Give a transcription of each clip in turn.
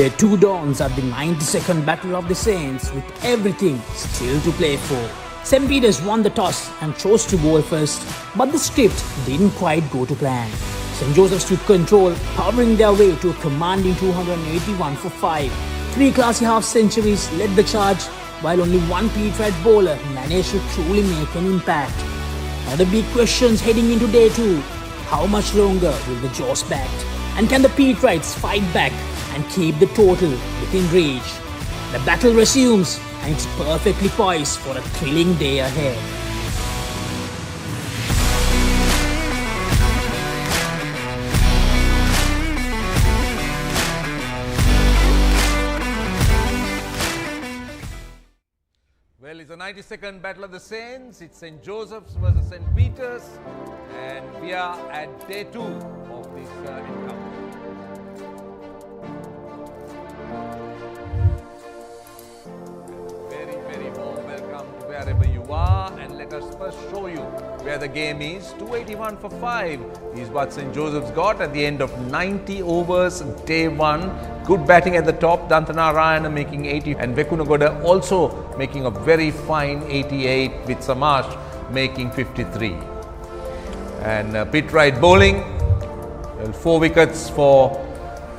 Day 2 dawns at the 92nd Battle of the Saints with everything still to play for. St. Peter's won the toss and chose to bowl first, but the script didn't quite go to plan. St. Joseph's took control, powering their way to a commanding 281 for 5. 3 classy half-centuries led the charge, while only one Peterite bowler managed to truly make an impact. Now the big questions heading into Day 2. How much longer will the Jaws bat? And can the Peterites fight back and keep the total within reach? The battle resumes and it's perfectly poised for a thrilling day ahead. Well, it's the 92nd Battle of the Saints. It's St. Joseph's versus St. Peter's, and we are at Day 2 of this encounter. Very warm welcome to wherever you are, and let us first show you where the game is. 281 for 5 is what St. Joseph's got at the end of 90 overs, Day 1. Good batting at the top, Dantanarayana making 80 and Vekunagoda also making a very fine 88 with Samash making 53. And Peterite bowling, well, 4 wickets for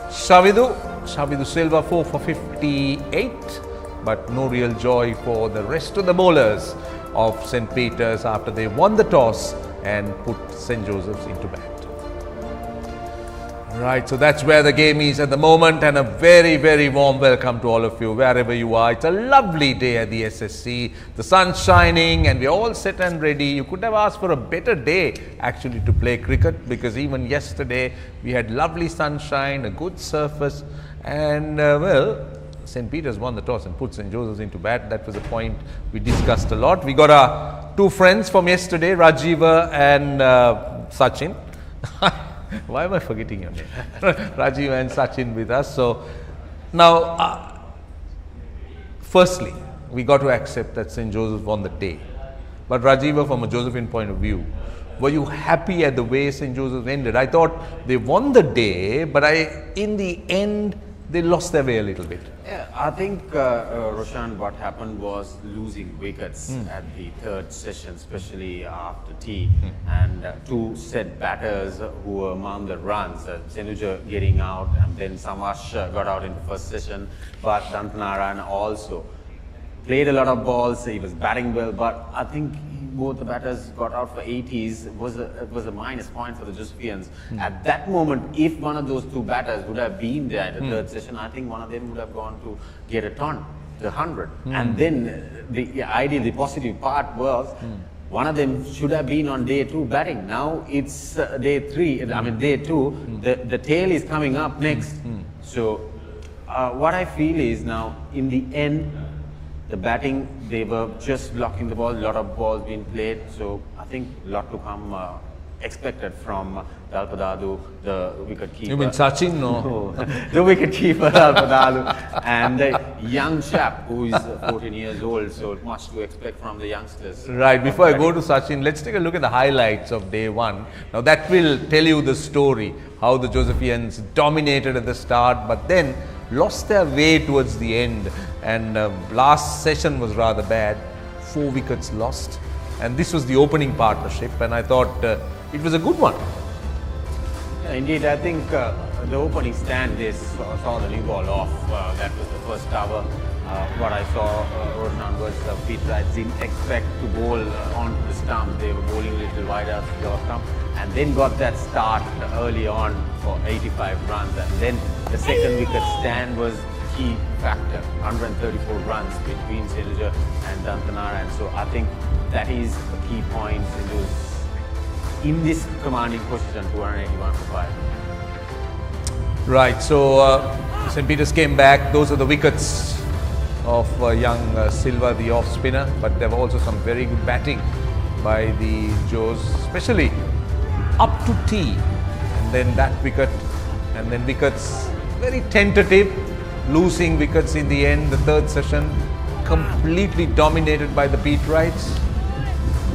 Shavidu Silva 4 for 58, but no real joy for the rest of the bowlers of St. Peter's after they won the toss and put St. Joseph's into bat. Right, so that's where the game is at the moment, and a very warm welcome to all of you wherever you are. It's a lovely day at the SSC. The sun's shining and we're all set and ready. You could have asked for a better day actually to play cricket, because even yesterday we had lovely sunshine, a good surface, and well, St. Peter's won the toss and put St. Joseph's into bat. That was a point we discussed a lot. We got our 2 friends from yesterday, Rajiva and Sachin. Why am I forgetting your name? Rajiv and Sachin with us. So now, firstly, we got to accept that St. Joseph won the day. But Rajiva, from a Josephine point of view, were you happy at the way St. Joseph ended? I thought they won the day, but in the end, they lost their way a little bit. Yeah, I think, Roshan, what happened was losing wickets at the 3rd session, especially after tea, and 2 set batters who were among the runs. Senuja getting out, and then Samash got out in the 1st session, but Dantanarayana also played a lot of balls. He was batting well, but I think both the batters got out for 80s. It was a minus point for the Josephians. At that moment, if one of those 2 batters would have been there at the 3rd session, I think one of them would have gone to get a ton, the 100. And then the positive part was one of them should have been on Day 2 batting. Now it's Day 3, I mean Day 2, the tail is coming up next. So what I feel is now, in the end, the batting, they were just blocking the ball, a lot of balls being played, so I think a lot to come expected from Dalpadadu, the wicket keeper. You mean Sachin? No. The wicket keeper, Dalpadadu, and the young chap who is 14 years old, so much to expect from the youngsters. Right, before I go to Sachin, let's take a look at the highlights of Day 1. Now that will tell you the story, how the Josephians dominated at the start, but then lost their way towards the end, and last session was rather bad. 4 wickets lost, and this was the opening partnership, and I thought it was a good one. Yeah, indeed, I think the opening stand, they saw the new ball off. That was the first tower. What I saw, Roshan, was Peterites didn't expect to bowl onto the stump. They were bowling a little wider to the stump, and then got that start early on for 85 runs. And then the second wicket stand was key factor, 134 runs between Senuja and Dantanarayana. And so I think that is a key point in this commanding position, 281 for 5. Right, so St. Peter's came back. Those are the wickets of young Silva, the off spinner, but there were also some very good batting by the Joes, especially up to tea, and then that wicket, and then wickets, very tentative, losing wickets in the end. The 3rd session completely dominated by the Peterites.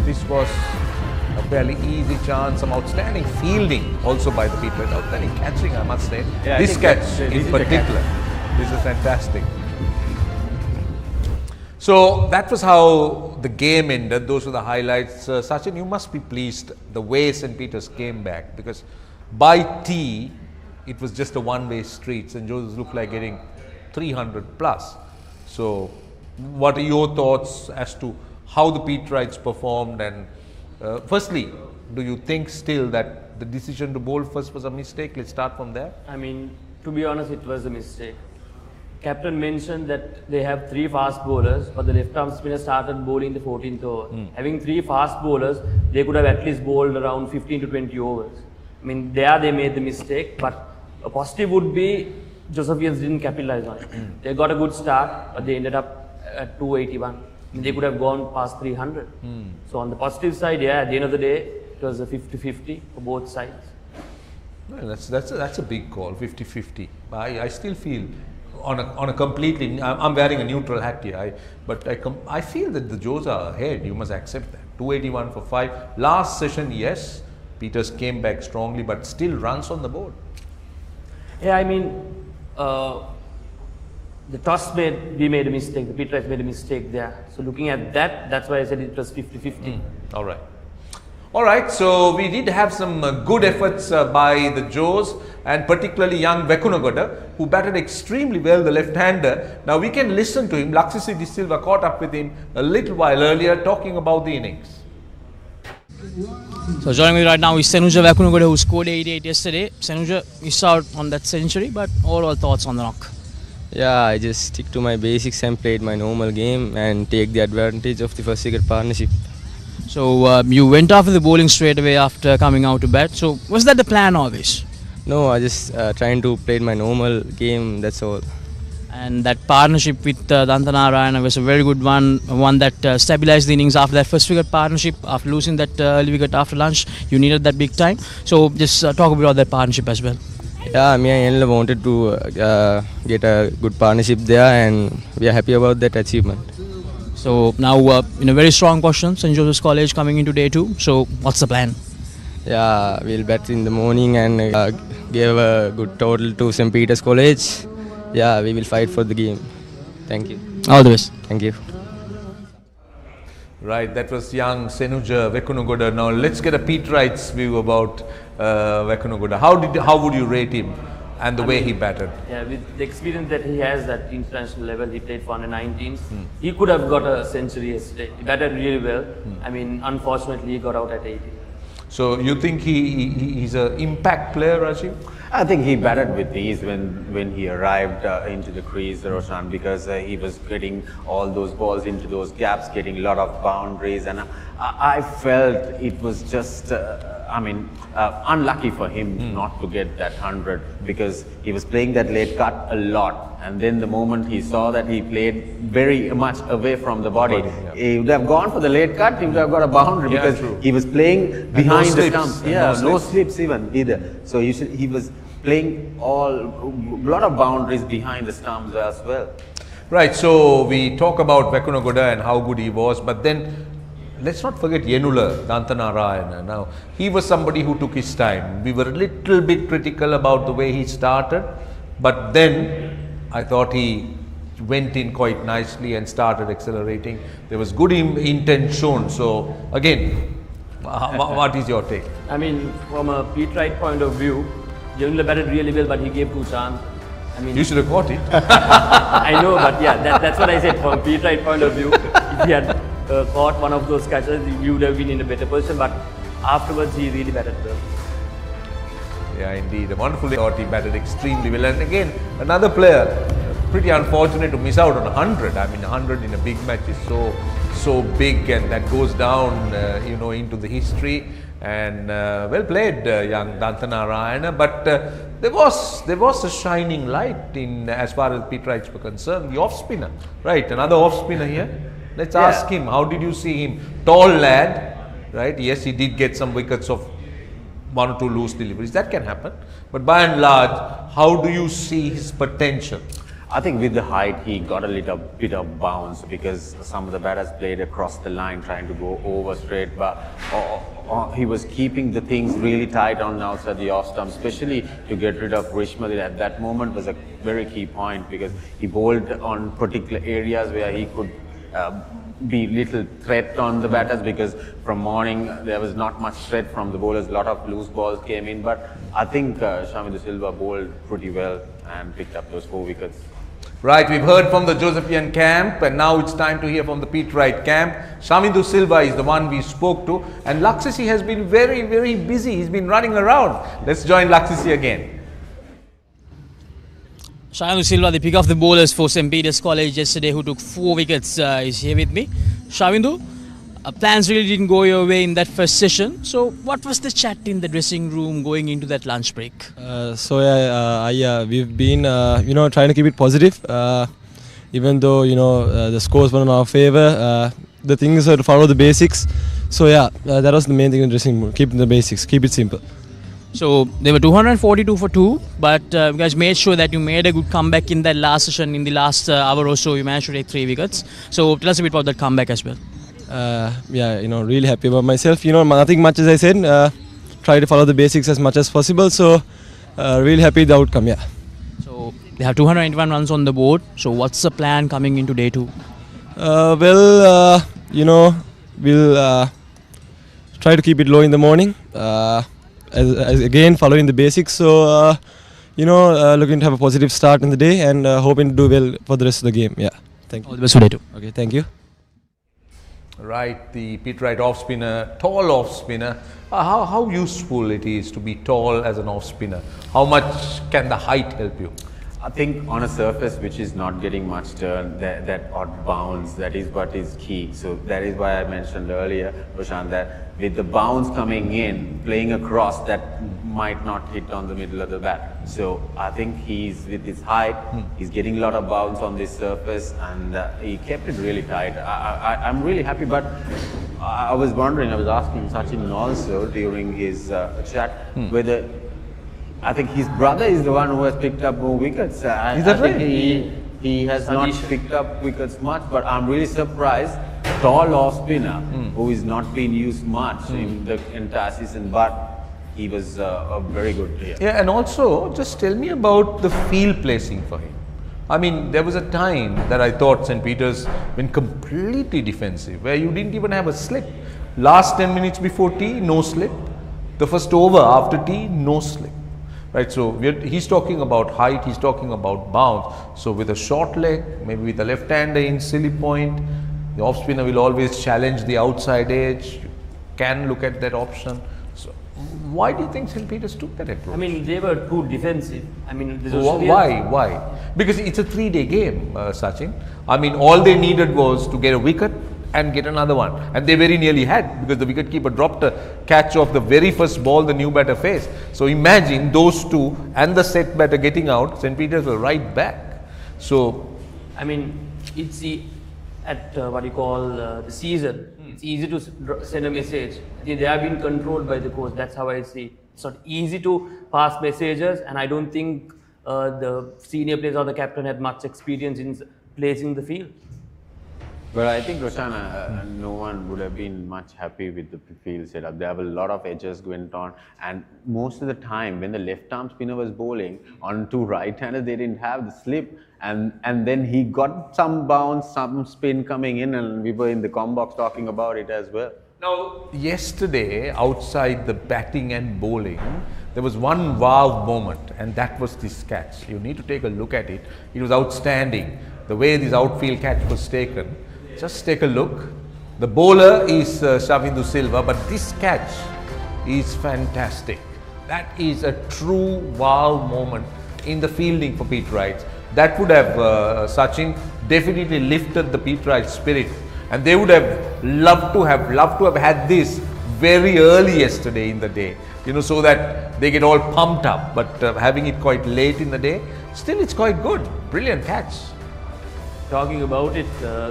This was a fairly easy chance, some outstanding fielding also by the Peterites, outstanding catching, I must say. Yeah, this catch in particular. This is fantastic. So that was how the game ended. Those were the highlights. Sachin, you must be pleased the way St. Peter's came back, because by tea, it was just a one-way street. St. Joseph's looked like getting 300 plus. So what are your thoughts as to how the Peterites performed? And firstly, do you think still that the decision to bowl first was a mistake? Let's start from there. I mean, to be honest, it was a mistake. Captain mentioned that they have 3 fast bowlers, but the left-arm spinner started bowling the 14th over. Having 3 fast bowlers, they could have at least bowled around 15 to 20 overs. I mean, there they made the mistake, but a positive would be Josephians didn't capitalize on it. They got a good start, but they ended up at 281. They could have gone past 300. So on the positive side, yeah, at the end of the day, it was a 50-50 for both sides. Well, that's a big call, 50-50. I still feel on a completely, I'm wearing a neutral hat here, but I feel that the Joes are ahead. You must accept that. 281 for 5. Last session, yes, Peters came back strongly, but still runs on the board. Yeah, I mean, the toss we made a mistake. The Peterites made a mistake there. So looking at that, that's why I said it was 50-50. All right. All right, so we did have some good efforts by the Joes, and particularly young Vekunagoda, who batted extremely well, the left-hander. Now we can listen to him. Laksisi De Silva caught up with him a little while earlier, talking about the innings. So joining me right now is Senuja Vekunagoda, who scored 88 yesterday. Senuja missed out on that century, but overall thoughts on the knock? Yeah, I just stick to my basics and played my normal game and take the advantage of the first wicket partnership. So you went after the bowling straight away after coming out to bat. So was that the plan always? No, I just trying to play my normal game, that's all. And that partnership with Dantanarayana was a very good one that stabilized the innings after that first wicket partnership. After losing that early wicket after lunch, you needed that big time. So just talk about that partnership as well. Yeah, me and Enla wanted to get a good partnership there, and we are happy about that achievement. So now in a very strong position, St. Joseph's College coming into day 2. So what's the plan? Yeah, we'll bat in the morning and give a good total to St. Peter's College. Yeah, we will fight for the game. Thank you. All the best. Thank you. Right, that was young Senuja Vekunagoda. Now let's get a Peterites view about Vekunagoda. How would you rate him and the way he batted? Yeah, with the experience that he has at international level, he played for under 19s. He could have got a century yesterday. He batted really well. I mean, unfortunately, he got out at 80. So you think he's an impact player, Rajiv? I think he batted with ease when he arrived into the crease, Roshan, because he was getting all those balls into those gaps, getting a lot of boundaries, and I felt it was just, unlucky for him not to get that 100, because he was playing that late cut a lot, and then the moment he saw that he played very much away from the body, he would have gone for the late cut, he would have got a boundary, because he was playing behind the stumps. Yeah, no slips even either. So he was playing a lot of boundaries behind the stumps as well. Right, so we talk about Vekunagoda and how good he was, but then let's not forget Yenula Dantanarayana. Now, he was somebody who took his time. We were a little bit critical about the way he started, but then I thought he went in quite nicely and started accelerating. There was good intent shown. So again, what is your take? I mean, from a Peterite point of view, Yenula batted really well, but he gave 2 chances. I mean, You should have caught it. I know, but yeah, that's what I said. From a Peterite point of view, if he had caught one of those catches, he would have been in a better position. But afterwards, he really batted well. Yeah, indeed. A wonderful day. Thought he batted extremely well. And again, another player, pretty unfortunate to miss out on 100. I mean, 100 in a big match is so big, and that goes down, into the history. And well played, young Dantanarayana. But there was a shining light in as far as Peterites were concerned. The off spinner, right? Another off spinner here. Let's ask him. How did you see him? Tall lad, right? Yes, he did get some wickets of 1 or 2 loose deliveries. That can happen. But by and large, how do you see his potential? I think with the height, he got a little bit of bounce, because some of the batters played across the line trying to go over straight, but he was keeping the things really tight on outside the off stump, especially to get rid of Rishmali at that moment was a very key point because he bowled on particular areas where he could be little threat on the batters because from morning there was not much threat from the bowlers, a lot of loose balls came in, but I think Shami De Silva bowled pretty well and picked up those 4 wickets. Right, we've heard from the Josephian camp and now it's time to hear from the Pete Wright camp. Shamindu Silva is the one we spoke to and Laksisi has been very, very busy. He's been running around. Let's join Laksisi again. Shamindu Silva, the pick of the bowlers for St. Peter's College yesterday who took 4 wickets is here with me. Shamindu, plans really didn't go your way in that first session. So what was the chat in the dressing room going into that lunch break? We've been trying to keep it positive. Even though the scores were in our favour, the thing is to follow the basics. So that was the main thing in the dressing room. Keep the basics, keep it simple. So they were 242 for 2, but you guys made sure that you made a good comeback in that last session. In the last hour or so, you managed to take 3 wickets. So tell us a bit about that comeback as well. Really happy about myself. Nothing much as I said. Try to follow the basics as much as possible. So really happy with the outcome. Yeah. So they have 291 runs on the board. So what's the plan coming into day 2? We'll try to keep it low in the morning. As again, following the basics. So looking to have a positive start in the day and hoping to do well for the rest of the game. Yeah. Thank you. All the best for day 2. Okay. Thank you. Right, the Pete Wright off spinner, tall off spinner. How useful it is to be tall as an off spinner? How much can the height help you? I think on a surface which is not getting much turn, that odd bounce, that is what is key. So that is why I mentioned earlier, Roshan, that with the bounce coming in, playing across, that might not hit on the middle of the bat. So I think he's, with his height, he's getting a lot of bounce on this surface and he kept it really tight. I'm really happy, but I was wondering, I was asking Sachin also during his chat, whether I think his brother is the one who has picked up more wickets. Is that right? He has not picked up wickets much, but I'm really surprised. Tall off spinner who is not being used much in the entire season, but he was a very good player. Yeah, and also just tell me about the field placing for him. I mean, there was a time that I thought St. Peter's went completely defensive, where you didn't even have a slip. Last 10 minutes before tea, no slip. The first over after tea, no slip. Right, so he's talking about height, he's talking about bounce. So with a short leg, maybe with a left-hander in silly point, the off spinner will always challenge the outside edge. You can look at that option. So why do you think St. Peter's took that approach? I mean, they were too defensive. I mean, why? Because it's a 3-day game, Sachin. I mean, all they needed was to get a wicket and get another one, and they very nearly had, because the wicketkeeper dropped a catch off the very first ball the new batter faced. So imagine those two and the set batter getting out, St. Peter's were right back. So I mean, it's the season, it's easy to send a message. They have been controlled by the coach. That's how I see. It's not easy to pass messages, and I don't think the senior players or the captain had much experience in placing the field. But I think, Roshan, no one would have been much happy with the field setup. There were a lot of edges went on, and most of the time when the left-arm spinner was bowling on two right-handers, they didn't have the slip, and then he got some bounce, some spin coming in, and we were in the comm box talking about it as well. now, yesterday outside the batting and bowling, there was one wow moment, and that was this catch. You need to take a look at it. It was outstanding, the way this outfield catch was taken. Just take a look. The bowler is Shamindu Silva, but this catch is fantastic. That is a true wow moment in the fielding for Pete Wright. That would have, Sachin, definitely lifted the Pete Wright spirit, and they would have loved to have had this very early yesterday in the day, so that they get all pumped up. But having it quite late in the day, still it's quite good. Brilliant catch. Talking about it,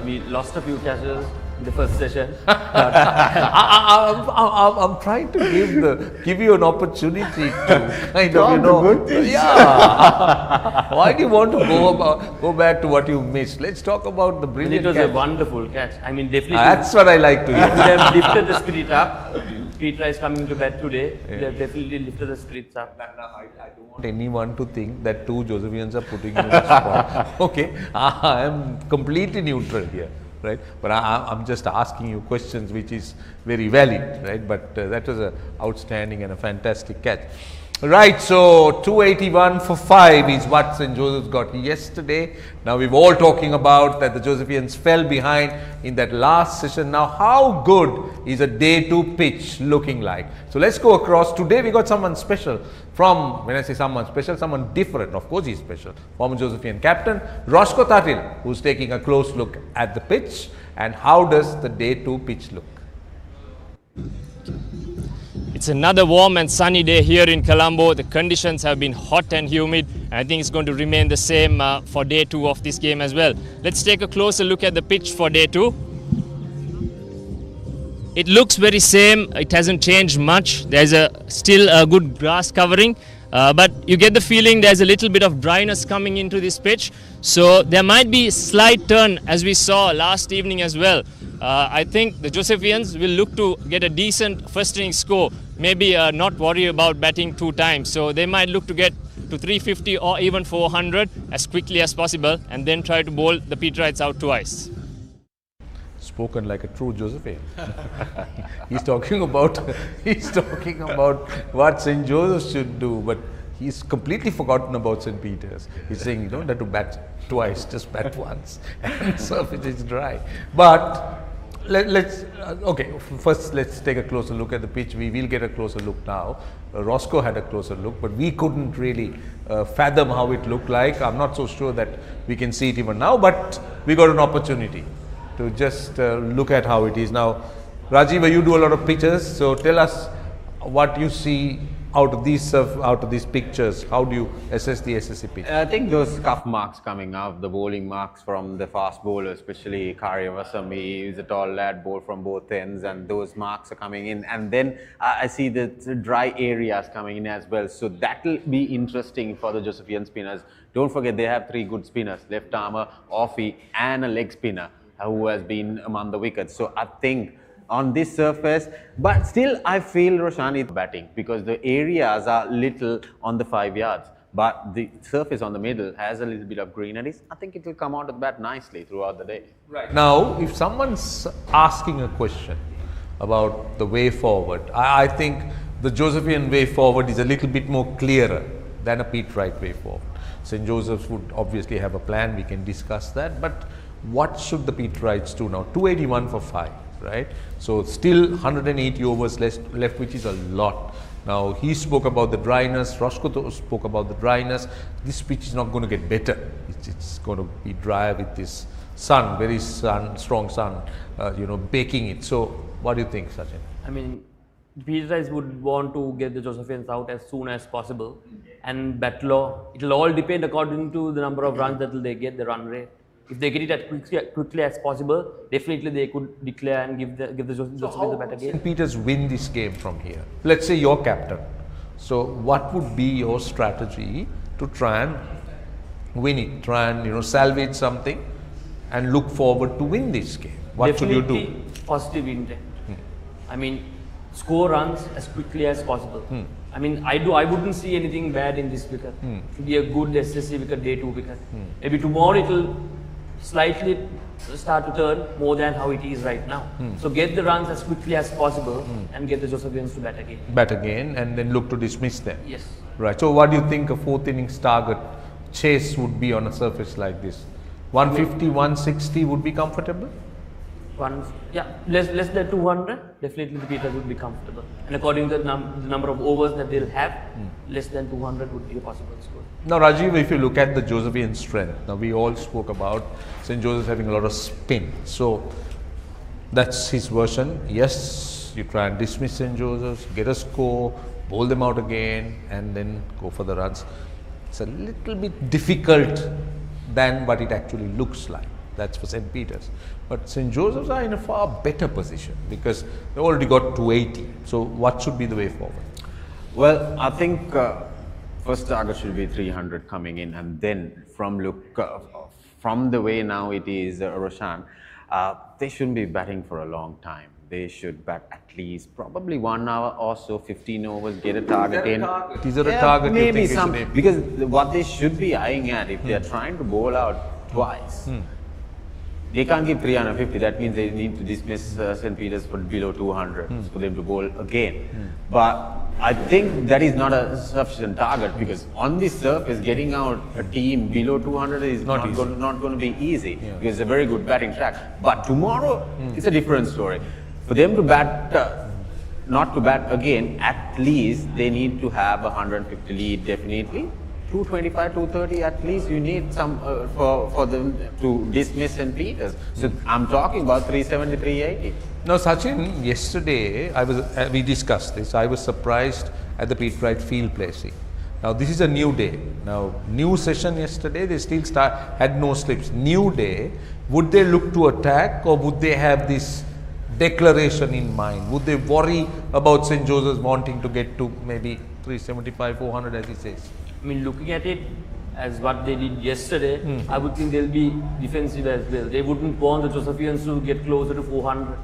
we lost a few catches in the first session. I'm trying to give you an opportunity to kind of, good things. Yeah. Why do you want to go back to what you missed? Let's talk about the brilliant It was catch. a wonderful catch. I mean, definitely. That's what I like to hear. They have lifted the spirit up. Petra is coming to bat today, they have definitely lifted the spirits up. I don't want anyone to think that two Josephians are putting you in the spot. Okay, I am completely neutral here, right? But I'm just asking you questions which is very valid, right? But that was an outstanding and a fantastic catch. Right, so 281 for 5 is what St. Joseph's got yesterday. Now we've all talking about that the Josephians fell behind in that last session. Now how good is a day 2 pitch looking like? So let's go across. Today we got someone special from, when I say someone special, someone different. Of course he's special. Former Josephian captain, Roscoe Tatil, who's taking a close look at the pitch. And how does the day 2 pitch look? It's another warm and sunny day here in Colombo. The conditions have been hot and humid, and I think it's going to remain the same for day 2 of this game as well. Let's take a closer look at the pitch for day 2. It looks very same, it hasn't changed much. There's still a good grass covering, but you get the feeling there's a little bit of dryness coming into this pitch. So there might be a slight turn as we saw last evening as well. I think the Josephians will look to get a decent first inning score, maybe not worry about batting 2 times. So they might look to get to 350 or even 400 as quickly as possible and then try to bowl the Peterites out twice. Spoken like a true Josephian. he's talking about what St. Joseph should do, but he's completely forgotten about St. Peter's. He's saying you don't have to bat twice, just bat once, and surface is dry. But first let's take a closer look at the pitch. We will get a closer look now. Roscoe had a closer look, but we couldn't really fathom how it looked like. I'm not so sure that we can see it even now, but we got an opportunity to just look at how it is. Now, Rajiv, you do a lot of pictures, so tell us what you see out of these pictures. How do you assess the SSC pitch? I think those cuff marks coming up, the bowling marks from the fast bowlers, especially Karyavasami, is a tall lad, bowled from both ends, and those marks are coming in. And then I see the dry areas coming in as well. So that will be interesting for the Josephian spinners. Don't forget they have 3 good spinners, left armer, offie, and a leg spinner who has been among the wickets. So I think on this surface, but still I feel Roshan is batting because the areas are little on the 5 yards, but the surface on the middle has a little bit of greenery. I think it will come out of that nicely throughout the day. Right. Now, if someone's asking a question about the way forward, I think the Josephian way forward is a little bit more clearer than a Peterite way forward. St. Joseph's would obviously have a plan, we can discuss that, but what should the Peterites do now? 281 for 5. Right, so still 180 overs left, which is a lot. Now he spoke about the dryness, Roscoe spoke about the dryness. This pitch is not going to get better. It's going to be dry with this sun, very strong sun, baking it. So what do you think, Sachin? I mean, Peterites would want to get the Josephians out as soon as possible, and battle, it will all depend according to the number of runs that they get, the run rate. If they get it as quickly as possible, definitely they could declare and give the Josephians the better game. St. Peter's win this game from here. Let's say you're captain. So what would be your strategy to try and win it? Try and salvage something and look forward to win this game. What definitely should you do? Positive intent. I mean, score runs as quickly as possible. I mean, I wouldn't see anything bad in this wicket. It will be a good SSC wicket, day 2 wicket. Maybe tomorrow it will slightly start to turn more than how it is right now. So get the runs as quickly as possible and get the Josephians to bat again. Bat again and then look to dismiss them. Yes. Right. So what do you think a 4th innings target chase would be on a surface like this? 150, 160 would be comfortable? Less than 200, definitely the Peterites would be comfortable. And according to the number of overs that they'll have, less than 200 would be a possible score. Now, Rajiv, if you look at the Josephian strength, now we all spoke about St. Joseph's having a lot of spin. So that's his version. Yes, you try and dismiss St. Joseph's, get a score, bowl them out again, and then go for the runs. It's a little bit difficult than what it actually looks like. That's for St. Peter's. But St. Joseph's are in a far better position because they already got 280. So what should be the way forward? Well, I think first target should be 300 coming in, and then from the way now it is, Roshan, they shouldn't be batting for a long time. they should bat at least probably 1 hour or so, 15 overs, get a target in. Is there a target you maybe think some, it should be? because what they should be eyeing at, if they are trying to bowl out twice, they can't give 350. That means they need to dismiss St. Peter's for below 200 for them to bowl again. But I think that is not a sufficient target, because on this surface, getting out a team below 200 is not going to be easy, because it's a very good batting track. But tomorrow, it's a different story. For them to bat, not to bat again, at least they need to have a 150 lead definitely. 225, 230 at least you need some for them to dismiss St. Peter's. So I'm talking about 370, 380. Now, Sachin, yesterday we discussed this. I was surprised at the Pete Wright field placing. Now, this is a new day. Now, new session yesterday, they still had no slips. New day, would they look to attack, or would they have this declaration in mind? Would they worry about St. Joseph's wanting to get to maybe 375, 400 as he says? I mean, looking at it as what they did yesterday, I would think they'll be defensive as well. They wouldn't want the Josephians to get closer to 400.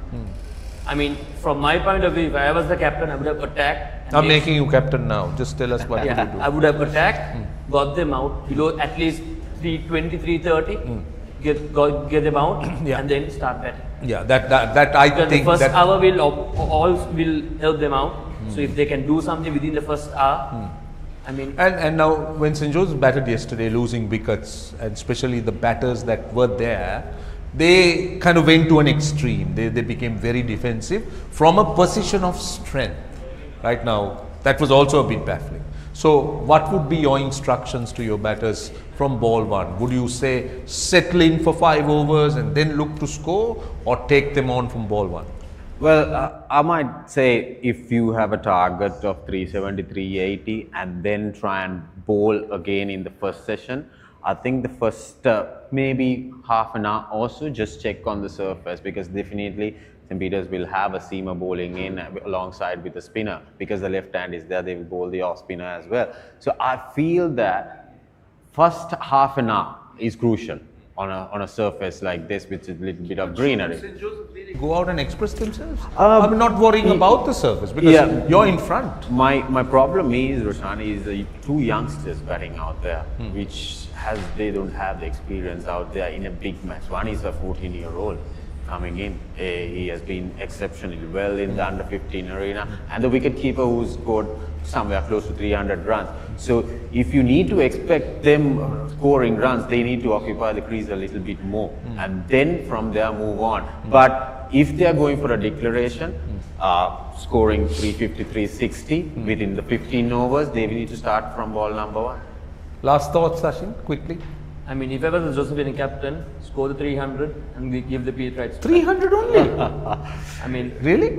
I mean, from my point of view, if I was the captain, I would have attacked. I'm making you captain now. Just tell us what you do. I would have attacked, got them out below at least 320, 330, get them out, and then start batting. Yeah, that I Because think the first that hour will help them out. So if they can do something within the first hour, I mean, and now when St. Joseph's batted yesterday, losing wickets, and especially the batters that were there, they kind of went to an extreme. They became very defensive from a position of strength. Right now, that was also a bit baffling. So, what would be your instructions to your batters from ball one? Would you say settle in for 5 overs and then look to score, or take them on from ball one? Well, I might say if you have a target of 370, 380 and then try and bowl again in the first session, I think the first maybe half an hour or so, just check on the surface, because definitely St. Peter's will have a seamer bowling in alongside with the spinner, because the left hand is there, they will bowl the off spinner as well. So I feel that first half an hour is crucial on a surface like this, which is a little bit of greenery. St. Joseph really go out and express themselves? I'm not worrying about the surface, because you're in front. My problem is, Roshani, is the 2 youngsters batting out there, which they don't have the experience out there in a big match. One is a 14-year-old coming in. He has been exceptionally well in the under 15 arena, and the wicketkeeper who scored somewhere close to 300 runs. So if you need to expect them scoring runs, they need to occupy the crease a little bit more, and then from there move on. But if they are going for a declaration, scoring 350, 360 within the 15 overs, they will need to start from ball number 1. Last thoughts, Sachin, quickly. I mean, if I was the Josephian captain, score the 300 and we give the Pete Wright. 300 only? I mean, Really?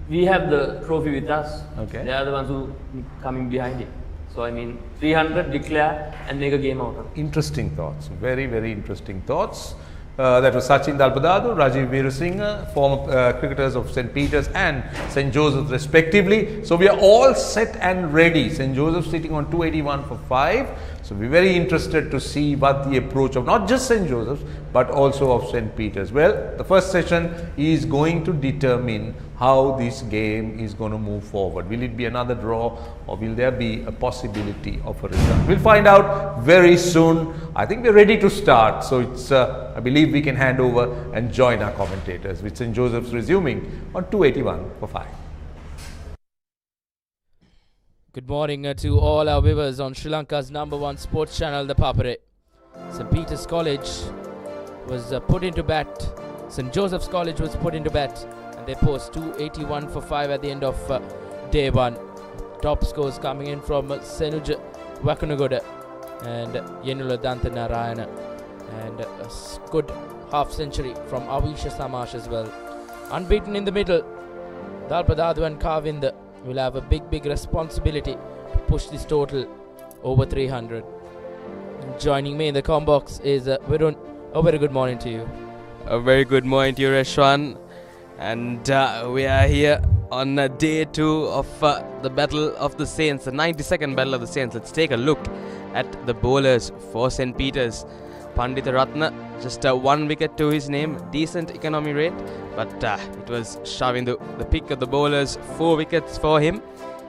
we have the trophy with us. Okay. They are the ones who coming behind it. So I mean, 300, declare and make a game out of it. Interesting thoughts. Very, very interesting thoughts. That was Sachin Dalpadadu, Rajiv Veerasinghe, former cricketers of St. Peter's and St. Joseph's respectively. So we are all set and ready. St. Joseph's sitting on 281 for 5. So we're very interested to see what the approach of not just St. Joseph's but also of St. Peter's. Well, the first session is going to determine how this game is going to move forward. Will it be another draw, or will there be a possibility of a result? We'll find out very soon. I think we're ready to start. So it's, I believe we can hand over and join our commentators, with St. Joseph's resuming on 281 for 5. Good morning to all our viewers on Sri Lanka's #1 sports channel, the Papare. St. Peter's College was put into bat. St. Joseph's College was put into bat, and they post 281 for 5 at the end of day 1. Top scores coming in from Senuja Wakanugoda and Yenula Dantanarayana, and a good half century from Avisha Samash as well. Unbeaten in the middle, Dalpadadu and Kavinda will have a big responsibility to push this total over 300. And joining me in the comm box is Virun. A very good morning to you. A very good morning to you, Reshwan. And we are here on day 2 of the Battle of the Saints, the 92nd Battle of the Saints. Let's take a look at the bowlers for St. Peter's. Pandita Ratna, just 1 wicket to his name, decent economy rate, but it was Shavindu, the pick of the bowlers, 4 wickets for him.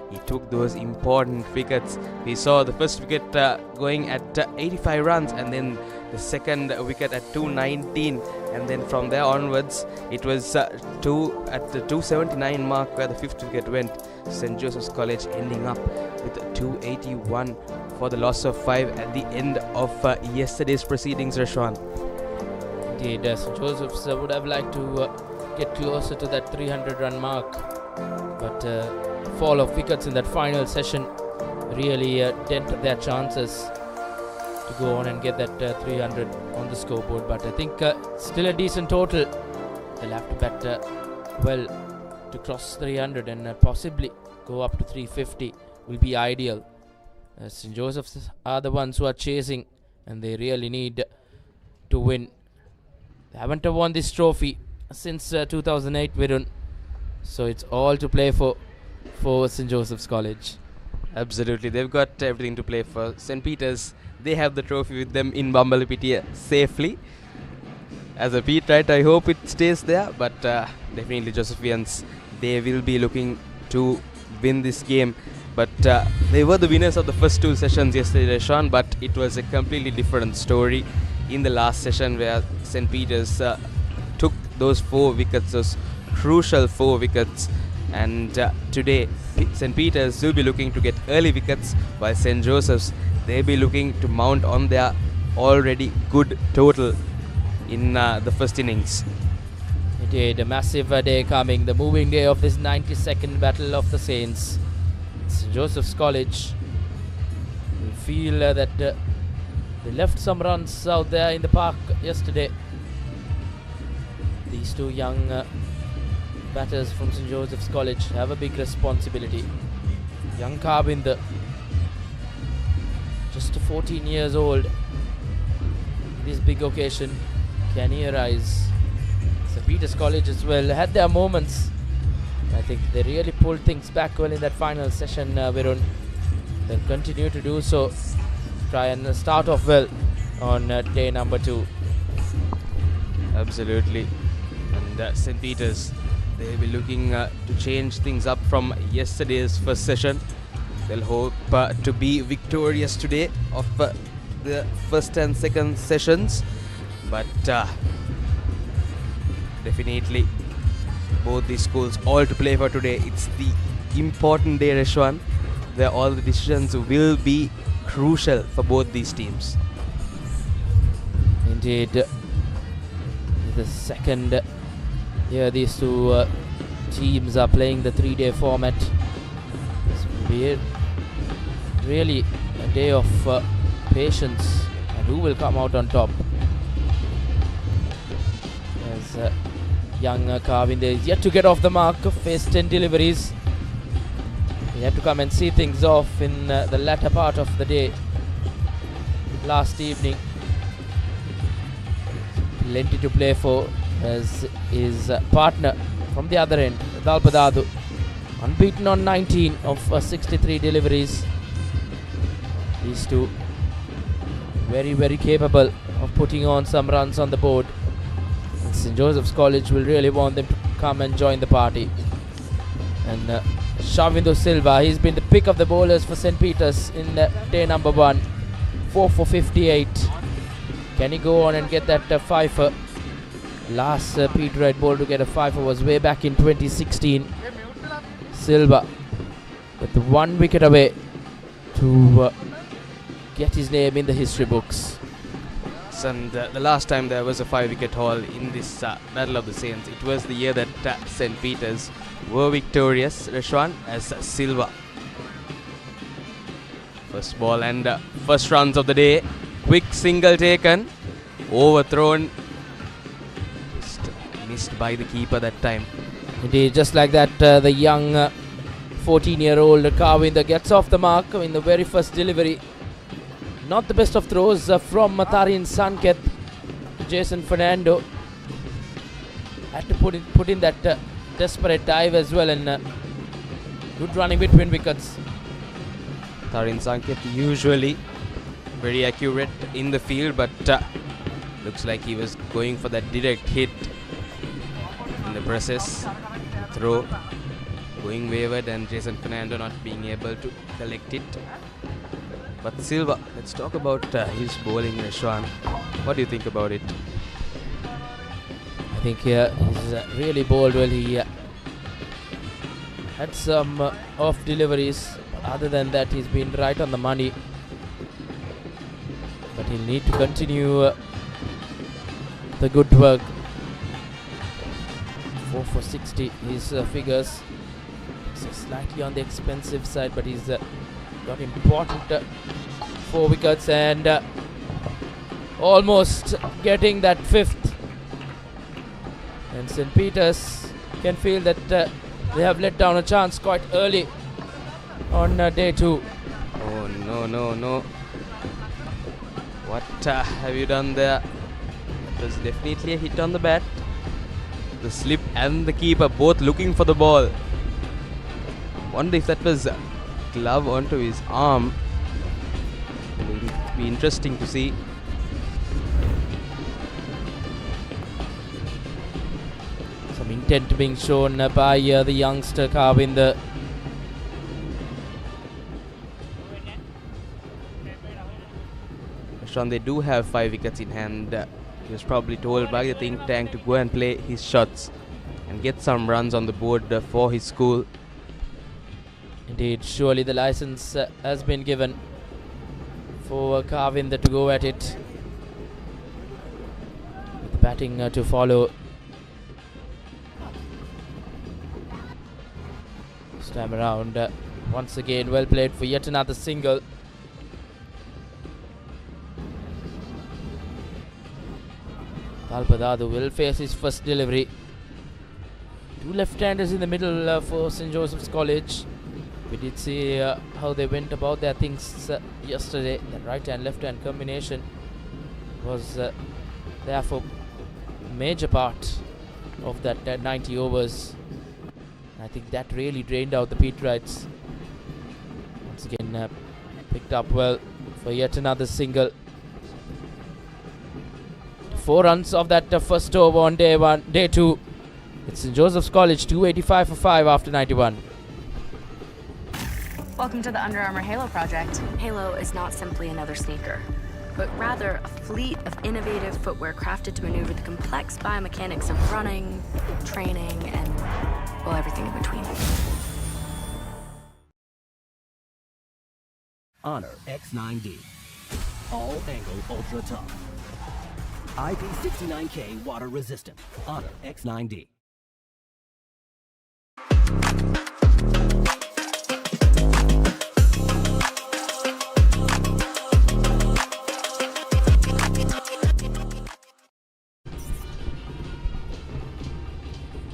He took those important wickets. We saw the first wicket going at 85 runs, and then the second wicket at 219, and then from there onwards it was at the 279 mark where the fifth wicket went. St. Joseph's College ending up with 281 for the loss of 5 at the end of yesterday's proceedings, Rashwan. Indeed, St. Joseph's would have liked to get closer to that 300 run mark, but fall of wickets in that final session really dented their chances to go on and get that 300 on the scoreboard. But I think still a decent total. They'll have to bat well to cross 300 and possibly go up to 350 will be ideal. St. Joseph's are the ones who are chasing, and they really need to win. They haven't won this trophy since 2008, Virun, so it's all to play for St. Joseph's College. Absolutely, they've got everything to play for. St. Peter's, they have the trophy with them in Bambalapitiya safely. As a beat, right, I hope it stays there, but definitely Josephians, they will be looking to win this game. But they were the winners of the first 2 sessions yesterday, Sean, but it was a completely different story in the last session where St. Peter's took those 4 wickets, those crucial 4 wickets. And today, St. Peter's will be looking to get early wickets, while St. Joseph's, they'll be looking to mount on their already good total in the first innings. Indeed, a massive day coming, the moving day of this 92nd Battle of the Saints. St. Joseph's College will feel that they left some runs out there in the park yesterday. These 2 young batters from St. Joseph's College have a big responsibility. Young Karbinder, just 14 years old. This big occasion, can he arise? St. Peter's College as well had their moments. I think they really pulled things back well in that final session, Virun. They'll continue to do so. Try and start off well on day number 2. Absolutely. And St. Peter's, they'll be looking to change things up from yesterday's first session. They'll hope to be victorious today of the first and second sessions. But definitely both these schools all to play for today. It's the important day, Rashwan, where all the decisions will be crucial for both these teams. Indeed, the second year these 2 teams are playing the 3-day format. This will be really a day of patience, and who will come out on top. As young Karvinder is yet to get off the mark, faced 10 deliveries. He had to come and see things off in the latter part of the day last evening. Plenty to play for, as his partner from the other end, Dalpadadu, unbeaten on 19 of 63 deliveries. These 2 very, very capable of putting on some runs on the board. St. Joseph's College will really want them to come and join the party. And Shavindu Silva, he's been the pick of the bowlers for St. Peter's in day number 1. 4 for 58. Can he go on and get that fifer? Last Peterite ball to get a fifer was way back in 2016. Silva with 1 wicket away to get his name in the history books. And the last time there was a 5-wicket haul in this Battle of the Saints, it was the year that St. Peter's were victorious, Rashwan, as Silva. First ball and first runs of the day. Quick single taken, overthrown, just missed by the keeper that time. Indeed, just like that, the young 14-year-old Karvinder gets off the mark in the very first delivery. Not the best of throws from Tarin Sanket. Jason Fernando had to put in that desperate dive as well, and good running between wickets. Tarin Sanket usually very accurate in the field, but Looks like he was going for that direct hit in the process. The throw going wayward and Jason Fernando not being able to collect it. But Silva, let's talk about his bowling, Reshwan. What do you think about it? I think he's really bowled well. He had some off deliveries. Other than that, he's been right on the money. But he'll need to continue the good work. 4 for 60, his figures. So slightly on the expensive side, but he's got important 4 wickets and almost getting that 5th. And St. Peter's can feel that they have let down a chance quite early on day 2. Oh, no. What have you done there? That was definitely a hit on the bat. The slip and the keeper both looking for the ball. Wonder if that was a glove onto his arm. It will be interesting to see. Some intent being shown by the youngster Kavinder. Reshwan, they do have 5 wickets in hand. He was probably told by the think tank to go and play his shots and get some runs on the board for his school. Indeed, surely the license has been given for Kavinder to go at it. With the batting to follow. This time around, once again, well played for yet another single. Talpadadu will face his first delivery. 2 left-handers in the middle for St. Joseph's College. We did see how they went about their things yesterday. The right-hand, left-hand combination was there for a major part of that 90 overs. I think that really drained out the Peterites. Once again, picked up well for yet another single. 4 runs of that first over on day 2. It's St. Joseph's College 285 for 5 after 91. Welcome to the Under Armour Halo project. Halo is not simply another sneaker, but rather a fleet of innovative footwear crafted to maneuver the complex biomechanics of running, training, and, well, everything in between. Honor X9D. All angle ultra tough. IP69K water resistant. Honor X9D.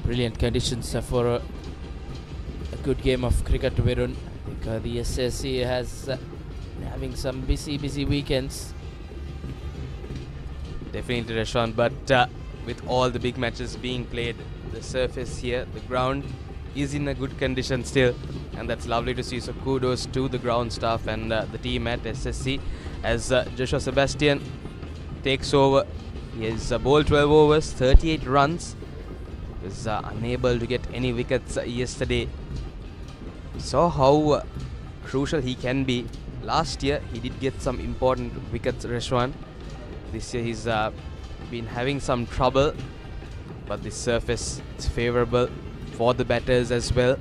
Brilliant conditions for a good game of cricket, Virun. I think the SSC has having some busy weekends. Definitely, Reshwan, but with all the big matches being played, the surface here, the ground is in a good condition still, and that's lovely to see. So kudos to the ground staff and the team at SSC as Joshua Sebastian takes over. He has bowled 12 overs, 38 runs. Was unable to get any wickets yesterday. Saw how crucial he can be. Last year he did get some important wickets, Reshwan. This year he's been having some trouble, but the surface is favourable for the batters as well.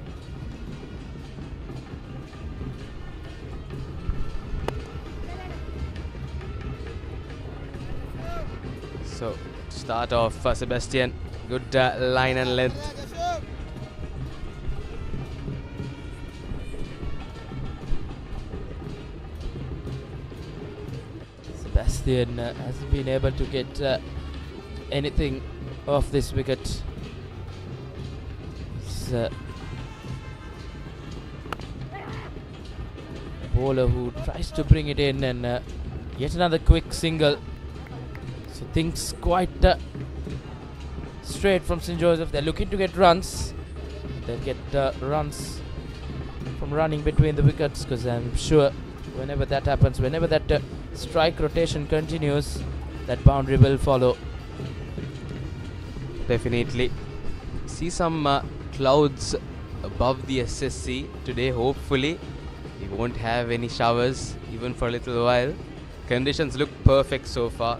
So start off Sebastian. Good line and length. Sebastian hasn't been able to get anything off this wicket. He's a bowler who tries to bring it in, and yet another quick single. So things quite straight from St. Joseph. They're looking to get runs. They'll get runs from running between the wickets, because I'm sure whenever that happens, whenever that strike rotation continues, that boundary will follow. Definitely. See some clouds above the SSC today. Hopefully we won't have any showers even for a little while. Conditions look perfect so far.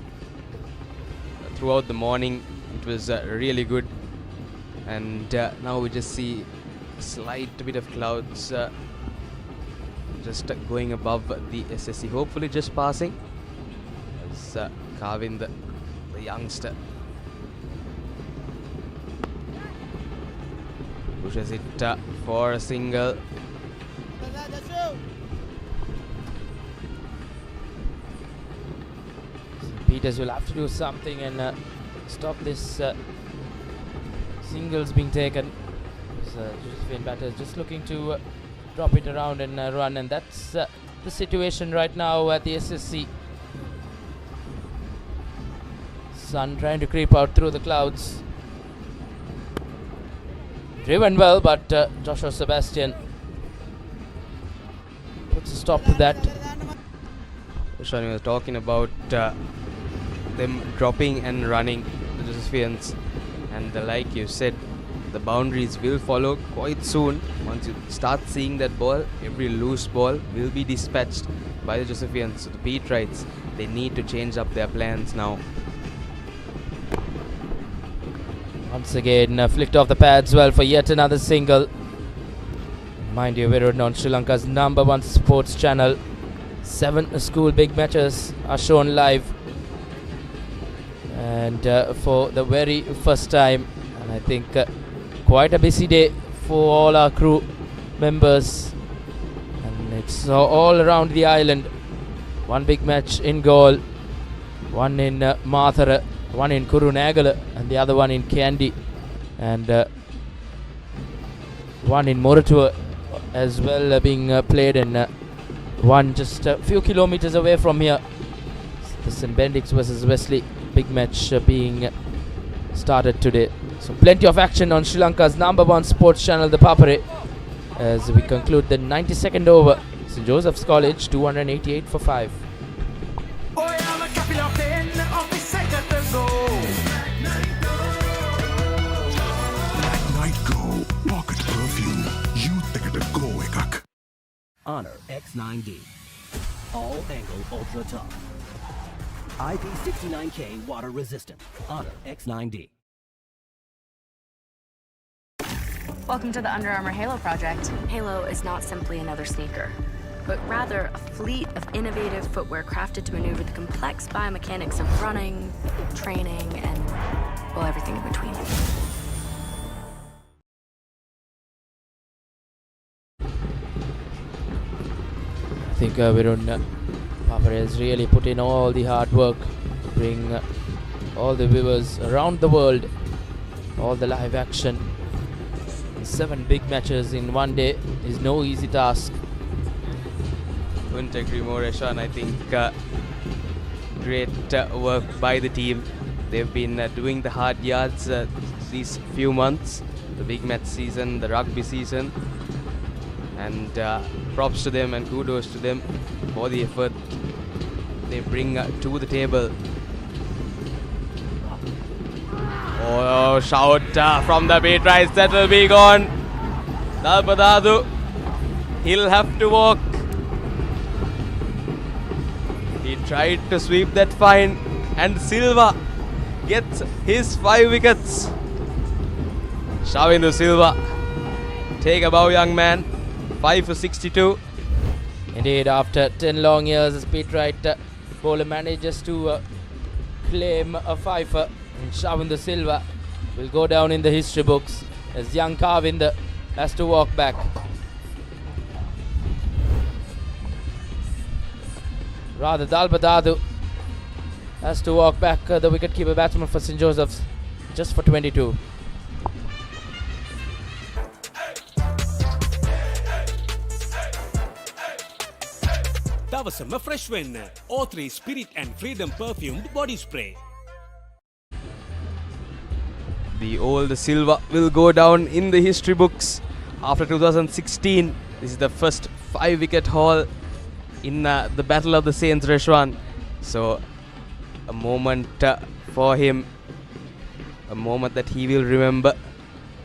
Throughout the morning it was really good, and now we just see a slight bit of clouds just going above the SSC, hopefully just passing, as Kavind, the youngster, pushes it for a single. Peters will have to do something and stop this singles being taken. Josephine batter just looking to drop it around and run, and that's the situation right now at the SSC. Sun trying to creep out through the clouds. Driven well, but Joshua Sebastian puts a stop to that. Shani was talking about them dropping and running, the Josephians, and like you said, the boundaries will follow quite soon. Once you start seeing that ball, every loose ball will be dispatched by the Josephians. So the Peterites, they need to change up their plans now. Once again, flicked off the pads well for yet another single. Mind you, we're on Sri Lanka's #1 sports channel. 7 school big matches are shown live, and for the very first time, and I think quite a busy day for all our crew members, and it's all around the island. One big match in Galle, one in Mathura, one in Kurunegala, and the other one in Kandy, and one in Moratuwa as well being played, and one just a few kilometers away from here. The St. Benedict's versus Wesley big match being started today. So plenty of action on Sri Lanka's #1 sports channel, ThePapare, as we conclude the 92nd over. St. Joseph's College 288 for 5. Pocket perfume. Youth එකට go එකක්. Honor X9D. All angle ultra tough. IP69K water resistant. Honor X9D. Welcome to the Under Armour Halo project. Halo is not simply another sneaker, but rather a fleet of innovative footwear crafted to maneuver the complex biomechanics of running, training, and, well, everything in between. I think Virun Papare has really put in all the hard work to bring all the viewers around the world, all the live action. 7 big matches in one day is no easy task. Couldn't agree more, Eshan. I think great work by the team. They've been doing the hard yards these few months, the big match season, the rugby season, and props to them and kudos to them for the effort they bring to the table. Oh, shout from the Peterites, that will be gone. Dalpadadu, he'll have to walk. He tried to sweep that fine, and Silva gets his 5 wickets. Shavindu Silva, take a bow, young man. 5 for 62. Indeed, after 10 long years, the Peterite bowler manages to claim a fifer. And Shavindu Silva will go down in the history books as young Kavind has to walk back. Rather, Dalpadadu has to walk back, the wicketkeeper batsman for St. Joseph's, just for 22. දවසම fresh වෙන්න. O3 Spirit and Freedom perfumed body spray. The old Silva will go down in the history books after 2016. This is the first 5-wicket haul in the Battle of the Saints, Reshwan. So a moment for him, a moment that he will remember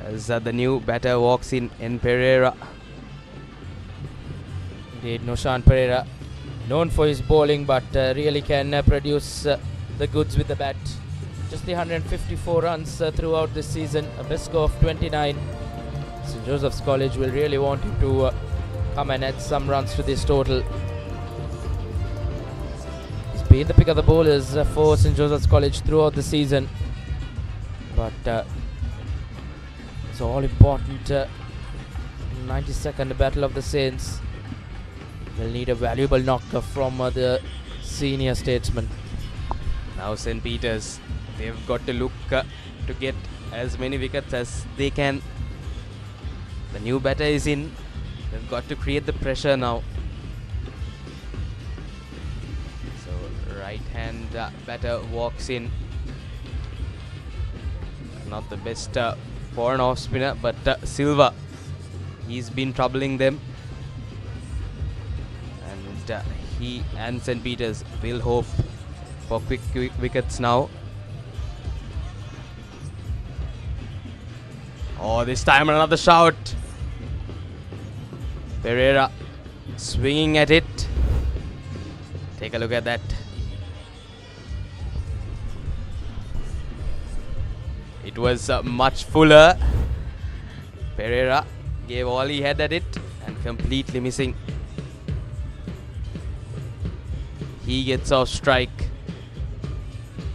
as the new batter walks in Pereira. Indeed, Noshan Pereira, known for his bowling, but really can produce the goods with the bat. Just the 154 runs throughout this season, a best score of 29. St. Joseph's College will really want him to come and add some runs to this total. He's been the pick of the bowlers for St. Joseph's College throughout the season, but it's all important. 92nd Battle of the Saints will need a valuable knocker from the senior statesman. Now St. Peter's, they've got to look to get as many wickets as they can. The new batter is in. They've got to create the pressure now. So right hand batter walks in. Not the best for an off spinner, but Silva, he's been troubling them, and he and St. Peter's will hope for quick wickets now. Oh, this time another shout. Pereira swinging at it. Take a look at that. It was much fuller. Pereira gave all he had at it and completely missing. He gets off strike.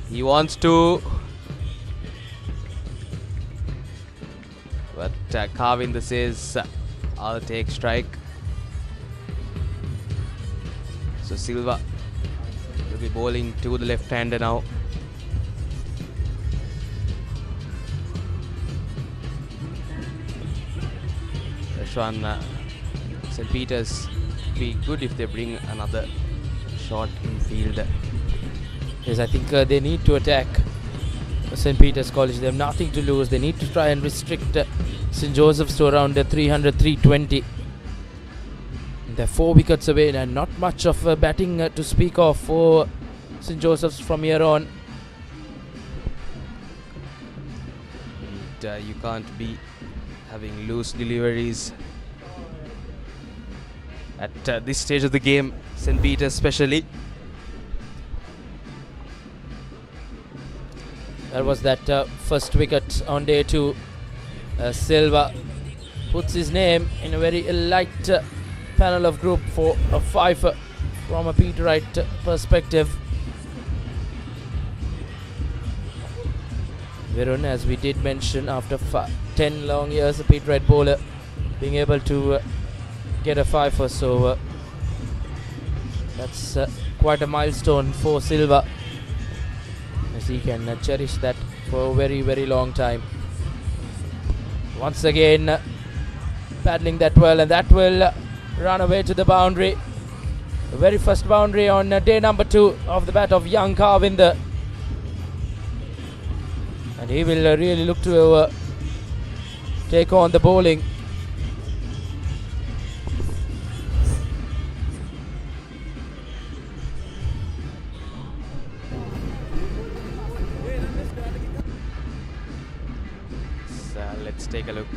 He wants to, but Kavinder says, I'll take strike. So Silva will be bowling to the left-hander now. St. Peter's be good if they bring another shot infielder. Yes, I think they need to attack St. Peter's College. They have nothing to lose. They need to try and restrict St. Joseph's to around 300, 320. They're 4 wickets away and not much of batting to speak of for St. Joseph's from here on. And, you can't be having loose deliveries at this stage of the game, St. Peter's especially. That was that first wicket on day 2. Silva puts his name in a very light panel of group for a 5 from a Peterite perspective. Virun, as we did mention, after 10 long years, a Peterite bowler being able to get a 5, so that's quite a milestone for Silva, as he can cherish that for a very, very long time. Once again, paddling that well, and that will run away to the boundary. The very first boundary on day number 2 of the bat of young Kavinder. And he will really look to take on the bowling. So let's take a look.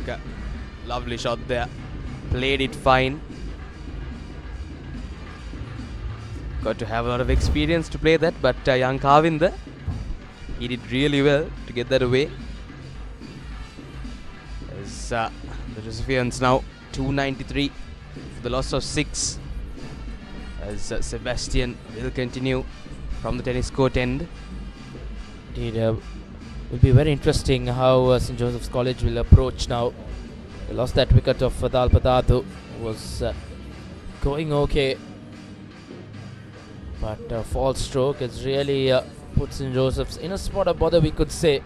Lovely shot there. Played it fine. Got to have a lot of experience to play that, but young Kavinder, he did really well to get that away. As the Josephians now 293 for the loss of 6. As Sebastian will continue from the tennis court end. Indeed, will be very interesting how St. Joseph's College will approach now. They lost that wicket of Dalpadatu, was going okay, but false stroke has really put St. Joseph's in a spot of bother, we could say.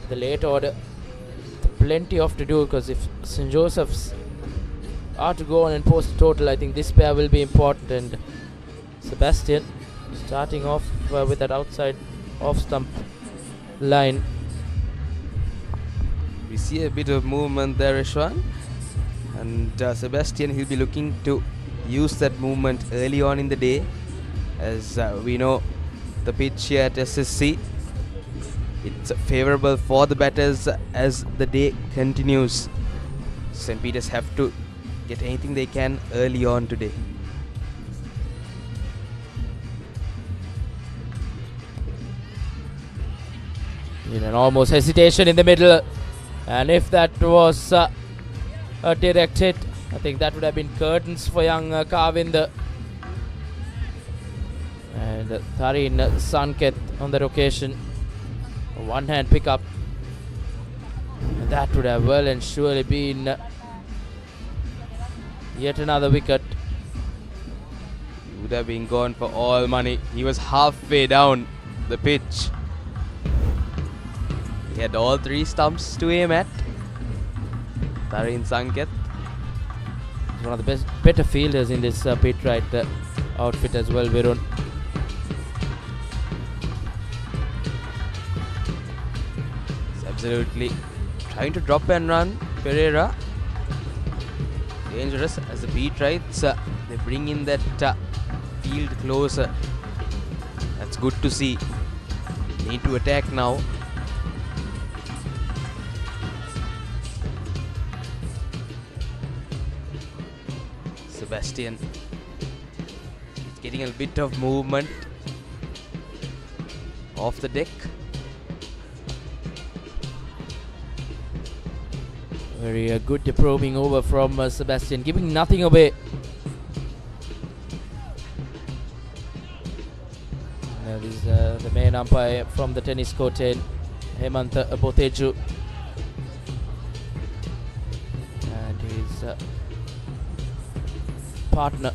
The late order, plenty of to do, because if St. Joseph's are to go on and post a total, I think this pair will be important. And Sebastian starting off with that outside off stump line. We see a bit of movement there, Ishwan, and Sebastian, he'll be looking to use that movement early on in the day. As we know, the pitch here at SSC. It's favourable for the batters as the day continues. St. Peter's have to get anything they can early on today. In an almost hesitation in the middle, and if that was a direct hit, I think that would have been curtains for young Kavinder. And Tharin Sanket on that occasion, a one-hand pickup, and that would have well and surely been yet another wicket. He would have been gone for all money. He was halfway down the pitch. He had all three stumps to aim at. Tharin Sanket, one of the better fielders in this pit right outfit as well, Virun. He's absolutely trying to drop and run. Pereira, dangerous as the beat rights. They bring in that field closer. That's good to see. Need to attack now. Sebastian is getting a bit of movement off the deck. Very good probing over from Sebastian, giving nothing away. Now this is the main umpire from the tennis court, Hemant Boteju, and his partner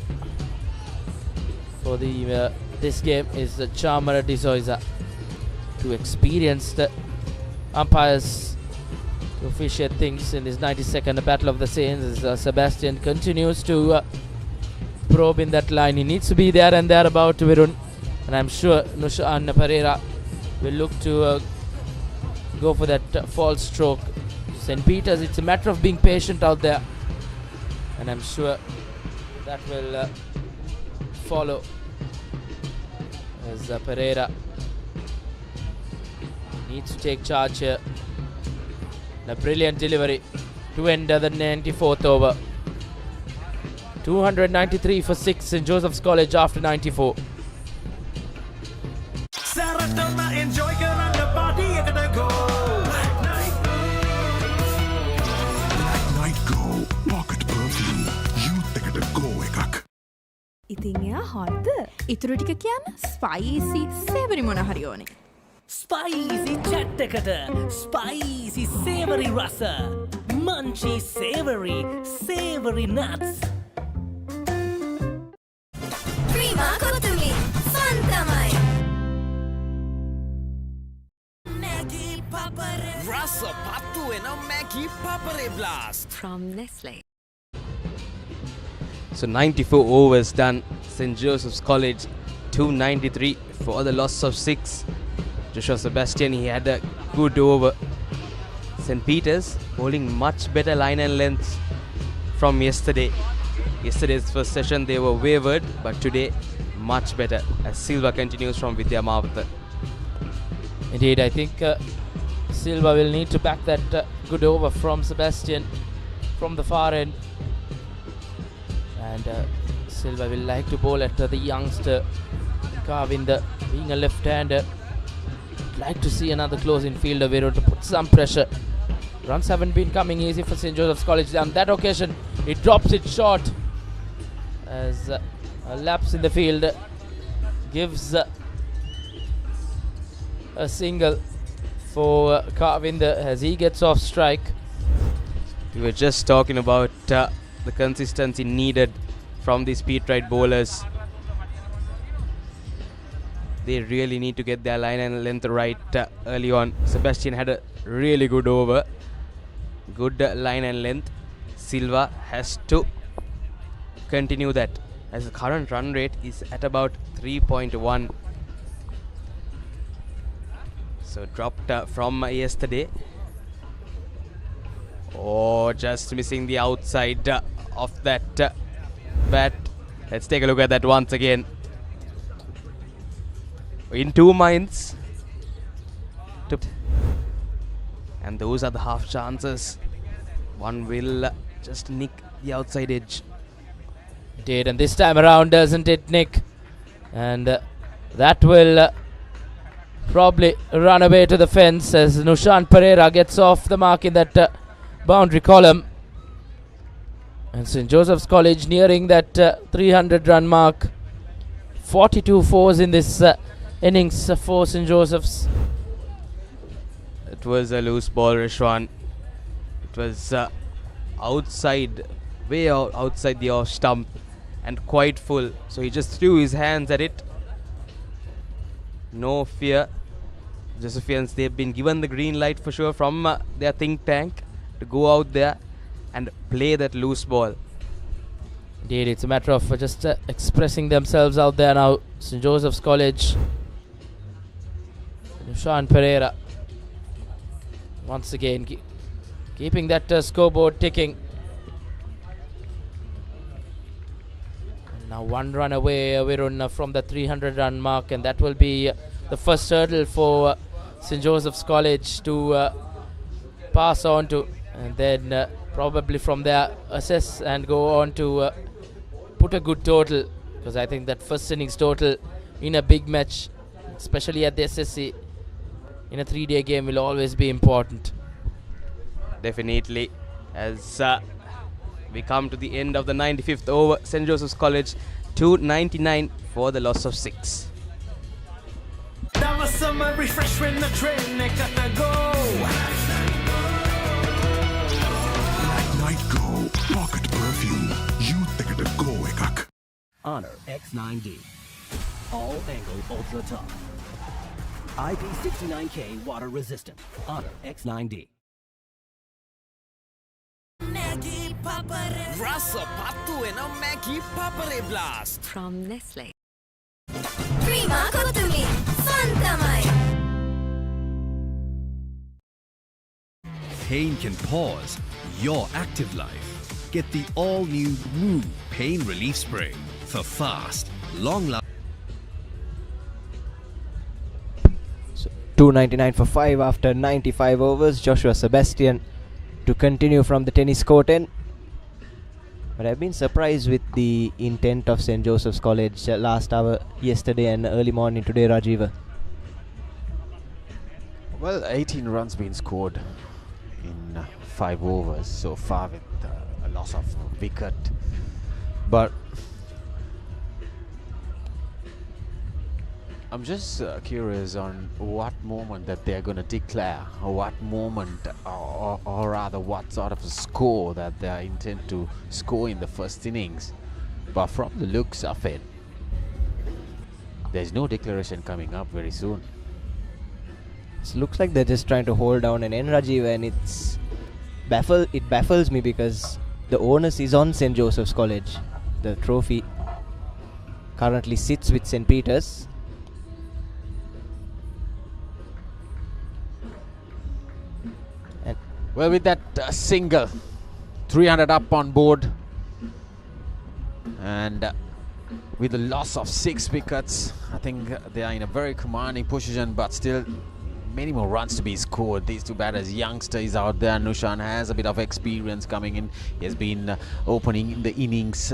for the this game is Chamara de Souza. Two experienced umpires to officiate things in this 92nd Battle of the Saints as Sebastian continues to probe in that line. He needs to be there and thereabout, Virun, and I'm sure Nushan Pereira will look to go for that false stroke. St. Peter's, it's a matter of being patient out there, and I'm sure that will follow as Pereira needs to take charge here. A brilliant delivery to end the 94th over. 293 for 6 St. Joseph's College after 94. ඉතින් එයා හොද්ද ඉතුරු ටික කියන්න spicy සේවරි මොන හරි ඕනේ. Spicy chat එකට spicy savory rasa munchy savory nuts ක්‍රීමා කොතුලි ෆන් තමයි. Maggie Papare rasa patu ena Maggie Papare blast From Nestle. So 94 overs done. St. Joseph's College 293 for the loss of 6. Joshua Sebastian, he had a good over. St. Peter's bowling much better line and length from yesterday. Yesterday's first session they were wavered, but today much better as Silva continues from Vidya Mavatha. Indeed, I think Silva will need to back that good over from Sebastian from the far end. And Silva will like to bowl at the youngster Kavinder, being a left-hander. Like to see another close-in fielder Vero to put some pressure. Runs haven't been coming easy for St. Joseph's College. On that occasion, he drops it short as a lapse in the field gives a single for Kavinder as he gets off strike. We were just talking about the consistency needed from these speed right bowlers. They really need to get their line and length right early on. Sebastian had a really good over. Good line and length. Silva has to continue that as the current run rate is at about 3.1. So dropped from yesterday. Oh, just missing the outside of that bat. Let's take a look at that once again. in two minds. And those are the half chances. One will just nick the outside edge. Did, and this time around, doesn't it, Nick? And that will probably run away to the fence as Nushan Pereira gets off the mark in that boundary column. And St. Joseph's College nearing that 300 run mark. 42 fours in this innings for St. Joseph's. It was a loose ball, Rishwan. It was outside, way outside the off stump and quite full. So he just threw his hands at it. No fear. Josephians, they've been given the green light for sure from their think tank to go out there and play that loose ball. Indeed, it's a matter of just expressing themselves out there now. St. Joseph's College. Nushan Pereira once again keeping that scoreboard ticking. And now one run away, Virun, from the 300 run mark, and that will be the first hurdle for St. Joseph's College to pass on to, and then probably from there assess and go on to put a good total, because I think that first innings total in a big match, especially at the SSC in a 3-day game, will always be important. Definitely. As we come to the end of the 95th over, St. Joseph's College 299 for the loss of 6. That was summer refresh when the train got to go. Night go, pocket perfume. Youth ekata go ekak. Honor X9D. All angle ultra tough. IP69K water resistant. Honor X9D. Maggie Papare. Rasa patu and a Maggie Papare blast. From Nestle. Prima Kotumi. Fantamai. Pain can pause your active life. Get the all-new Woo Pain Relief Spray for fast, long-lasting. So 299 for 5 after 95 overs. Joshua Sebastian to continue from the tennis court end. But I've been surprised with the intent of St. Joseph's College last hour yesterday and early morning today, Rajiva. Well, 18 runs been scored in 5 overs so far with a loss of wicket. But I'm just curious on what moment that they're going to declare, or what moment, or rather what sort of a score that they intend to score in the first innings. But from the looks of it, there's no declaration coming up very soon. It looks like they're just trying to hold down an end, Rajiv, and it baffles me because the onus is on St. Joseph's College. The trophy currently sits with St. Peter's. Well, with that single, 300 up on board, and with the loss of 6 wickets, I think they are in a very commanding position, but still many more runs to be scored. These two batters, youngster is out there. Nushan has a bit of experience coming in. He has been opening the innings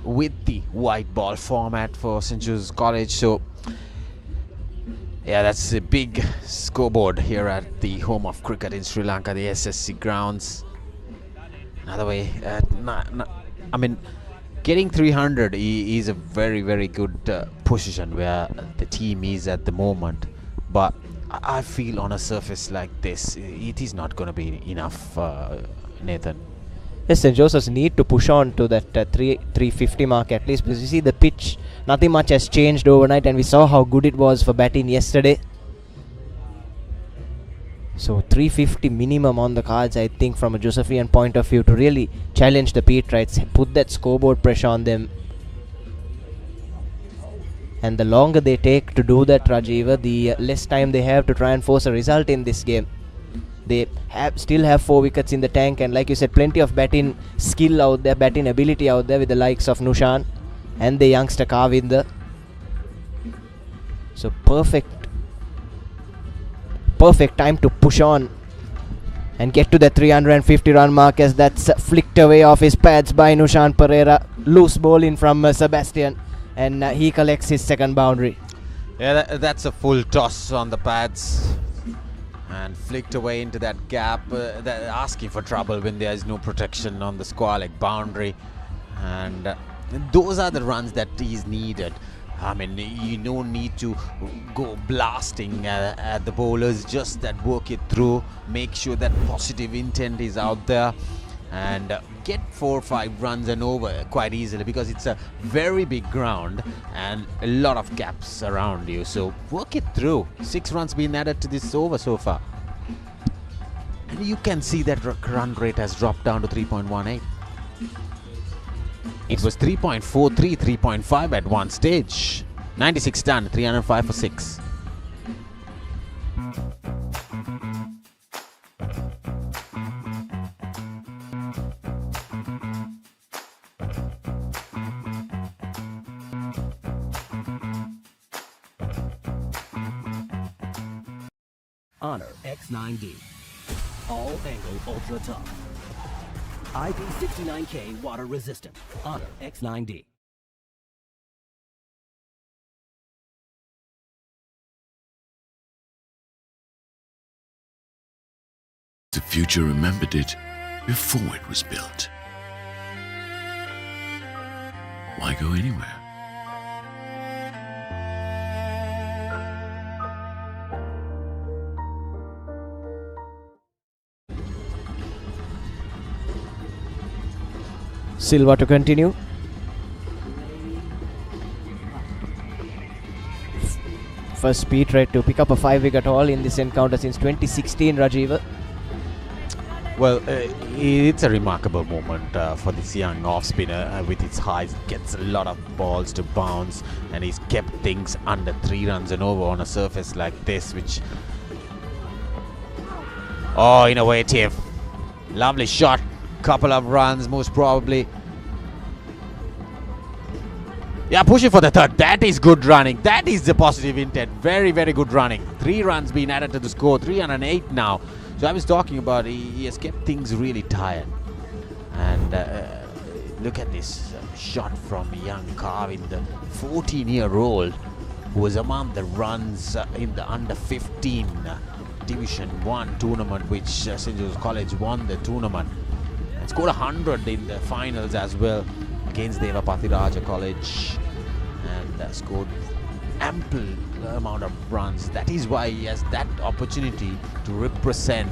with the white ball format for St. Joseph's College. So yeah, that's a big scoreboard here at the home of cricket in Sri Lanka, the SSC Grounds. Another way, I mean, getting 300 is a very, very good position where the team is at the moment. But I feel on a surface like this, it is not going to be enough, Nathan. Yes, St. Joseph's need to push on to that 350 mark at least, because you see the pitch, nothing much has changed overnight, and we saw how good it was for batting yesterday. So 350 minimum on the cards, I think, from a Josephian point of view, to really challenge the Peterites, put that scoreboard pressure on them. And the longer they take to do that, Rajiva, the less time they have to try and force a result in this game. They still have 4 wickets in the tank, and like you said, plenty of batting skill out there, batting ability out there with the likes of Nushan and the youngster Kavinder. So perfect time to push on and get to the 350 run mark, as that's flicked away off his pads by Nushan Pereira. Loose ball in from Sebastian, and he collects his second boundary. Yeah, that's a full toss on the pads and flicked away into that gap, asking for trouble when there is no protection on the square leg boundary, and those are the runs that is needed. I mean, you don't need to go blasting at the bowlers, just that work it through, make sure that positive intent is out there, and get 4 or 5 runs and over quite easily, because it's a very big ground and a lot of gaps around you. So work it through. 6 runs been added to this over so far, and you can see that run rate has dropped down to 3.18. It was 3.43, 3.5 at one stage. 96 done, 305 for 6. Honor X9D. All angle ultra tough. IP69K water resistant. Honor X9D. The future remembered it before it was built. Why go anywhere? Silva to continue. First speed rate to pick up a 5-wicket haul in this encounter since 2016, Rajiv. Well, it's a remarkable moment for this young off-spinner. With its highs, gets a lot of balls to bounce, and he's kept things under 3 runs and over on a surface like this, which... Oh, innovative. Lovely shot. Couple of runs, most probably. Yeah, pushing for the third. That is good running. That is the positive intent. Very, very good running. 3 runs being added to the score. 308 now. So I was talking about he has kept things really tired. And look at this shot from young Carvin, the 14-year-old who was among the runs in the under 15 Division 1 tournament, which St. Joseph's College won the tournament. And scored 100 in the finals as well against Devapatiraja College, and scored ample amount of runs. That is why he has that opportunity to represent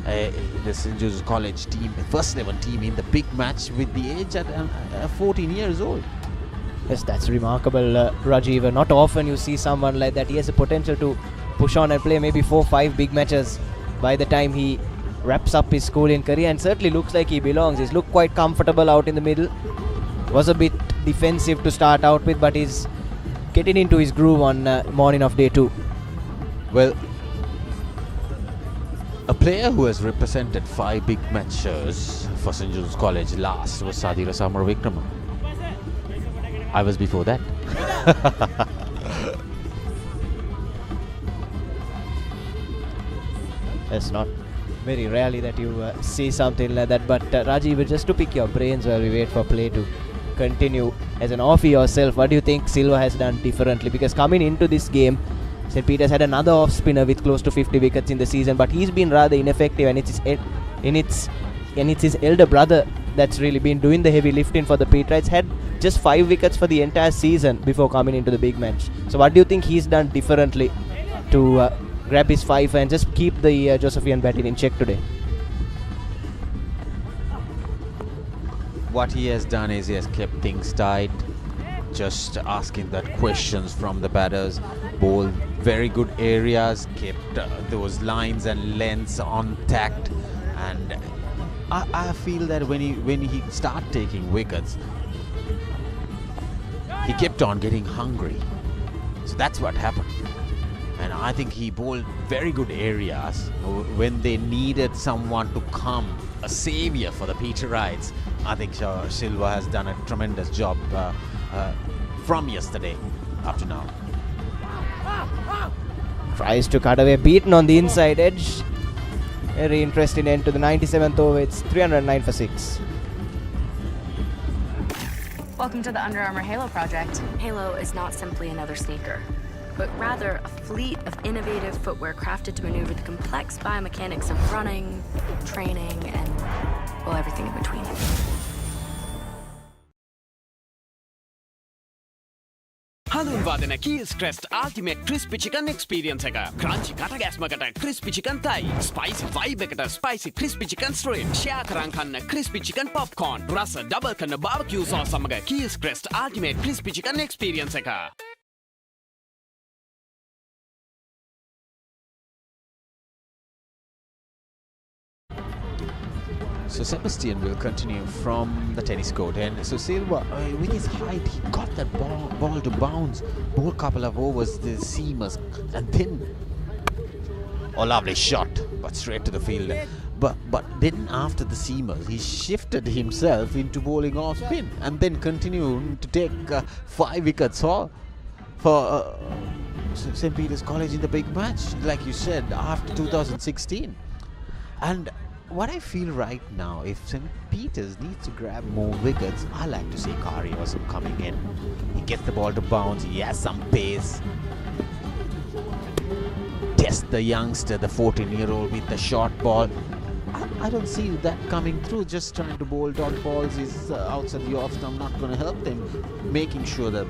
the St. Joseph's College team, the first 11 team in the big match with the age at 14 years old. Yes, that's remarkable, Rajiv. Not often you see someone like that. He has the potential to push on and play maybe 4-5 big matches by the time he wraps up his schooling career, and certainly looks like he belongs. He's looked quite comfortable out in the middle. Was a bit defensive to start out with, but he's getting into his groove on morning of day 2. Well, a player who has represented 5 big matches for St. Joseph's College last was Sadira Samaravikrama. I was before that. It's not very rarely that you see something like that, but Rajiv, just to pick your brains while we wait for play to continue, as an offie yourself, what do you think Silva has done differently? Because coming into this game, St. Peter's had another off spinner with close to 50 wickets in the season, but he's been rather ineffective, and it's his elder brother that's really been doing the heavy lifting for the Peterites. Had just 5 wickets for the entire season before coming into the big match. So what do you think he's done differently to grab his 5 and just keep the Josephian batting in check today? What he has done is he has kept things tight, just asking that questions from the batters, bowled very good areas, kept those lines and lengths on tact, and I feel that when he started taking wickets, he kept on getting hungry. So that's what happened. And I think he bowled very good areas when they needed someone to come, a savior for the Peterites. I think Silva has done a tremendous job from yesterday up to now. Tries to cut away, beaten on the inside edge. Very interesting end to the 97th over. It's 309 for 6. Welcome to the Under Armour Halo project. Halo is not simply another sneaker, but rather a fleet of innovative footwear crafted to maneuver the complex biomechanics of running, training, and, well, everything in between. හඳුන්වාදන Keells Crest ultimate crispy chicken experience එක. Crunchy කටගැස්මකට crispy chicken තයි. Spicy vibe එකට spicy crispy chicken strip. Share කරන් කන්න crispy chicken popcorn. රස double කරන barbecue sauce සමග Keells Crest ultimate crispy chicken experience එක. So Sebastian will continue from the tennis court, and so Silva, with his height, he got that ball to bounce. Ball couple of overs, the seamers, and then lovely shot, but straight to the field. But then after the seamers, he shifted himself into bowling off spin, and then continued to take 5 wickets for St. Peter's College in the big match, like you said, after 2016. And what I feel right now, if St. Peter's needs to grab more wickets, I like to see Karyavasam coming in. He gets the ball to bounce, he has some pace. Test the youngster, the 14-year-old with the short ball. I don't see that coming through. Just trying to bowl dot balls is outside the off stump, not going to help them. Making sure that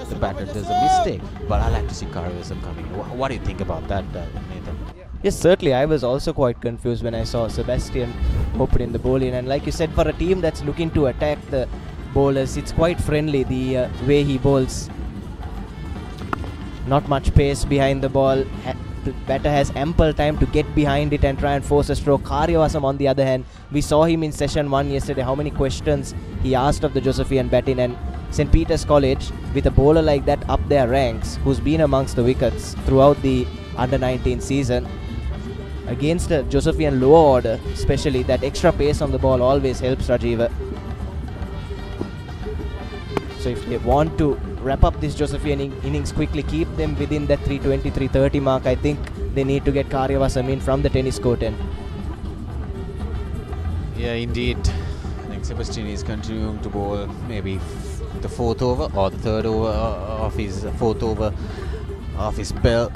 the batter does a mistake. But I like to see Karyavasam coming. What do you think about that, Nathan? Yes, certainly. I was also quite confused when I saw Sebastian open in the bowling. And like you said, for a team that's looking to attack the bowlers, it's quite friendly the way he bowls. Not much pace behind the ball. The batter has ample time to get behind it and try and force a stroke. Karyavasam, on the other hand, we saw him in session 1 yesterday, how many questions he asked of the Josephian batting. And St. Peter's College, with a bowler like that up their ranks, who's been amongst the wickets throughout the under-19 season, against a Josephian lower order, especially that extra pace on the ball always helps Rajiva. So if they want to wrap up this Josephian innings quickly, keep them within that 320, 330 mark, I think they need to get Karyavasam in from the tennis court end. Yeah, indeed. I think Sebastian is continuing to bowl maybe the 4th over or the 3rd over of his 4th over of his spell.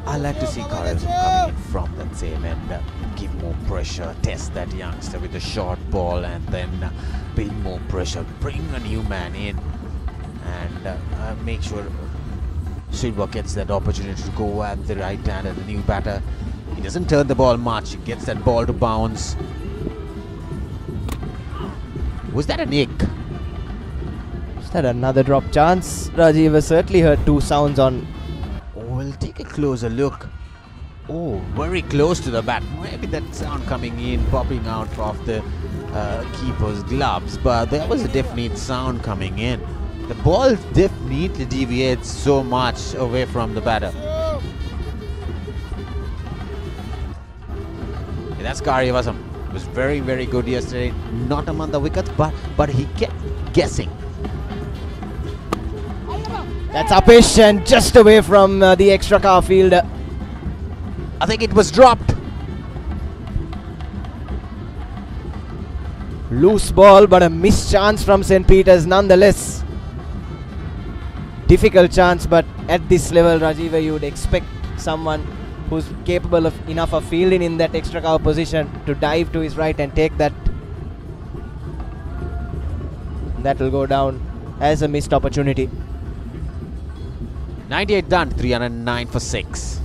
I like to see Karyavasam coming in from that same end, give more pressure, test that youngster with a short ball, and then build more pressure, bring a new man in, and make sure Silva gets that opportunity to go at the right hand at the new batter. He doesn't turn the ball much, he gets that ball to bounce. Was that a nick? Is that another drop chance? Rajiv has certainly heard 2 sounds on. We'll take a closer look. Oh, very close to the bat. Maybe that sound coming in, popping out of the keeper's gloves, but there was a definite sound coming in. The ball definitely deviates so much away from the batter. Yeah, that's Karyavasam. It was very, very good yesterday. Not among the wickets, but he kept guessing. That's Upish and just away from the extra car field. I think it was dropped. Loose ball, but a missed chance from St. Peter's nonetheless. Difficult chance, but at this level, Rajiva, you would expect someone who's capable of enough of fielding in that extra cover position to dive to his right and take that. That will go down as a missed opportunity. 98 done, 309 for 6.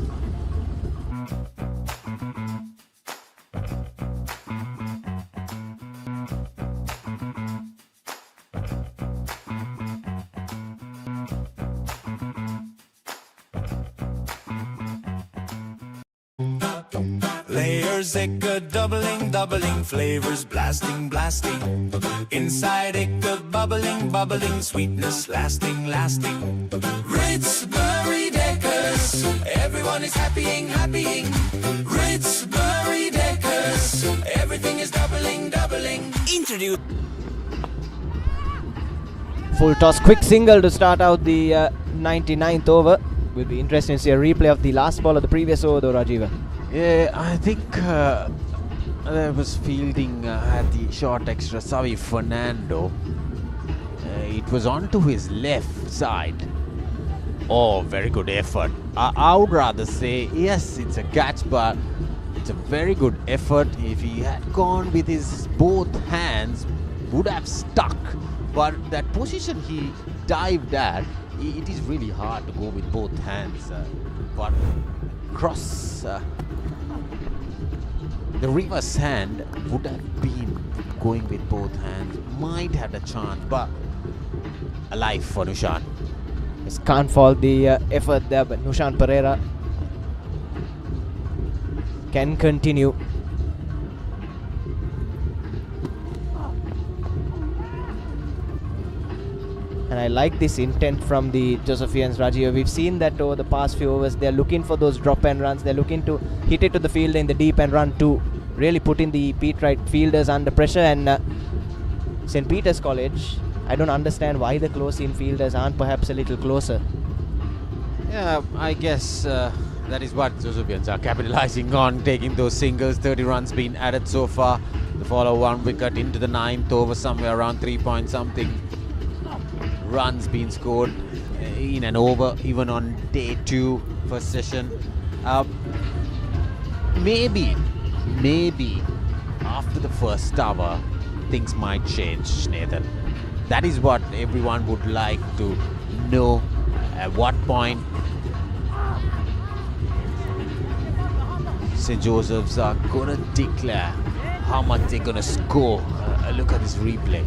Layers ekka doubling, flavors blasting. Inside ekka bubbling, sweetness lasting. Ritz Berry Deckers, everyone is happying. Ritz Berry Deckers, everything is doubling. Introduce Full toss, quick single to start out the 99th over. Will be interesting to see a replay of the last ball of the previous over though, Rajiva. Yeah, I think there was fielding at the short extra. Savi Fernando. It was onto his left side. Oh, very good effort. I would rather say, yes, it's a catch, but it's a very good effort. If he had gone with his both hands, would have stuck. But that position he dived at, it is really hard to go with both hands. But cross the reverse hand would have been going with both hands. Might have a chance, but alive for Nushan. Just can't fault the effort there, but Nushan Pereira can continue. And I like this intent from the Josephians, Rajiv. We've seen that over the past few overs. They're looking for those drop and runs. They're looking to hit it to the field in the deep and run to really putting the Pete Wright fielders under pressure. And St. Peter's College, I don't understand why the close-in fielders aren't perhaps a little closer. Yeah, I guess that is what Josephians are capitalizing on, taking those singles. 30 runs been added so far. The follow 1 wicket into the 9th over, somewhere around 3 point something runs being scored in an over, even on day 2 first session. Maybe after the first hour things might change, Nathan. That is what everyone would like to know. At what point St. Joseph's are gonna declare how much they're gonna score. Look at this replay.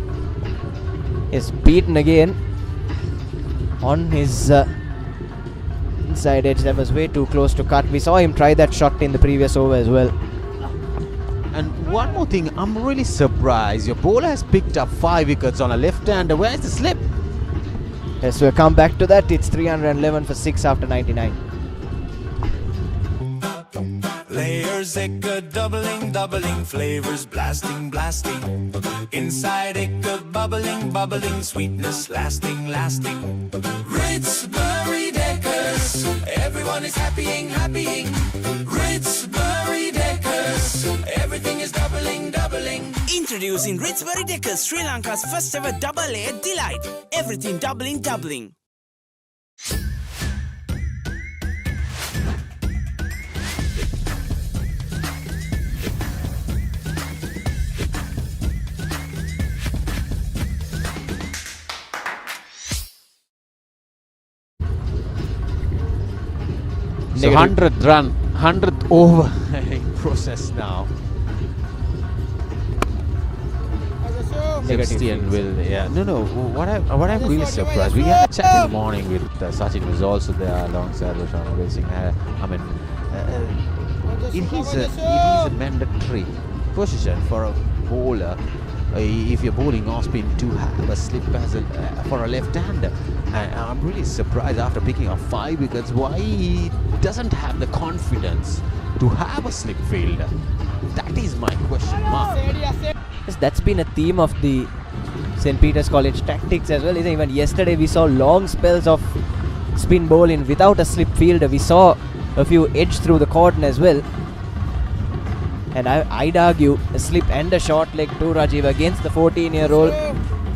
Is beaten again on his inside edge. That was way too close to cut. We saw him try that shot in the previous over as well. And one more thing, I'm really surprised. Your bowler has picked up 5 wickets on a left-hander. Where's the slip? Yes, we'll come back to that. It's 311 for 6 after 99. Layers ecca doubling, flavors blasting. Inside ecca bubbling, sweetness lasting. Ritz Berry Deckers, everyone is happying. Ritz Berry Deckers, everything is doubling. Introducing Ritz Berry Deckers, Sri Lanka's first ever double layer delight. Everything doubling. So 100th run, 100th over in process now. Sebastian will, yeah. No. What I'm really surprised. We had a chat in the morning with Sachin, who's also there alongside Roshan Racing. I mean, it is a mandatory position for a bowler. If you're bowling off spin, to have a slip pass for a left-hander. And I'm really surprised after picking up 5 wickets why he doesn't have the confidence to have a slip fielder. That is my question mark. Yes, that's been a theme of the St. Peter's College tactics as well. Even yesterday we saw long spells of spin bowling without a slip fielder. We saw a few edge through the cordon as well. And I'd argue a slip and a short leg too, Rajiv, against the 14-year-old,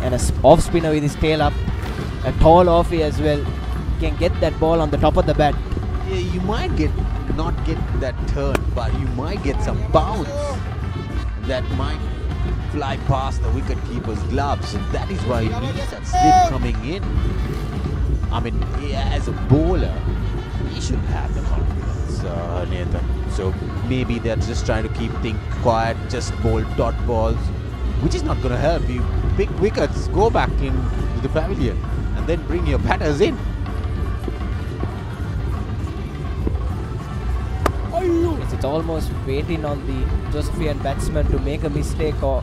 and a off spinner with his tail up, a tall offie as well. He can get that ball on the top of the bat. Yeah, you might not get that turn, but you might get some bounce that might fly past the wicket keeper's gloves, and that is why he needs that slip coming in. I mean, as a bowler, he should have the confidence, Nathan. So maybe they're just trying to keep things quiet, just bowl dot balls, which is not going to help. You pick wickets, go back into the pavilion, and then bring your batters in. It's almost waiting on the Josephian batsman to make a mistake or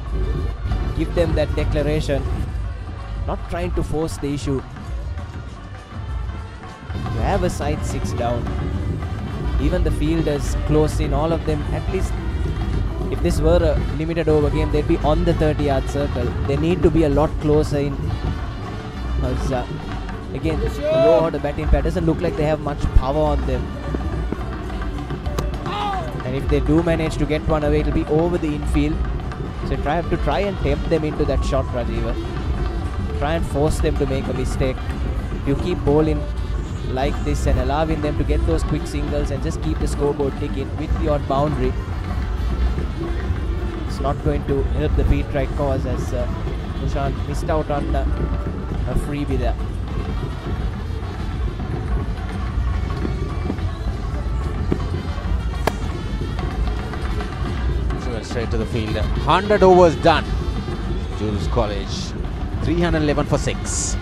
give them that declaration. Not trying to force the issue. You have a side 6 down. Even the fielders close in, all of them, at least if this were a limited over game, they'd be on the 30-yard circle. They need to be a lot closer in. Now because again, low order batting pattern doesn't look like they have much power on them. And if they do manage to get one away, it'll be over the infield. So have to try and tempt them into that shot, Rajiva. Try and force them to make a mistake. If you keep bowling like this and allowing them to get those quick singles and just keep the scoreboard ticking with your boundary, it's not going to help the beat right cause, as Prashant missed out on a freebie there. Straight to the field. 100 overs done. Jules College 311 for 6.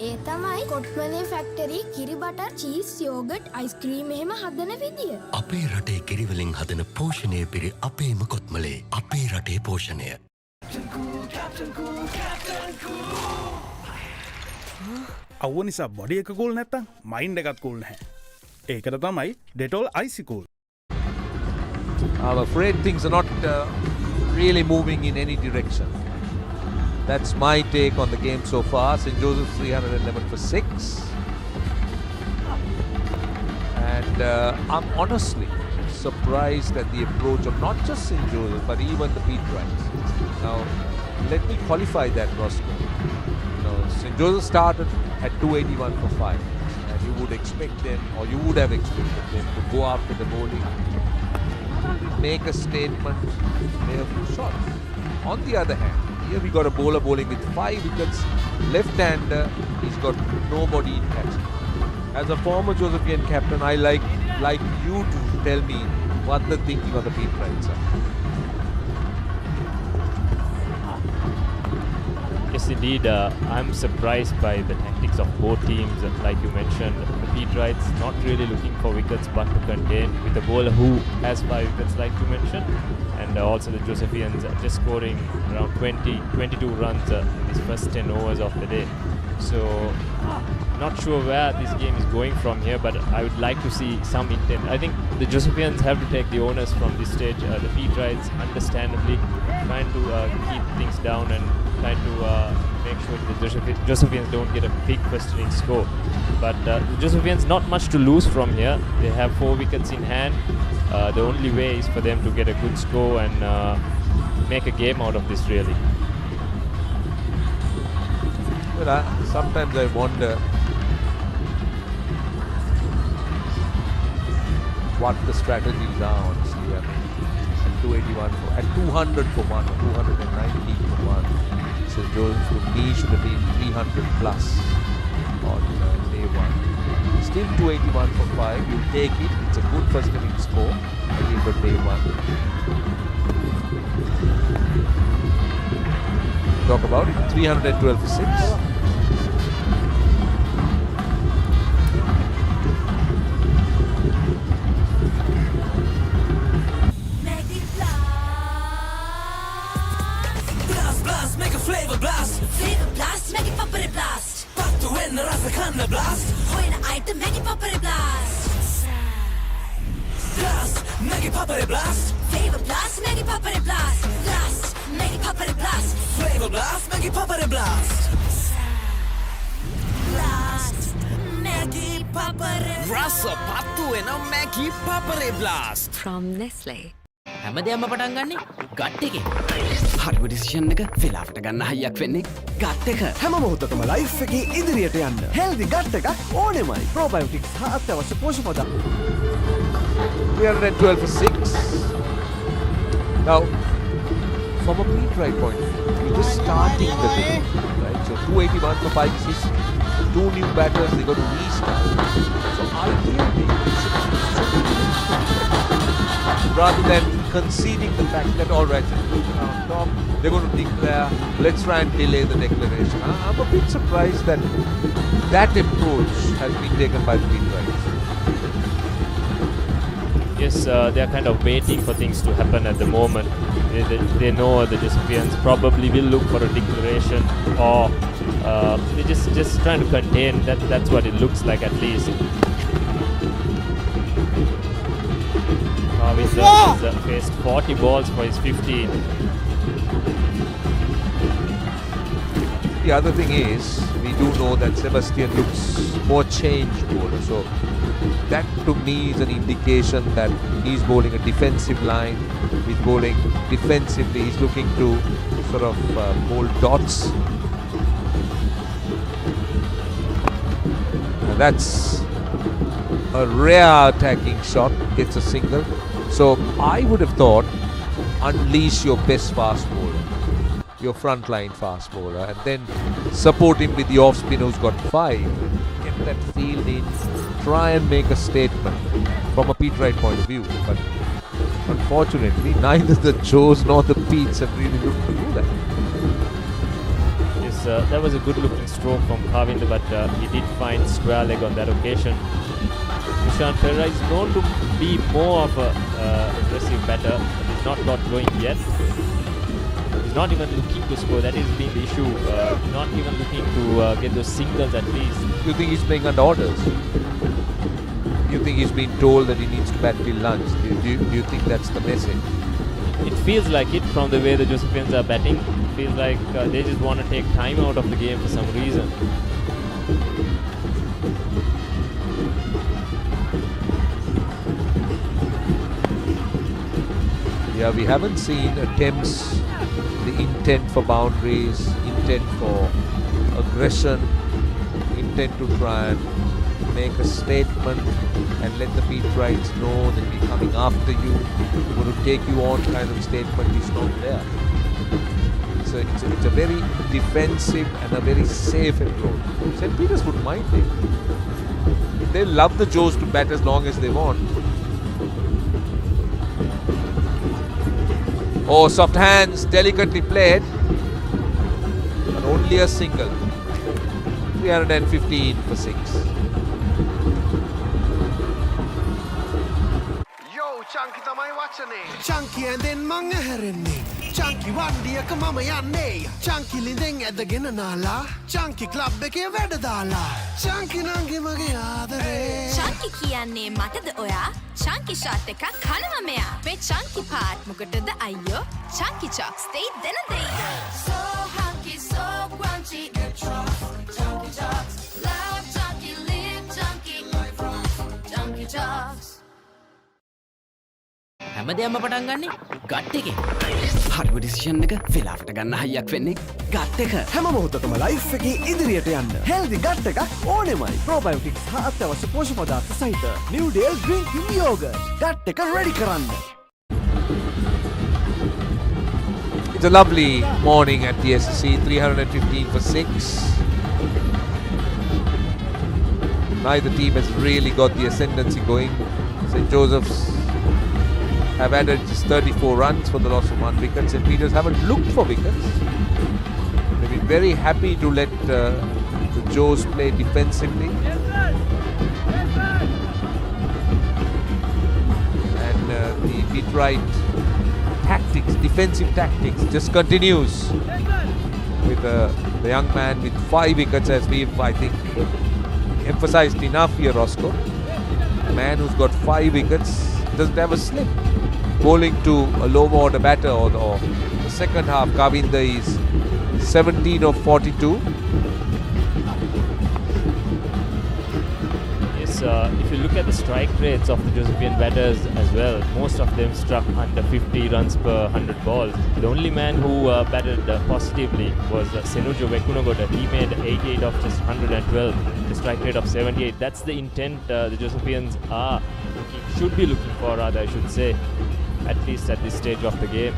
ඒ තමයි කොට්මලේ factory කිරි butter cheese yoghurt ice cream එහෙම හදන විදිය. අපේ රටේ කිරිවලින් හදන පෝෂණය පිරි අපේම කොත්මලේ අපේ රටේ පෝෂණය. අවුව නිසා බොඩි එක කූල් නැත්තම් මයින්ඩ් එකත් කූල් නැහැ. ඒකට තමයි Dettol Icy Cool. I'm afraid things are not really moving in any direction. That's my take on the game so far. St. Joseph's 311 for 6. And I'm honestly surprised at the approach of not just St. Joseph, but even the Pete Wrights. Now, let me qualify that, Roscoe. St. Joseph started at 281 for 5. And you would expect them, or you would have expected them, to go after the bowling, make a statement, play a few shots. On the other hand, here we got a bowler bowling with 5 wickets, left-hander, he's got nobody in catch. As a former Josephian captain, I like you to tell me what the thinking of the Pete Wrights are. Yes, indeed. I'm surprised by the tactics of both teams. Like you mentioned, the Pete Wrights not really looking for wickets but to contain with a bowler who has 5 wickets, like you mentioned. And also the Josephians just scoring around 22 runs in these first 10 overs of the day. So, not sure where this game is going from here, but I would like to see some intent. I think the Josephians have to take the onus from this stage. The Pete Wrights, understandably, trying to keep things down and trying to make sure that the Josephians don't get a big first inning score. But the Josephians not much to lose from here. They have 4 wickets in hand. The only way is for them to get a good score and make a game out of this, really. Well, sometimes I wonder what the strategies are, honestly. At 281 at 200 for 1, 290 for 1. So Jones would should have been 300 plus on day 1. Still 281 for 5. You take it. It's a good first inning score. Again for day 1. Talk about 312 for 6. Make a flavor blast. Flavor blast, make it Papare blast. Pattu enna rasa kanna blast. Hoina item, make it Papare blast. Blast, make it Papare blast. Flavor blast, make it Papare blast. Blast, make it Papare blast. Flavor blast, make it Papare blast. Blast, make it Papare. Rasa pattu enna make it Papare blast. From Nestle. හැමදේම පටන් ගන්නේ gut එකෙන්. හරිම decision එක වෙලාවට ගන්න හයියක් වෙන්නේ gut එක. හැම මොහොතකම ලයිෆ් එකේ ඉදිරියට යන්න හෙල්දි ගට් එකක් ඕනෙමයි. ප්‍රෝබයෝටික්ස් හා අත්‍යවශ්‍ය පෝෂක පදාර්ථ. 312 for 6. Now, from a Pete Wright point of view, we're just starting the day, right? So 281 for 5 6. 2 new batters, they got to restart. So ideally, rather than conceding the fact that all right, on top, they're going to declare, let's try and delay the declaration. I'm a bit surprised that that approach has been taken by the Pete Wrights. Yes, they are kind of waiting for things to happen at the moment. They know the Josephines probably will look for a declaration, or they're just trying to contain. That's what it looks like, at least. He's faced 40 balls for his 15. The other thing is, we do know that Sebastian looks more changed bowler, so that to me is an indication that he's bowling a defensive line. He's bowling defensively. He's looking to sort of bowl dots. And that's a rare attacking shot, gets a single. So I would have thought, unleash your best fast bowler, your frontline fast bowler, and then support him with the off spinner who's got 5. Get that field in, try and make a statement from a Pete Wright point of view. But unfortunately, neither the Joes nor the Petes have really looked to do that. Yes, that was a good looking stroke from Kavinder, but he did find square leg on that occasion. Nishant Perera is known to be more of a aggressive batter, but he's not got going yet. He's not even looking to score. That has been the issue. Not even looking to get those singles at least. You think he's playing under orders? You think he's been told that he needs to bat till lunch? Do you think that's the message? It feels like it from the way the Josephines are batting. It feels like they just want to take time out of the game for some reason. Yeah, we haven't seen attempts, the intent for boundaries, intent for aggression, intent to try and make a statement and let the Pete Wrights know that we're coming after you, we're going to take you on kind of statement is not there. So it's a very defensive and a very safe approach. St. Peters would mind it. They love the Joes to bat as long as they want. Oh, soft hands, delicately played, but only a single. 315 for 6. Yo, Chunky tamai wachane. Chunky and then manga herenne. Chunky wandiya ka mama yanne. Chunky lindeng edagena nala. Chunky club එකේ වැඩ දාලා. Chunky nange mage ආදරේ. Chunky කියන්නේ මටද ඔයා? Chunky shot එකක් කනවා මෙයා. මේ Chunky part මොකටද අයියෝ? Chunky chalk stay දෙන දෙයියෝ. So hunky, so crunchy, Chunky chalks. Love Chunky, live Chunky. Chunky chalks. හැමදේම පටන් ගන්නේ ගට් එකේ. හරිම ඩිසිෂන් එක වෙලාවට ගන්න හයියක් වෙන්නේ ගට් එක. හැම මොහොතකම ලයිෆ් එකේ ඉදිරියට යන්න හෙල්දි ගට් එකක් ඕනෙමයි. ප්‍රොබයෝටික්ස් හා අත්‍යවශ්‍ය පෝෂක පදාර්ථ සහිත New Dale Drinking Yogurt. ගට් එක රෙඩි කරන්න. It's a lovely morning at the SSC, 315 for 6. Neither team has really got the ascendancy going. St. Joseph's have added just 34 runs for the loss of 1 wicket. St. Peters haven't looked for wickets. They've been very happy to let the Joes play defensively. And the Pete Wright tactics, defensive tactics, just continues with the young man with 5 wickets, as we've, I think, emphasized enough here, Roscoe. A man who's got 5 wickets doesn't have a slip. Bowling to a low order batter, or the second half, Kavinder is 17 of 42. Yes, if you look at the strike rates of the Josephian batters as well, most of them struck under 50 runs per 100 balls. The only man who batted positively was Senujo Vekunagoda. He made 88 of just 112, the strike rate of 78. That's the intent the Josephians are should be looking for, rather I should say, at least at this stage of the game.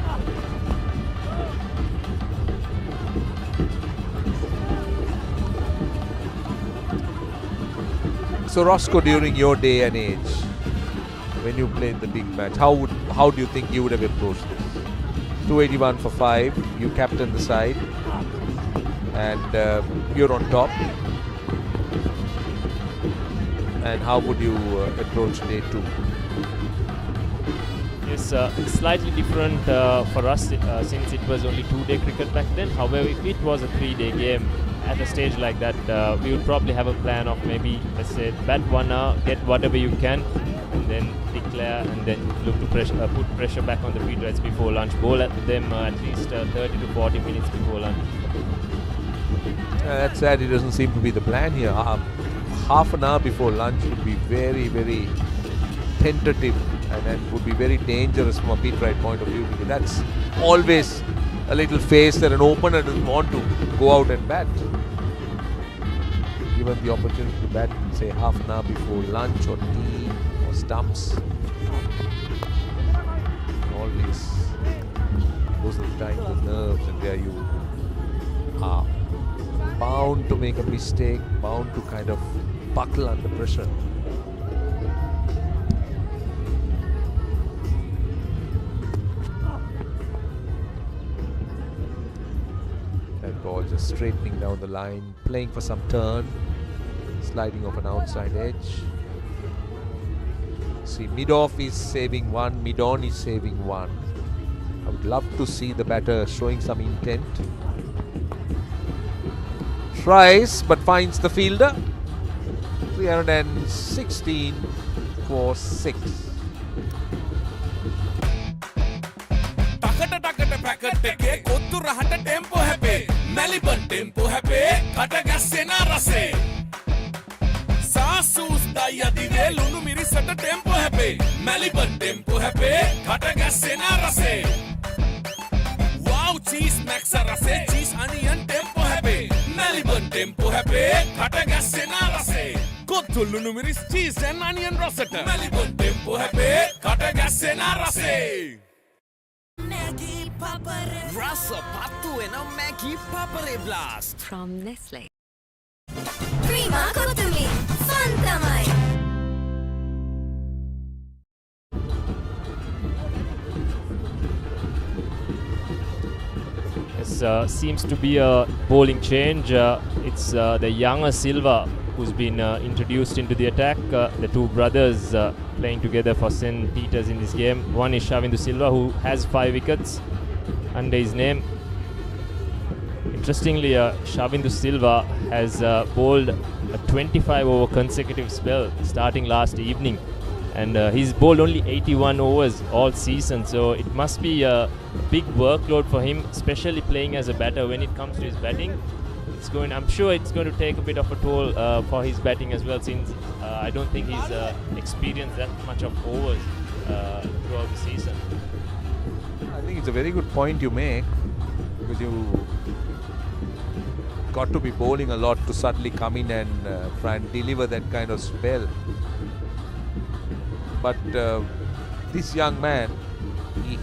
So Roscoe, during your day and age, when you played the big match, how do you think you would have approached this? 281 for 5, you captain the side, and you're on top. And how would you approach day 2? Yes, slightly different for us since it was only 2-day cricket back then. However, if it was a 3-day game at a stage like that, we would probably have a plan of maybe, let's say, bat 1 hour, get whatever you can, and then declare and then look to put pressure back on the field rights before lunch. Bowl at them at least 30 to 40 minutes before lunch. That's sad. It doesn't seem to be the plan here. Half an hour before lunch would be very, very tentative, and then would be very dangerous from a beat right point of view, because that's always a little phase that an opener doesn't want to go out and bat. Given the opportunity to bat, say half an hour before lunch or tea or stumps, always those are the times, the nerves, and where you are bound to make a mistake, bound to kind of buckle under pressure. That ball just straightening down the line, playing for some turn, sliding off an outside edge. See, mid-off is saving one, mid-on is saving one. I would love to see the batter showing some intent. Tries, but finds the fielder. 316 for 6. Wow, cheese max rase, cheese onion tempo happy. Melbourne tempo happy, Katagasena rase. Kothulu miris cheese and onion rosetta. Melbourne tempo happy, Katagasena rase. Maggie Papare. Rasa patu and a Maggie Papare blast. From Nestle. Prima Kotumi, Fantamai. Seems to be a bowling change. It's the younger Silva who's been introduced into the attack. The two brothers playing together for St. Peter's in this game. One is Shavindu Silva, who has 5 wickets under his name. Interestingly, Shavindu Silva has bowled a 25-over consecutive spell starting last evening. And he's bowled only 81 overs all season, so it must be a big workload for him, especially playing as a batter. When it comes to his batting, I'm sure it's going to take a bit of a toll for his batting as well, since I don't think he's experienced that much of overs throughout the season. I think it's a very good point you make, because you got to be bowling a lot to suddenly come in and try and deliver that kind of spell. But this young man,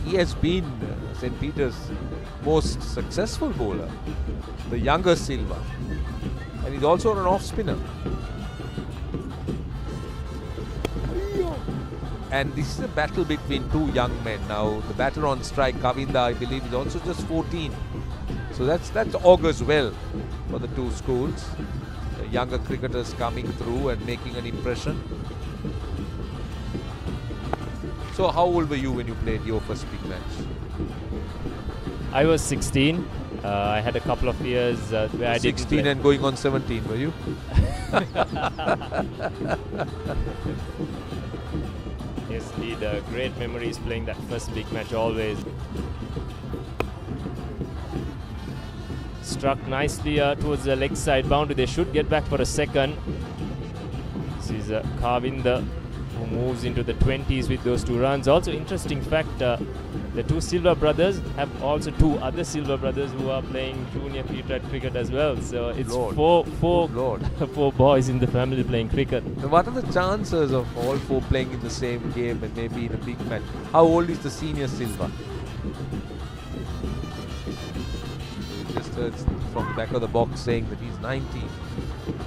he has been St. Peter's most successful bowler, the younger Silva, and he's also an off-spinner. And this is a battle between two young men. Now, the batter on strike, Kavinda, I believe, is also just 14. So that augurs well for the two schools. The younger cricketers coming through and making an impression. So how old were you when you played your first big match? I was 16. I had a couple of years where I didn't 16 play. And going on 17, were you? Yes, indeed. Great memories playing that first big match always. Struck nicely towards the leg side boundary. They should get back for a second. This is Kavinda, who moves into the 20s with those 2 runs. Also, interesting fact, the 2 Silva brothers have also 2 other Silva brothers who are playing junior P-Trade cricket as well. So it's four boys in the family playing cricket. So what are the chances of all 4 playing in the same game and maybe in a big match? How old is the senior Silva? Just heard from the back of the box saying that he's 19.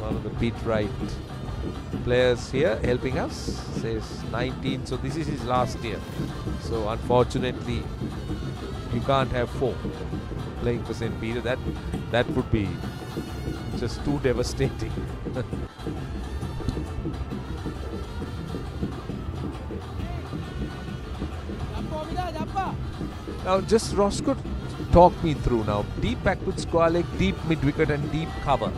One of the P-Trade players here helping us says 19, so this is his last year. So unfortunately you can't have 4 playing for St. Peter. That would be just too devastating. Now, just Roscoe, talk me through now. Deep backward square leg, deep mid wicket, and deep cover.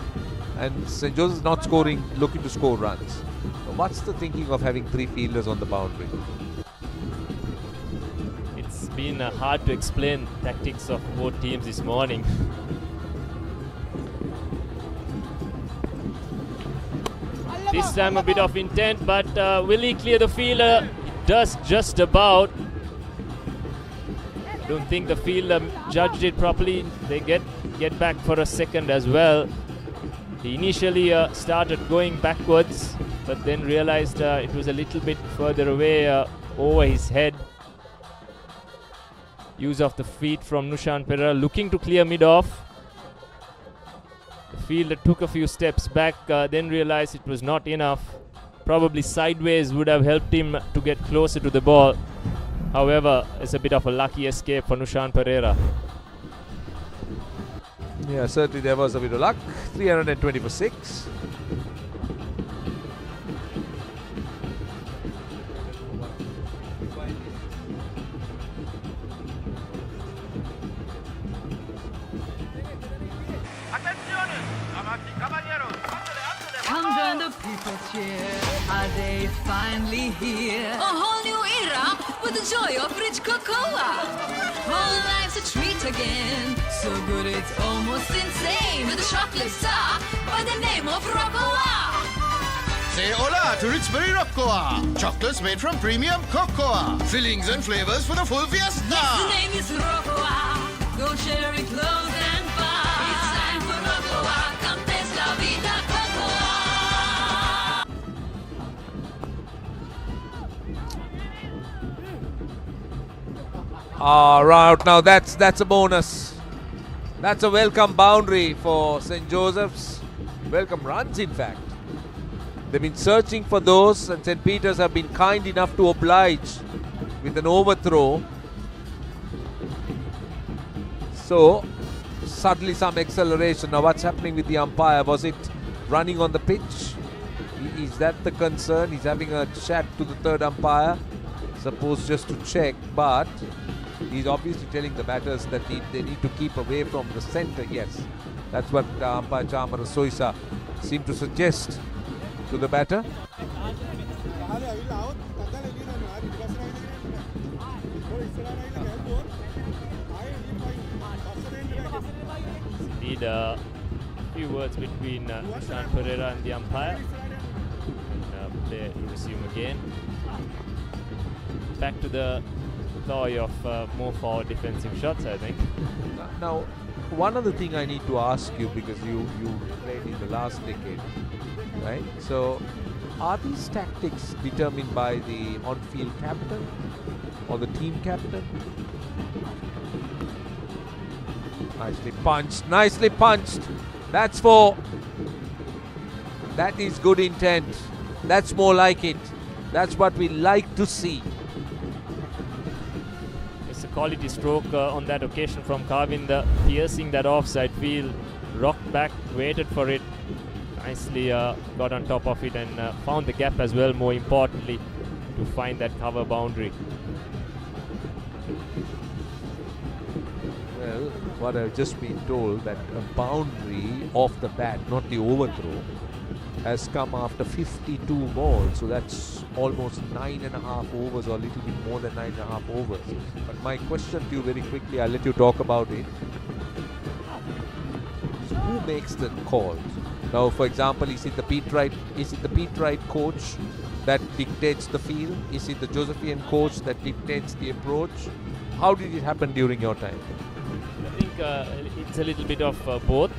And St. Joseph's not scoring, looking to score runs. So what's the thinking of having three fielders on the boundary? It's been hard to explain tactics of both teams this morning. This time a bit of intent, but will he clear the fielder? It does just about. Don't think the fielder judged it properly. They get back for a second as well. He initially started going backwards, but then realized it was a little bit further away over his head. Use of the feet from Nushan Perera, looking to clear mid-off. The fielder took a few steps back, then realized it was not enough. Probably sideways would have helped him to get closer to the ball. However, it's a bit of a lucky escape for Nushan Perera. Yeah, certainly there was a bit of luck. 320 for 6. Come join the people cheer. Are they finally here? A whole new era with the joy of rich cocoa. Whole life's a treat again. So good it's almost insane. With a chocolate star by the name of Roccoa. Say hola to Richberry Roccoa. Chocolates made from premium cocoa. Fillings and flavors for the full fiesta. Yes, the name is Roccoa. Go cherry clothes and bar. It's time for Roccoa. Come taste la vida cocoa. Right, now that's a bonus. That's a welcome boundary for St. Joseph's. Welcome runs, in fact. They've been searching for those, and St. Peter's have been kind enough to oblige with an overthrow. So, suddenly some acceleration. Now, what's happening with the umpire? Was it running on the pitch? Is that the concern? He's having a chat to the third umpire, supposed just to check, but he's obviously telling the batters that they need to keep away from the centre. Yes, that's what umpire Chamara Soisa seemed to suggest to the batter. Indeed, a few words between Nushan Perera and the umpire. Play to resume again. Back to the ploy of more forward defensive shots, I think. Now, one other thing I need to ask you, because you played in the last decade, right? So, are these tactics determined by the on-field captain or the team captain? Nicely punched, nicely punched. That's 4. That is good intent. That's more like it. That's what we like to see. It's a quality stroke on that occasion from Kavinda, piercing that offside field, rocked back, waited for it, nicely got on top of it and found the gap as well, more importantly, to find that cover boundary. Well, what I've just been told, that a boundary off the bat, not the overthrow, has come after 52 balls, so that's almost 9.5 overs, or a little bit more than 9.5 overs. But my question to you very quickly, I'll let you talk about it. So who makes the calls? Now, for example, is it the Pete Wright coach that dictates the field? Is it the Josephian coach that dictates the approach? How did it happen during your time? I think it's a little bit of both.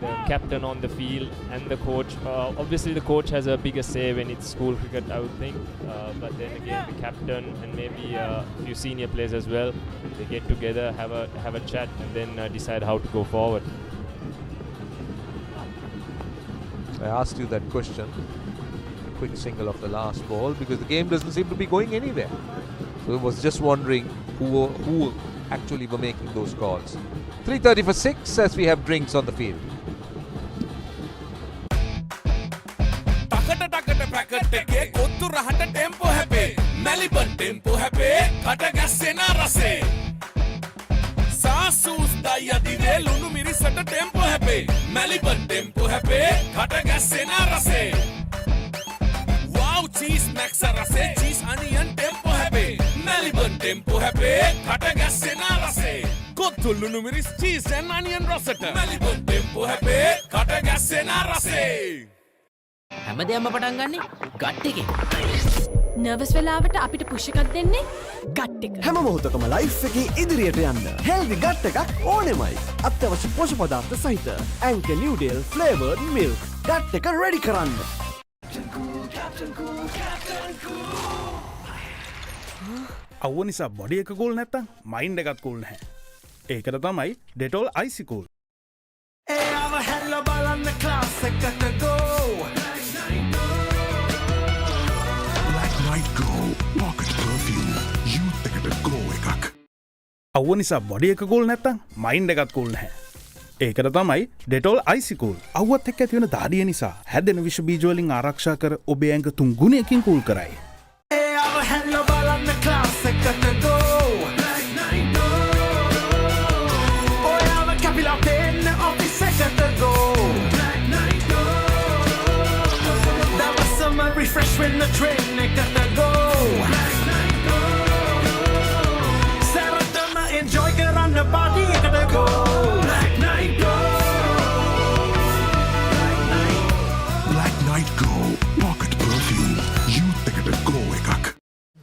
The captain on the field and the coach. Obviously, the coach has a bigger say when it's school cricket, I would think. But then again, the captain and maybe a few senior players as well, they get together, have a chat, and then decide how to go forward. I asked you that question. Quick single of the last ball, because the game doesn't seem to be going anywhere. So I was just wondering who actually were making those calls. 3:30 for 6 as we have drinks on the field. Melbourne tempo happy, Katagasena rase. Sasus daya dive lunu miri sata tempo happy. Melbourne tempo happy, Katagasena rase. Wow cheese maxa rase, cheese onion tempo happy. Melbourne tempo happy, Katagasena rase. Kottu lunu miri cheese and onion rosetta. Melbourne tempo happy, Katagasena rase. හැමදේම පටන් ගන්නේ gut එකෙන්. Nervous වෙලාවට අපිට push එකක් දෙන්නේ gut එක. හැම මොහොතකම ලයිෆ් එකේ ඉදිරියට යන්න හෙල්දි ගට් එකක් ඕනෙමයි. අත්‍යවශ්‍ය පෝෂක පදාර්ථ සහිත ඇන්කර් නිව්ඩේල් ෆ්ලේවර්ඩ් මිල්ක් ගට් එක රෙඩි කරන්න. අවුව නිසා බොඩි එක කූල් නැත්තම් මයින්ඩ් එකත් කූල් නැහැ. ඒකට තමයි ඩෙටෝල් අයිසි කූල්. එයාව හැල්ල බලන්න ක්ලාස් එකට go. Black Night Go Pocket Perfume Youth එකට go එකක්. අවුව නිසා බොඩි එක කූල් නැත්තම් මයින්ඩ් එකත් කූල් නැහැ. ඒකට තමයි ඩෙටෝල් අයිසි කූල්. අවුවත් එක්ක ඇති වෙන දාඩිය නිසා හැදෙන විෂ බීජ වලින් ආරක්ෂා කර ඔබේ ඇඟ 3 ගුණයකින් කූල් කරයි. එයාව හැල්ල බලන්න ක්ලාස් එකට go. Black Night Go. ඔයාව කැපිලා දෙන්න ඔෆිස් එකට go. Black Night Go. That was summer refresh when the train එකට go. Black Night Go. සරතම enjoy කරන්න party එකට go. Black Night Go. Black Night Go Pocket Perfume Youth එකට go එකක්.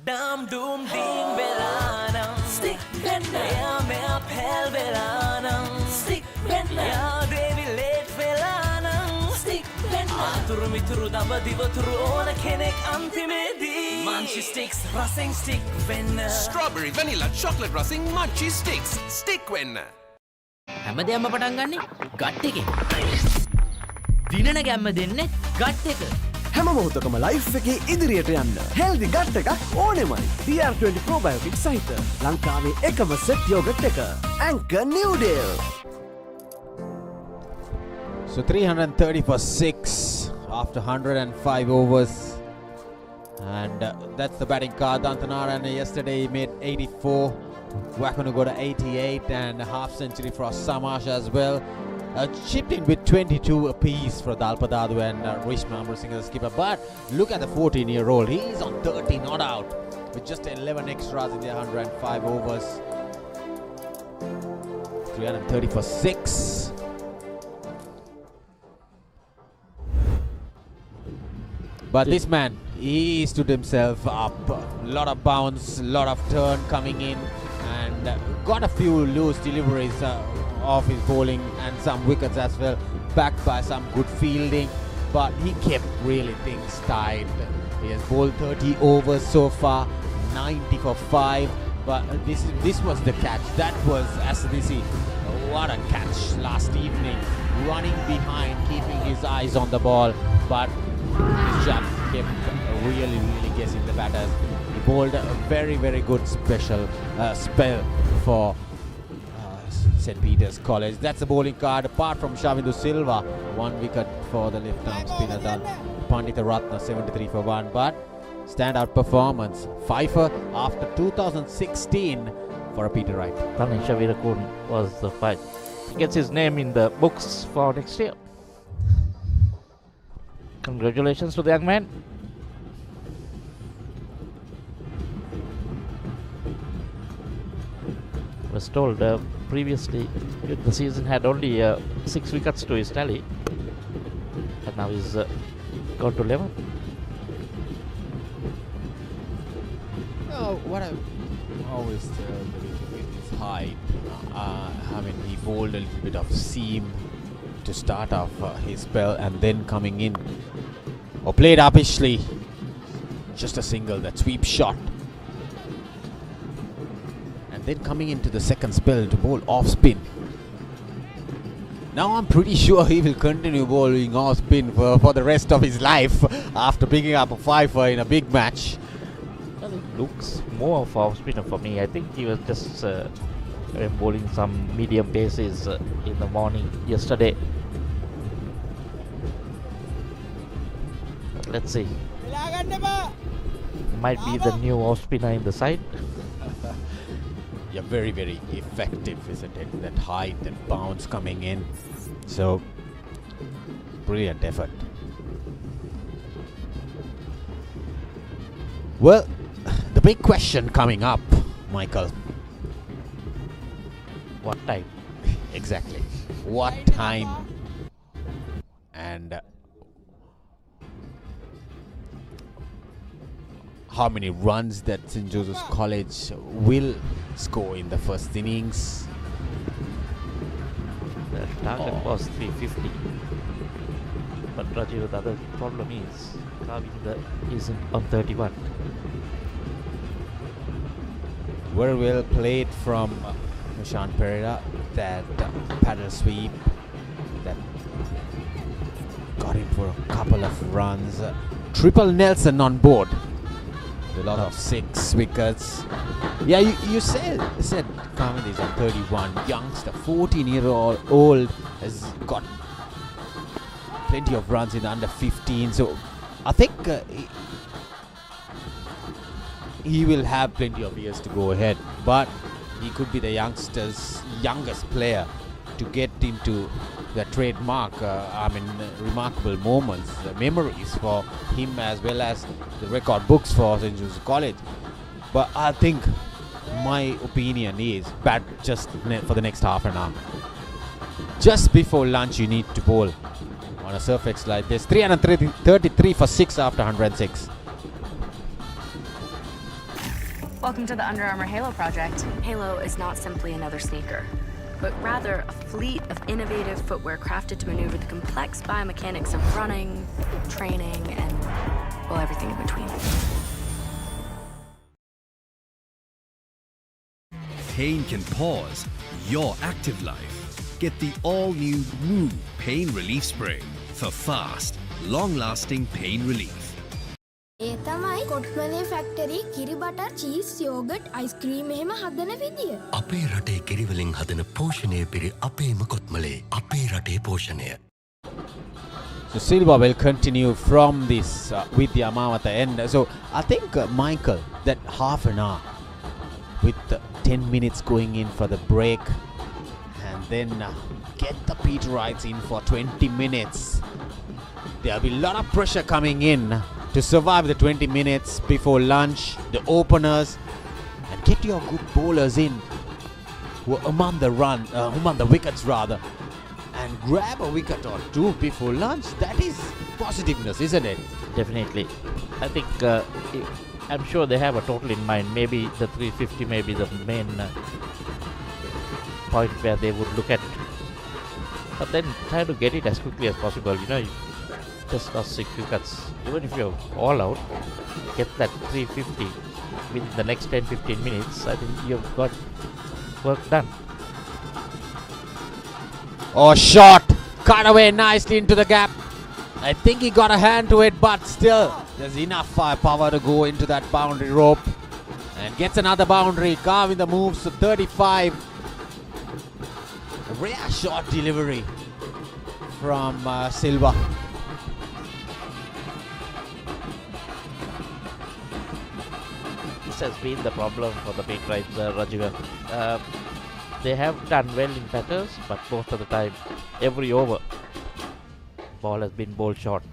Dam doom ding belanam stick penna ya me apel belanam stick penna ya devi late belanam stick penna aturu mituru dama divoturu ona kenek antimedi munchie sticks racing stick penna Strawberry, vanilla, chocolate racing, munchie sticks. Stick wenna. හැමදේම පටන් ගන්නේ gut එකෙන්. දිනන ගැම්ම දෙන්නේ gut එක. හැම මොහොතකම life එකේ ඉදිරියට යන්න හෙල්දි ගට් එකක් ඕනෙමයි. TR20 probiotic සහිත ලංකාවේ එකම සෙට් යෝගට් එක Anchor නිව්ඩේල්. So 330 for 6 after 105 overs. And that's the batting card. Dantanaran yesterday he made 84. Wakunu got 88 and a half century for Samash as well. Chipped in with 22 apiece for Dalpadadu and Rishma Amrasingh as skipper. But look at the 14-year-old. He's on 30 not out with just 11 extras in their 105 overs. 330 for 6. But this man, he stood himself up. A lot of bounce, a lot of turn coming in, and got a few loose deliveries of his bowling and some wickets as well, backed by some good fielding. But he kept really things tight. He has bowled 30 overs so far, 90 for 5. But this was the catch. That was SSC. What a catch last evening. Running behind, keeping his eyes on the ball. But his shot kept really guessing the batters. He bowled a very, very good spell for St. Peter's College. That's the bowling card. Apart from Shavindu Silva, 1 wicket for the left-arm spinner done. Pandita Ratna, 73 for 1. But standout performance. Fifer after 2016 for a Peter Wright. Tanisha Shavirakun was the fight. He gets his name in the books for next year. Congratulations to the young man. Was told previously the season had only 6 wickets to his tally, and now he's gone to 11. What I always tell with his height, I mean, he bowled a little bit of seam to start off his spell, and then coming in, or played uppishly, just a single, that sweep shot. And then coming into the second spell to bowl off spin. Now I'm pretty sure he will continue bowling off spin for the rest of his life after picking up a fifer in a big match. Well, it looks more of off spinner for me. I think he was just bowling some medium paces in the morning yesterday. Let's see. might be the new off spinner in the side. Yeah, very, very effective, isn't it? That height, that bounce coming in. So, brilliant effort. Well, the big question coming up, Michael. What time? Exactly. What time? And how many runs that St. Joseph's College will score in the first innings? The target was 350. But Rajiv, the other problem is Kavinda isn't on 31. Very well played from Nishan Pereira. That paddle sweep that got him for a couple of runs. Triple Nelson on board. A lot of 6 wickets. Yeah, you said Kavinda is on 31. Youngster, 14-year-old, has got plenty of runs in the under 15. So I think he will have plenty of years to go ahead. But he could be the youngest player to get into the trademark, remarkable moments, memories for him, as well as the record books for St. Joseph's College. But I think my opinion is bat just for the next half an hour. Just before lunch, you need to bowl on a surface like this. 333 for 6 after 106. Welcome to the Under Armour Halo project. Halo is not simply another sneaker, but rather a fleet of innovative footwear crafted to maneuver the complex biomechanics of running, training, and, well, everything in between. Pain can pause your active life. Get the all-new ViU Pain Relief Spray for fast, long-lasting pain relief. ඒ තමයි කොට්මලේ factory කිරි butter cheese yoghurt ice cream එහෙම හදන විදිය. අපේ රටේ කිරිවලින් හදන පෝෂණය පිරි අපේම කොත්මලේ අපේ රටේ පෝෂණය. So Silva will continue from this with the Amam at the end. So I think Michael, that half an hour with 10 minutes going in for the break, and then get the Peterites in for 20 minutes. There'll be a lot of pressure coming in to survive the 20 minutes before lunch, the openers, and get your good bowlers in who are among the wickets rather, and grab a wicket or two before lunch. That is positiveness, isn't it? Definitely. I think I'm sure they have a total in mind. Maybe the 350 may be the main point where they would look at, but then try to get it as quickly as possible. Just lost 6 wickets. Even if you're all out, get that 350 within the next 10-15 minutes. I think you've got work done. Oh, shot! Cut away nicely into the gap. I think he got a hand to it, but still, there's enough firepower to go into that boundary rope. And gets another boundary. Kavinda moves to 35. A rare shot delivery from Silva. Has been the problem for the Peterites, Rajiv. They have done well in batters, but most of the time, every over, ball has been bowled short.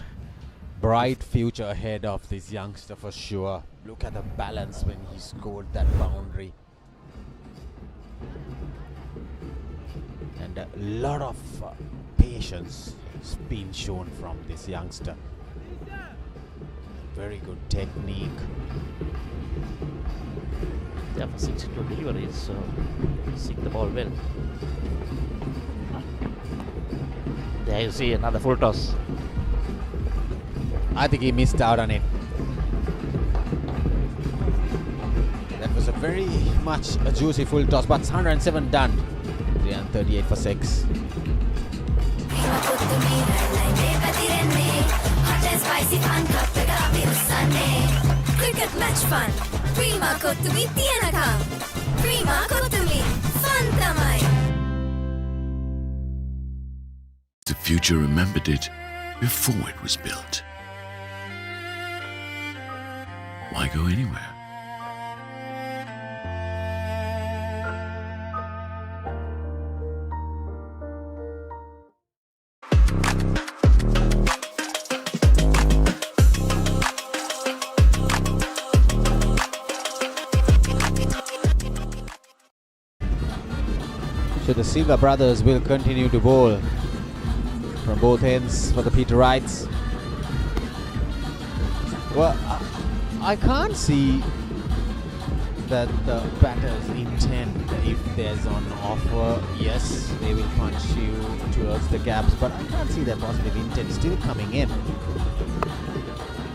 Bright future ahead of this youngster for sure. Look at the balance when he scored that boundary. And a lot of patience has been shown from this youngster. Very good technique. They have a 62 deliveries, so sink the ball well. There you see another full toss. I think he missed out on it. That was a very much a juicy full toss, but it's 107 done. 338 for 6. Cricket match fun. Prima kottumi tiyanakam. Prima kottumi fun tamai. The future remembered it before it was built. Why go anywhere? So the Silva brothers will continue to bowl from both ends for the Peterites. Well, I can't see that the batters intend, if there's an offer, yes, they will punch you towards the gaps, but I can't see that positive intent still coming in.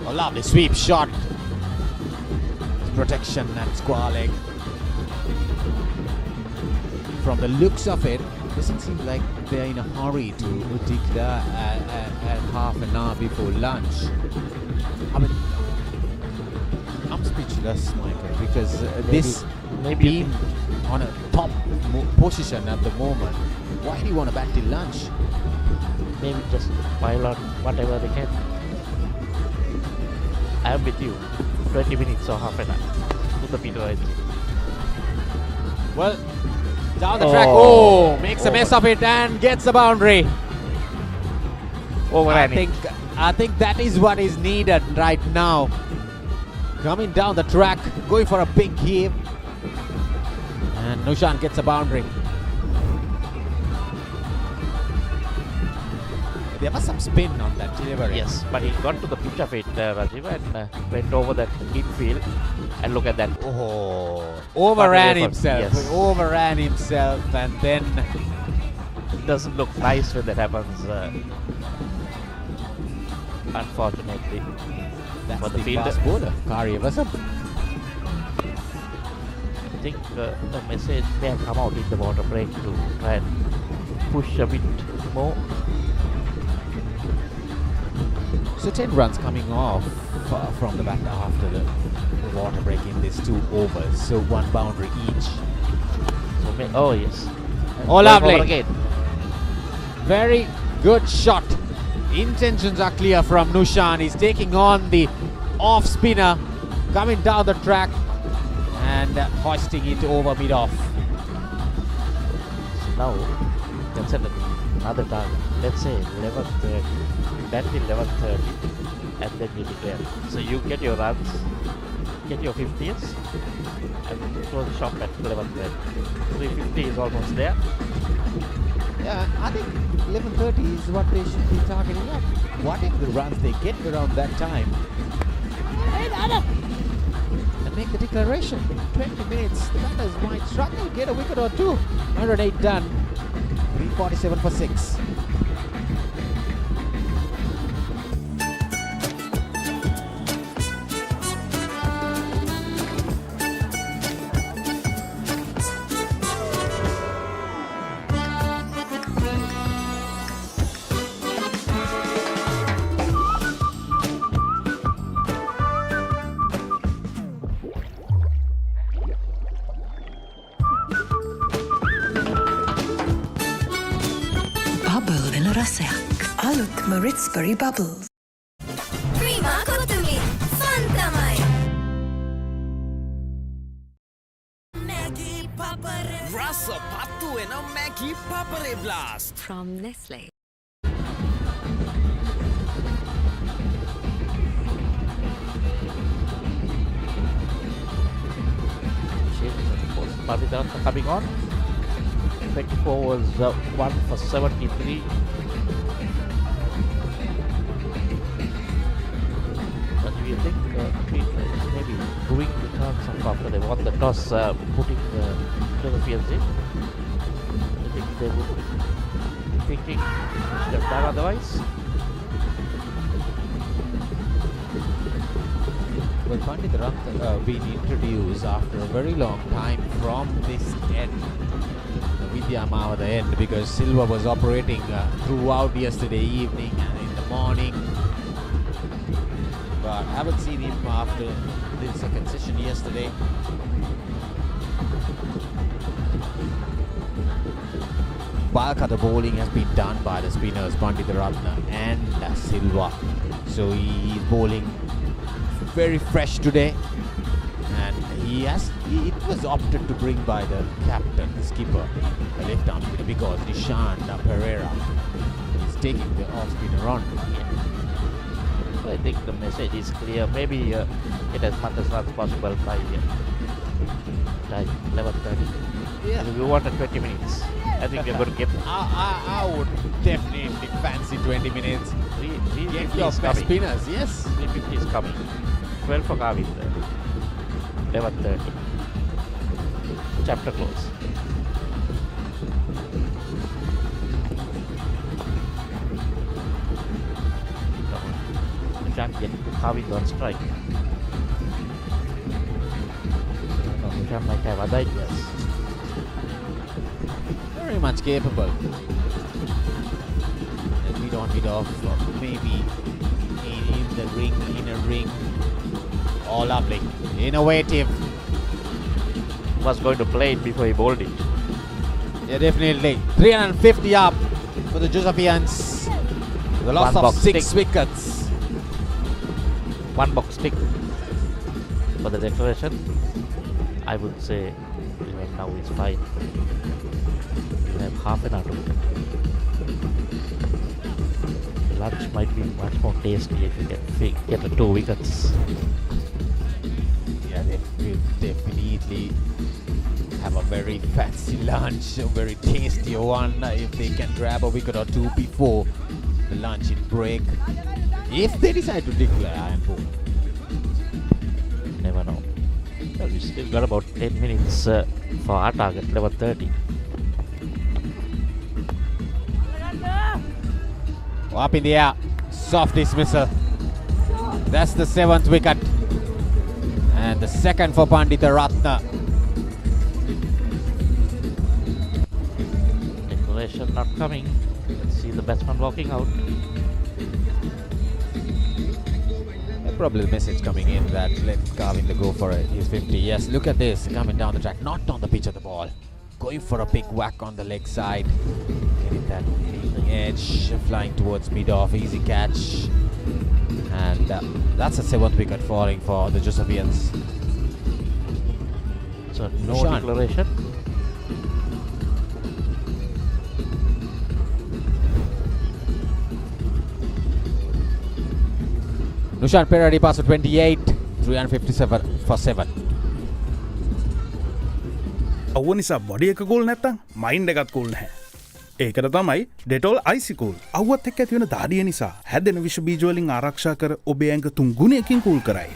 A lovely sweep shot. Protection and square leg. From the looks of it, doesn't seem like they're in a hurry to declare at half an hour before lunch. I mean, I'm speechless, Michael, because this being on a top position at the moment, why do you want to bat till lunch? Maybe just pile on whatever they can. I'm with you. 20 minutes or half an hour to the Peterites. Well, down the track, makes a mess of it and gets a boundary. I think that is what is needed right now. Coming down the track, going for a big hit, and Nushan gets a boundary. There was some spin on that delivery. Yes, but he got to the pitch of it, Rajiv, and went over that infield. And look at that. Overran himself. Yes. Overran himself, and then it doesn't look nice when that happens. Unfortunately, that's for the fielder. fast bowler, Kari Vasam. I think the message may have come out in the water break to try and push a bit more. So 10 runs coming off from the batter after the water break in these 2 overs. So 1 boundary each. Oh yes. Oh, lovely. Very good shot. Intentions are clear from Nushan. He's taking on the off spinner, coming down the track and hoisting it over mid-off. So now you can set another target. Let's say 11:30. Bat till 11:30 and then you declare. So you get your runs, get your 50s and close the shop at 11:30. 350 is almost there. Yeah, I think 11:30 is what they should be targeting at. What if the runs they get around that time? And make the declaration. 20 minutes, the batters might struggle, get a wicket or 2. 108 done. 347 for 6. Maritsbury Bubbles. Prima Kotumi, Fantamai. Maggie Papare. Rasa Patu and a Maggie Papare Blast. From Nestle. Pavitra coming on. 24 was 1 for 73. You think maybe doing the chance of after they won the toss, putting to the field in? I think they would be thinking should have done otherwise. Well, Pandit Rath been introduced after a very long time from this end, the Vidyama at the end, because Silva was operating throughout yesterday evening and in the morning. But I haven't seen him after the second session yesterday. Bulk of the bowling has been done by the spinners Pandit Ratna and Silva. So he is bowling very fresh today. And it was opted to bring by the captain, the skipper, the left arm spinner, because Nishan Pereira is taking the off spinner on. I think the message is clear. Maybe get as much as possible by 11:30. Yeah. We wanted 20 minutes. I think we're going to get. I would definitely fancy 20 minutes. 350 Get your is best coming. spinners, yes. 350 is coming. 12 for Kavinder. 11:30. Chapter close. We can't get Kavinder on strike. No, Nishan might have other ideas. Very much capable. And mid on, mid off, maybe in the ring, in a ring. Oh, lovely. Innovative. Was going to play it before he bowled it. Yeah, definitely. 350 up for the Josephians. The loss One of box 6 stick. wickets. One box stick for the declaration. I would say even now is fine. We have half an hour to go. Lunch might be much more tasty if you can get the 2 wickets. Yeah, they will definitely have a very fancy lunch, a very tasty one if they can grab a wicket or 2 before the lunch in break. If they decide to declare iron ball. Never know. Well, we still got about 10 minutes for our target, 11:30. Up in the air, soft dismissal. That's the 7th wicket. And the second for Pandita Ratna. Declaration not coming. Let's see the batsman walking out. Probably the message coming in that let Kavinder go for it. He's 50. Yes, look at this. Coming down the track. Not on the pitch of the ball. Going for a big whack on the leg side. Getting that leading edge. Flying towards mid-off. Easy catch. And that's a 7th wicket falling for the Josephians. So no Nishan. declaration. Nushan Peradi pass to 28. 357 for 7. අවුව නිසා body එක goal නැත්තම් mind එකත් cool නැහැ. ඒකට තමයි Dettol අයිසිකූල්. අවුවත් එක්ක ඇති වෙන දාඩිය නිසා හැදෙන විෂ බීජ වලින් ආරක්ෂා කර ඔබේ ඇඟ 3 ගුණයකින් කූල් කරයි.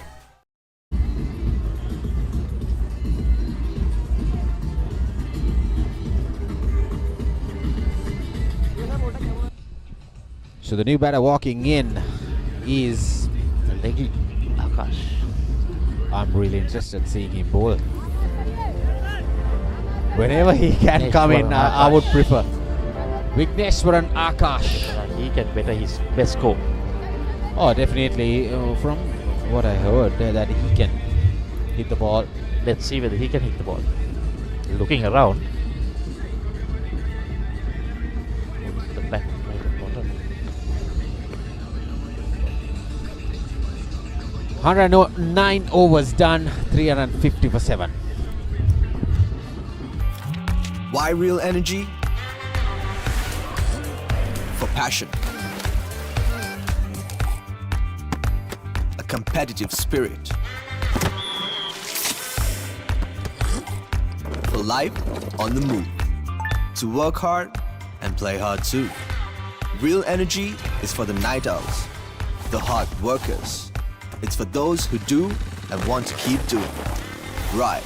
So the new batter walking in is Akash. I'm really interested in seeing him bowl. Whenever he can come in, I would prefer. Vigneshwaran Akash. He can better his best score. Oh, definitely. From what I heard, that he can hit the ball. Let's see whether he can hit the ball. Looking around. The back right at bottom. 109 overs done, 350 for 7. Why real energy? For passion. A competitive spirit. For life on the move. To work hard and play hard too. Real energy is for the night owls, the hard workers. It's for those who do and want to keep doing. Right.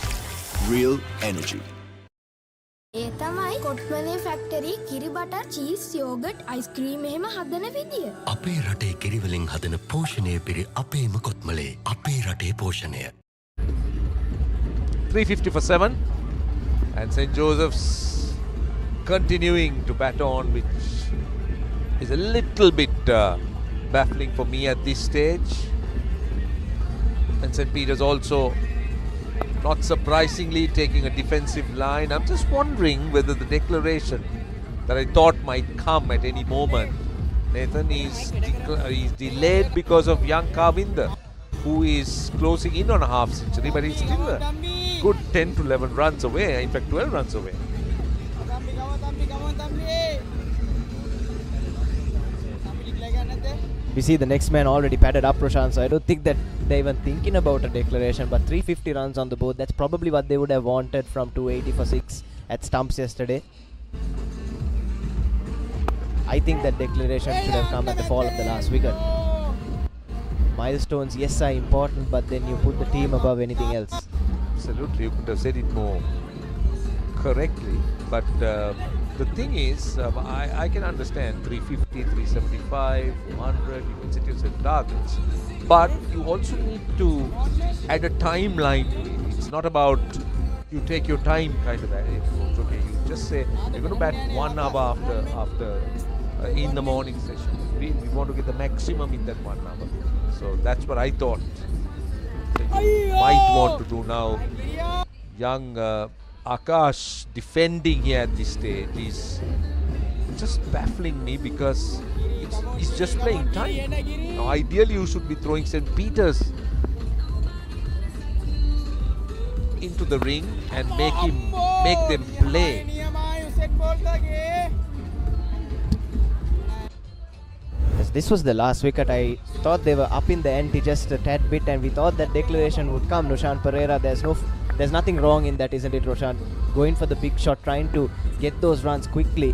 Real energy. ඒ තමයි කොට්මලේ factory කිරි butter cheese yoghurt ice cream එහෙම හදන විදිය. අපේ රටේ කිරිවලින් හදන පෝෂණය පිරි අපේම කොත්මලේ අපේ රටේ පෝෂණය. 350 for 7. And St. Joseph's continuing to bat on, which is a little bit baffling for me at this stage. And St. Peter's also, not surprisingly, taking a defensive line. I'm just wondering whether the declaration that I thought might come at any moment, Nathan, is delayed because of young Kavinder. who is closing in on a half century, but he's still a good 10 to 11 runs away, in fact 12 runs away. We see the next man already padded up, Roshan, so I don't think that they're even thinking about a declaration, but 350 runs on the board, that's probably what they would have wanted from 280 for 6 at stumps yesterday. I think that declaration should have come at the fall of the last wicket. Milestones, yes, are important, but then you put the team above anything else. Absolutely, you could have said it more correctly, but the thing is, I can understand 350, 375, 200, you can set yourself targets, but you also need to add a timeline to it. It's not about you take your time kind of approach. Okay, you just say you're going to bat 1 hour after in the morning session. We want to get the maximum in that 1 hour. So that's what I thought you might want to do now. Young Akash defending here at this stage is just baffling me because he's just playing time. Now, ideally, you should be throwing St. Peters into the ring and make them play. Yes, this was the last wicket. I thought they were up in the ante just a tad bit, and we thought that declaration would come. Roshan Pereira, there's nothing wrong in that, isn't it, Roshan? Going for the big shot, trying to get those runs quickly.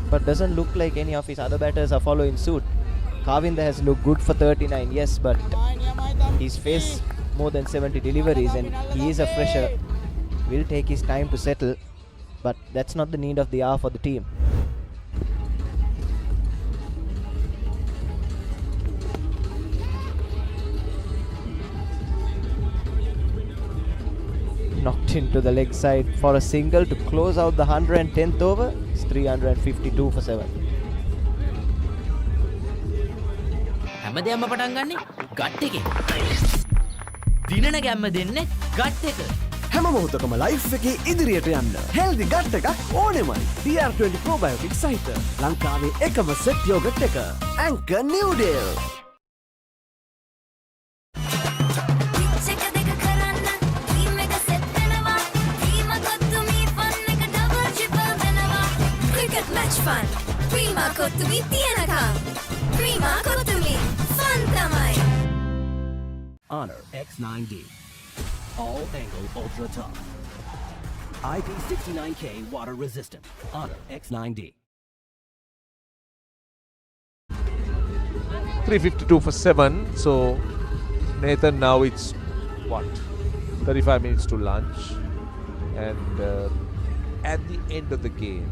But doesn't look like any of his other batters are following suit. Kavinda has looked good for 39, yes, but he's faced more than 70 deliveries and he is a fresher. Will take his time to settle, but that's not the need of the hour for the team. Knocked into the leg side for a single to close out the 110th over. It's 352 for 7. හැමදේම පටන් ගන්නේ gut එකෙන්. දිනන ගැම්ම දෙන්නේ gut එක. හැම මොහොතකම life එකේ ඉදිරියට යන්න හෙල්දි ගට් එකක් ඕනෙමයි. DR20 probiotic සහිත ලංකාවේ එකම සෙට් යෝගට් එක. Anchor New Deal. Fun. Prima Kottumi Tianakam. Prima Kottumi. Fun tamai. Honor X9D. All angle ultra tough. IP69K water resistant. Honor X9D. 352 for 7. So Nathan, now it's what? 35 minutes to lunch. And at the end of the game,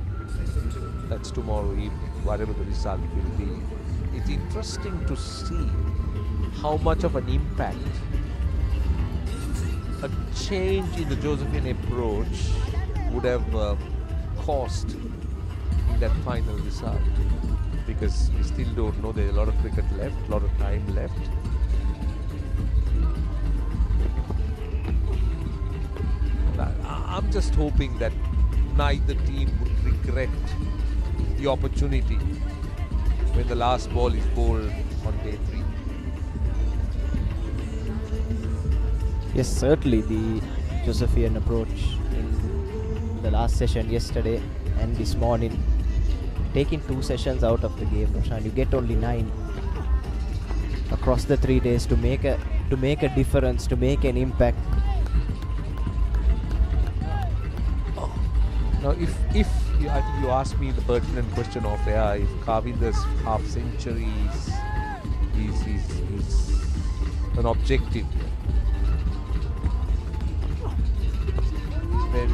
that's tomorrow evening, whatever the result will be, it's interesting to see how much of an impact a change in the Josephian approach would have caused in that final result, because we still don't know. There's a lot of cricket left, a lot of time left. I'm just hoping that neither team would regret the opportunity when the last ball is bowled on day 3. Yes, certainly the Josephian approach in the last session yesterday and this morning, taking 2 sessions out of the game, Roshan, you get only 9 across the 3 days to make a difference, to make an impact. Now, if you ask me the pertinent question of if Kavinda's half century is an objective, then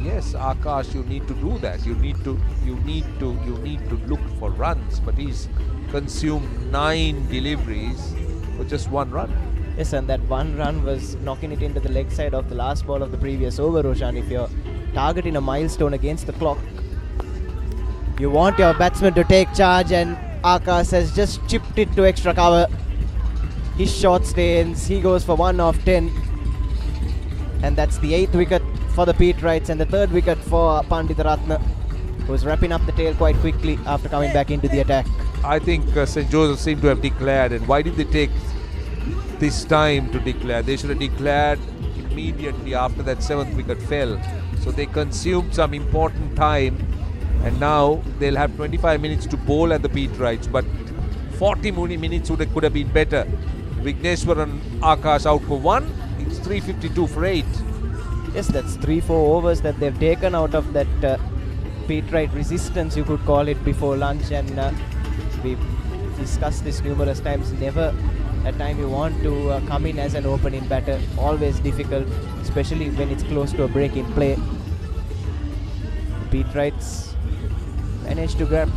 yes, Akash, you need to do that. You need to look for runs, but he's consumed 9 deliveries for just 1 run. Yes, and that 1 run was knocking it into the leg side of the last ball of the previous over, Roshan. If you're targeting a milestone against the clock, you want your batsman to take charge, and Akash has just chipped it to extra cover. His shot stains, he goes for 1 of 10, and that's the 8th wicket for the Pete Wrights and the 3rd wicket for Pandita Ratna, who's wrapping up the tail quite quickly after coming back into the attack. I think St. Joseph seem to have declared. And why did they take this time to declare? They should have declared immediately after that 7th wicket fell. So they consumed some important time, and now they'll have 25 minutes to bowl at the Peterites. But 40 minutes could have been better. Vigneshwar and Akash out for 1. It's 352 for 8. Yes, that's 3-4 overs that they've taken out of that Peterite resistance, you could call it, before lunch. And we've discussed this numerous times. Never a time you want to come in as an opening batter. Always difficult, especially when it's close to a break in play. Peterites managed to grab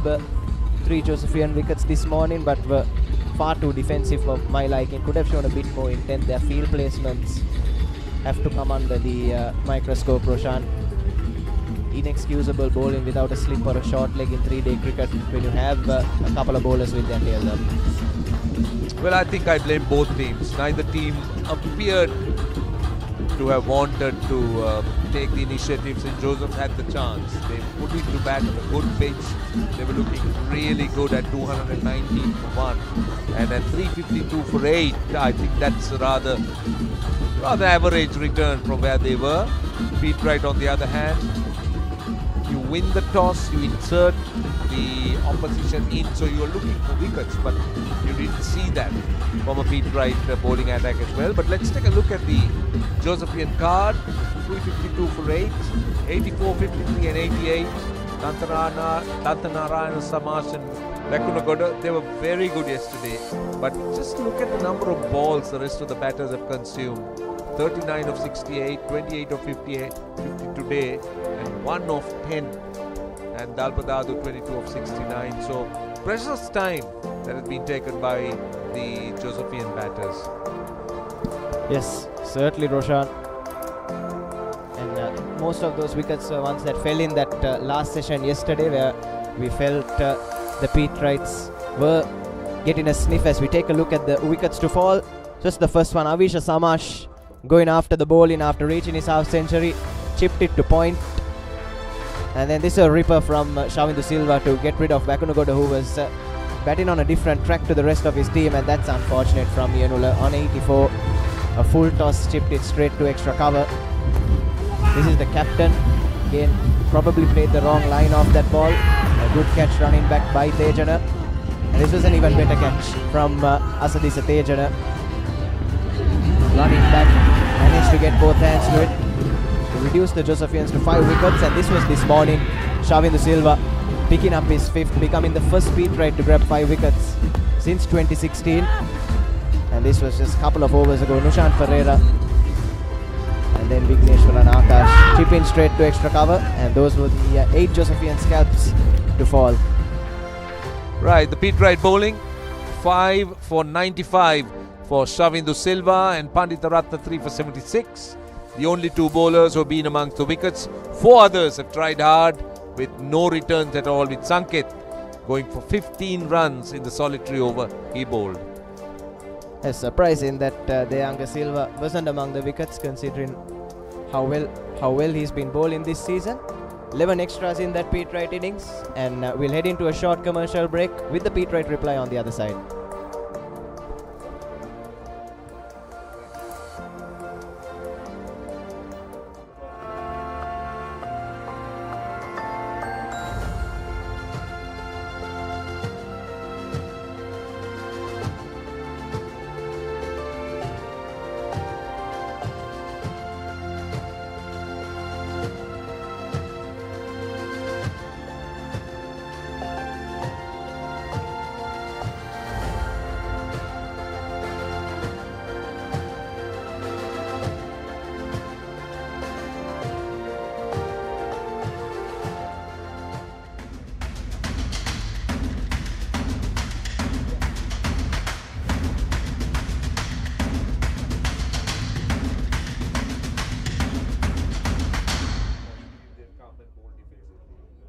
3 Josephian wickets this morning, but were far too defensive for my liking. Could have shown a bit more intent. Their field placements have to come under the microscope, Roshan. Inexcusable bowling without a slip or a short leg in 3-day cricket when you have a couple of bowlers with their tails up. Well, I think I blame both teams. Neither team appeared to have wanted to take the initiative. St. Joseph had the chance. They put it to bat on a good pitch. They were looking really good at 219 for 1. And at 352 for 8, I think that's a rather average return from where they were. Peterite, on the other hand, you win the toss, you insert the opposition in, so you're looking for wickets, but you didn't see that from a Peterite bowling attack as well. But let's take a look at the Josephian card. 352 for 8, 84, 53 and 88. Tantanarayana, Samash and Rakunagoda, they were very good yesterday. But just look at the number of balls the rest of the batters have consumed. 39 of 68, 28 of 50 today, and 1 of 10. And Dalpadadu 22 of 69. So precious time that has been taken by the Josephian batters. Yes, certainly, Roshan. And most of those wickets were ones that fell in that last session yesterday, where we felt the Peterites were getting a sniff. As we take a look at the wickets to fall, just the first one, Avisha Samash going after the bowling after reaching his half century, chipped it to point. And then this is a ripper from Shavindu Silva to get rid of Vakunagoda, who was batting on a different track to the rest of his team, and that's unfortunate from Yanula. On 84, a full toss chipped it straight to extra cover. This is the captain. Again, probably played the wrong line off that ball. A good catch running back by Tejana. And this was an even better catch from Asadisa Tejana. Running back, managed to get both hands to it to reduce the Josephians to 5 wickets. And this was this morning, Shavindu Silva picking up his 5th, becoming the first Peterite to grab 5 wickets since 2016. And this was just a couple of overs ago. Nushan Ferreira and then Vigneshwar and Akash chip in straight to extra cover, and those were the 8 Josephian scalps to fall. Right, the Peterite bowling, 5 for 95 for Shavindu Silva and Pandita Ratna 3 for 76. The only 2 bowlers who have been amongst the wickets. 4 others have tried hard with no returns at all, with Sanket going for 15 runs in the solitary over he bowled. It's surprising that the younger Silva wasn't among the wickets, considering how well he's been bowling this season. 11 extras in that Peterite innings, and we'll head into a short commercial break with the Peterite reply on the other side.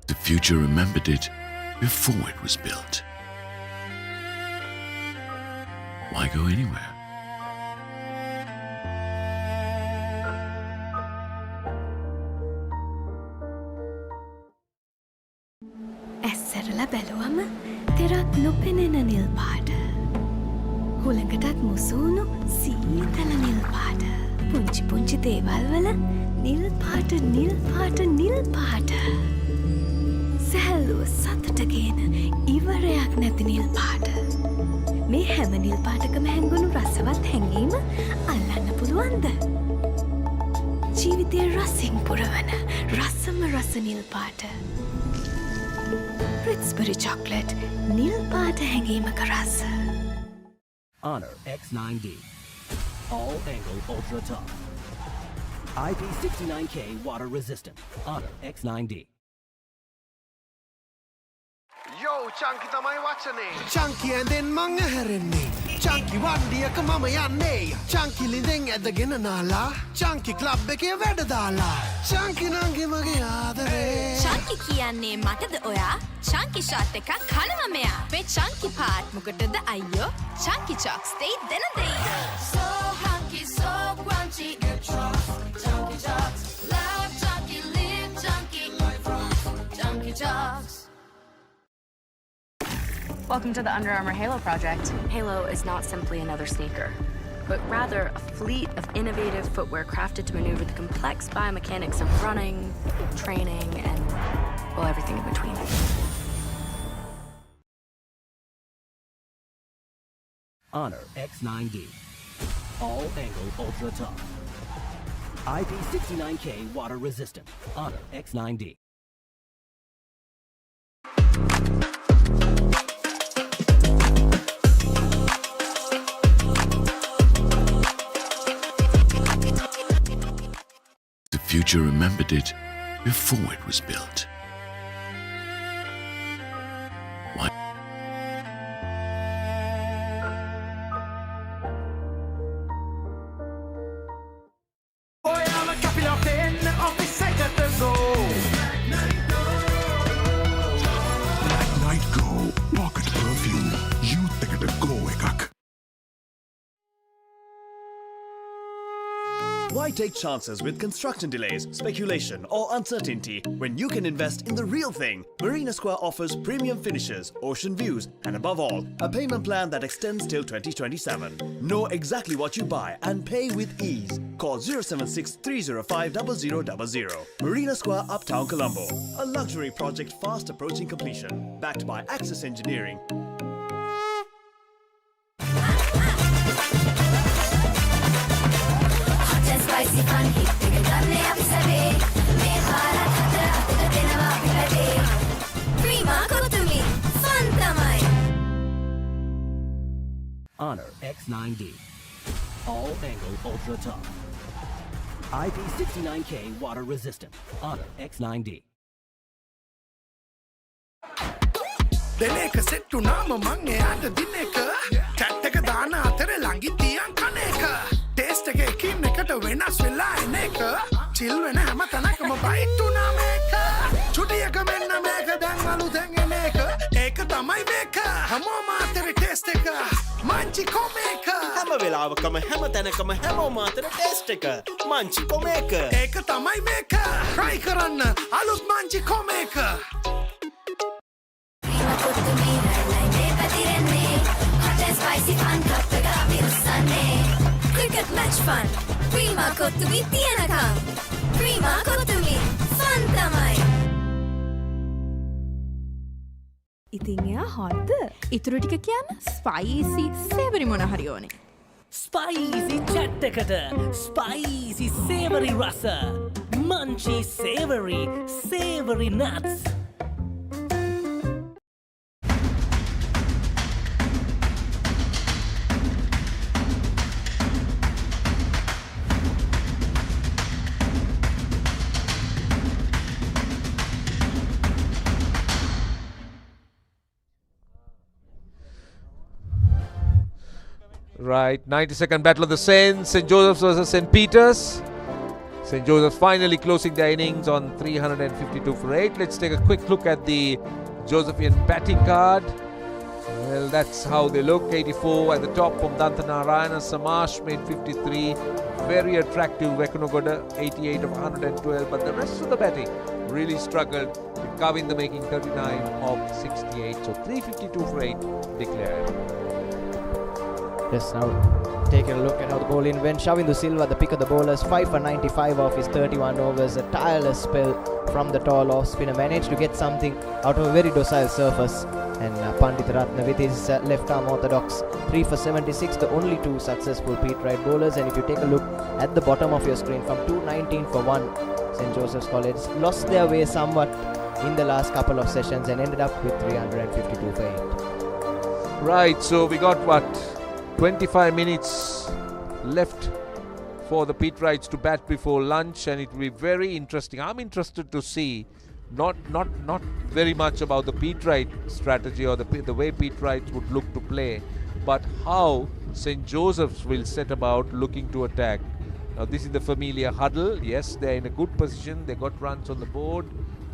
The future remembered it before it was built. Why go anywhere? ඇස්සරල බැලුවම තෙරක් නොපෙනෙන නිල් පාට. හුළඟටත් මුසුණු සීතල නිල් පාට. පුංචි පුංචි දේවල් වල නිල් පාට නිල් පාට නිල් පාට. සැහැල්ලුව සතුටගේන ඉවරයක් නැති නිල් පාට. මේ හැම නිල් පාටකම හැංගුණු රසවත් හැඟීම අල්ලන්න පුළුවන්ද? ජීවිතය රසින් පුරවන රසම රස නිල් පාට. රිත්ස්බරි චොක්ලට් නිල් පාට හැඟීමක රස. Honor X9D. All angle ultra tough. IP69K water resistant. Honor X9D. Yo, Chunky තමයි වචනේ. Chunky ඇඳෙන් මං ඇහැරෙන්නේ. Chunky වණ්ඩියක මම යන්නේ. Chunky ලිඳෙන් ඇදගෙන නාලා. Chunky club එකේ වැඩ දාලා. Chunky නංගි මගේ ආදරේ. Chunky කියන්නේ මටද ඔයා? Chunky shot එකක් කනවා මෙයා. මේ chunky part මොකටද අයියෝ? Chunky Ch stay දෙන දෙයි. So hunky, so crunchy, get trust. Chunky Ch, love chunky, live chunky, Chunky Ch. Welcome to the Under Armour Halo project. Halo is not simply another sneaker, but rather a fleet of innovative footwear crafted to maneuver the complex biomechanics of running, training, and, well, everything in between. Honor X9D. All angle ultra tough. IP69K water resistant. Honor X9D. The future remembered it before it was built. Why? Night Go Pocket Perfume. Youth එකට go එකක්. Why take chances with construction delays, speculation, or uncertainty when you can invest in the real thing? Marina Square offers premium finishes, ocean views, and above all, a payment plan that extends till 2027. Know exactly what you buy and pay with ease. Call 076 305 0000. Marina Square, Uptown Colombo. A luxury project fast approaching completion. Backed by Access Engineering. Spicy fun hit එක ගන්නේ අපි සැවේ මේ පාරත් අතර අතට දෙනවා අපි වැඩේ Prima කොතුමි ෆන් තමයි Honor X9D. All angle ultra tough. IP69K water resistant. Honor X9D. දෙන එක සෙට් වුණාම මං එයාට දින එක චැට් එක දාන අතර ළඟින් තියන් කන එක ටේස්ට් එක එකින් එකට වෙනස් වෙලා එන එක චිල් වෙන හැම තැනකම බයිට් වුණා මේක චුටියක මෙන්න මේක දැන් අලුතෙන් එන එක ඒක තමයි මේක හැමෝම අතර ටේස්ට් එක මංචි කොමේක හැම වෙලාවකම හැම තැනකම හැමෝම අතර ටේස්ට් එක මංචි කොමේක ඒක තමයි මේක try කරන්න අලුත් මංචි කොමේක Spicy fun cup එක අපි උස්සන්නේ cricket match fun ප්‍රීමා කොතුමි තියනකම් ප්‍රීමා කොතුමි ෆන් තමයි ඉතින් එයා හොද්ද ඉතුරු ටික කියන්න ස්පයිසි සේවරි මොන හරි ඕනේ ස්පයිසි චැට් එකට ස්පයිසි සේවරි රස Munchee සේවරි nuts Right, 90-second battle of the Saints, St. Joseph's versus St. Peter's. St. Joseph's finally closing their innings on 352 for 8. Let's take a quick look at the Josephian batting card. Well, that's how they look. 84 at the top from Dantanarayana. Samash made 53. Very attractive. Vekunogoda 88 of 112. But the rest of the batting really struggled. Kavinda making 39 of 68. So 352 for 8 declared. Yes, now take a look at how the bowling went. Shavindu Silva, the pick of the bowlers, 5 for 95 off his 31 overs. A tireless spell from the tall off spinner. Managed to get something out of a very docile surface. And Pandit Ratna with his left arm orthodox, 3 for 76, the only two successful Pete Wright bowlers. And if you take a look at the bottom of your screen, from 219 for 1, St. Joseph's College lost their way somewhat in the last couple of sessions and ended up with 352 for 8. Right, so we got what? 25 minutes left for the Pete Wrights to bat before lunch, and it will be very interesting. I'm interested to see not very much about the Pete Wright strategy or the way Pete Wright would look to play, but how St. Joseph's will set about looking to attack. Now this is the familiar huddle. Yes, they're in a good position. They got runs on the board.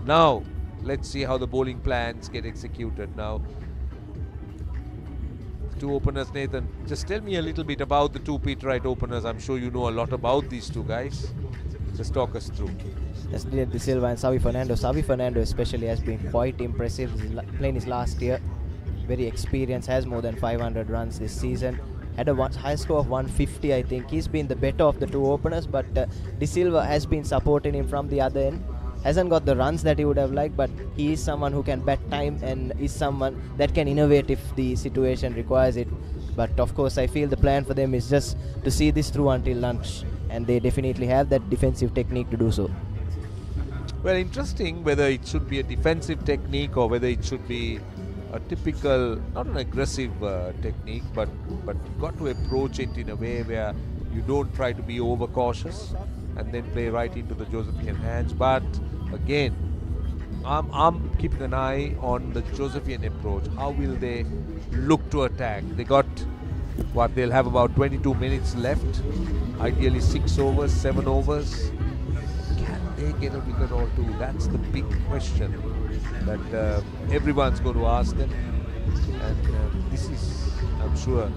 Now let's see how the bowling plans get executed. Now, two openers, Nathan. Just tell me a little bit about the two Pete Wright openers. I'm sure you know a lot about these two guys. Just talk us through. Yes, De Silva and Savi Fernando. Savi Fernando especially has been quite impressive. He's playing his last year. Very experienced, has more than 500 runs this season. Had a high score of 150, I think. He's been the better of the two openers, but De Silva has been supporting him from the other end. Hasn't got the runs that he would have liked, but he is someone who can bat time and is someone that can innovate if the situation requires it. But of course, I feel the plan for them is just to see this through until lunch, and they definitely have that defensive technique to do so. Well, interesting whether it should be a defensive technique or whether it should be a typical, not an aggressive technique, but you've got to approach it in a way where you don't try to be overcautious and then play right into the Josephian hands. But again, I'm keeping an eye on the Josephian approach. How will they look to attack? They got what? They'll have about 22 minutes left. Ideally 6 overs, 7 overs. Can they get a wicket or two? That's the big question that everyone's going to ask them. And this is, I'm sure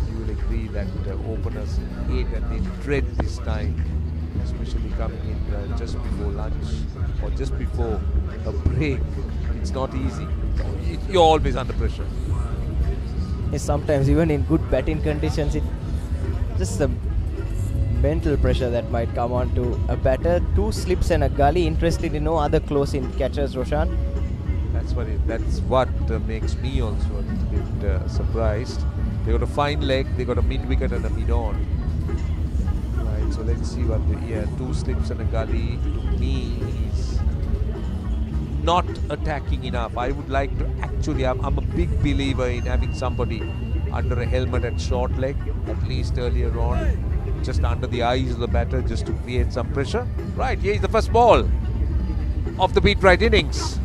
you will agree that openers hate and they dread this time, especially coming in just before lunch or just before a break. It's not easy. You're always under pressure. Yes, sometimes even in good batting conditions, it's just the mental pressure that might come on to a batter. 2 slips and a gully. Interested in no other close-in catchers, Roshan. That's what makes me also a little bit surprised. They got a fine leg, they got a mid-wicket and a mid-on. Right, so let's see what 2 slips and a gully to me is not attacking enough. I would like to actually, I'm a big believer in having somebody under a helmet at short leg, at least earlier on, just under the eyes of the batter, just to create some pressure. Right, here is the first ball of the Pete Wright innings.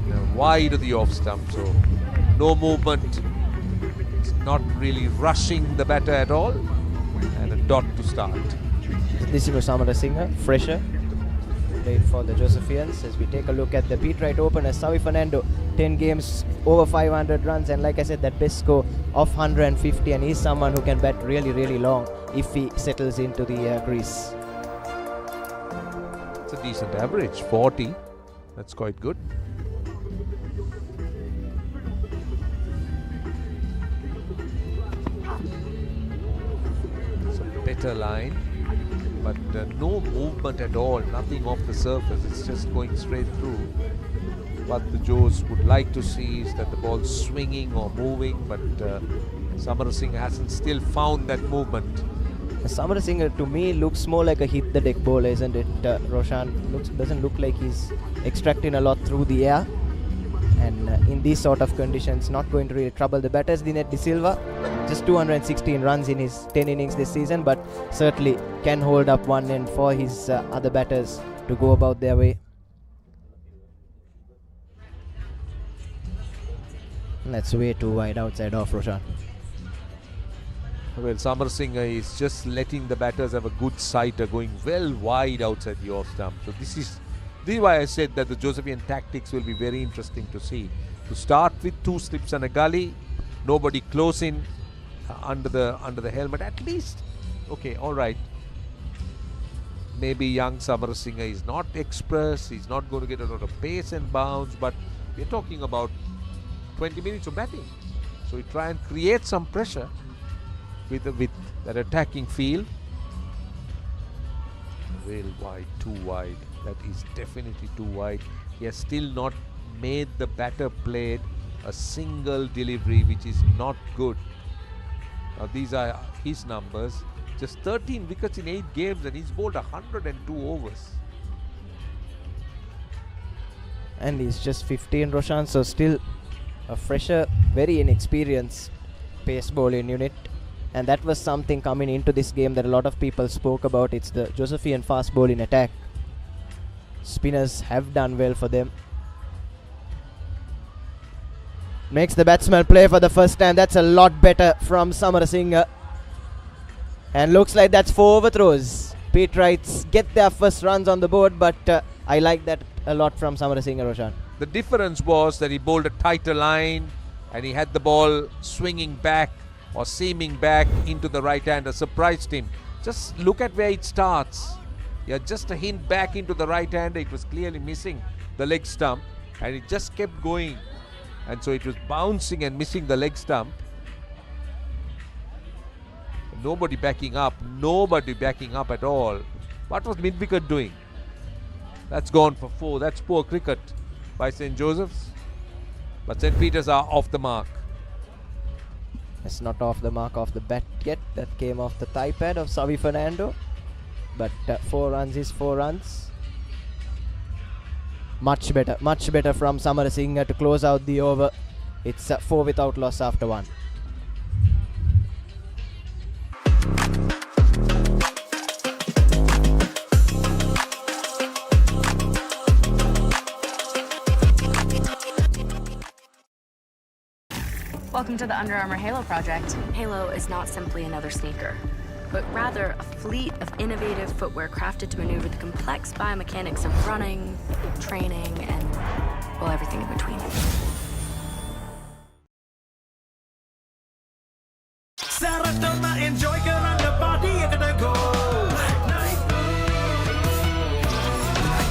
Now, wide of the off stump, so no movement. It's not really rushing the batter at all. And a dot to start. This is Samarasinghe, fresher, played for the Josephians. As we take a look at the Pete Wright opener, Savi Fernando, 10 games, over 500 runs, and like I said, that best score of 150, and he's someone who can bat really, really long if he settles into the crease. It's a decent average, 40. That's quite good. It's a better line, but no movement at all, nothing off the surface. It's just going straight through. What the Joes would like to see is that the ball's swinging or moving, but Samarasinghe hasn't still found that movement. Samarasinghe to me looks more like a hit the deck bowler, isn't it? Roshan doesn't look like he's extracting a lot through the air, and in these sort of conditions not going to really trouble the batters. Dinesh De Silva, just 216 runs in his 10 innings this season, but certainly can hold up one end for his other batters to go about their way. That's way too wide outside off, Roshan. Well, Samarasinghe is just letting the batters have a good sighter, going well wide outside the off stump. So this is why I said that the Josephian tactics will be very interesting to see. To start with 2 slips and a gully, nobody close in under the helmet at least. Okay, all right. maybe young Samarasinghe is not express, he's not going to get a lot of pace and bounce, but we're talking about 20 minutes of batting. So we try and create some pressure with that attacking field. Real wide, too wide. That is definitely too wide. He has still not made the batter played a single delivery, which is not good. Now these are his numbers. Just 13 wickets in 8 games and he's bowled 102 overs. And he's just 15, Roshan, so still a fresher, very inexperienced pace bowling unit. And that was something coming into this game that a lot of people spoke about. It's the Josephian fast bowling attack. Spinners have done well for them. Makes the batsman play for the first time. That's a lot better from Samarasinghe. And looks like that's 4 overthrows. Pete Wrights get their first runs on the board, but I like that a lot from Samarasinghe, Roshan. The difference was that he bowled a tighter line and he had the ball swinging back or seaming back into the right hander. Surprised him. Just look at where it starts. Yeah, just a hint back into the right hander. It was clearly missing the leg stump and it just kept going. And so it was bouncing and missing the leg stump. Nobody backing up at all. What was mid-wicket doing? That's gone for 4. That's poor cricket by St. Joseph's. But St. Peter's are off the mark. It's not off the mark off the bat yet. That came off the thigh pad of Savi Fernando. But 4 runs is 4 runs. Much better from Samarasinghe to close out the over. It's 4 without loss after 1. Welcome to the Under Armour Halo project. Halo is not simply another sneaker, but rather a fleet of innovative footwear crafted to maneuver the complex biomechanics of running, training, and, well, everything in between. Saratama enjoy kerana body ekata go.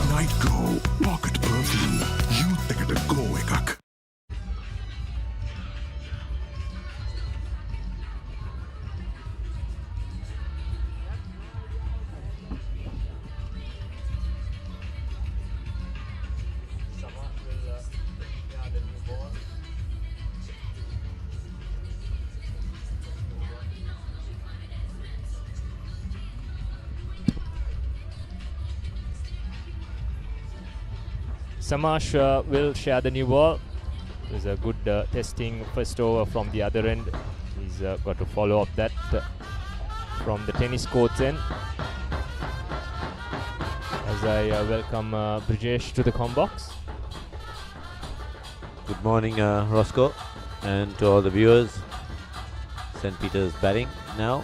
Night Go Pocket Perfume. Youth ekata go ekak. Samash will share the new ball. There's a good testing first over from the other end. He's got to follow up that from the tennis court's end. As I welcome Brijesh to the comm box. Good morning, Roscoe, and to all the viewers. St. Peter's batting now.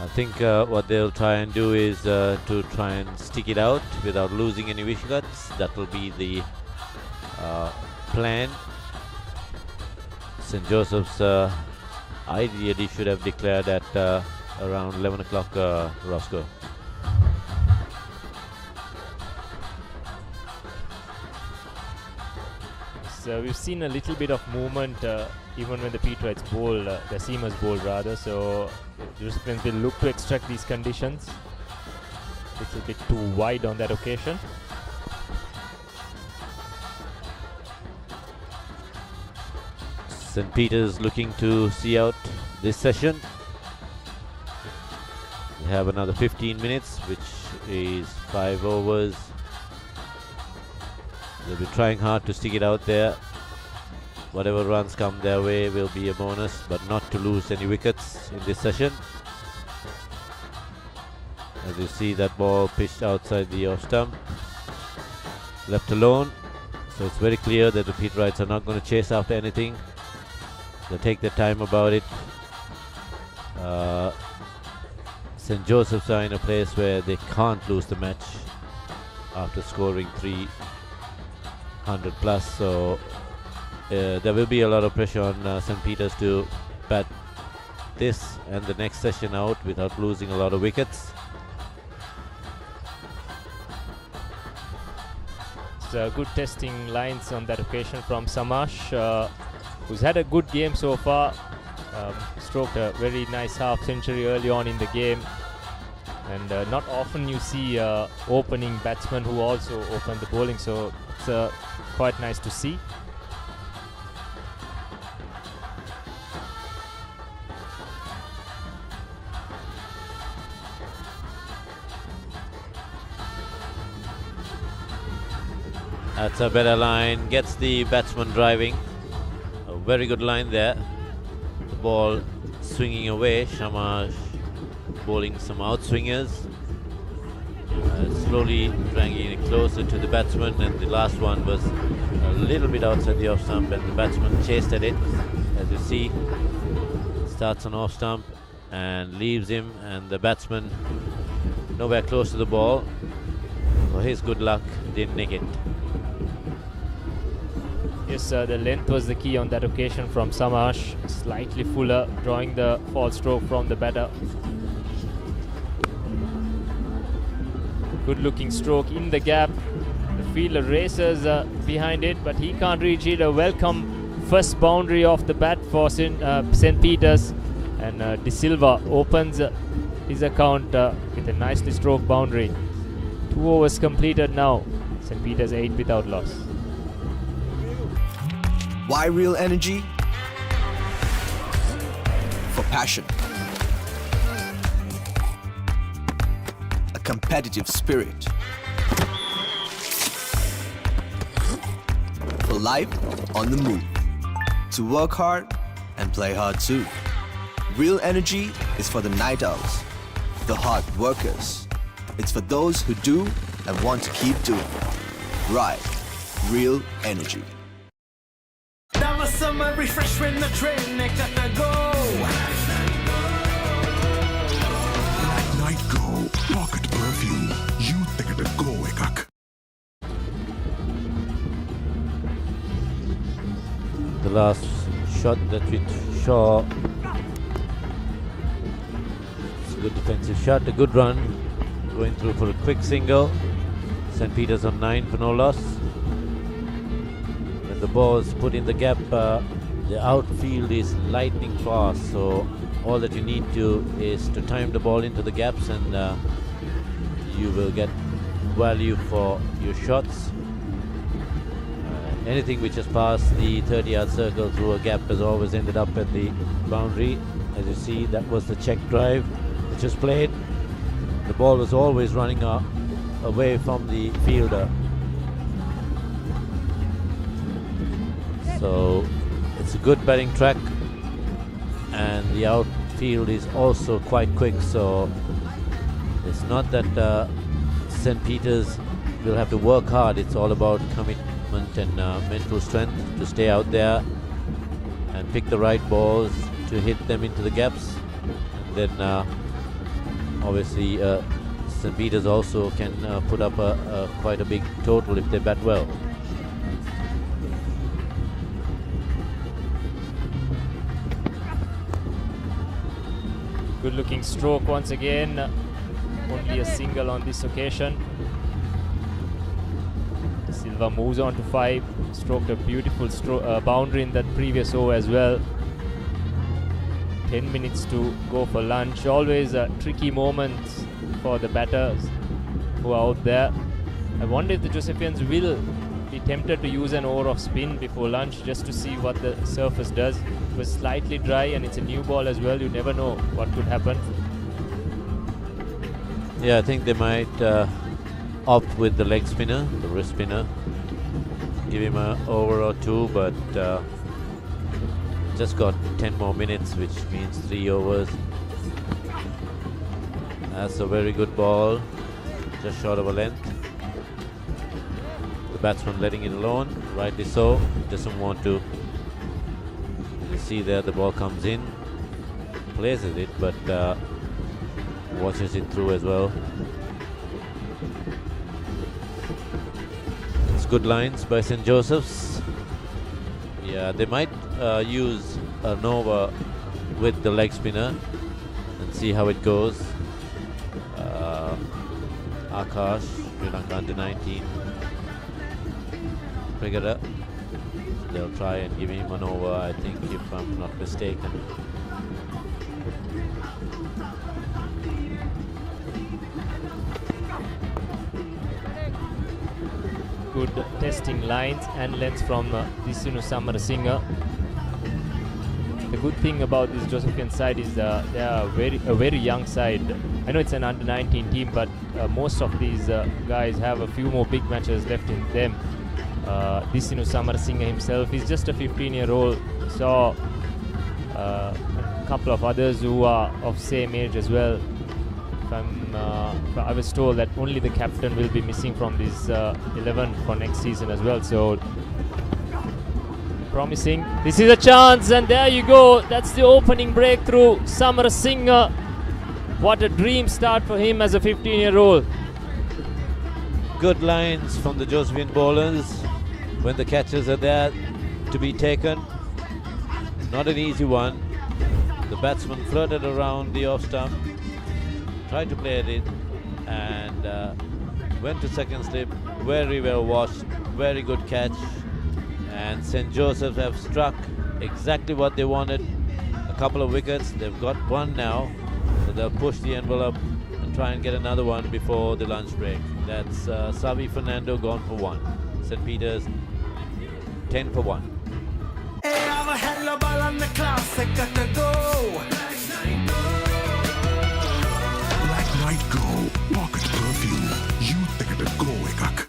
I think what they'll try and do is to try and stick it out without losing any wickets. That will be the plan. St. Joseph's ideally should have declared at around 11 o'clock, Roscoe. So we've seen a little bit of movement even when the Pete Wrights bowl, the seamers bowl rather. So the recipients will look to extract these conditions. It's a bit too wide on that occasion. St. Peter's looking to see out this session. We have another 15 minutes, which is 5 overs. They'll be trying hard to stick it out there. Whatever runs come their way will be a bonus, but not to lose any wickets in this session. As you see, that ball pitched outside the off stump, left alone. So it's very clear that the Pete Wrights are not going to chase after anything. They'll take their time about it. St. Joseph's are in a place where they can't lose the match after scoring 300 plus, so there will be a lot of pressure on St. Peter's to bat this and the next session out without losing a lot of wickets. good testing lines on that occasion from Samash, who's had a good game so far. Stroked a very nice half century early on in the game. And not often you see opening batsmen who also open the bowling, so it's quite nice to see. That's a better line, gets the batsman driving. A very good line there. The ball swinging away, Shamash bowling some outswingers. Slowly dragging it closer to the batsman, and the last one was a little bit outside the off stump, and the batsman chased at it. As you see, starts on off stump and leaves him, and the batsman nowhere close to the ball. For his good luck, didn't nick it. Yes, the length was the key on that occasion from Samash. Slightly fuller, drawing the fall stroke from the batter. Good looking stroke in the gap. The fielder races behind it, but he can't reach it. A welcome first boundary off the bat for St. Peter's. And De Silva opens his account with a nicely stroked boundary. 2 overs completed now. St. Peter's 8 without loss. Why real energy? For passion. A competitive spirit. For life on the move. To work hard and play hard too. Real energy is for the night owls, the hard workers. It's for those who do and want to keep doing. Right. Real energy. That was summer refresh when the train gotta go. Night Go Pocket Perfume. Youth එකට go එකක්. The last shot that we saw. It's a good defensive shot, a good run. Going through for a quick single. St. Peter's on 9 for no loss. When the ball is put in the gap, the outfield is lightning fast, so all that you need to is to time the ball into the gaps, and you will get value for your shots. Anything which has passed the 30-yard circle through a gap has always ended up at the boundary. As you see, that was the check drive which was played. The ball was always running away from the fielder. So it's a good batting track, and the outfield is also quite quick, so it's not that St. Peter's will have to work hard. It's all about commitment and mental strength to stay out there and pick the right balls to hit them into the gaps. And then obviously St. Peter's also can put up quite a big total if they bat well. Good looking stroke once again. Only a single on this occasion. Silva moves on to 5. Stroked a beautiful boundary in that previous over as well. 10 minutes to go for lunch. Always a tricky moment for the batters who are out there. I wonder if the Josephians will be tempted to use an over of spin before lunch just to see what the surface does. It was slightly dry and it's a new ball as well. You never know what could happen. Yeah, I think they might opt with the leg spinner, the wrist spinner. Give him an over or 2, but just got 10 more minutes, which means 3 overs. That's a very good ball, just short of a length. The batsman letting it alone, rightly so. Doesn't want to. You see there, the ball comes in, places it, but watches it through as well. It's good lines by St. Joseph's. Yeah, they might use an over with the leg spinner and see how it goes. Akash, Sri Lanka under 19. cricketer. They'll try and give him an over, I think, if I'm not mistaken. Good testing lines and lengths from Disinu Samarasinghe. The good thing about this Josephian side is they are a very young side. I know it's an under-19 team, but most of these guys have a few more big matches left in them. Disinu Samarasinghe himself is just a 15-year-old. Saw a couple of others who are of same age as well. I was told that only the captain will be missing from this 11 for next season as well. So promising. This is a chance, and there you go. That's the opening breakthrough. Samarasinghe. What a dream start for him as a 15-year-old. Good lines from the Josephian bowlers when the catches are there to be taken. Not an easy one. The batsman flirted around the off stump, tried to play it in, and went to second slip. Very well watched, very good catch. And St. Joseph's have struck exactly what they wanted. A couple of wickets. They've got one now, so they'll push the envelope and try and get another one before the lunch break. That's Savi Fernando gone for one. St. Peter's 10 for 1. Black Knight Go Pocket Perfume. Youth එකට go එකක්.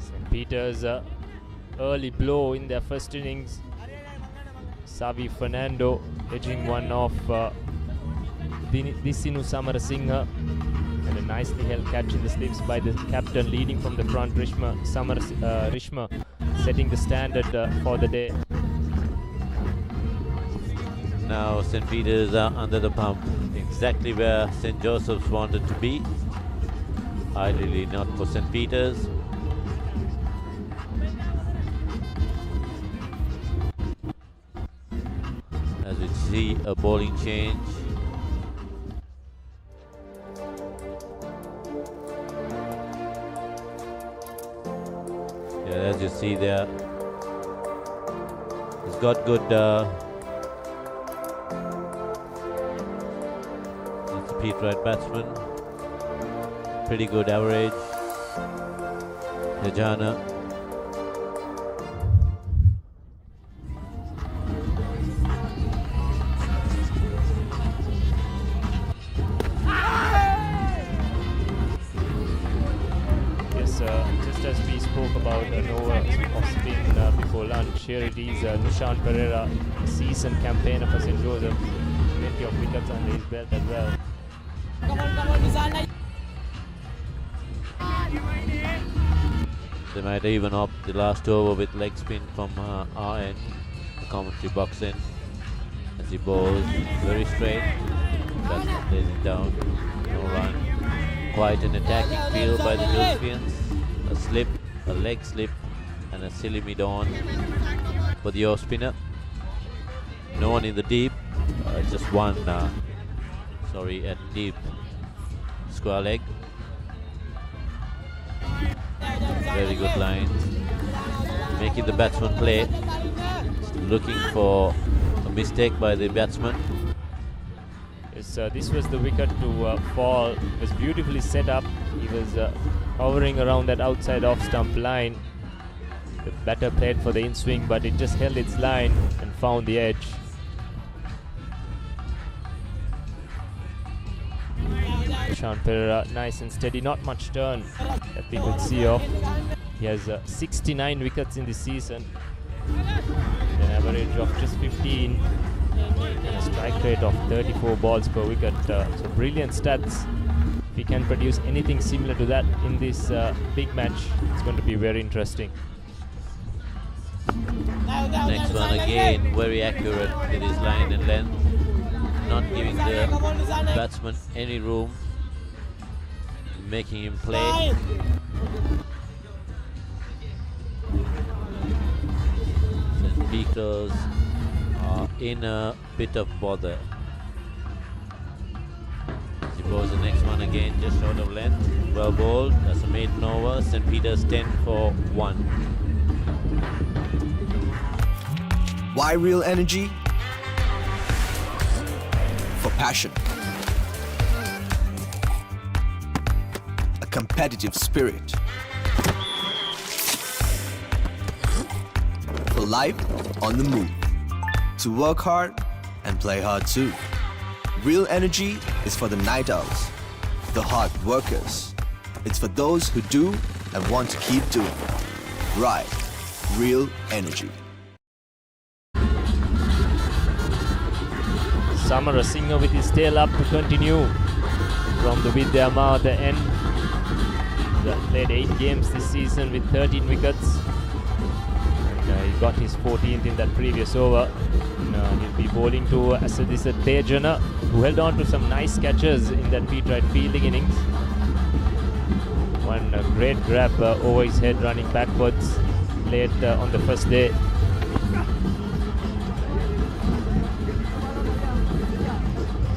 St. Peter's early blow in their first innings. Savi Fernando edging one off Disinu Samarasinghe, and a nicely held catch in the slips by the captain leading from the front, Rishma, setting the standard for the day. Now St. Peter's are under the pump, exactly where St. Joseph's wanted to be. Ideally not for St. Peter's. As we see a bowling change. Yeah, as you see there, he's got good it's a Pete Wright batsman, pretty good average. Hajana. Just as we spoke about an over of spin before lunch, here it is Nishan Pereira, seasoned campaigner for St. Joseph, plenty of wickets under his belt as well. They might even opt the last over with leg spin from our end, the commentary box end, as he bowls very straight. Batsman lays it down, no run. Quite an attacking field by the Josephians. A slip, a leg slip, and a silly mid-on for the off spinner. No one in the deep, just one, at deep square leg. Very good lines. Making the batsman play. Looking for a mistake by the batsman. Yes, this was the wicket to fall. It was beautifully set up. He was hovering around that outside off stump line. The batter played for the in swing, but it just held its line and found the edge. Nishan Pereira, nice and steady, not much turn that we could see off. He has 69 wickets in this season, an average of just 15 and a strike rate of 34 balls per wicket. So brilliant stats. If he can produce anything similar to that in this big match, it's going to be very interesting. Next one again, very accurate with his line and length, not giving the batsman any room, making him play. St. Peter's are in a bit of bother. He goes the next one again, just short of length. Well bowled. That's a maiden over. St. Peter's 10 for 1. Why real energy? For passion. A competitive spirit. For life on the move. To work hard and play hard too. Real energy is for the night owls, the hard workers. It's for those who do and want to keep doing. Right. Real energy. Samarasinghe with his tail up to continue from the Vidyama at the end. He played 8 games this season with 13 wickets. And, he got his 14th in that previous over. And, he'll be bowling to Asadisa Tejana, who held on to some nice catches in that Peterite fielding innings. One great grab over his head running backwards late on the first day.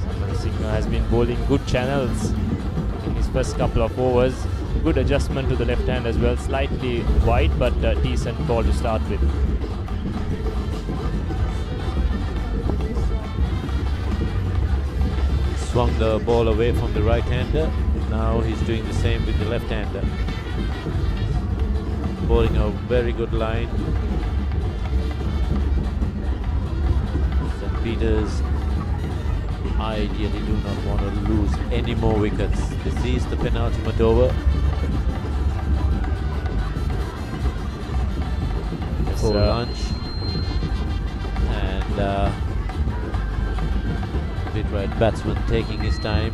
Samarasinghe has been bowling good channels in his first couple of overs. Good adjustment to the left hand as well, slightly wide but decent ball to start with. Swung the ball away from the right-hander. Now he's doing the same with the left-hander. Bowling a very good line. St. Peter's ideally do not want to lose any more wickets. This is the penultimate over. Before lunch. And Peterite batsman taking his time,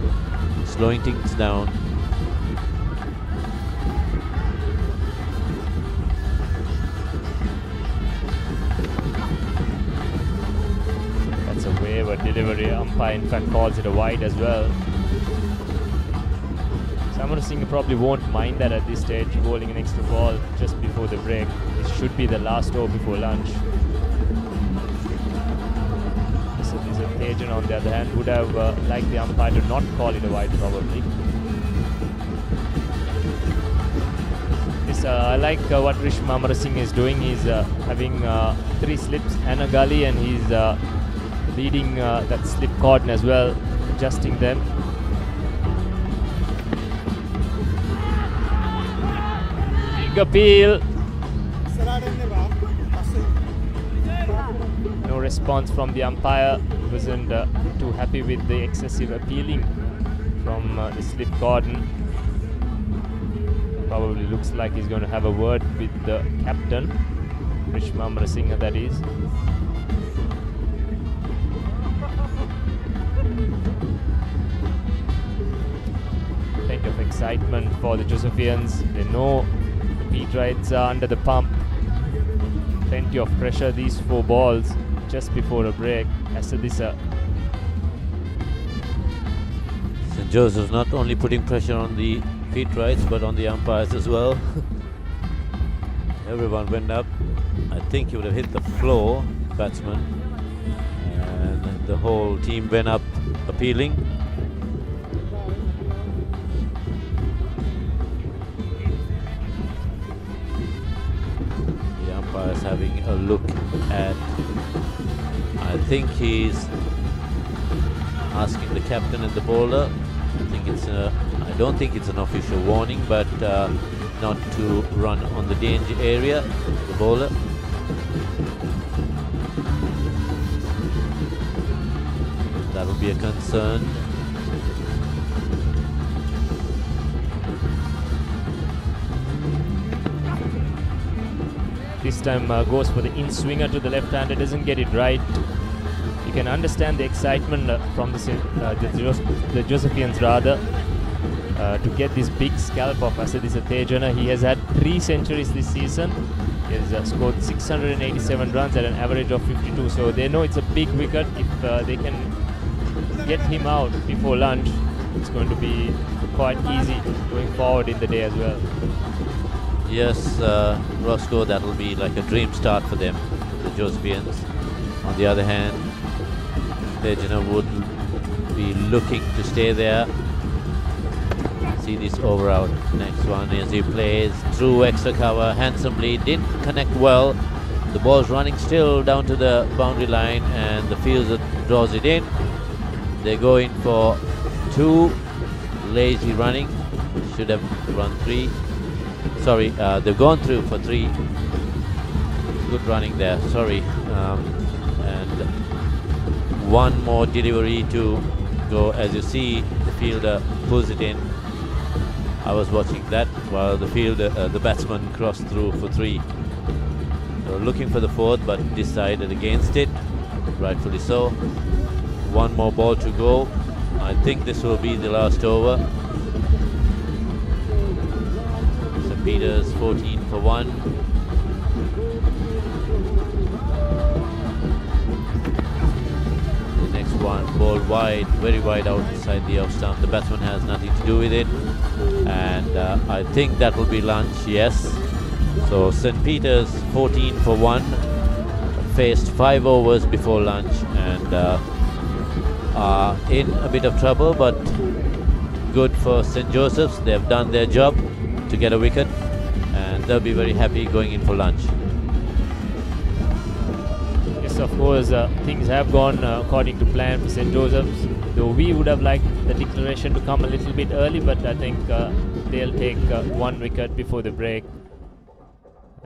slowing things down. That's a waiver delivery. Umpire in fact calls it a wide as well. Samarasinghe probably won't mind that at this stage, bowling an extra ball just before the break. It should be the last over before lunch. Tejana on the other hand would have liked the umpire to not call it a wide probably. I like what Rishma Amarasinghe is doing. He's having 3 slips and a gully, and he's leading that slip cordon as well, adjusting them. Big appeal. No response from the umpire. He wasn't too happy with the excessive appealing from the slip cordon. Probably looks like he's going to have a word with the captain, Rishma Amarasinghe that is. Plenty of excitement for the Josephians. They know the Peterites are under the pump. Plenty of pressure, these 4 balls just before a break. Asadisa. St. Joseph's not only putting pressure on the Peterites but on the umpires as well. Everyone went up. I think he would have hit the floor, batsman, and the whole team went up appealing. The umpires having a look at, I think he's asking the captain and the bowler. I don't think it's an official warning, but not to run on the danger area, the bowler. That will be a concern. This time goes for the in-swinger to the left-hander, doesn't get it right. You can understand the excitement from the Josephians rather, to get this big scalp of Asadisa Tejana. He has had 3 centuries this season. He has scored 687 runs at an average of 52, so they know it's a big wicket. If they can get him out before lunch, it's going to be quite easy going forward in the day as well. Yes, Roscoe, that will be like a dream start for them, the Josephians. On the other hand, Tejana would be looking to stay there. See this over out. Next one as he plays through extra cover handsomely. Didn't connect well. The ball's running still down to the boundary line, and the fielder draws it in. They go in for 2. Lazy running. Should have run 3. Sorry, they've gone through for 3. Good running there. Sorry. And 1 more delivery to go. As you see, the fielder pulls it in. I was watching that while the fielder, the batsman crossed through for 3. They were looking for the 4th, but decided against it. Rightfully so. 1 more ball to go. I think this will be the last over. St. Peter's 14 for 1. The next one, ball wide, very wide outside the off stump. The batsman has nothing to do with it. And I think that will be lunch, yes. So St. Peter's 14 for 1. Faced 5 overs before lunch and are in a bit of trouble, but good for St. Joseph's. They've done their job to get a wicket and they'll be very happy going in for lunch. Yes, of course, things have gone according to plan for St. Joseph's, though we would have liked the declaration to come a little bit early, but I think they'll take 1 wicket before the break.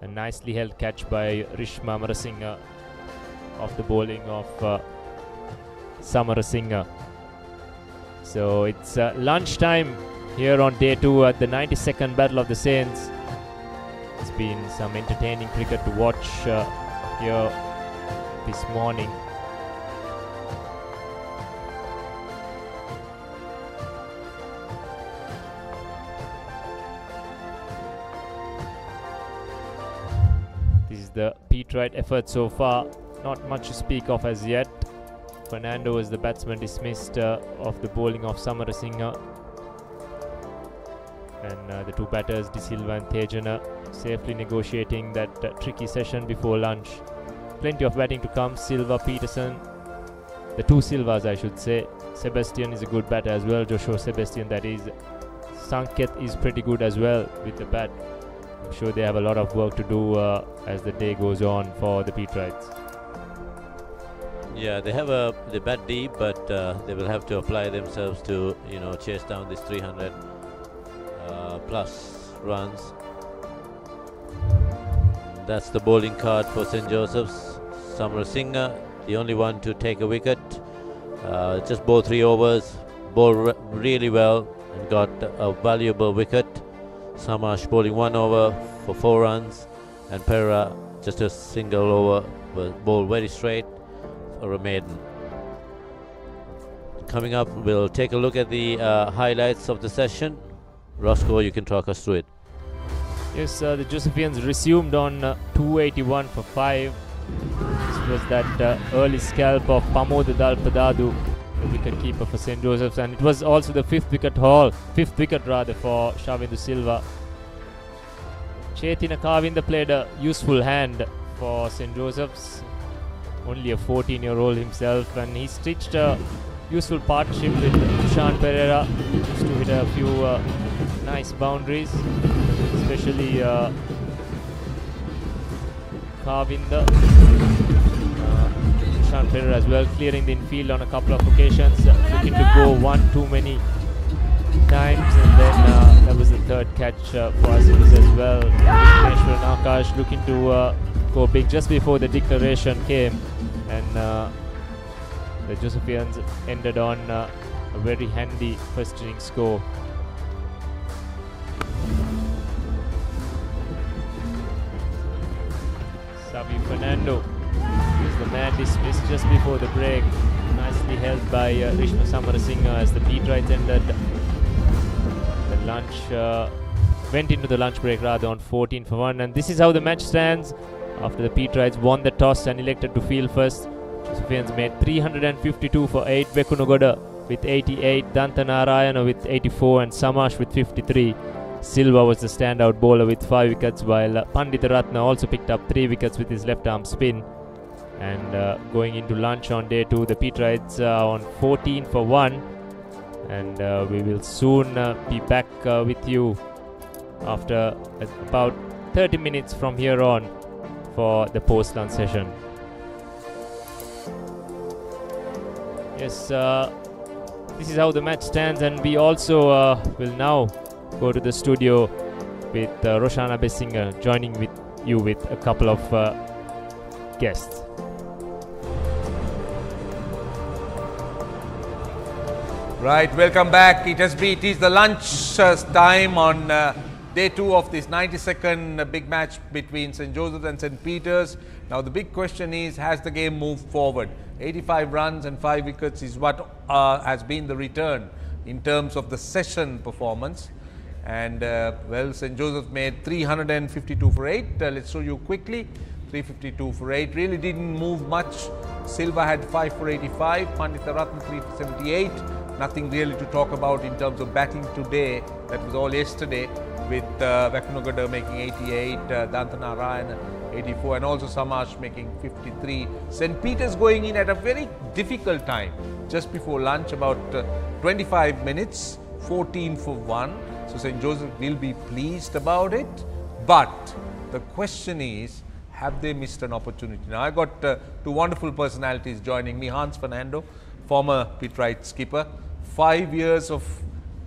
A nicely held catch by Rishma Amarasinghe off the bowling of Samarasinghe. So it's lunchtime here on day 2 at the 92nd Battle of the Saints. It's been some entertaining cricket to watch here this morning. This is the Peterite effort so far. Not much to speak of as yet. Fernando was the batsman dismissed of the bowling of Samarasinghe. And the 2 batters, De Silva and Tejana, safely negotiating that tricky session before lunch. Plenty of batting to come. Silva, Peterson, the 2 Silvas I should say. Sebastian is a good batter as well. Joshua Sebastian, that is. Sanket is pretty good as well with the bat. I'm sure they have a lot of work to do as the day goes on for the Peterites. Yeah, they have they bat deep, but they will have to apply themselves to chase down this 300 plus runs. That's the bowling card for St. Joseph's. Samarasinghe, the only one to take a wicket. Just bowled 3 overs, bowled really well and got a valuable wicket. Samash bowling 1 over for 4 runs, and Pera just a single over, but bowled very straight for a maiden. Coming up, we'll take a look at the highlights of the session. Roscoe, you can talk us through it. Yes, the Josephians resumed on 281 for 5. This was that early scalp of Pamod Dalpadadu, the wicket-keeper for St. Joseph's, and it was also the 5th wicket for Shavindu Silva. Chetina Kavinda played a useful hand for St. Joseph's, only a 14-year-old himself, and he stitched a useful partnership with Dushan Pereira. Used to hit a few nice boundaries, especially Kavinda. Dushan Pereira as well, clearing the infield on a couple of occasions, looking to go 1 too many times, and then that was the 3rd catch for us as well. Nashwar Nakash looking to go big just before the declaration came, and the Josephians ended on a very handy first inning score. Savi Fernando is the man dismissed just before the break. Nicely held by Rishma Samarasinghe as the Peterites ended the lunch, went into the lunch break rather on 14 for 1. And this is how the match stands after the Peterites won the toss and elected to field first. Josephians made 352 for 8. Bekunogoda with 88, Dantanarayana with 84 and Samash with 53. Silva was the standout bowler with 5 wickets, while Pandita Ratna also picked up 3 wickets with his left arm spin. And going into lunch on day 2, the Peterites on 14 for 1. And we will soon be back with you after about 30 minutes from here on for the post-lunch session. Yes, this is how the match stands, and we also will now go to the studio with Roshana Bessinger joining with you with a couple of guests. Right, welcome back. It is the lunch time on day 2 of this 92nd big match between St. Joseph's and St. Peter's. Now the big question is, has the game moved forward? 85 runs and 5 wickets is what has been the return in terms of the session performance. And well, St. Joseph's made 352 for 8. Let's show you quickly. 352 for 8. Really didn't move much. Silva had 5 for 85. Panditharatna 3 for 78. Nothing really to talk about in terms of batting today. That was all yesterday, with Vakunogada making 88, Dantanarayan 84, and also Samash making 53. St. Peter's going in at a very difficult time, just before lunch, about 25 minutes, 14 for 1. So St. Joseph will be pleased about it. But the question is, have they missed an opportunity? Now I got 2 wonderful personalities joining me. Hans Fernando, former Peterite skipper, 5 years of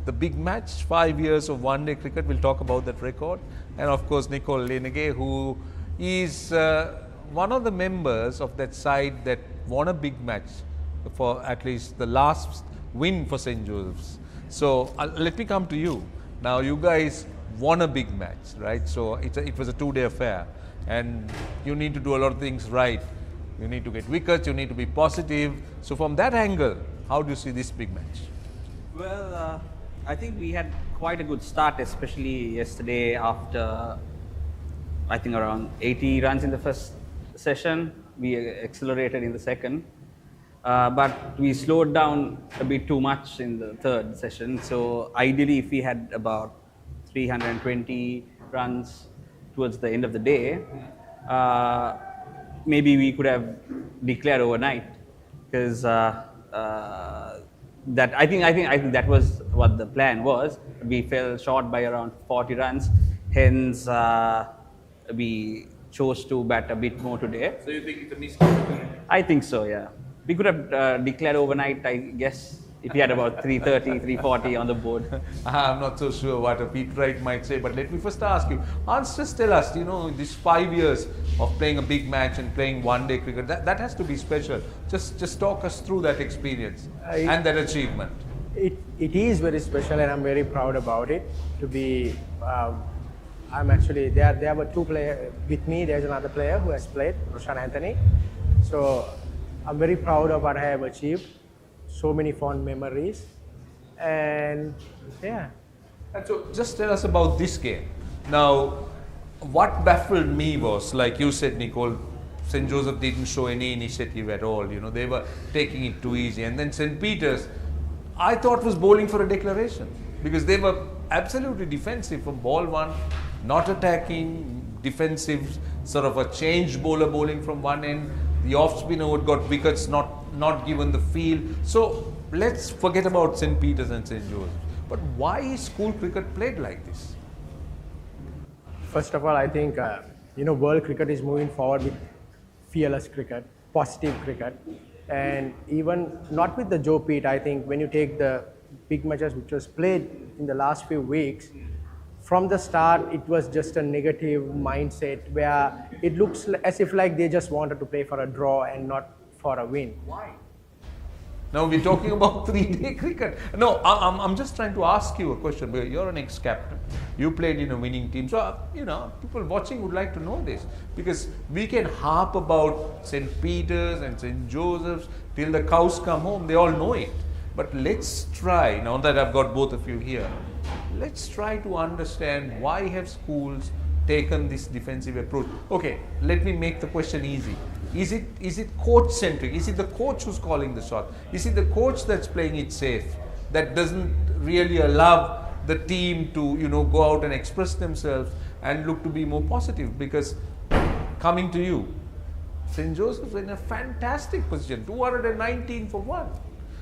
the big match, 5 years of one-day cricket. We'll talk about that record. And of course, Nicole Lenege, who is one of the members of that side that won a big match for at least the last win for St. Joseph's. So let me come to you. Now you guys won a big match, right? So it was a 2-day affair, and you need to do a lot of things right. You need to get wickets, you need to be positive. So from that angle, how do you see this big match? Well, I think we had quite a good start, especially yesterday after, I think, around 80 runs in the first session. We accelerated in the second, but we slowed down a bit too much in the third session. So ideally, if we had about 320 runs towards the end of the day, maybe we could have declared overnight, because that I think that was what the plan was. We fell short by around 40 runs, hence we chose to bat a bit more today. So you think it's a mistake? I think so, yeah. We could have declared overnight, I guess, if we had about 330, 340 on the board. I'm not so sure what a Peterite might say, but let me first ask you, Hans, just tell us, you know, these 5 years of playing a big match and playing one-day cricket, that has to be special. Just talk us through that experience and that achievement. It is very special, and I'm very proud about it. To be, I'm actually, there were 2 players with me. There's another player who has played, Roshan Anthony. So I'm very proud of what I have achieved. So many fond memories, and yeah. And so just tell us about this game. Now, what baffled me was, like you said, Nicole, St. Joseph didn't show any initiative at all. You know, they were taking it too easy. And then St. Peter's, I thought, was bowling for a declaration, because they were absolutely defensive from ball 1, not attacking, defensive, sort of a changed bowler bowling from one end. The off spinner who got wickets, not given the field. So let's forget about St. Peter's and St. Joseph's. But why is school cricket played like this? First of all, I think world cricket is moving forward with fearless cricket, positive cricket, and even not with the Joe Pete. I think when you take the big matches which was played in the last few weeks, from the start, it was just a negative mindset where it looks as if like they just wanted to play for a draw and not for a win. Why? Now we're talking about 3-day cricket. No, I'm just trying to ask you a question. You're an ex-captain. You played in a winning team. So, people watching would like to know this. Because we can harp about St. Peter's and St. Joseph's till the cows come home. They all know it. But let's try, now that I've got both of you here, let's try to understand why have schools taken this defensive approach. Okay, let me make the question easy. Is it coach centric? Is it the coach who's calling the shot? Is it the coach that's playing it safe, that doesn't really allow the team to go out and express themselves and look to be more positive? Because coming to you, St. Joseph's in a fantastic position, 219 for 1.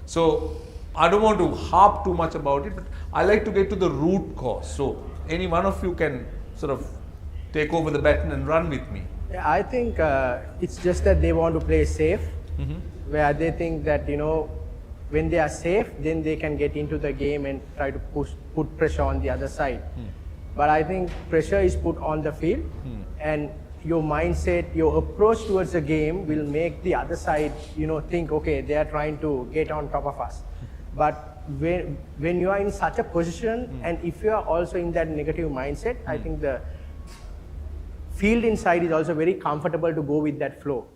So I don't want to harp too much about it, but I like to get to the root cause. So any one of you can sort of take over the baton and run with me. Yeah, I think it's just that they want to play safe, where they think that, when they are safe, then they can get into the game and try to put pressure on the other side. But I think pressure is put on the field, and your mindset, your approach towards the game will make the other side, think, okay, they are trying to get on top of us. But when you are in such a position, and if you are also in that negative mindset, I think the field inside is also very comfortable to go with that flow.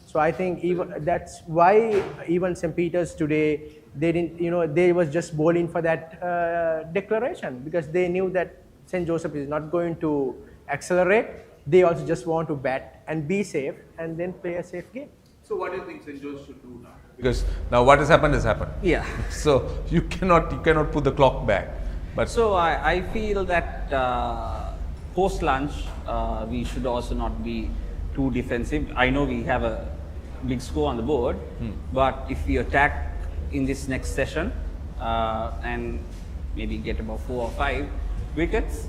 So I think that's why even St. Peter's today, they didn't, they was just bowling for that declaration, because they knew that St. Joseph is not going to accelerate. They also just want to bat and be safe and then play a safe game. So what do you think St. Joseph should do now? Because now what has happened has happened. Yeah. So you cannot put the clock back. But so I feel that post lunch we should also not be too defensive. I know we have a big score on the board, but if we attack in this next session and maybe get about 4 or 5 wickets,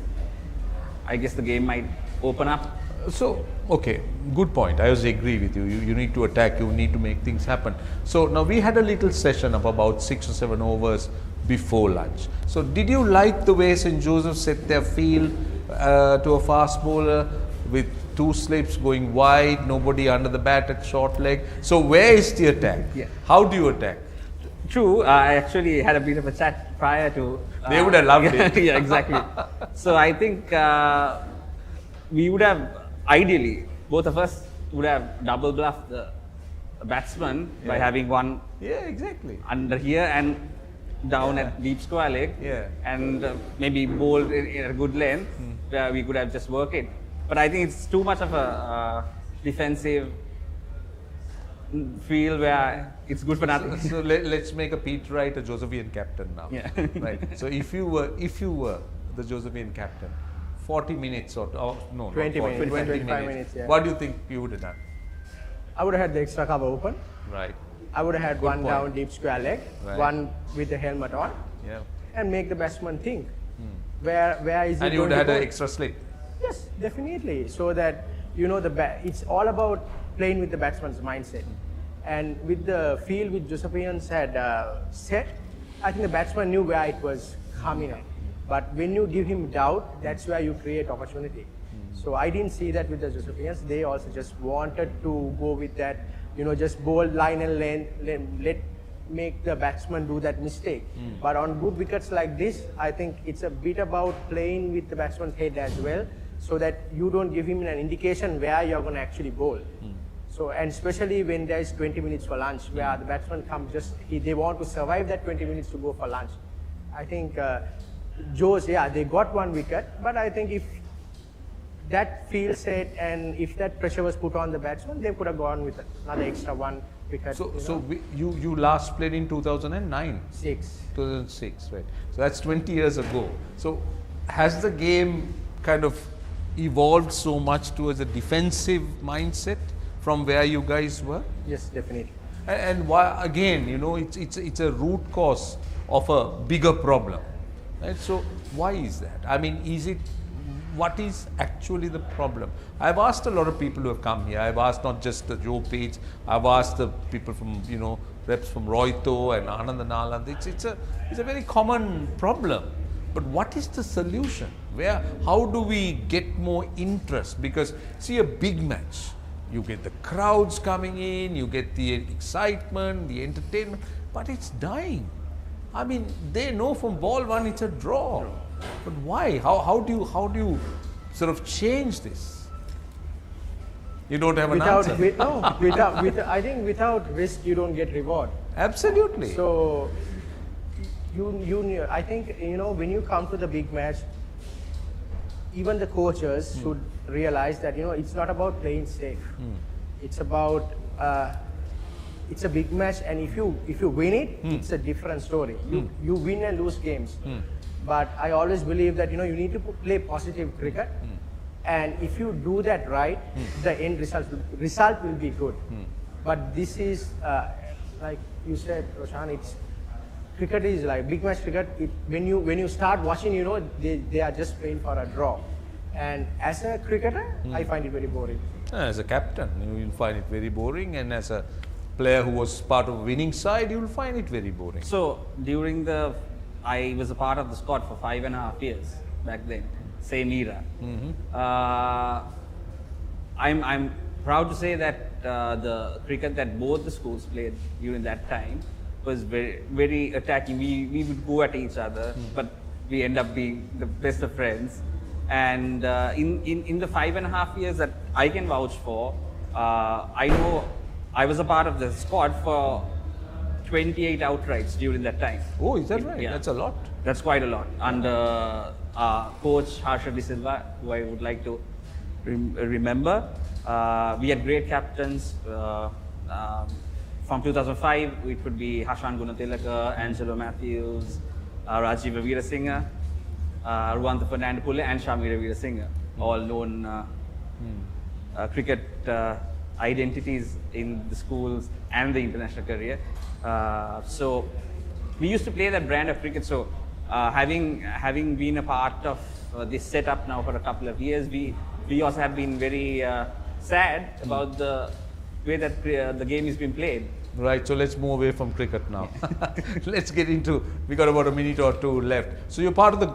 I guess the game might open up. So, okay, good point. I also agree with you. You need to attack, you need to make things happen. So now we had a little session of about 6 or 7 overs before lunch. So did you like the way St. Joseph set their field to a fast bowler with 2 slips going wide, nobody under the bat at short leg? So where is the attack? Yeah. How do you attack? True, I actually had a bit of a chat prior to... they would have loved it. Yeah, exactly. So I think we would have, ideally, both of us would have double bluffed the batsman by having one under here and down at deep square leg, and maybe bowled in a good length where we could have just worked it. But I think it's too much of a defensive field where it's good for nothing. So let's make a Pete Wright a Josephian captain now. Yeah. Right. So if you were the Josephian captain, 40 minutes or no, 20 not 40, minutes, 20 25 minutes, yeah. What do you think you would have done? I would have had the extra cover open. Right. I would have had Good one point. down deep square leg, Right. one with the helmet on, and make the batsman think. Where is he And you would going have to had go? an extra slip. Yes, definitely. So that it's all about playing with the batsman's mindset. And with the field which Josephians had set, I think the batsman knew where it was coming up. But when you give him doubt, that's where you create opportunity. So I didn't see that with the Josephians. They also just wanted to go with that, just bowl line and length, make the batsman do that mistake. But on good wickets like this, I think it's a bit about playing with the batsman's head as well, so that you don't give him an indication where you're going to actually bowl. So, and especially when there's 20 minutes for lunch, where the batsman comes they want to survive that 20 minutes to go for lunch. I think Joe's, they got 1 wicket, but I think if that field set and if that pressure was put on the batsman, they could have gone with another extra 1 wicket. So you last played in 2009? 2006, right. So that's 20 years ago. So has the game kind of evolved so much towards a defensive mindset from where you guys were? Yes, definitely. And why, again, it's a root cause of a bigger problem, right? So why is that? I mean, what is actually the problem? I've asked a lot of people who have come here. I've asked not just the Joe Page, I've asked the people from, reps from Rohito and Anand and Aland. It's a very common problem. But what is the solution? How do we get more interest? Because see, a big match, you get the crowds coming in, you get the excitement, the entertainment, but it's dying. I mean, they know from ball 1 it's a draw. But why? How do you sort of change this? You don't have an answer. I think without risk you don't get reward. Absolutely. So I think when you come to the big match, even the coaches should realize that it's not about playing safe. It's about it's a big match, and if you win it, it's a different story. You win and lose games. But I always believe that you need to play positive cricket, And if you do that right, the end result will be good. But this is, like you said, Roshan, cricket is like big match cricket. When you start watching, you know, they are just playing for a draw. And as a cricketer, I find it very boring. As a captain, you will find it very boring, and as a player who was part of a winning side, you will find it very boring. So I was a part of the squad for 5.5 years back then, same era. I'm proud to say that the cricket that both the schools played during that time was very, very attacking. We would go at each other, but we end up being the best of friends. And in the 5.5 years that I can vouch for, I know I was a part of the squad for 28 outrights during that time. Oh, is that right? Yeah. That's a lot. That's quite a lot. Under coach Harsha De Silva, who I would like to remember. We had great captains. From 2005, it would be Hashan Gunatilaka, Angelo Matthews, Rajiv Veerasinghe, Ruwantha Fernandopulle, and Shamira Veerasinghe, all known cricket identities in the schools and the international career. So we used to play that brand of cricket. So having been a part of this setup now for a couple of years, we also have been very sad about the way that the game is being played. Right, so let's move away from cricket now. Let's get into, we got about a minute or two left. So you're part of the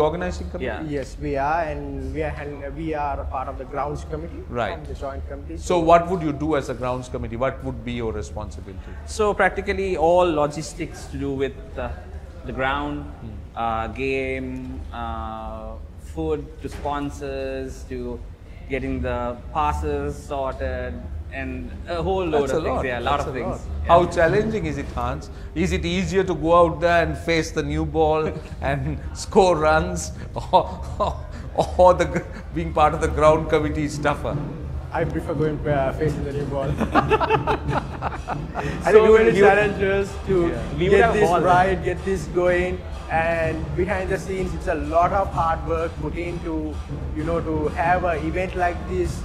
organizing committee? Yeah. Yes, we are, and we are a part of the grounds committee. Right. From the joint committee. So what would you do as a grounds committee? What would be your responsibility? So practically all logistics to do with the ground, game, food, to sponsors, to getting the passes sorted, and a whole load of things. Yeah, a lot of things. Yeah. How challenging is it, Hans? Is it easier to go out there and face the new ball and score runs, or being part of the ground committee is tougher? I prefer going facing the new ball. I think we challenge us to get this right, get this going, and behind the scenes, it's a lot of hard work put into, you know, to have an event like this,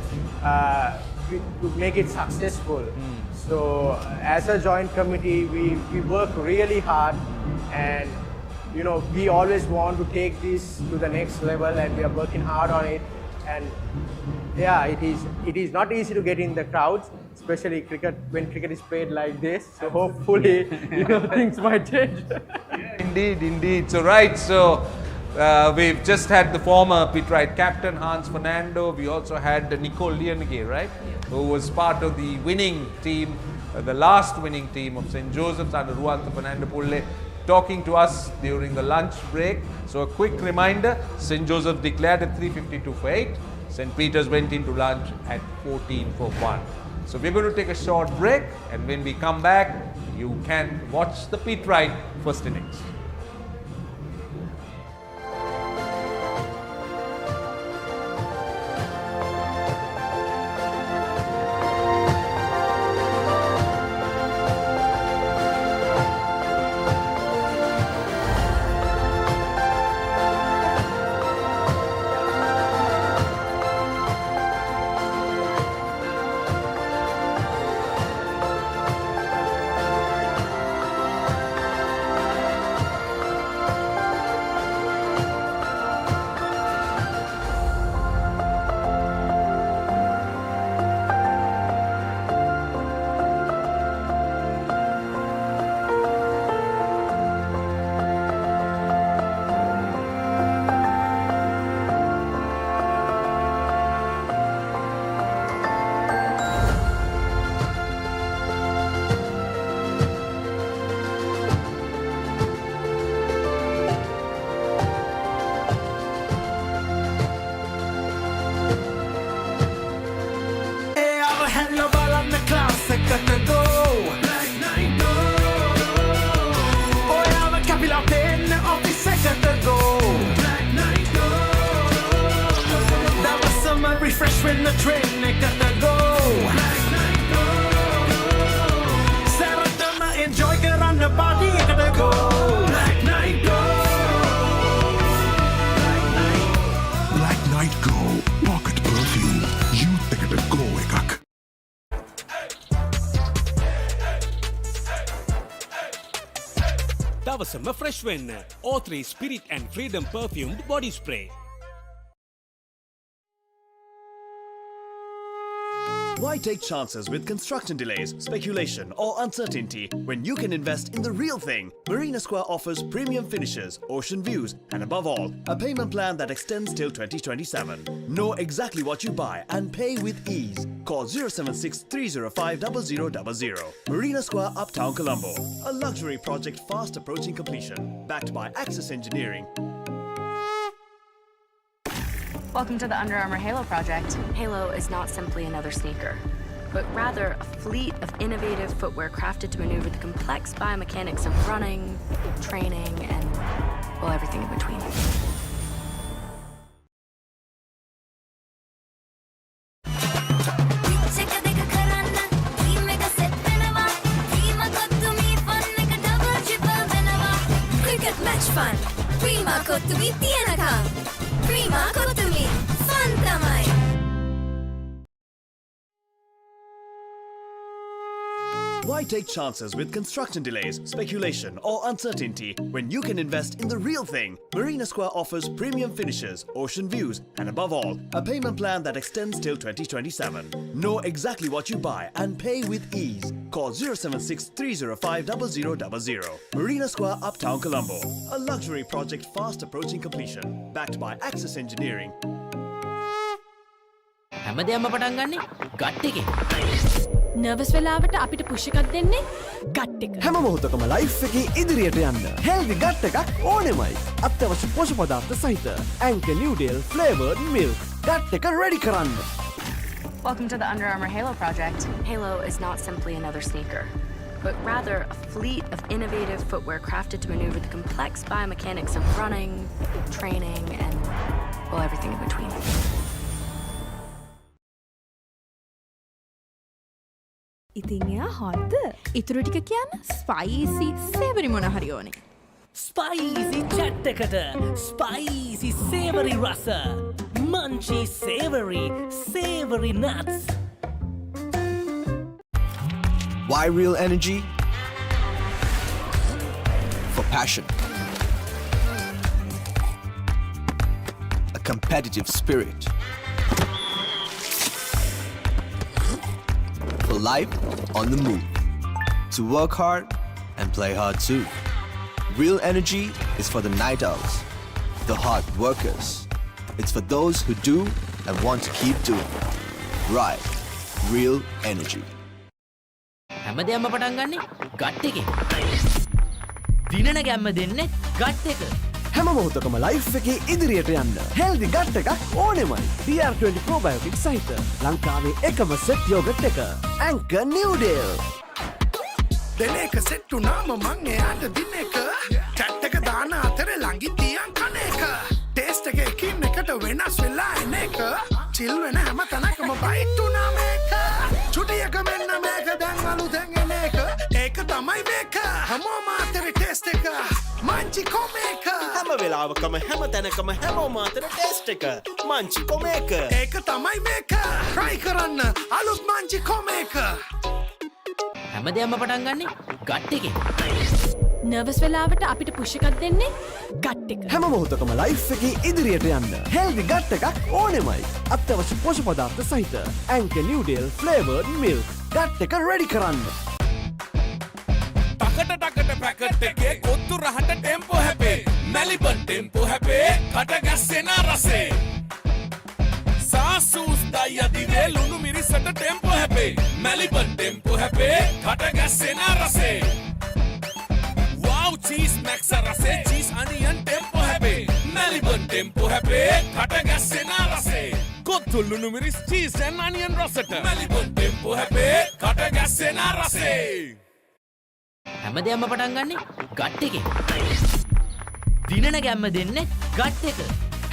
to make it successful. So as a joint committee, we work really hard, and you know, we always want to take this to the next level, and we are working hard on it. And yeah, it is not easy to get in the crowds, especially when cricket is played like this. So hopefully, you know, things might change. Indeed. So right, we've just had the former Pitrite captain Hans Fernando. We also had Nicole Lienige, right, who was part of the winning team, the last winning team of St. Joseph's under Ruwantha Fernandopulle, talking to us during the lunch break. So a quick reminder, St. Joseph declared at 3:52 for 8. St. Peter's went into lunch at 14 for 1. So we're going to take a short break, and when we come back, you can watch the Pitrite first innings. When the train they got to go. Saradama enjoy get on the body gotta go. Black night go. Black night go. දවසම fresh වෙන්න. O3 Spirit and Freedom perfumed body spray. Why take chances with construction delays, speculation, or uncertainty when you can invest in the real thing? Marina Square offers premium finishes, ocean views, and above all, a payment plan that extends till 2027. Know exactly what you buy and pay with ease. Call 076 305 0000. Marina Square, Uptown, Colombo. A luxury project fast approaching completion. Backed by Access Engineering. Welcome to the Under Armour Halo project. Halo is not simply another sneaker, but rather a fleet of innovative footwear crafted to maneuver the complex biomechanics of running, training, and, well, everything in between. Cricket match fun. Prima kottumi tiyanakam. Prima kottumi fun tamai. Why take chances with construction delays, speculation, or uncertainty when you can invest in the real thing? Marina Square offers premium finishes, ocean views, and above all, a payment plan that extends till 2027. Know exactly what you buy and pay with ease. Call 076 305 0000. Marina Square, Uptown, Colombo. A luxury project fast approaching completion. Backed by Access Engineering. හැමදේම පටන් ගන්නේ gut එකෙන්. Nervous වෙලාවට අපිට push එකක් දෙන්නේ gut එක. හැම මොහොතකම ලයිෆ් එකේ ඉදිරියට යන්න හෙල්දි ගට් එකක් ඕනෙමයි. අත්‍යවශ්‍ය පෝෂක පදාර්ථ සහිත Anchor New Deal flavored milk ගට් එක රෙඩි කරන්න. Welcome to the Under Armour Halo project. Halo is not simply another sneaker, but rather a fleet of innovative footwear crafted to maneuver the complex biomechanics of running, training, and, well, everything in between. ඉතින් එයා හොද්ද? ඉතුරු ටික කියන්න spicy සේවරි මොන හරි ඕනේ. Spicy chat එකට spicy සේවරි රස. Munchy savory nuts. Why real energy? For passion. A competitive spirit. For life on the move. To work hard and play hard too. Real energy is for the night owls, the hard workers. It's for those who do and want to keep doing. Right. Real energy. හැමදේම පටන් ගන්නේ gut එකෙන්. දිනන ගැම්ම දෙන්නේ gut එක. හැම මොහොතකම life එකේ ඉදිරියට යන්න හෙල්දි ගට් එකක් ඕනෙමයි. DR20 probiotic සහිත ලංකාවේ එකම සෙට් යෝගට් එක Anchor New Deal. දෙන එක සෙට් උනාම මං එයාට දින එක චැට් එක දාන අතරේ ළඟින් තියන් කන එක ටේස්ට් එක එකින් එකට වෙනස් වෙලා එන එක චිල් වෙන හැම තැනකම බයිට් උනා මේක චුටියක මෙන්න මේක දැන් අලුතෙන් එන එක ඒක තමයි මේක හැමෝම අතරේ ටේස්ට් එක මංචි කොමේක හැම වෙලාවකම හැම තැනකම හැමෝම අතර ටේස්ට් එක මංචි කොමේක ඒක තමයි මේක try කරන්න අලුත් මංචි කොමේක හැමදේම පටන් ගන්නේ ගට් එකෙන්. නර්වස් වෙලාවට අපිට පුෂ් එකක් දෙන්නේ ගට් එක. හැම මොහොතකම ලයිෆ් එකේ ඉදිරියට යන්න හෙල්දි ගට් එකක් ඕනෙමයි. අත්‍යවශ්‍ය පෝෂක පදාර්ථ සහිත Anchor New Deal flavored milk ගට් එක රෙඩි කරන්න. ටකට පැකට් එකේ කොත්තු රහට ටෙම්පෝ හැපේ මැලිබන් ටෙම්පෝ හැපේ කට ගැස්සෙන රසේ සාසූස් දයිය දිවේ ලුණු මිරිසට ටෙම්පෝ හැපේ මැලිබන් ටෙම්පෝ හැපේ කට ගැස්සෙන රසේ wow cheese max රසේ cheese onion ටෙම්පෝ හැපේ මැලිබන් ටෙම්පෝ හැපේ කට ගැස්සෙන රසේ කොත්තු ලුණු මිරිස් cheese and onion රසට මැලිබන් ටෙම්පෝ හැපේ කට ගැස්සෙන රසේ හැමදේම පටන් ගන්නේ ගට් එකෙන්. දිනන ගැම්ම දෙන්නේ ගට් එක.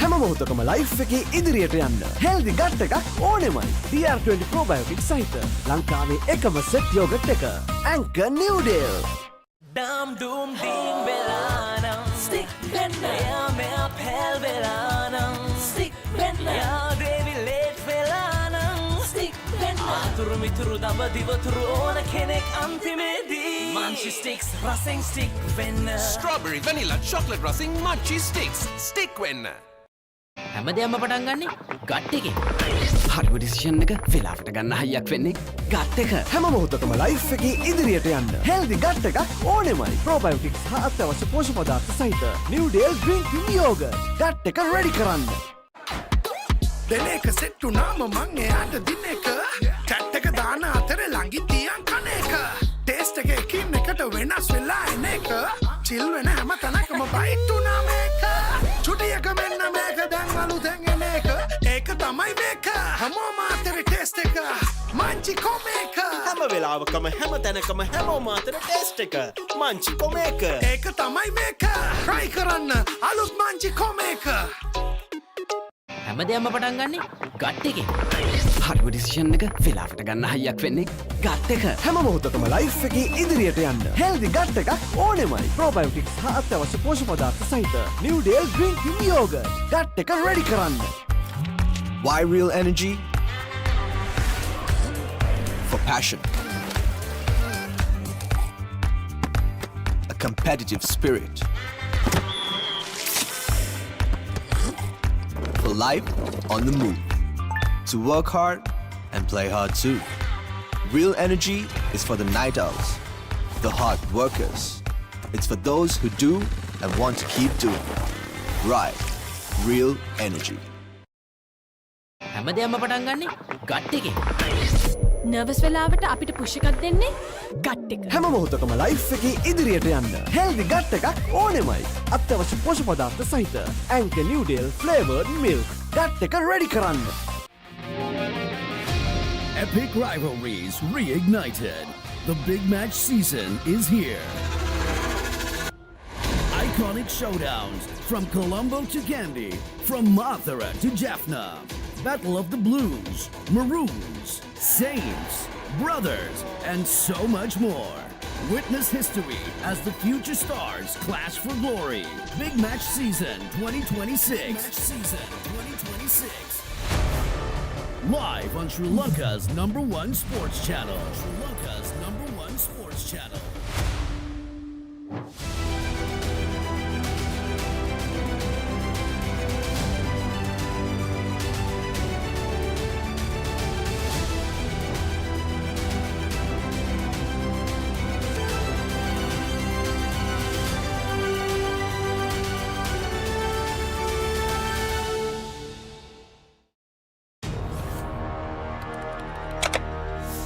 හැම මොහොතකම ලයිෆ් එකේ ඉදිරියට යන්න හෙල්දි ගට් එකක් ඕනෙමයි. DR20 probiotic සහිත ලංකාවේ එකම සෙට් යෝගට් එක Anchor New Deal. Dam doom ding belana stick penna ya me apel belana stick penna ya devi late belana stick penna වතුරු මිතුරු දඹ දිවතුරු ඕන කෙනෙක් අන්තිමේදී Munchie sticks රසෙන් stick වෙන්න Strawberry, vanilla, chocolate රසින් Munchie sticks. Stick වෙන්න. හැමදේම පටන් ගන්නේ ගට් එකෙන්. හරිම ඩිසිෂන් එක වෙලාවට ගන්න හයියක් වෙන්නේ ගට් එක. හැම මොහොතකම ලයිෆ් එකේ ඉදිරියට යන්න හෙල්දි ගට් එකක් ඕනෙමයි. ප්‍රෝබයෝටික්ස් හා අත්‍යවශ්‍ය පෝෂක පදාර්ථ සහිත New Dale Green Tea Yogurt ගට් එක රෙඩි කරන්න. දෙන එක සෙට් වුණාම මං එයාට දින එක චැට් එක දාන අතර ළඟින් තියන් කන එක ටේස්ට් එක එකින් එකට වෙනස් වෙලා එන එක චිල් වෙන හැම තැනකම බයිට් වුණා මේක චුටියක මෙන්න මේක දැන් අලුතෙන් එන එක ඒක තමයි මේක හැමෝම අතර ටේස්ට් එක මංචි කොමේක හැම වෙලාවකම හැම තැනකම හැමෝම අතර ටේස්ට් එක මංචි කොමේක ඒක තමයි මේක try කරන්න අලුත් මංචි කොමේක හැමදේම පටන් ගන්නේ ගට් එකෙන්. හරිම ඩිසිෂන් එක වෙලාවට ගන්න හයියක් වෙන්නේ ගට් එක. හැම මොහොතකම ලයිෆ් එකේ ඉදිරියට යන්න හෙල්දි ගට් එකක් ඕනෙමයි. ප්‍රෝබයෝටික්ස් හා අත්‍යවශ්‍ය පෝෂක පදාර්ථ සහිත New Dale Green Tea Yogurt ගට් එක රෙඩි කරන්න. Why real energy? For passion. A competitive spirit. For life on the move. To work hard and play hard too. Real energy is for the night owls, the hard workers. It's for those who do and want to keep doing. Right. Real energy. හැමදේම පටන් ගන්නේ gut එකෙන්. Nervous වෙලාවට අපිට push එකක් දෙන්නේ gut එක. හැම මොහොතකම ලයිෆ් එකේ ඉදිරියට යන්න හෙල්දි ගට් එකක් ඕනෙමයි. අත්‍යවශ්‍ය පෝෂක පදාර්ථ සහිත Anchor New Dale Flavored Milk ගට් එක රෙඩි කරන්න. Epic rivalries reignited. The big match season is here. Iconic showdowns from Colombo to Kandy, from Mathura to Jaffna. Battle of the Blues, Maroons, Saints, Brothers, and so much more. Witness history as the future stars clash for glory. Big Match Season 2026. Big Match Season 2026. Live on Sri Lanka's #1 sports channel. Sri Lanka's #1 sports channel.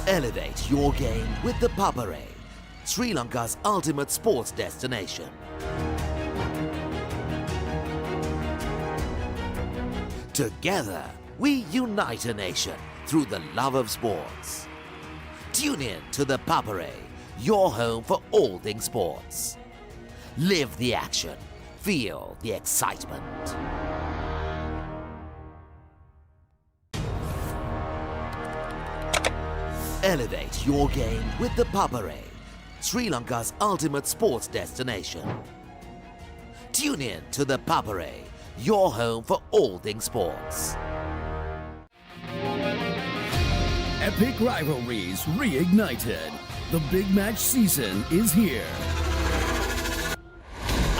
Elevate your game with the Papare, Sri Lanka's ultimate sports destination. Together, we unite a nation through the love of sports. Tune in to the Papare, your home for all things sports. Live the action, feel the excitement. Elevate your game with the Papare, Sri Lanka's ultimate sports destination. Tune in to the Papare, your home for all things sports. Epic rivalries reignited. The big match season is here.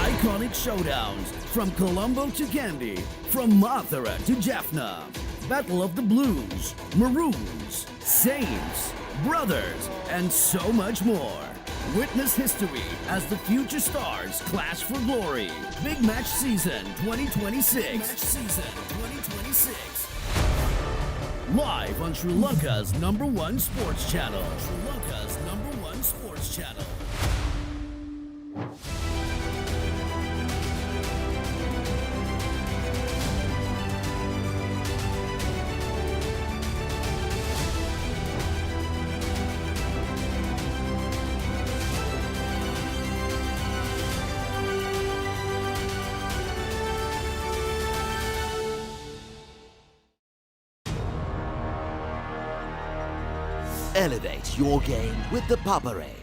Iconic showdowns from Colombo to Kandy, from Mathura to Jaffna. Battle of the Blues, Maroons, Saints, Brothers, and so much more. Witness history as the future stars clash for glory. Big Match Season 2026. Big Match Season 2026. Live on Sri Lanka's #1 sports channel. Sri Lanka's #1 sports channel. Elevate your game with the Papare,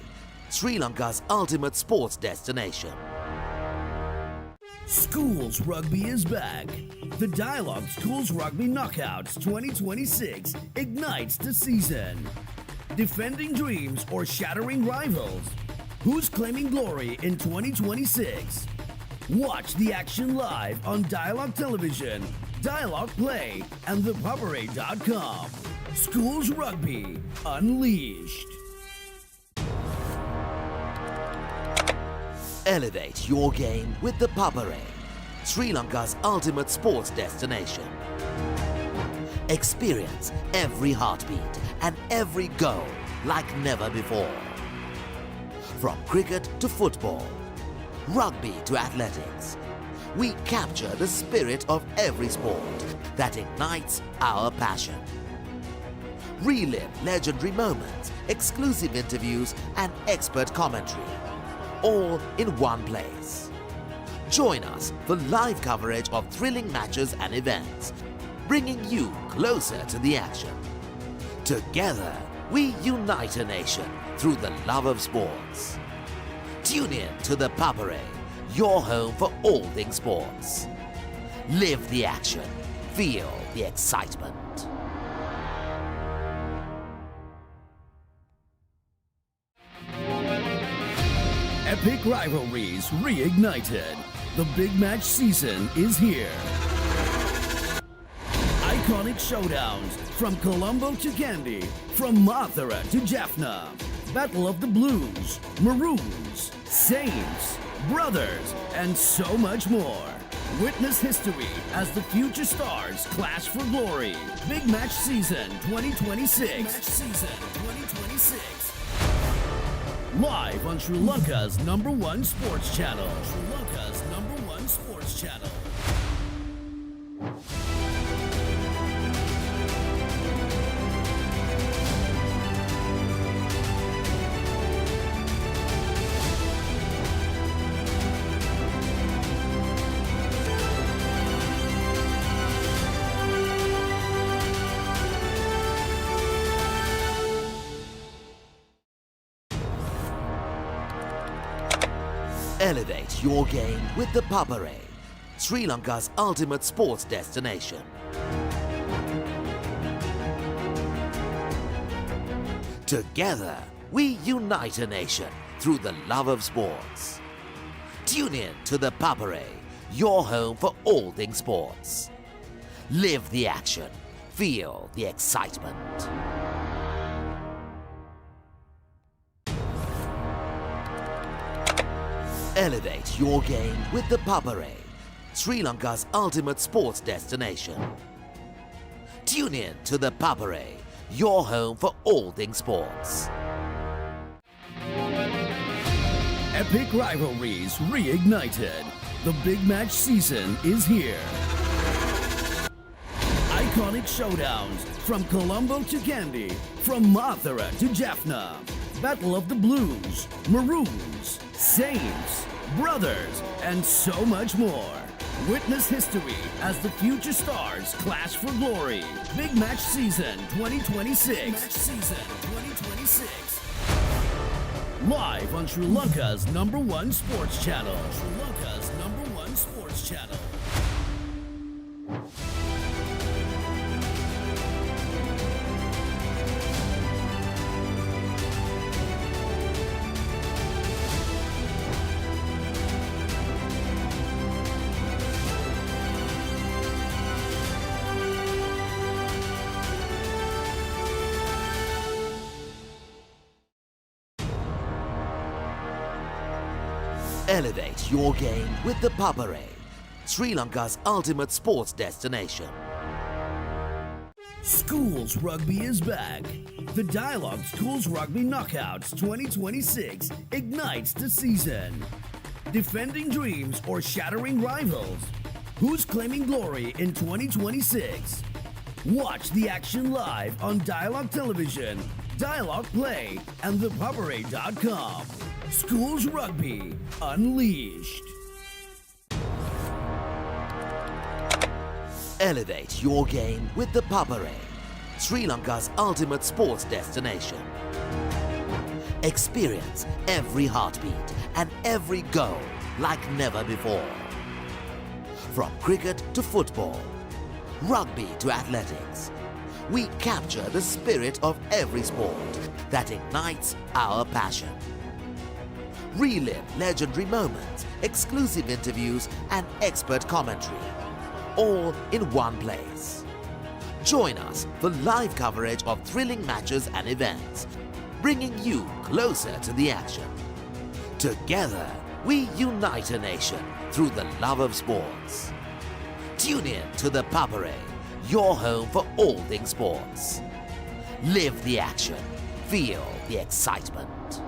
Sri Lanka's ultimate sports destination. Schools Rugby is back. The Dialog Schools Rugby Knockouts 2026 ignites the season. Defending dreams or shattering rivals? Who's claiming glory in 2026? Watch the action live on Dialog Television, Dialog Play, and ThePapare.com. Schools Rugby Unleashed. Elevate your game with the Papare, Sri Lanka's ultimate sports destination. Experience every heartbeat and every goal like never before. From cricket to football, rugby to athletics, we capture the spirit of every sport that ignites our passion. Relive legendary moments, exclusive interviews, and expert commentary, all in one place. Join us for live coverage of thrilling matches and events, bringing you closer to the action. Together, we unite a nation through the love of sports. Tune in to the Papare, your home for all things sports. Live the action, feel the excitement. Epic rivalries reignited. The big match season is here. Iconic showdowns from Colombo to Kandy, from Mathura to Jaffna. Battle of the Blues, Maroons, Saints, Brothers, and so much more. Witness history as the future stars clash for glory. Big Match Season 2026. Big Match Season 2026. Live on Sri Lanka's #1 sports channel. Sri Lanka's #1 sports channel. Elevate your game with the Papare, Sri Lanka's ultimate sports destination. Together, we unite a nation through the love of sports. Tune in to the Papare, your home for all things sports. Live the action, feel the excitement. Elevate your game with the Papare, Sri Lanka's ultimate sports destination. Tune in to the Papare, your home for all things sports. Epic rivalries reignited. The big match season is here. Iconic showdowns from Colombo to Kandy, from Mathura to Jaffna. Battle of the Blues, Maroons, Saints, Brothers, and so much more. Witness history as the future stars clash for glory. Big Match Season 2026. Big Match Season 2026. Live on Sri Lanka's #1 sports channel. Sri Lanka's #1 sports channel. Elevate your game with the Papare, Sri Lanka's ultimate sports destination. Schools Rugby is back. The Dialog Schools Rugby Knockouts 2026 ignites the season. Defending dreams or shattering rivals? Who's claiming glory in 2026? Watch the action live on Dialog Television, Dialog Play, and ThePapare.com. Schools Rugby Unleashed. Elevate your game with the Papare, Sri Lanka's ultimate sports destination. Experience every heartbeat and every goal like never before. From cricket to football, rugby to athletics, we capture the spirit of every sport that ignites our passion. Relive legendary moments, exclusive interviews, and expert commentary, all in one place. Join us for live coverage of thrilling matches and events, bringing you closer to the action. Together, we unite a nation through the love of sports. Tune in to the Papare, your home for all things sports. Live the action, feel the excitement.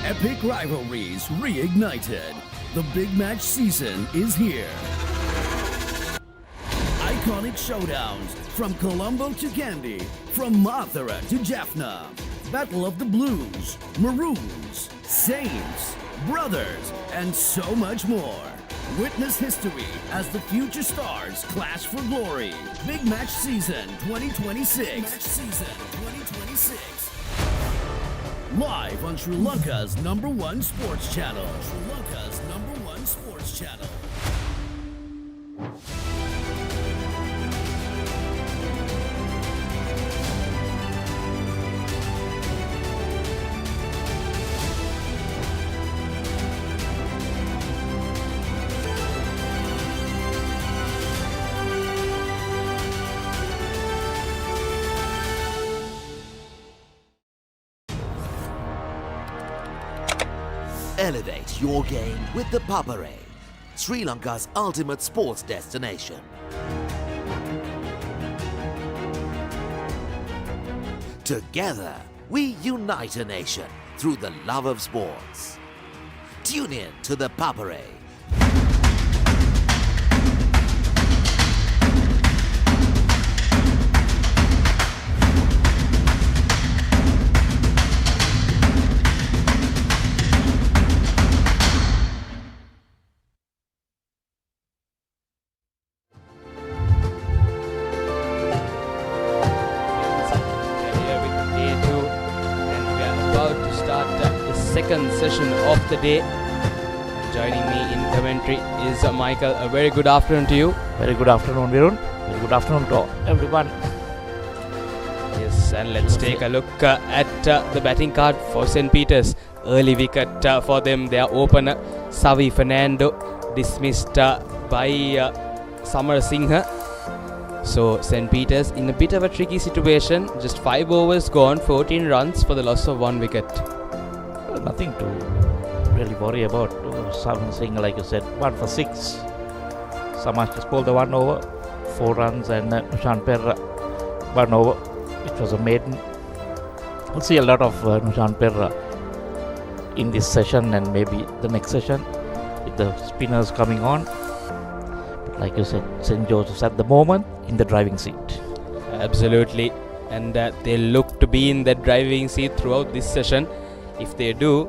Epic rivalries reignited. The big match season is here. Iconic showdowns from Colombo to Kandy, from Mathura to Jaffna. Battle of the Blues, Maroons, Saints, Brothers, and so much more. Witness history as the future stars clash for glory. Big Match Season 2026. Big Match Season 2026. Live on Sri Lanka's #1 sports channel. Sri Lanka's #1 sports channel. Elevate your game with the Papare, Sri Lanka's ultimate sports destination. Together, we unite a nation through the love of sports. Tune in to the Papare. Session of the day. Joining me in commentary is Michael. A very good afternoon to you. Very good afternoon, Virun. Very good afternoon to everyone. Yes, and let's take a look at the batting card for St. Peter's. Early wicket for them. Their opener, Savi Fernando, dismissed by Samar Singha. So St. Peter's in a bit of a tricky situation. Just 5 overs gone, 14 runs for the loss of 1 wicket. Nothing to really worry about. Samar Singh, like you said, 1 for 6. Samash just pulled the 1 over, 4 runs, and Nushan Perra 1 over, which was a maiden. We'll see a lot of Nushan Perra in this session and maybe the next session with the spinners coming on. But like you said, St. Joseph's at the moment in the driving seat. Absolutely, and they look to be in that driving seat throughout this session. If they do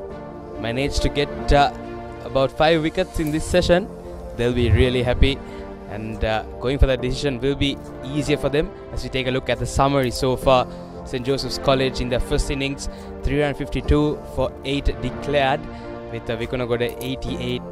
manage to get about 5 wickets in this session, they'll be really happy, and going for that decision will be easier for them. As we take a look at the summary so far, St. Joseph's College in their first innings, 352 for 8 declared, with Vikunagoda 88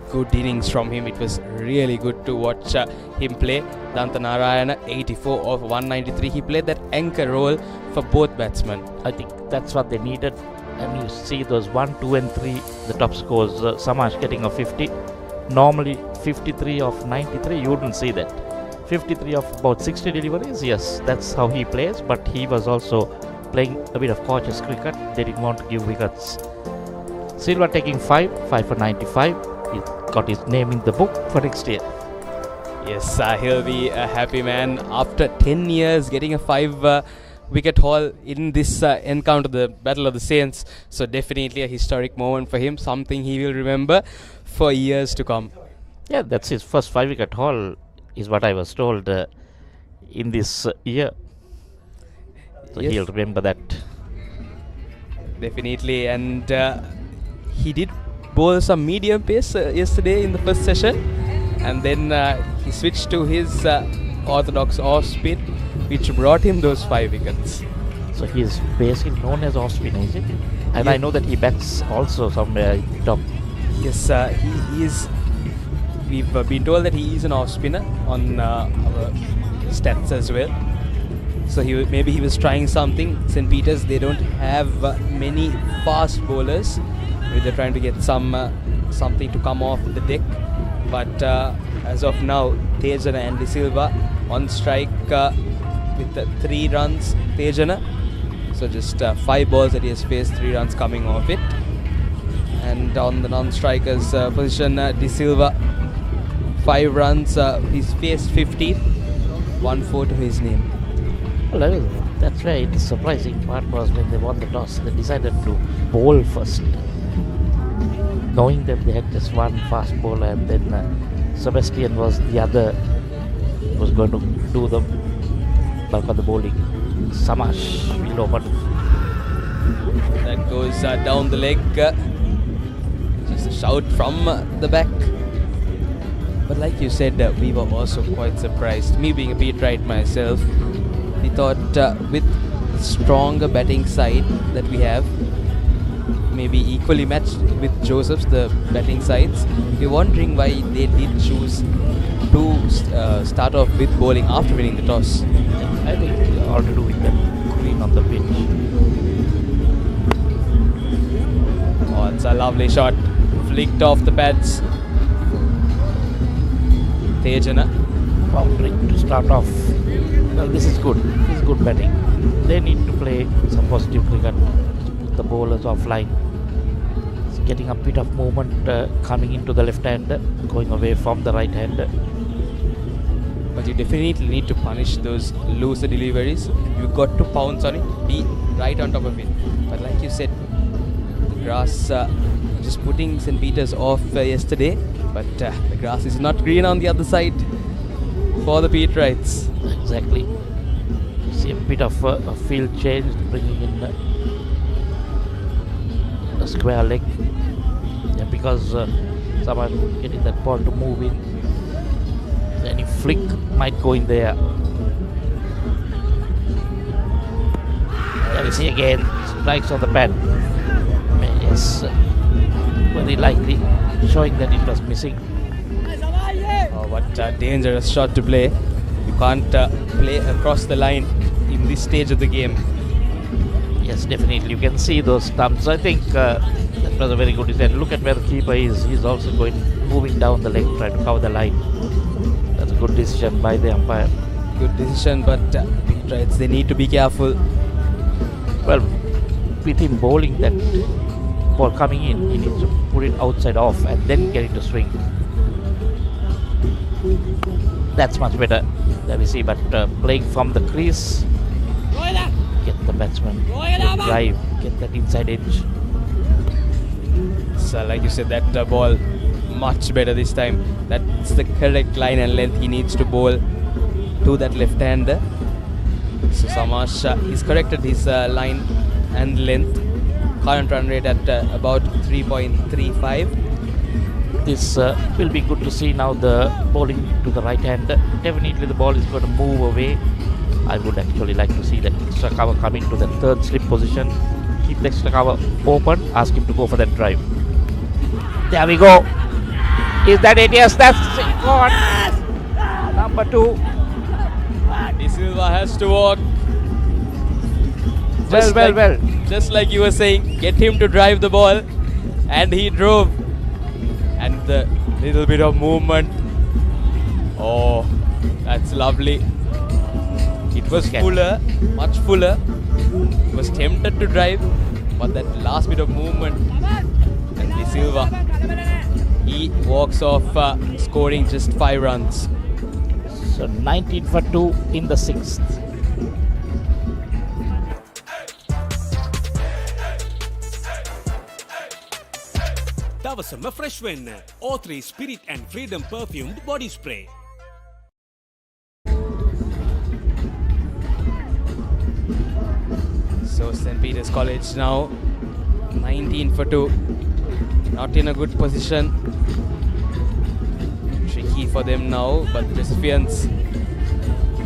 good innings from him. It was really good to watch him play. Danta Narayana 84 of 193. He played that anchor role for both batsmen. I think that's what they needed. And you see those 1, 2 and 3, the top scores, Samash getting a 50. Normally 53 of 93, you wouldn't see that. 53 of about 60 deliveries, yes, that's how he plays, but he was also playing a bit of cautious cricket. They didn't want to give wickets. Silva taking 5 for 95. He got his name in the book for next year. Yes, he'll be a happy man after 10 years getting a 5 wicket haul in this encounter, the Battle of the Saints. So definitely a historic moment for him, something he will remember for years to come. Yeah, that's his first 5 wicket haul, is what I was told in this year. So yes, he'll remember that. Definitely, and he did bowl some medium pace yesterday in the first session, and then he switched to his orthodox off spin, which brought him those 5 wickets. So he is basically known as off spinner, is it? And Yeah. I know that he bats also somewhere in the top. Yes, he is. We've been told that he is an off spinner on our stats as well. So maybe he was trying something. St. Peter's, they don't have many fast bowlers. Maybe they're trying to get something to come off the deck. But as of now, Tejana and De Silva on strike with 3 runs. Tejana. So just 5 balls that he has faced, 3 runs coming off it. And on the non-strikers position, De Silva, 5 runs. He's faced 50, 1-4 to his name. Well, that's why the surprising part was when they won the toss, they decided to bowl first. Knowing that they had just one fast bowler, and then Sebastian was the other, was going to do the bulk of the bowling. Samash will open. That goes down the leg. Just a shout from the back. But like you said, we were also quite surprised. Me being a beat right myself, we thought with the stronger batting side that we have, maybe equally matched with Joseph's, the batting sides, we're wondering why they did choose to start off with bowling after winning the toss. I think all to do with the green on the pitch. Oh, it's a lovely shot. Flicked off the pads. Tejana. Boundary to start off. Well, this is good. This is good batting. They need to play some positive cricket. Put the bowlers offline. It's getting a bit of movement coming into the left hand, going away from the right hand. But you definitely need to punish those looser deliveries. You've got to pounce on it, be right on top of it. But like you said, the grass just putting St. Peter's off yesterday. But the grass is not green on the other side for the Pete Wrights. Exactly. You see a bit of a field change, bringing in a square leg. Yeah, because someone getting that ball to move in. Any flick might go in there. There we see again, strikes on the pad. Yes, very likely showing that it was missing. Oh, what a dangerous shot to play. You can't play across the line in this stage of the game. Yes, definitely. You can see those stumps. I think that was a very good decision. Look at where the keeper is. He's also moving down the leg, trying to cover the line. That's a good decision by the umpire. Good decision, but Pete Wrights, they need to be careful. Well, with him bowling that ball coming in, he needs to put it outside off and then get it to swing. That's much better. There we see, but playing from the crease, get the batsman to drive, get that inside edge. So like you said, that ball much better this time. That's the correct line and length he needs to bowl to that left-hander. So Samash, he's corrected his line and length. Current run rate at about 3.35. This will be good to see now the bowling to the right hand. Definitely the ball is going to move away. I would actually like to see that extra cover coming to the third slip position. Keep the extra cover open. Ask him to go for that drive. There we go. Is that it? Yes, that's it. Gone. Number 2. De Silva has to walk. Well. Just like you were saying, get him to drive the ball. And he drove. And the little bit of movement. Oh, that's lovely. It was fuller, much fuller. Was tempted to drive, but that last bit of movement. And De Silva, he walks off scoring just 5 runs. So 19 for 2 in the 6th. දවසම fresh වෙන්න O3 Spirit and Freedom perfumed body spray. So St. Peter's College now 19 for 2. Not in a good position. Tricky for them now, but recipients,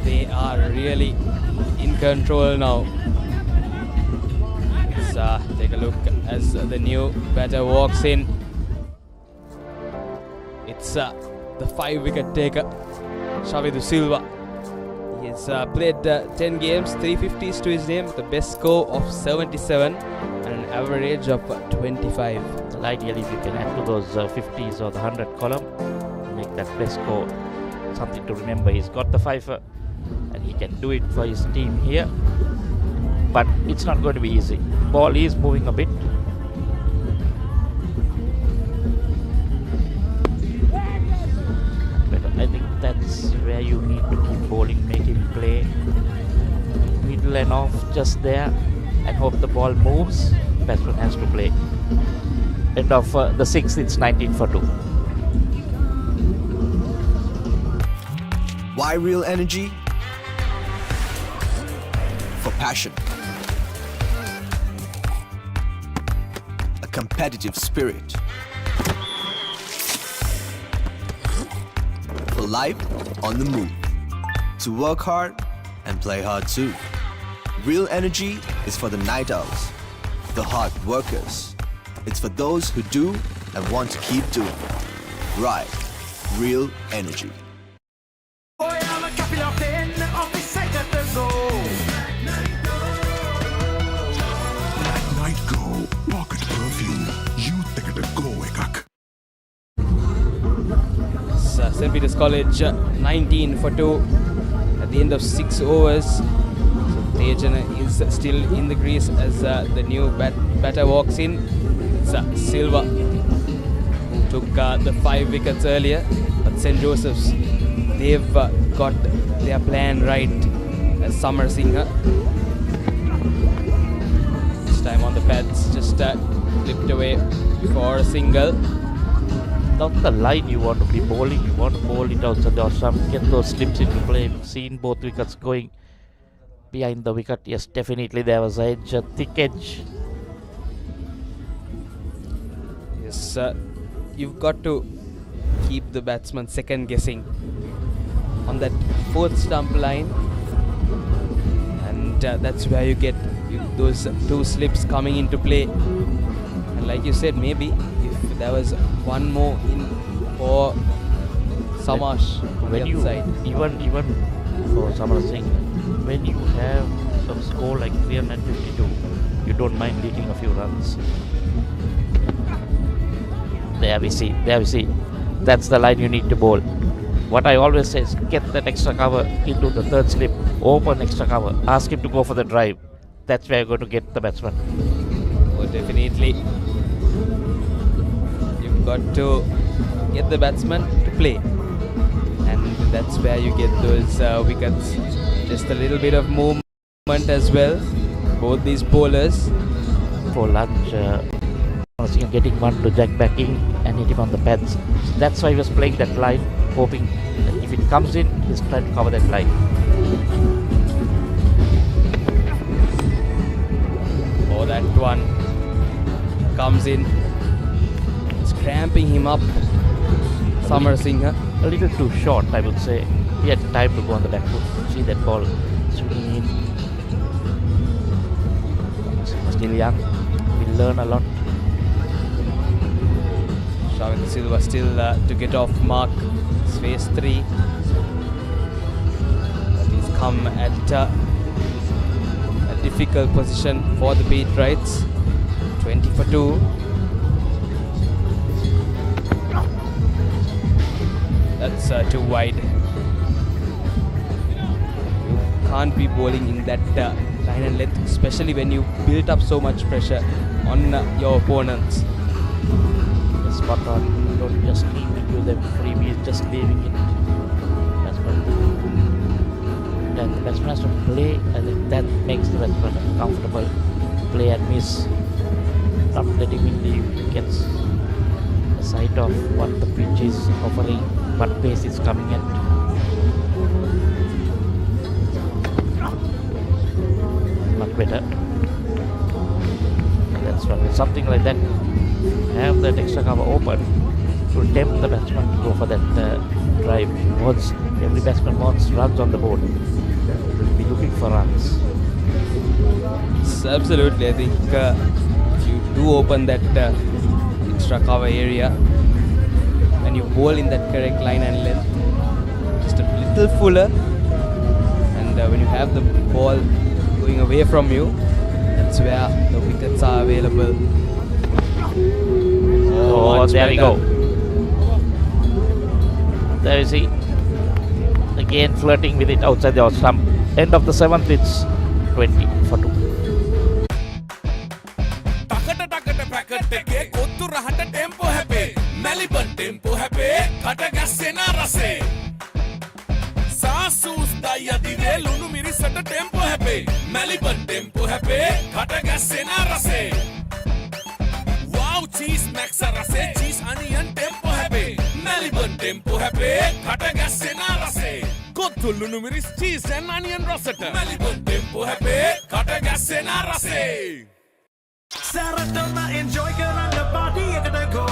they are really in control now. Let's take a look as the new batter walks in. It's the 5-wicket taker, Shavidu Silva. He's played 10 games, 350s to his name, with a best score of 77 and an average of 25. Well, ideally, if you can add to those 50s or the 100 column, make that best score something to remember. He's got the fifer and he can do it for his team here, but it's not going to be easy. Ball is moving a bit. I think that's where you need to keep bowling, make him play middle and off just there and hope the ball moves. Batsman has to play. End of the 6th, it's 19 for 2. Why real energy? For passion. A competitive spirit. For life on the move. To work hard and play hard too. Real energy is for the night owls, the hard workers. It's for those who do and want to keep doing. Right, real energy. Night Go Pocket Perfume. You take it a go, ekak. St. Peter's College 19 for 2 at the end of 6 overs. So Tejana is still in the crease as the new batter walks in. It's Silva, who took the 5 wickets earlier, but St. Joseph's, they've got their plan right as Samar Singha. This time on the pads, just flipped away for a single. Not the line you want to be bowling, you want to bowl it outside or some, get those slips into play. Seen both wickets going behind the wicket. Yes, definitely there was a thick edge. Yes, you've got to keep the batsman second guessing on that 4th stump line, and that's where you get those 2 slips coming into play. And like you said, maybe if there was one more in for Samash on the other side. Even for Samar Singh, when you have some score like 352, you don't mind leaking a few runs. There we see. That's the line you need to bowl. What I always say is get that extra cover into the 3rd slip, open extra cover, ask him to go for the drive. That's where you're going to get the batsman. Oh, definitely. You've got to get the batsman to play, and that's where you get those wickets. Just a little bit of movement as well. Both these bowlers. For lunch, getting one to jack back in and hit him on the pads. So that's why he was playing that line, hoping that if it comes in, he's trying to cover that line. Oh, that one comes in. It's cramping him up. Samar Singha. A little too short, I would say. He had time to go on the back foot. See that ball swinging in. Still young. Will learn a lot. Shavidu Silva still to get off mark. It's phase 3. But he's come at a difficult position for the beat rights. 20 for 2. That's too wide. You can't be bowling in that line and length, especially when you built up so much pressure on your opponents. Spot on. Don't just need to give them freebies, just leaving it. Then the batsman has to play. I think that makes the batsman comfortable. Play and miss. Not letting him leave. He gets a sight of what the pitch is offering, what pace is coming at. Much better. That's right. Something like that. Have that extra cover open to tempt the batsman to go for that drive. Once every batsman wants runs on the board, will be looking for runs. Yes, absolutely. I think if you do open that extra cover area and you bowl in that correct line and length, just a little fuller, and when you have the ball going away from you, that's where the wickets are available. Oh, there we go. There you see. Again flirting with it outside the off stump. End of the 7th, it's 20 for 2. Tempo है पे Melbourne tempo है पे घट गसेना रसे सासूस दाया दिवे लुनु मेरी सट टेम्पो है पे मेलबर्न टेम्पो है पे घट गसेना रसे वाओ चीज मैक्स रसे चीज अनियन टेम्पो है पे मेलबर्न टेम्पो है पे घट गसेना रसे कोत्तु लुनु मेरी चीज एंड अनियन रसट मेलबर्न टेम्पो है पे घट गसेना रसे Saratona enjoy kerana party ekata go.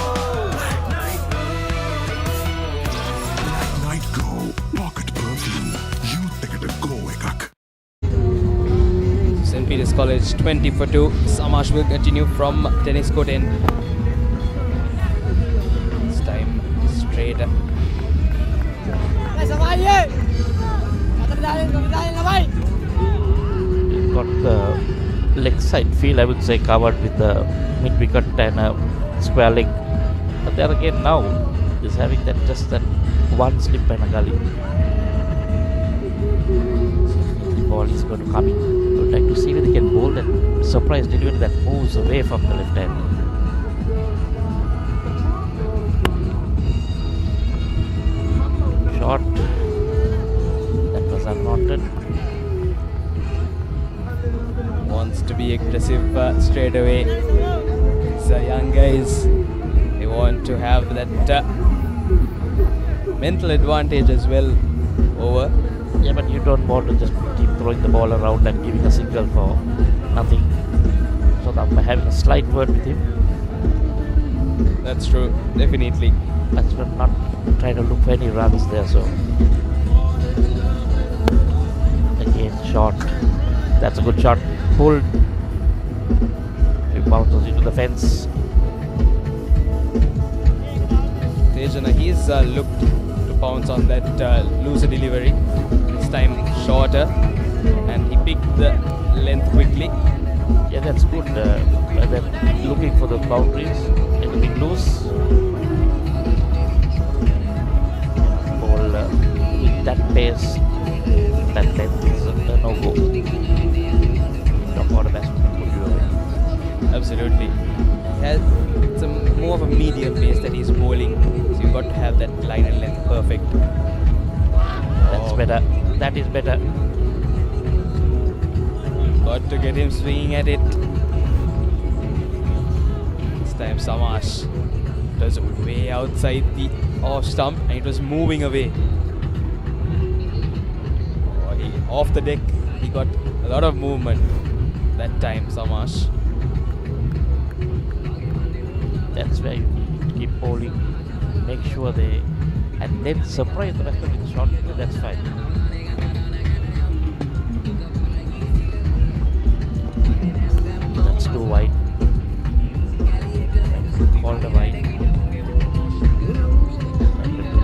Night Go Pocket Perfume. Youth ekata go ekak. St. Peter's College 20 for 2. Samash will continue from tennis court end. This time straight. Got the leg side field, I would say, covered with the mid wicket and a square leg. But there again now is having that just that one slip and a gully. The ball is going to come in. I would like to see whether they can bowl that surprise delivery that moves away from the left hand. Shot that was unwanted. Wants to be aggressive straight away. It's young guys. They want to have that mental advantage as well over. Yeah, but you don't want to just keep throwing the ball around and giving a single for nothing. So that by having a slight word with him. That's true, definitely. That's not trying to look for any runs there. So again, shot. That's a good shot. Pulled. It bounces into the fence. Tejana, he's looked to pounce on that looser delivery. This time shorter, and he picked the length quickly. Yeah, that's good. They're looking for the boundaries and the big loose. Ball with that pace, that length is a no-go. Absolutely. It's more of a medium pace that he's bowling, so you've got to have that line and length perfect. That's better. That is better. Got to get him swinging at it. This time Samash. It was way outside the off stump and it was moving away. Off the deck, he got a lot of movement that time, Samash. That's where you keep bowling, make sure they, and then surprise the rest of the shot. That's fine. That's too wide. Called a wide.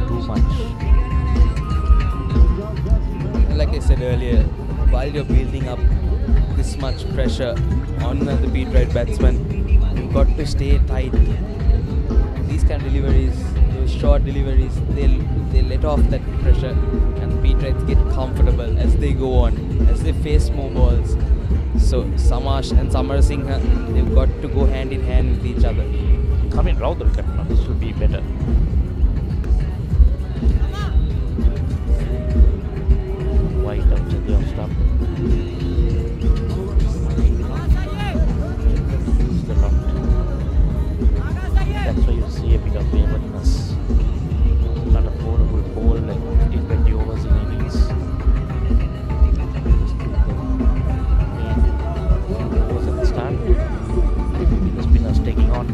Too much. Like I said earlier, while you're building up this much pressure on the beat right batsman, you've got to stay tight. These kind of deliveries, those short deliveries, they let off that pressure and the beat rights get comfortable as they go on, as they face more balls. So Samash and Samar Singha, they've got to go hand in hand with each other. Come in round the wicket now, this should be better. Wide outside the off stump. That's why you see a bit of waywardness. Not a bowlable bowl like 15-20 overs in innings. Overs at the start. The spinners taking on.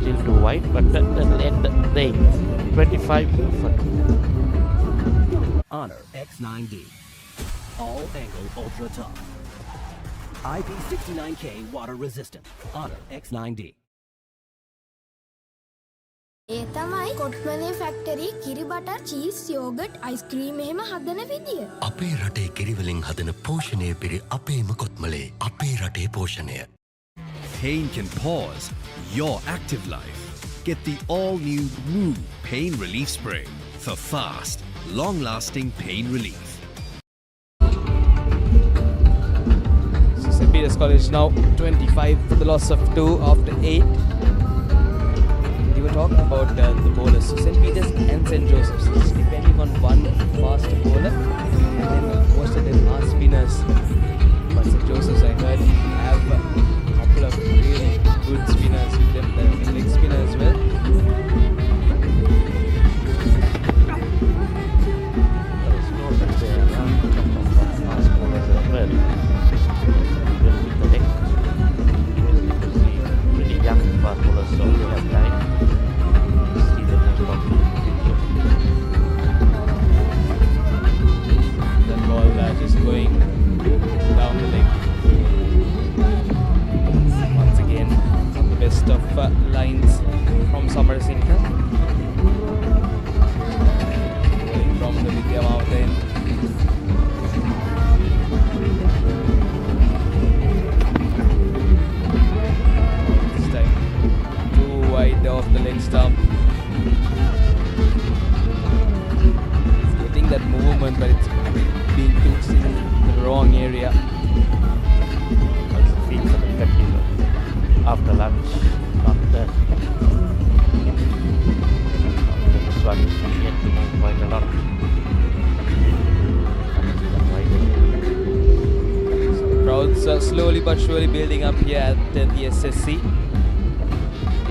Still too wide, but that'll end the 25 25 for 2. Honor X9D. All angle ultra tough. IP69K water resistant. Honor X9D. ඒ තමයි කොට්මලේ factory කිරි butter cheese yoghurt ice cream එහෙම හදන විදිය. අපේ රටේ කිරිවලින් හදන පෝෂණය පිරි අපේම කොත්මලේ අපේ රටේ පෝෂණය. Pain can pause your active life. Get the all-new Move Pain Relief Spray for fast, long-lasting pain relief. St. Peter's College now 25 for the loss of 2 after 8. We were talking about the bowlers. So St. Peter's and St. Joseph's, depending on one fast bowler, and then most of them are spinners. But St. Joseph's, I heard, have a couple of really good spinners with them, the leg spinner as well. Pretty young fast bowlers, so they have time. See them as well. That ball just going down the leg. Once again, on the best of lines from Samarsingha. Going from the Vidya Mountain. This time, too wide off the leg stump. It's getting that movement, but it's being pitched in the wrong area. Also feels a bit effective after lunch, not that. This one is yet to move quite a lot. So the crowds are slowly but surely building up here at the SSC.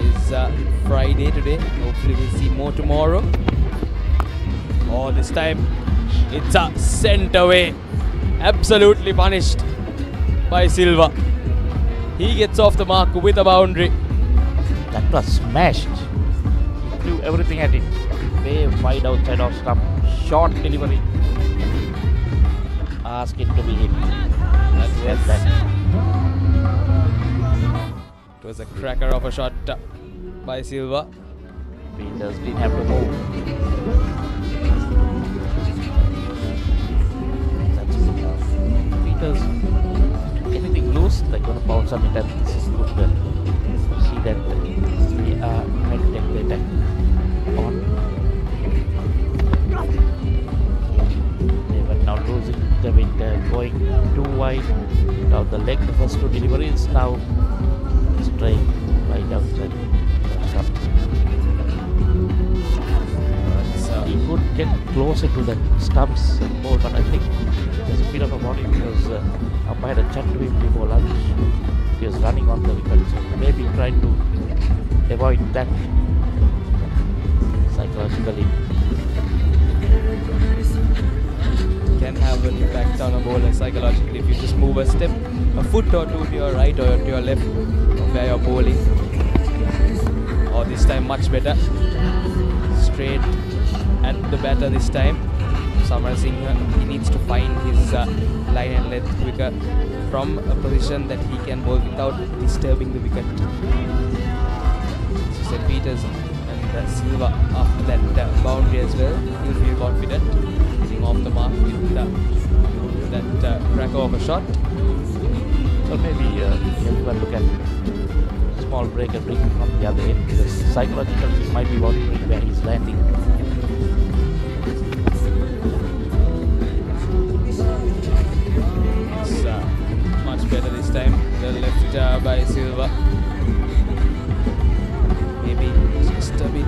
It's Friday today. Hopefully we'll see more tomorrow. Oh, this time it's a sent away. Absolutely punished by Silva. He gets off the mark with a boundary. That was smashed. He threw everything at it. Way wide outside of stump. Short delivery. Ask it to be hit. It was a cracker of a shot by Silva. Peters didn't have to move. Peters, anything loose, they're going to bounce on it, and this is good. See that they are trying to take the attack on. They were now losing the wind, going too wide down the leg. The first two deliveries now straight right outside. He could get closer to the stumps and more, but I think there's a bit of a worry because umpire had a chat to him before lunch. He was running on the wicket, so maybe trying to avoid that psychologically. Can have an impact on a bowler psychologically if you just move a step, a foot or two to your right or to your left of where you're bowling. Or this time much better. Straight at the batter this time. Samarsingha, he needs to find his line and length quicker from a position that he can bowl without disturbing the wicket. So St. Peter's and Silva after that boundary as well, he'll feel confident, getting off the mark with that cracker of a shot. So maybe everyone look at small break and bring him from the other end, because psychologically he might be wondering where he's landing. It's much better this time. The left by Silva. Maybe just a bit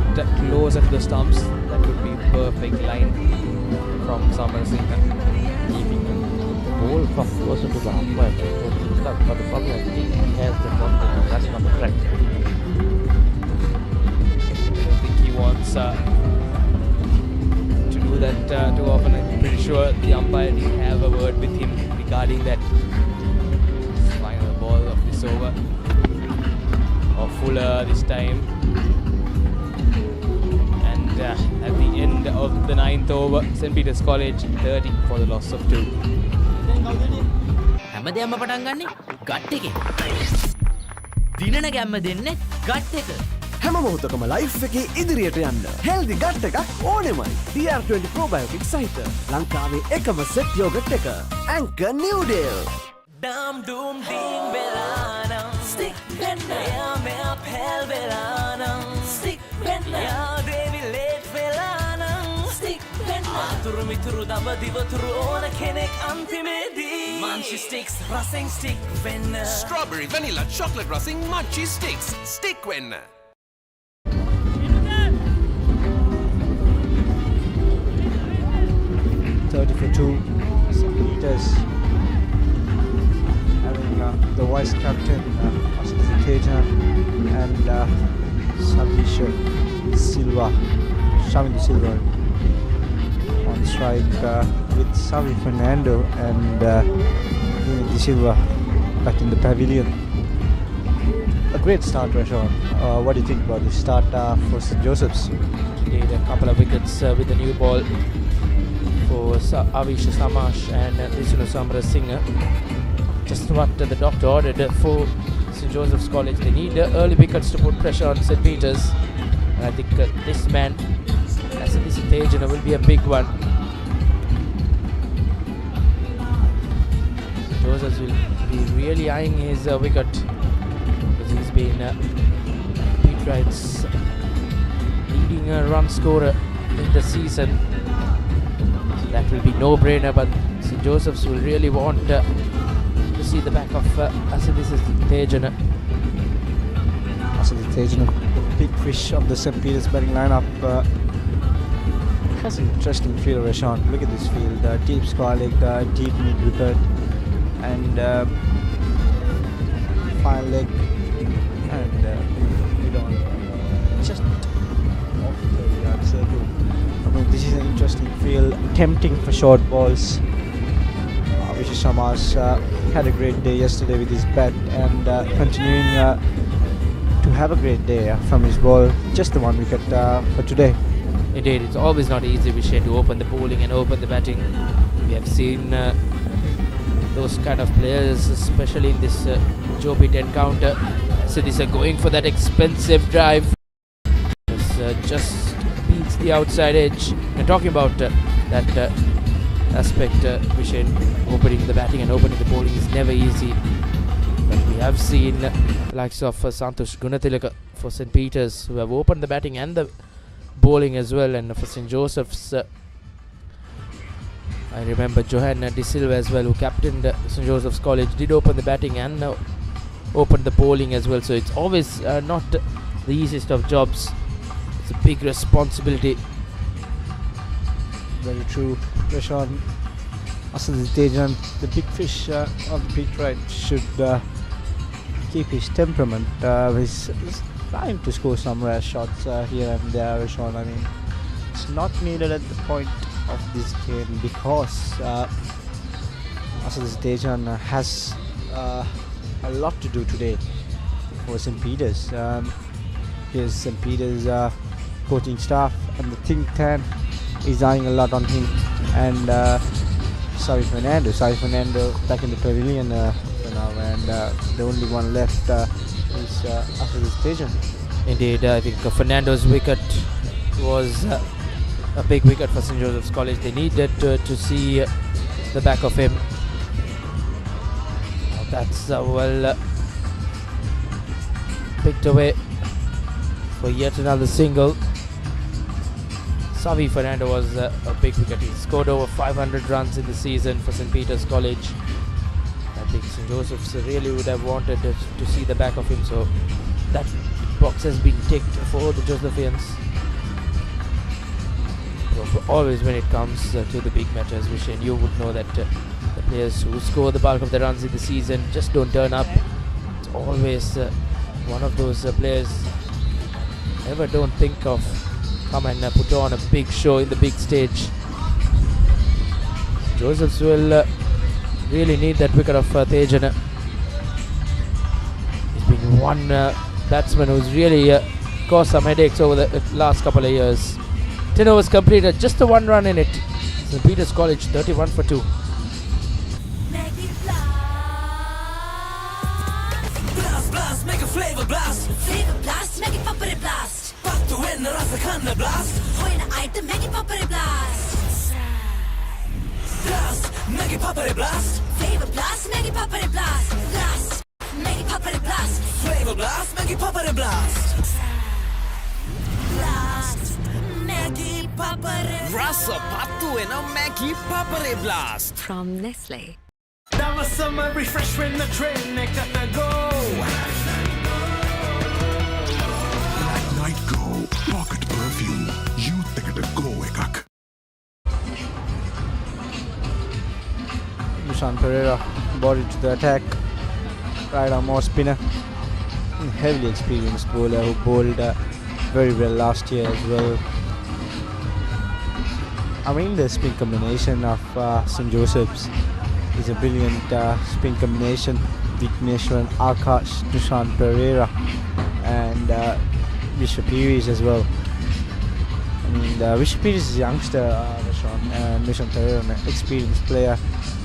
closer to the stumps. That would be perfect line from Samarsingha. Ball from closer to the umpire. But the problem is he has the confidence running on the track. I don't think he wants to do that too often. I'm pretty sure the umpire did have a word with him regarding that. Final ball of this over. Or Fuller this time. And at the end of the 9th over, St. Peter's College 30 for the loss of 2. හැමදේම පටන් ගන්නේ gut එකෙන්. දිනන ගැම්ම දෙන්නේ gut එක. හැම මොහොතකම life එකේ ඉදිරියට යන්න හෙල්දි ගට් එකක් ඕනෙමයි. DR20 probiotic සහිත ලංකාවේ එකම සෙට් යෝගට් එක. Anchor New Deal. Dum dum ding belanam stick bender ya mea pel belanam stick bender ya devi late belanam stick bender aturu mituru damba divaturu ona kenek antimedi munchy sticks racing stick bender Strawberry, vanilla, chocolate racing munchy sticks. Stick winner. For 2 St. Peters, having the vice captain Teja and Savisha Silva, Shamin Silva on strike with Savi Fernando and Nina Silva back in the pavilion. A great start, Rashawn. What do you think about the start for St. Joseph's? Indeed, a couple of wickets with the new ball for Avisha Samash and Disunu Samra Singh. Just what the doctor ordered for St. Joseph's College. They need early wickets to put pressure on St. Peter's. And I think this man, as this Tejana, will be a big one. St. Joseph's will be really eyeing his wicket because he's been Pete Wright's leading run scorer in the season. That will be no-brainer, but St. Joseph's will really want to see the back of Asadis Tejana. Asadis Tejana, the big fish of the St. Peter's batting lineup, has an interesting field, Rashawn. Look at this field, deep square leg, deep mid wicket, and fine leg, and mid on, just off the yard circle. I mean, this is an interesting field, tempting for short balls. Avisha Samash had a great day yesterday with his bat and continuing to have a great day from his ball. Just the one wicket for today. Indeed, it's always not easy, Vishay, to open the bowling and open the batting. We have seen those kind of players, especially in this Joe Pitt encounter. So these are going for that expensive drive. Just beats the outside edge. And talking about that aspect, Vishen, opening the batting and opening the bowling is never easy. But we have seen the likes of Santosh Gunathilaka for St. Peter's, who have opened the batting and the bowling as well. And for St. Joseph's, I remember Johanna De Silva as well, who captained St. Joseph's College, did open the batting and opened the bowling as well. So it's always not the easiest of jobs. It's a big responsibility. Very true, Rashawn. Asadis Tejan, the big fish of Pete Wright, should keep his temperament. He's trying to score some rash shots here and there, Rashawn. I mean, it's not needed at the point of this game because Asadis Tejan has a lot to do today for St. Peter's. Here's St. Peter's coaching staff and the think tank is eyeing a lot on him, and Savi Fernando back in the pavilion for now, and the only one left is Asadis Tejan. Indeed, I think Fernando's wicket was a big wicket for St. Joseph's College. They needed to see the back of him. That's well picked away for yet another single. Savi Fernando was a big wicket. He scored over 500 runs in the season for St. Peter's College. I think St. Joseph's really would have wanted to see the back of him, so that box has been ticked for the Josephians. Always when it comes to the big matches, Vishen, you would know that the players who score the bulk of the runs in the season just don't turn up. It's always one of those players ever don't think of come and put on a big show in the big stage. Josephs will really need that wicket of Tejana. He's been one batsman who's really caused some headaches over the last couple of years. 10 overs completed, just the 1 run in it. St. Peter's College 31 for 2. Blast, blast, make a flavor blast. Flavor blast, make it Papare blast. Pattu enna rasa kanna blast. Hoina item, make it Papare blast. Blast, make it Papare blast. Flavor blast, make it Papare blast. Blast, make it Papare blast. Flavor blast, make it Papare blast. Blast, make it Papare. Rasa pattu enna Maggie Papare blast. From Nestle. That was summer refreshment, the train gonna go. Night Go Pocket Perfume Youth එකට go එකක්. Dushan Pereira body to the attack. Right arm more spinner. Heavily experienced bowler who bowled very well last year as well. I mean, the spin combination of St. Joseph's is a brilliant spin combination. Vigneshwaran, Akash, Dushan Pereira and Vishapiri as well. I mean, Vishapiri is a youngster, Dushan Pereira, an experienced player.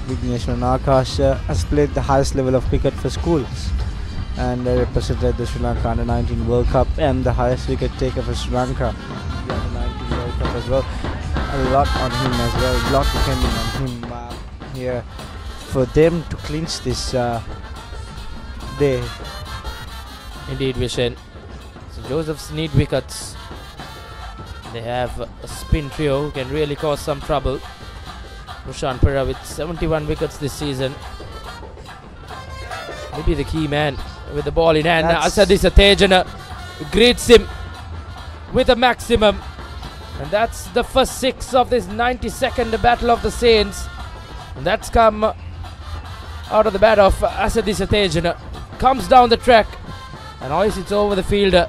Vigneshwaran Akash has played the highest level of cricket for schools and represented the Sri Lanka Under-19 World Cup and the highest wicket taker for Sri Lanka, the Under-19 World Cup as well. A lot on him as well, a lot depending on him here for them to clinch this day. Indeed, Vishen. St. Joseph's need wickets. They have a spin trio who can really cause some trouble. Dushan Pereira with 71 wickets this season. Maybe the key man with the ball in hand. Asadisa Tejana greets him with a maximum. And that's the first 6 of this 92nd Battle of the Saints. And that's come out of the bat of Asadisa Tejana. Comes down the track and hoists it over the fielder.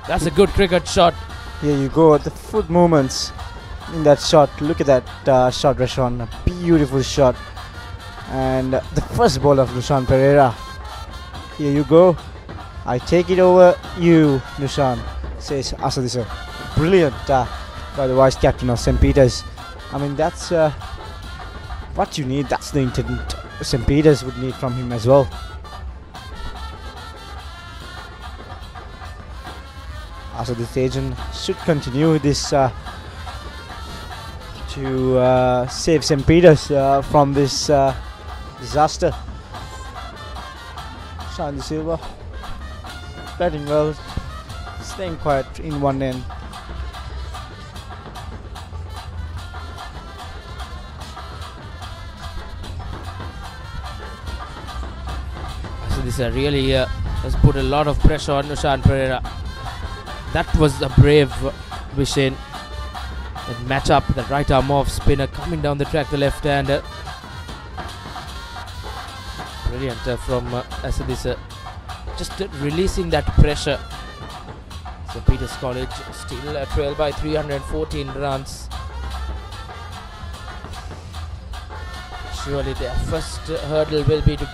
That's a good cricket shot. Here you go, the foot movements in that shot. Look at that shot, Rashawn. A beautiful shot. And the first ball of Dushan Pereira. Here you go. I take it over you, Dushan, says Asadisa. Brilliant by the vice captain of St. Peter's. I mean, that's what you need. That's the intent St. Peter's would need from him as well. Asadisa Tejan should continue this to save St. Peter's from this disaster. Shanti Silva batting well, staying quiet in one end. So this really has put a lot of pressure on Dushan Pereira. That was a brave Vishen. That match up, the right arm off spinner coming down the track, the left-hander. Brilliant from Asadisa. Just releasing that pressure. St. Peter's College still 12 by 314 runs. Surely their first hurdle will be to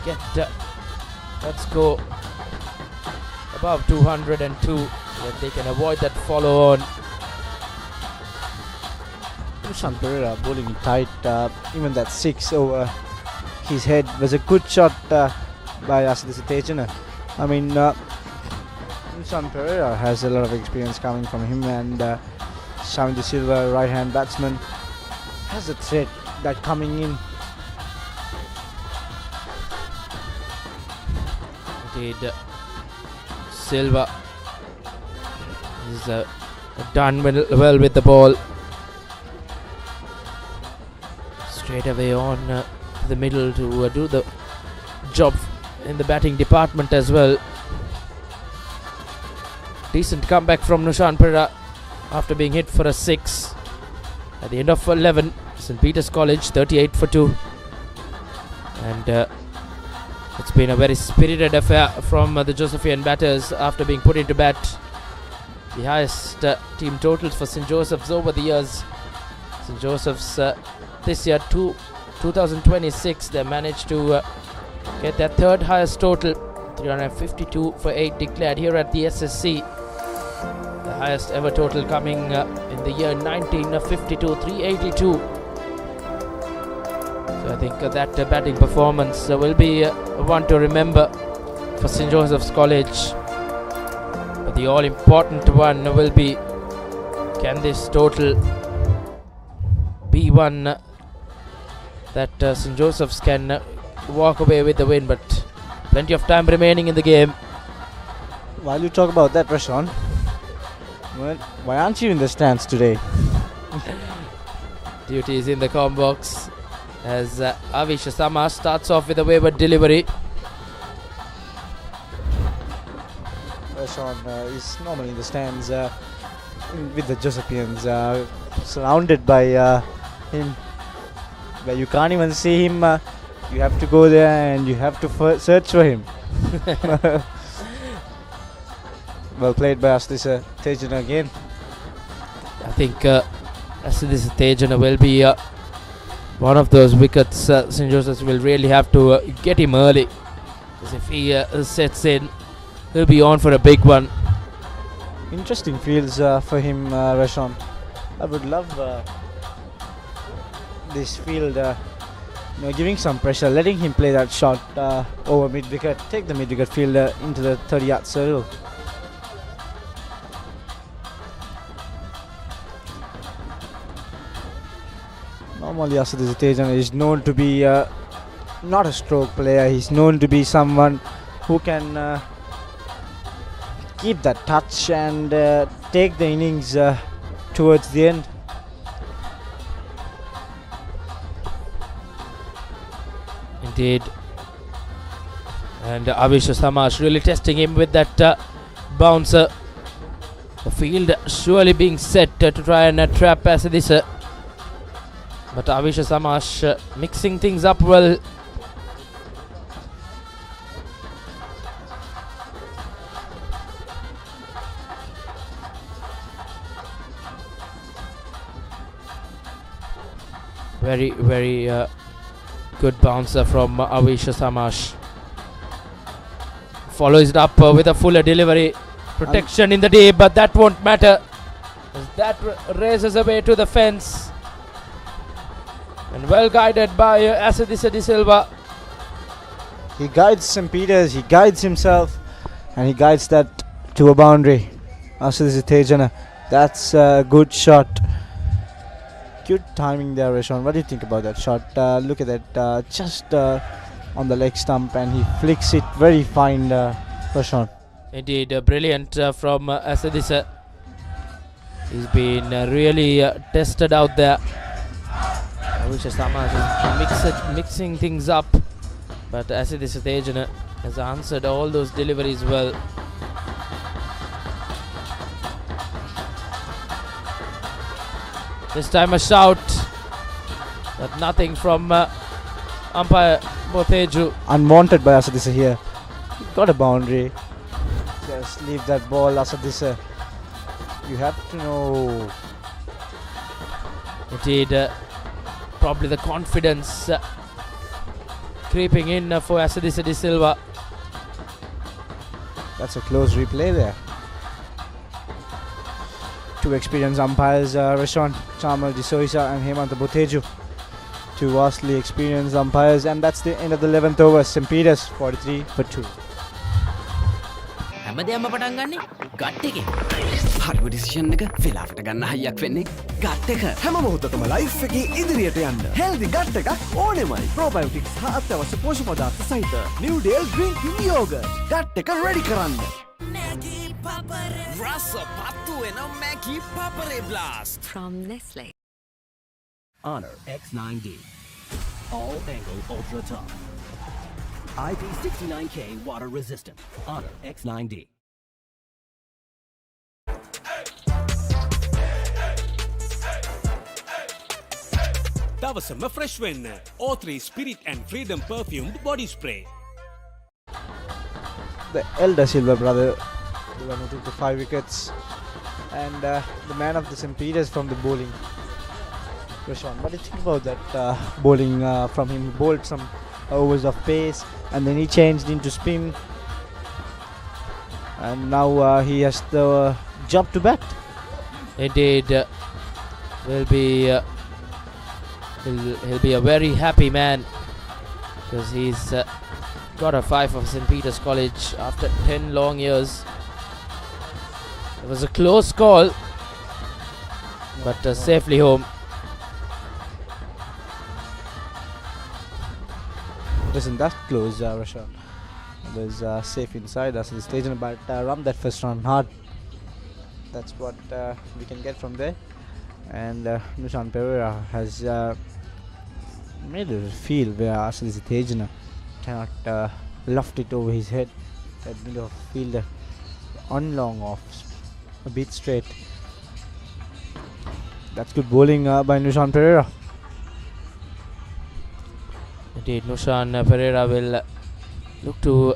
get that score above 202, that they can avoid that follow on. Dushan Pereira bowling tight, even that 6 over his head was a good shot by Asadisa Tejana. I mean, Dushan Pereira has a lot of experience coming from him, and Shamini Silva, right hand batsman, has a threat that coming in. Indeed, Silva is done well with the ball. Straight away on the middle to do the job in the batting department as well. Decent comeback from Dushan Pereira after being hit for a 6. At the end of 11, St. Peter's College 38 for 2. And it's been a very spirited affair from the Josephian batters after being put into bat. The highest team totals for St. Joseph's over the years. St. Joseph's this year, 2026, they managed to get their third highest total, 352 for 8 declared here at the SSC. The highest ever total coming in the year 1952, 382. So I think that batting performance will be one to remember for St. Joseph's College. But the all-important one will be, can this total be one that St. Joseph's can walk away with the win, but plenty of time remaining in the game. While you talk about that, Rashawn, well, why aren't you in the stands today? Duty is in the comm box as Avish Samash starts off with a wayward delivery. Rashawn is normally in the stands with the Josephians, surrounded by him, where you can't even see him. You have to go there and you have to search for him. Well played by Asdisa Tejana again. I think Asdisa Tejana will be one of those wickets St. Joseph's will really have to get him early, because if he sets in, he'll be on for a big one. Interesting fields for him, Rashawn. I would love this field, giving some pressure, letting him play that shot over mid-wicket, take the mid-wicket fielder into the 30-yard circle. Normally Asdisa Tejana is known to be not a stroke player. He's known to be someone who can keep that touch and take the innings towards the end. Indeed. And Avish Samash really testing him with that bouncer. The field surely being set to try and trap Asdisa. But Avish Samash mixing things up well. Very, very good bouncer from Avish Samash. Follows it up with a fuller delivery. Protection in the deep, but that won't matter, as that races away to the fence. And well guided by Asdisa De Silva. He guides St. Peter's, he guides himself, and he guides that to a boundary. Asdisa Tejana, that's a good shot. Good timing there, Rashawn. What do you think about that shot? Look at that, just on the leg stump, and he flicks it very fine, Rashawn. Indeed, brilliant from Asdisa. He's been really tested out there. Avish Samash is mixing things up, but Asdisa Tejana has answered all those deliveries well. This time a shout, but nothing from umpire Botheju. Unwanted by Asdisa here. Got a boundary. Just leave that ball, Asdisa. You have to know. Indeed, probably the confidence creeping in for Asdisa De Silva. That's a close replay there. Two experienced umpires, Rashawn Chamal D'Souza and Hemant Botheju. Two vastly experienced umpires, and that's the end of the 11th over. St. Peter's 43 for 2. හැමදේම පටන් ගන්නේ gut එකෙන්. හරිම decision එක වෙලාවට ගන්න හයියක් වෙන්නේ gut එක. හැම මොහොතකම ලයිෆ් එකේ ඉදිරියට යන්න. හෙල්දි ගට් එකක් ඕනෙමයි. ප්‍රොබයෝටික්ස් හා අත්‍යවශ්‍ය පෝෂක පදාර්ථ සහිත New Dale Green Tea Yogurt. ගට් එක රෙඩි කරන්න. Rasa patu and a Maggie Papare Blast from Nestle. Honor X9D. All angle ultra tough. IP69K water resistant. Honor X9D. දවසම fresh වෙන්න. O3 Spirit and Freedom perfumed body spray. The elder Silva brother, the one who took the 5 wickets, and the man of the St. Peter's from the bowling. Rashawn, what do you think about that bowling from him? He bowled some overs of pace, and then he changed into spin, and now he has the job to bat. Indeed, he'll be a very happy man because he's got a 5 of St. Peter's College after 10 long years. It was a close call, but safely home. Wasn't that close, Rashawn? It was safe inside us in the stadium, but run that first run hard. That's what we can get from there. And Nushan Pereira has made a field where SSC Tejana cannot loft it over his head. That middle of fielder on long off, a bit straight. That's good bowling by Nushan Pereira. Indeed, Nushan Pereira will look to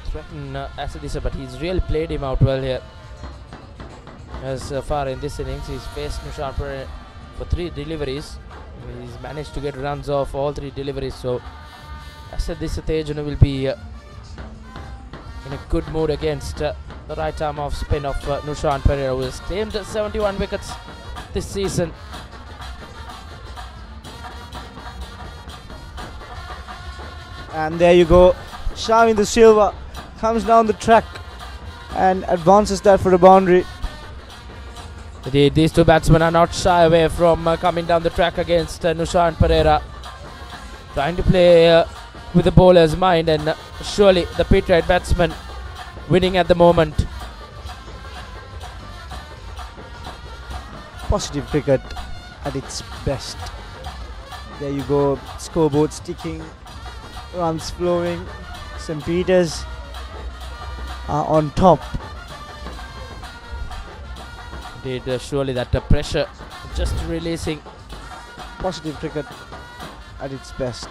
threaten SSC, but he's really played him out well here. As far in this innings, he's faced Nushan Pereira for 3 deliveries. He's managed to get runs off all 3 deliveries, so SSC Tejana will be in a good mood against the right arm off spin of Nushan Pereira, who has claimed 71 wickets this season. And there you go, Shamindu Silva comes down the track and advances that for a boundary. Indeed, these 2 batsmen are not shy away from coming down the track against Nushan Pereira, trying to play with the bowler's mind, and surely the Patriot batsman winning at the moment. Positive cricket at its best. There you go, scoreboard sticking, runs flowing. St. Peter's are on top. Indeed, surely that pressure just releasing. Positive cricket at its best.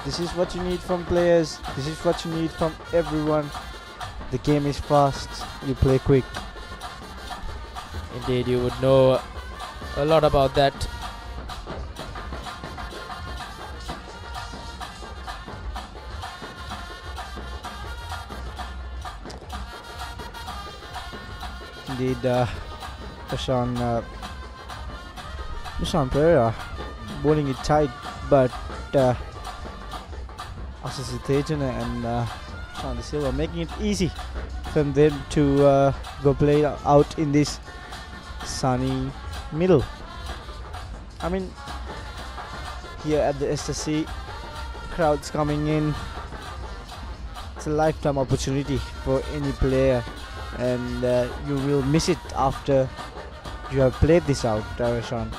This is what you need from players. This is what you need from everyone. The game is fast. You play quick. Indeed, you would know a lot about that. Indeed, Nushan Pereira bowling it tight, but SSC Tejana and Shamindu Silva making it easy for them to go play out in this sunny middle. I mean, here at the SSC, crowds coming in. It's a lifetime opportunity for any player, and you will miss it after you have played this out, Rashawn.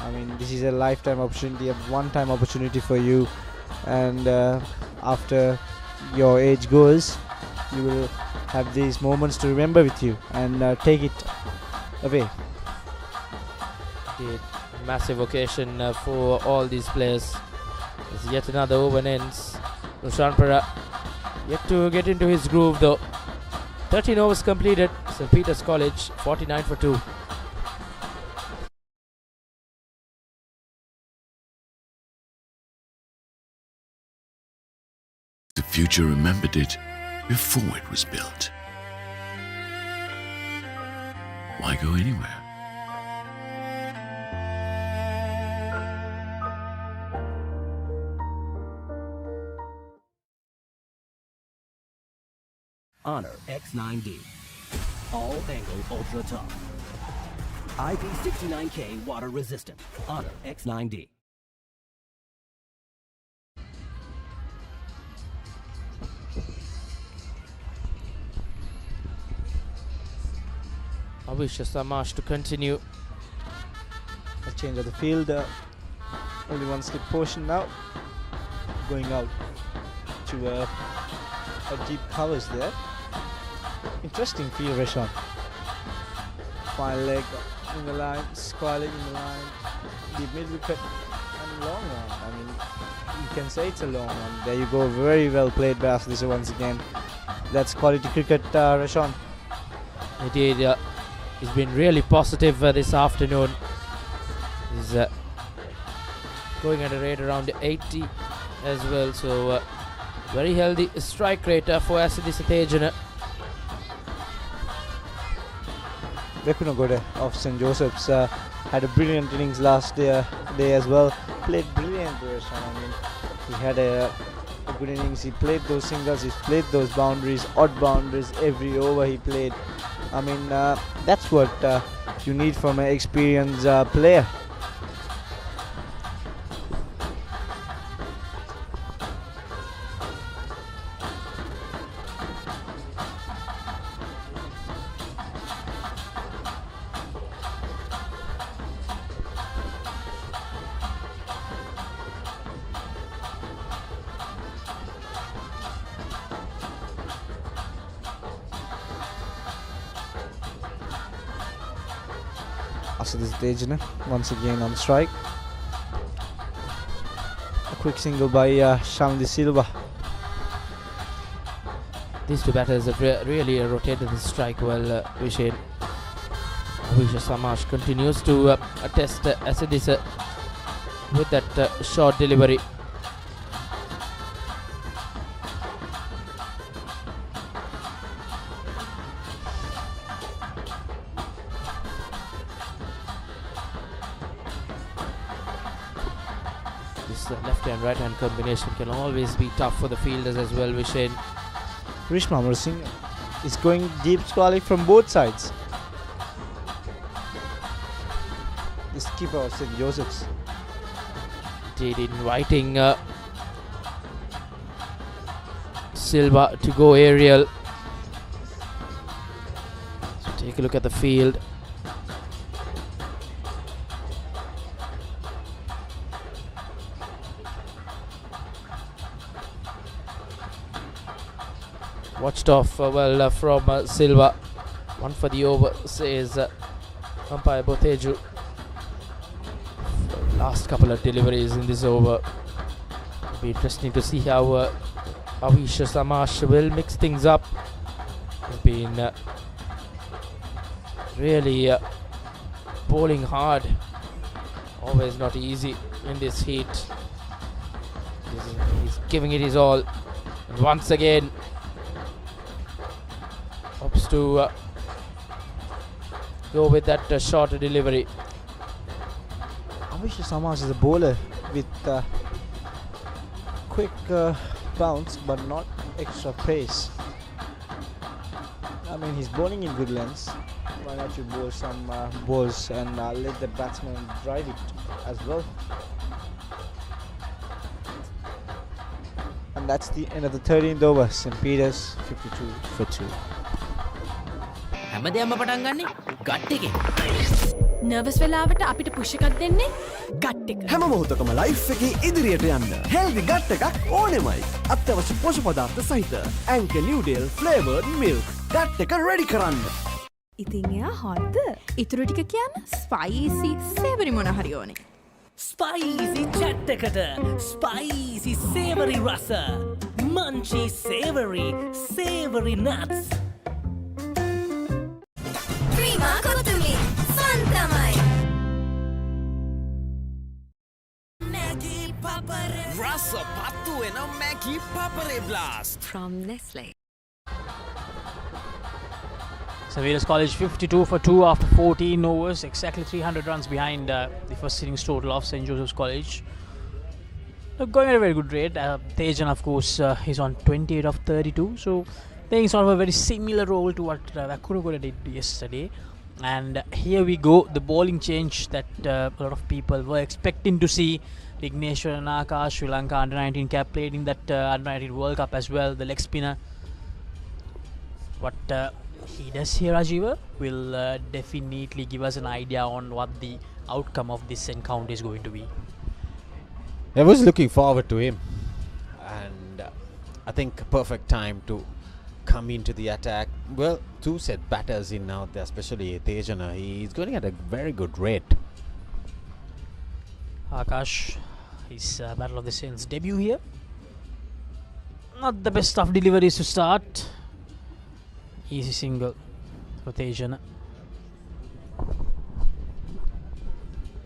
I mean, this is a lifetime opportunity, a one-time opportunity for you, and after your age goes, you will have these moments to remember with you and take it away. Indeed, massive occasion for all these players. As yet another over ends. Nushan Pereira yet to get into his groove though. 13 overs completed. St. Peter's College 49 for 2. The future remembered it before it was built. Why go anywhere? Honor X9D. All angle ultra tough. IP69K water resistant. Honor X9D. I wish Samash to continue. A change of the field. Only one slip portion now. Going out to a deep covers there. Interesting field, Rashawn. Fine leg in the line, square leg in the line, deep mid wicket and long one. I mean, you can say it's a long one. There you go, very well played by SSC once again. That's quality cricket, Rashawn. Indeed, he's been really positive this afternoon. He's going at a rate around 80 as well, so very healthy strike rate for SSC Tejana. Vekunagoda of St. Joseph's had a brilliant innings last day as well. Played brilliant, Roshan. I mean, he had a good innings. He played those singles, he played those boundaries, odd boundaries every over he played. I mean, that's what you need from an experienced player. Tejana once again on strike. A quick single by Shamdi Silva. These two batters have really rotated the strike well, Vishen. Avisha Samash continues to test Asadisa with that short delivery. And right hand combination can always be tough for the fielders as well, Vishen. Rishma Amar Singh is going deep squally from both sides. The skipper of St. Joseph's. Indeed, inviting Silva to go aerial. So take a look at the field. Watched off from Silva. One for the over, says umpire Boteju. Last couple of deliveries in this over. It'll be interesting to see how Avisha Samash will mix things up. He's been really bowling hard. Always not easy in this heat. He's giving it his all. And once again, hopes to go with that shorter delivery. Avisha Samash is a bowler with quick bounce but not extra pace. I mean, he's bowling in good lengths. Why not you bowl some balls and let the batsman drive it as well? And that's the end of the 13th over. St. Peter's 52 for 2. හැමදේම පටන් ගන්නේ gut එකෙන්. Nervous වෙලාවට අපිට push එකක් දෙන්නේ gut එක. හැම මොහොතකම ලයිෆ් එකේ ඉදිරියට යන්න හෙල්දි ගට් එකක් ඕනෙමයි. අත්‍යවශ්‍ය පෝෂක පදාර්ථ සහිත ඇන්කර් නිව්ඩේල් ෆ්ලේවර්ඩ් මිල්ක් ගට් එක රෙඩි කරන්න. ඉතින් එයා හොද්ද? ඉතුරු ටික කියන්න ස්පයිසි සේවරි මොන හරි ඕනේ. ස්පයිසි චට් එකට ස්පයිසි සේවරි රස. මන්චි සේවරි nuts. කොතුමි ෆන් තමයි. Rasa patu and a Maggie Papare blast from Nestle. St. Peter's College 52 for 2 after 14 overs, exactly 300 runs behind the first innings total of St. Joseph's College. Going at a very good rate. Tejan, of course, is on 28 of 32, so playing sort of a very similar role to what Vekunagoda did yesterday. And here we go, the bowling change that a lot of people were expecting to see. Vignesh Ranaka, Sri Lanka under-19 cap, played in that under-19 World Cup as well, the leg spinner. What he does here, Rajiva, will definitely give us an idea on what the outcome of this encounter is going to be. I was looking forward to him, and I think a perfect time to come into the attack. Well, two set batters in out there, especially Tejana. He's going at a very good rate. Akash, his Battle of the Saints debut here. Not the best of deliveries to start. Easy single for Tejana.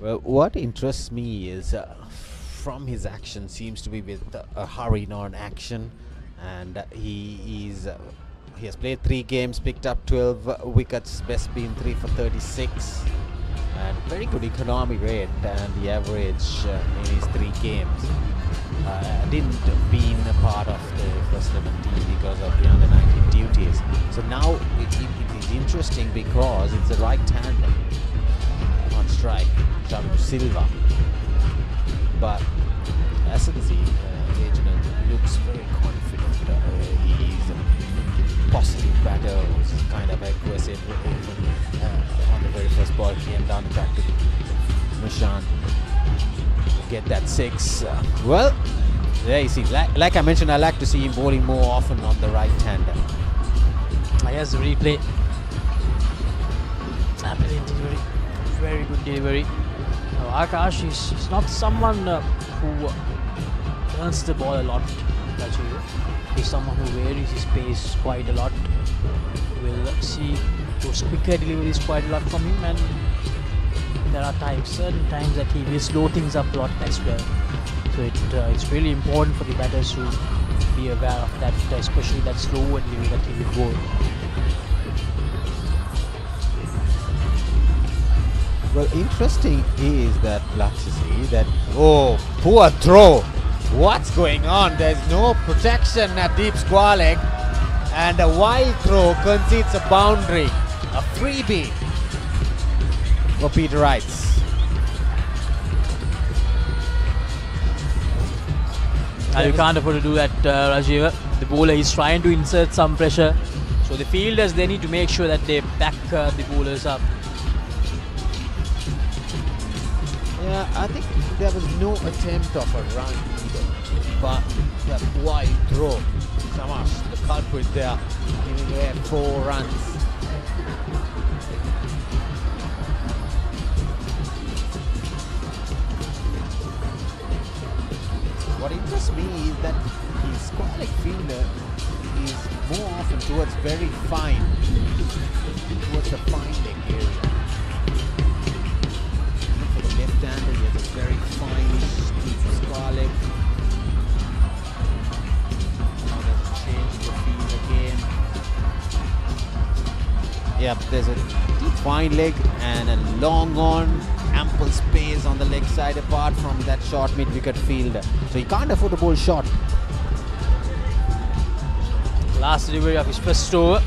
Well, what interests me is from his action seems to be with a hurry on action, and he is He has played 3 games, picked up 12 wickets, best being 3 for 36. And very good economy rate, and the average in his 3 games didn't been a part of the first 11 team because of the under 19 duties. So now it is interesting because it's a right-hander on strike, Shamin Silva. But as you can see, Reginald looks very confident. He's a positive batter, who's kind of aggressive. On the very first ball, came down the track to Nishan. Get that 6. Well, there you see. Like I mentioned, I like to see him bowling more often on the right-hander. Here's the replay. Brilliant delivery. Very good delivery. Now, Akash is not someone who turns the ball a lot. He's someone who varies his pace quite a lot. We'll see those quicker deliveries quite a lot from him, and there are certain times that he will slow things up a lot as well. So it's really important for the batters to be aware of that, especially that slow delivery that he will bowl. Well, interesting is that that poor throw. What's going on? There's no protection at deep square leg, and a wild throw concedes a boundary, a freebie for Peter Wrights. You can't afford to do that, Rajiv. The bowler is trying to insert some pressure, so the fielders, they need to make sure that they back the bowlers up. Yeah, I think there was no attempt of a run either, but that wild throw, Samash, the culprit there, giving away 4 runs. What interests me is that his square leg fielder is more often towards very fine, towards the fine leg area. For the left-hander, he has a very fine-ish deep square leg. Now there's a change in the field again. Yeah, there's a deep fine leg and a long on. Ample space on the leg side apart from that short mid-wicket fielder. So he can't afford to bowl short. Last delivery of his first over.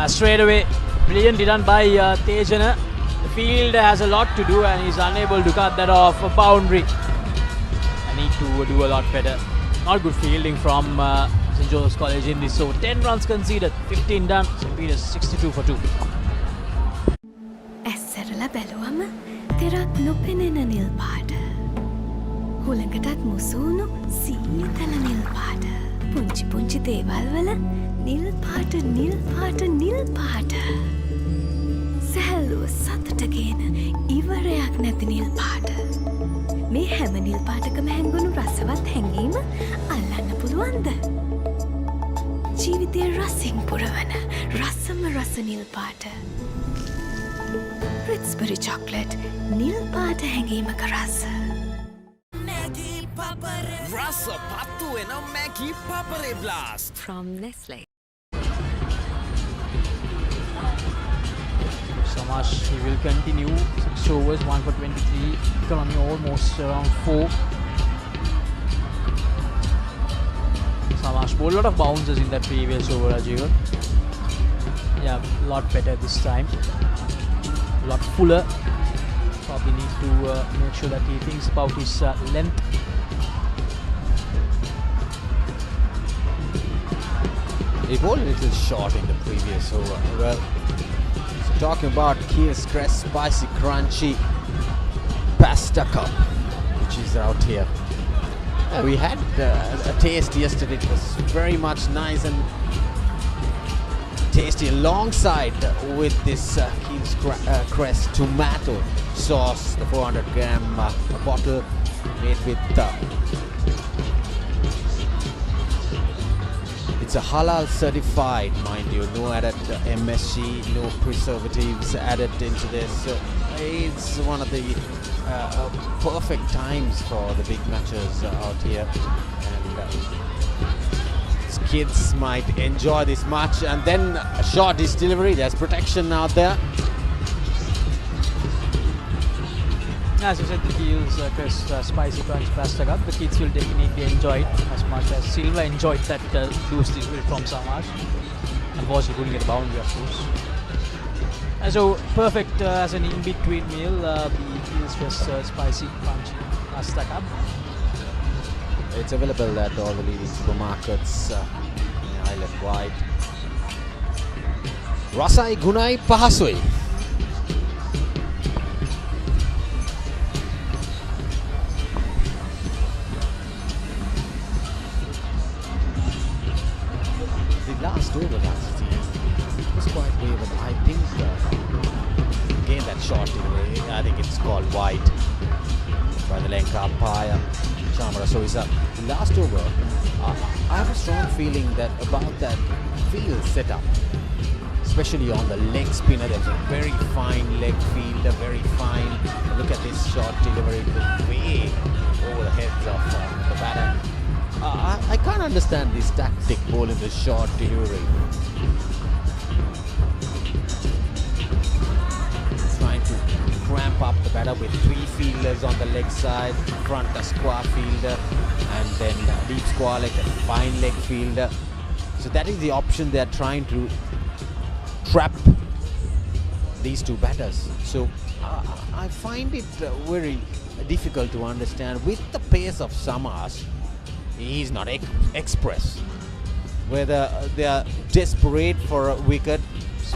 Straight away, brilliantly done by Tejana. The fielder has a lot to do and he's unable to cut that off a boundary. I need to do a lot better. Not good fielding from St. Joseph's College in this over. 10 runs conceded, 15 done. St. Peter's 62 for 2. ඇස්සරල බැලුවම තෙරක් නොපෙනෙන නිල් පාට. හුළඟටත් මුසුණු සීතල නිල් පාට. පුංචි පුංචි දේවල් වල නිල් පාට නිල් පාට නිල් පාට. සැහැල්ලුව සතුට ගේන ඉවරයක් නැති නිල් පාට. මේ හැම නිල් පාටකම හැංගුණු රසවත් හැඟීම අල්ලන්න පුළුවන්ද? ජීවිතය රසින් පුරවන රසම රස නිල් පාට. Ritz-Berry chocolate, nil පාට හැඟීමක රස. Maggie Papare. Rasa patu ena Maggie Papare blast from Nestle. Samash, he will continue 6 overs, 1 for 23. Economy almost around 4. Samash bowled a lot of bounces in that previous over, Rajiv. Yeah, a lot better this time. A lot fuller. Probably need to make sure that he thinks about his length. He bowled a little short in the previous over. Well, so talking about Kier's Crest Spicy Crunchy Pasta Cup, which is out here. We had a taste yesterday. It was very much nice and tasty alongside with this King's Crest tomato sauce, the 400 gram bottle made with it's a halal certified, mind you, no added MSG, no preservatives added into this. It's one of the perfect times for the big matches out here, and it's kids might enjoy this much. And then a short is delivery. There's protection out there. As you said, the Keel's crisp, spicy crunch pasta cup. The kids will definitely enjoy it as much as Silva enjoyed that loose delivery from Samash. Unfortunately, couldn't get the boundary, of course. And so, perfect as an in-between meal, the Keel's crisp, spicy crunchy pasta cup. It's available at all the leading supermarkets in Island wide. Rasai Gunai Pahasui. Last over last year was quite way, but I think again that shot delivery, I think it's called wide by the Lenka umpire Chamara. So is the last over. I have a strong feeling that about that field setup, especially on the leg spinner. There's a very fine leg field, a very fine. Look at this shot delivery, way over the heads of the batter. I can't understand this tactic ball in the short delivery. Trying to cramp up the batter with 3 fielders on the leg side, front a square fielder, and then deep square leg, a fine leg fielder. So that is the option they are trying to trap these two batters. So I find it very difficult to understand with the pace of Samash. He's not express. Whether they are desperate for a wicket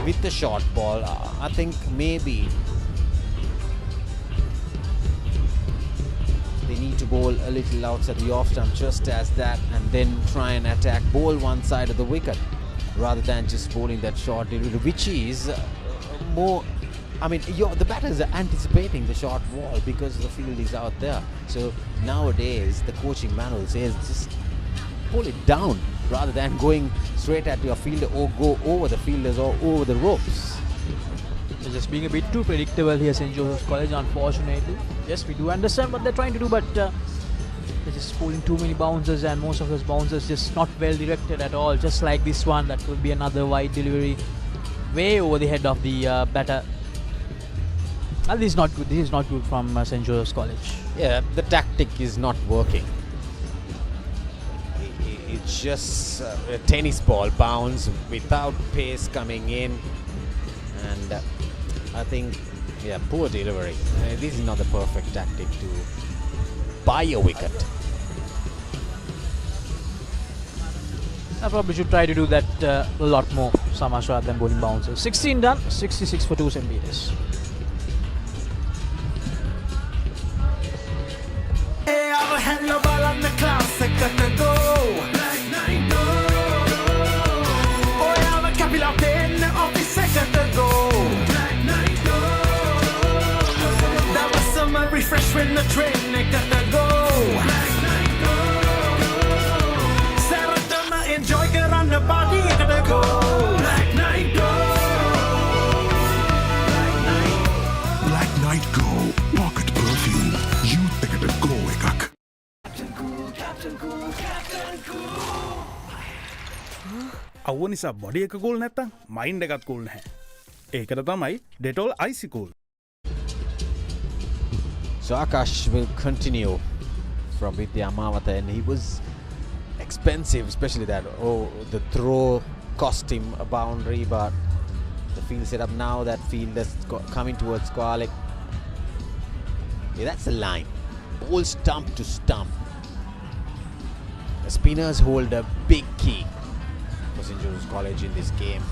with the short ball, I think maybe they need to bowl a little outside the off stump just as that, and then try and attack, bowl one side of the wicket rather than just bowling that short delivery, which is more. I mean, the batters are anticipating the short ball because the field is out there. So nowadays, the coaching manual says just pull it down rather than going straight at your fielder or go over the fielders or over the ropes. They're just being a bit too predictable here, St. Joseph's College, unfortunately. Yes, we do understand what they're trying to do, but they're just pulling too many bouncers, and most of those bouncers just not well directed at all. Just like this one, that will be another wide delivery way over the head of the batter. This is not good. This is not good from St. Joseph's College. Yeah, the tactic is not working. It's just a tennis ball bounce without pace coming in, and I think, yeah, poor delivery. This is not the perfect tactic to buy a wicket. I probably should try to do that a lot more, Samash, rather than bowling bouncers. 16 done, 66 for 2 St. Peters. Hello, ball on the classic and go. Black night go. Oh, yeah, I'm a capital pen of the second ago. Black night go. That was some refresh when the train got to go. Black night go. Saratana enjoy get on the body got to go. Black night go. Black night go. Pocket perfume. You take it a go ekak. අවුව නිසා body එක cool නැත්තම් mind එකත් cool නැහැ. ඒකට තමයි Dettol Icy Cool. So Akash will continue from Vidya Amawata, and he was expensive, especially that the throw cost him a boundary, but the field set up now, that field is coming towards Kwalik. Yeah, that's the line. Ball stump to stump. The spinners hold a big key for St. Joseph's College in this game.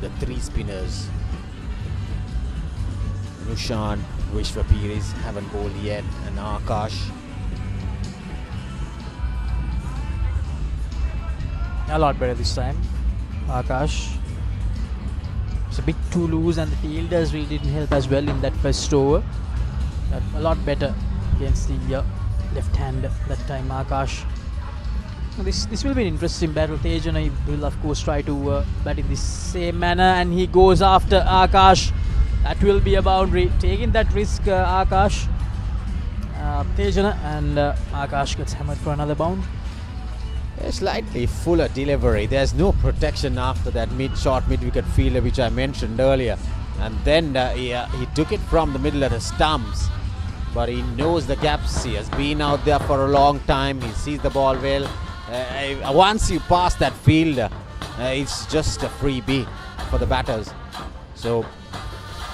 The 3 spinners, Nushan, Vishwapiris haven't bowled yet, and Akash. A lot better this time. Akash. It's a bit too loose, and the fielders really didn't help as well in that first over. A lot better against the left hand that time, Akash. This will be an interesting battle. Tejana will of course try to bat in the same manner, and he goes after Akash. That will be a boundary. Taking that risk, Akash. Tejana, and Akash gets hammered for another bound. A slightly fuller delivery. There's no protection after that short mid-wicket fielder which I mentioned earlier. And then he took it from the middle of the stumps. But he knows the gaps. He has been out there for a long time. He sees the ball well. Once you pass that fielder, it's just a freebie for the batters. So,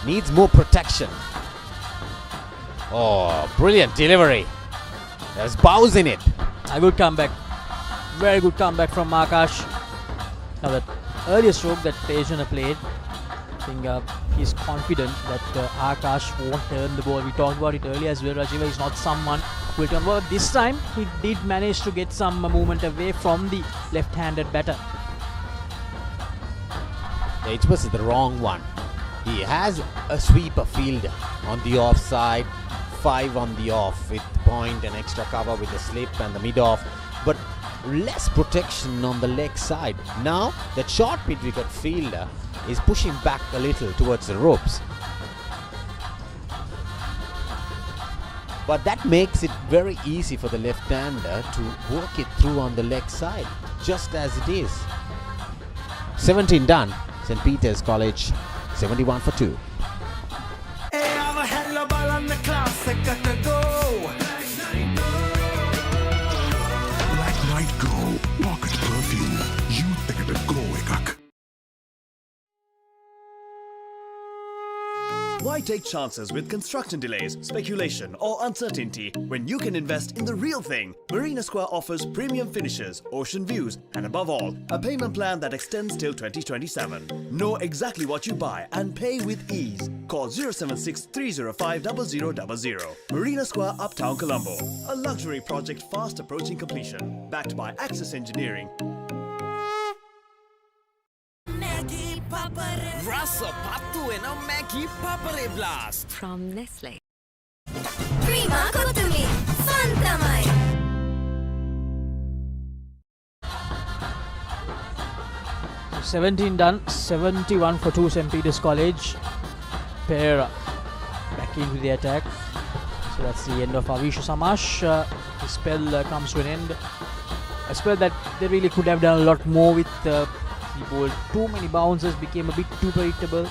needs more protection. Oh, brilliant delivery. There's bows in it. A good comeback. Very good comeback from Akash. Now that earlier stroke that Tejana played, I think he's confident that Akash won't turn the ball. We talked about it earlier as well. Rajiva is not someone who will turn the ball. This time he did manage to get some movement away from the left-handed batter. It was the wrong one. He has a sweeper fielder on the offside, 5 on the off with point and extra cover with the slip and the mid-off, but less protection on the leg side. Now that short mid-wicket fielder is pushing back a little towards the ropes. But that makes it very easy for the left-hander to work it through on the leg side, just as it is. 17 done. St. Peter's College, 71 for 2. Black Night Go, pocket perfume. Youth එකට glow එකක්. Why take chances with construction delays, speculation, or uncertainty when you can invest in the real thing? Marina Square offers premium finishes, ocean views, and above all, a payment plan that extends till 2027. Know exactly what you buy and pay with ease. Call 076 305 0000. Marina Square, Uptown Colombo. A luxury project fast approaching completion. Backed by Access Engineering. Rasa patu ena Maggi Papare Blast from Nestle. Prima Kotumi, Fantamai. So 17 done, 71 for 2 St. Peter's College. Pair back into the attack. So that's the end of Avishu Samash. His spell comes to an end. A spell that they really could have done a lot more with. He bowled too many bounces, became a bit too predictable.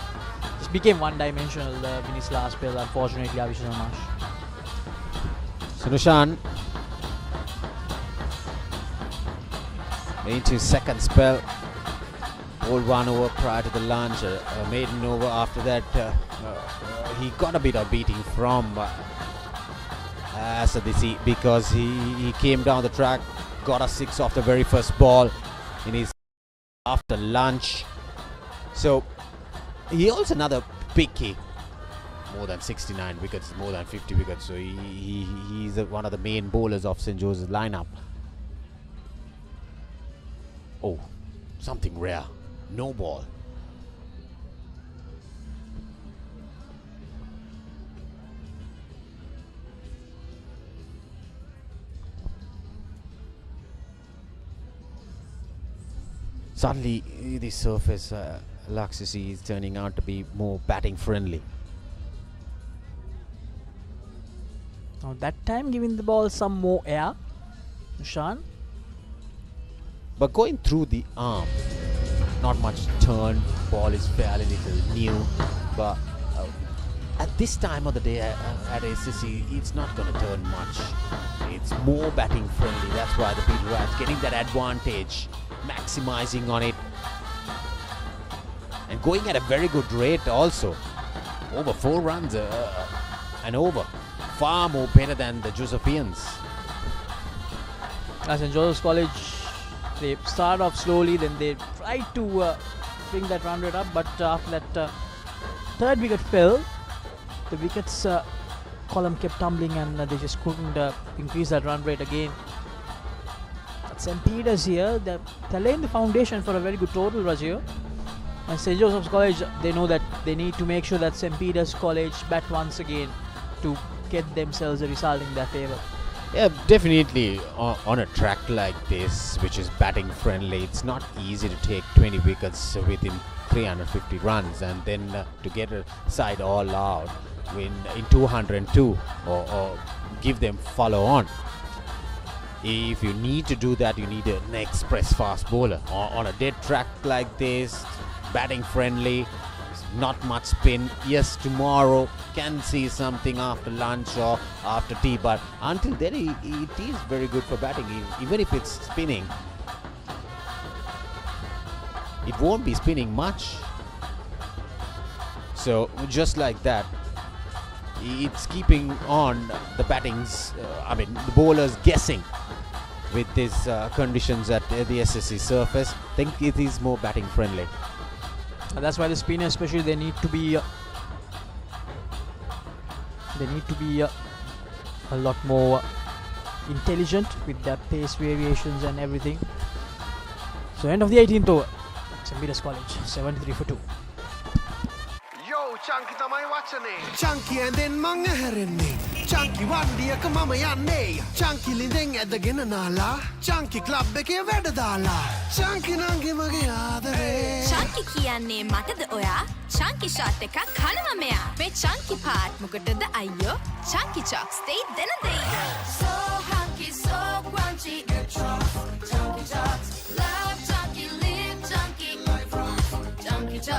Just became one-dimensional in his last spell, unfortunately, Avishu Samash. Sunushan into his second spell. Bowled 1 over prior to the lunch. Maiden over after that. He got a bit of beating from SSC because he came down the track, got a 6 off the very first ball in his after lunch. So he also another picky, more than 69 wickets, more than 50 wickets. So he's one of the main bowlers of St. Joseph's lineup. Oh, something rare. No ball. Suddenly, the surface, Laxisi is turning out to be more batting friendly. Now that time giving the ball some more air, Nushan. But going through the arm, not much turn, ball is fairly little new, but at this time of the day at SSC, it's not going to turn much. It's more batting friendly, that's why the Peter Rats getting that advantage, maximizing on it, and going at a very good rate also. Over 4 runs and over. Far more better than the Josephians. As St. Joseph's College, they start off slowly, then they try to bring that run rate up, but after that third wicket fell, the wickets column kept tumbling and they just couldn't increase that run rate again. But St. Peter's here, they're laying the foundation for a very good total, Rajiv. And St. Joseph's College, they know that they need to make sure that St. Peter's College bat once again to get themselves a result in their favour. Yeah, definitely on a track like this, which is batting friendly, it's not easy to take 20 wickets within 350 runs and then to get a side all out in 202 or give them follow on. If you need to do that, you need an express fast bowler. On a dead track like this, batting friendly, not much spin. Yes, tomorrow can see something after lunch or after tea, but until then it is very good for batting. Even if it's spinning, it won't be spinning much. So just like that, it's keeping on the battings, the bowlers guessing with these conditions at the SSC surface. I think it is more batting friendly. And that's why the spinners, especially, they need to be a lot more intelligent with their pace variations and everything. So end of the 18th over. St. Peter's College 73 for 2. Yo, Chunky tamai wachane. Chunky and then manga herenne. Chunky wandiya ka mama yanne. Chunky lindeng edagena nala. Chunky club ekේ වැඩ දාලා. Chunky nange mage ආදරේ. Chunky kiyanne matad oya. Chunky shot එකක් කනවා මෙයා. මේ chunky part මොකටද අයියෝ? Chunky Ch stay dena දෙයියෝ. So hunky so crunchy it's Chunky Ch. Love chunky live chunky life from Chunky Ch.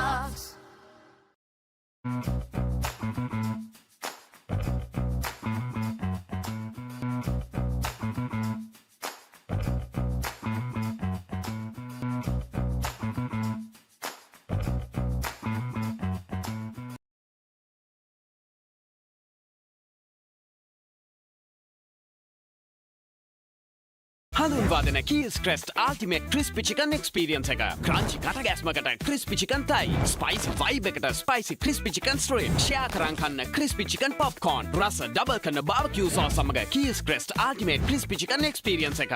හඳුන්වාදන Keys Crest Ultimate Crispy Chicken Experience එක. Crunchy කටගැස්මකට Crispy Chicken Thai. Spicy vibe එකට Spicy Crispy Chicken Strip. Share කරන් කන්න Crispy Chicken Popcorn. රස double කරන barbecue sauce සමග Keys Crest Ultimate Crispy Chicken Experience එක.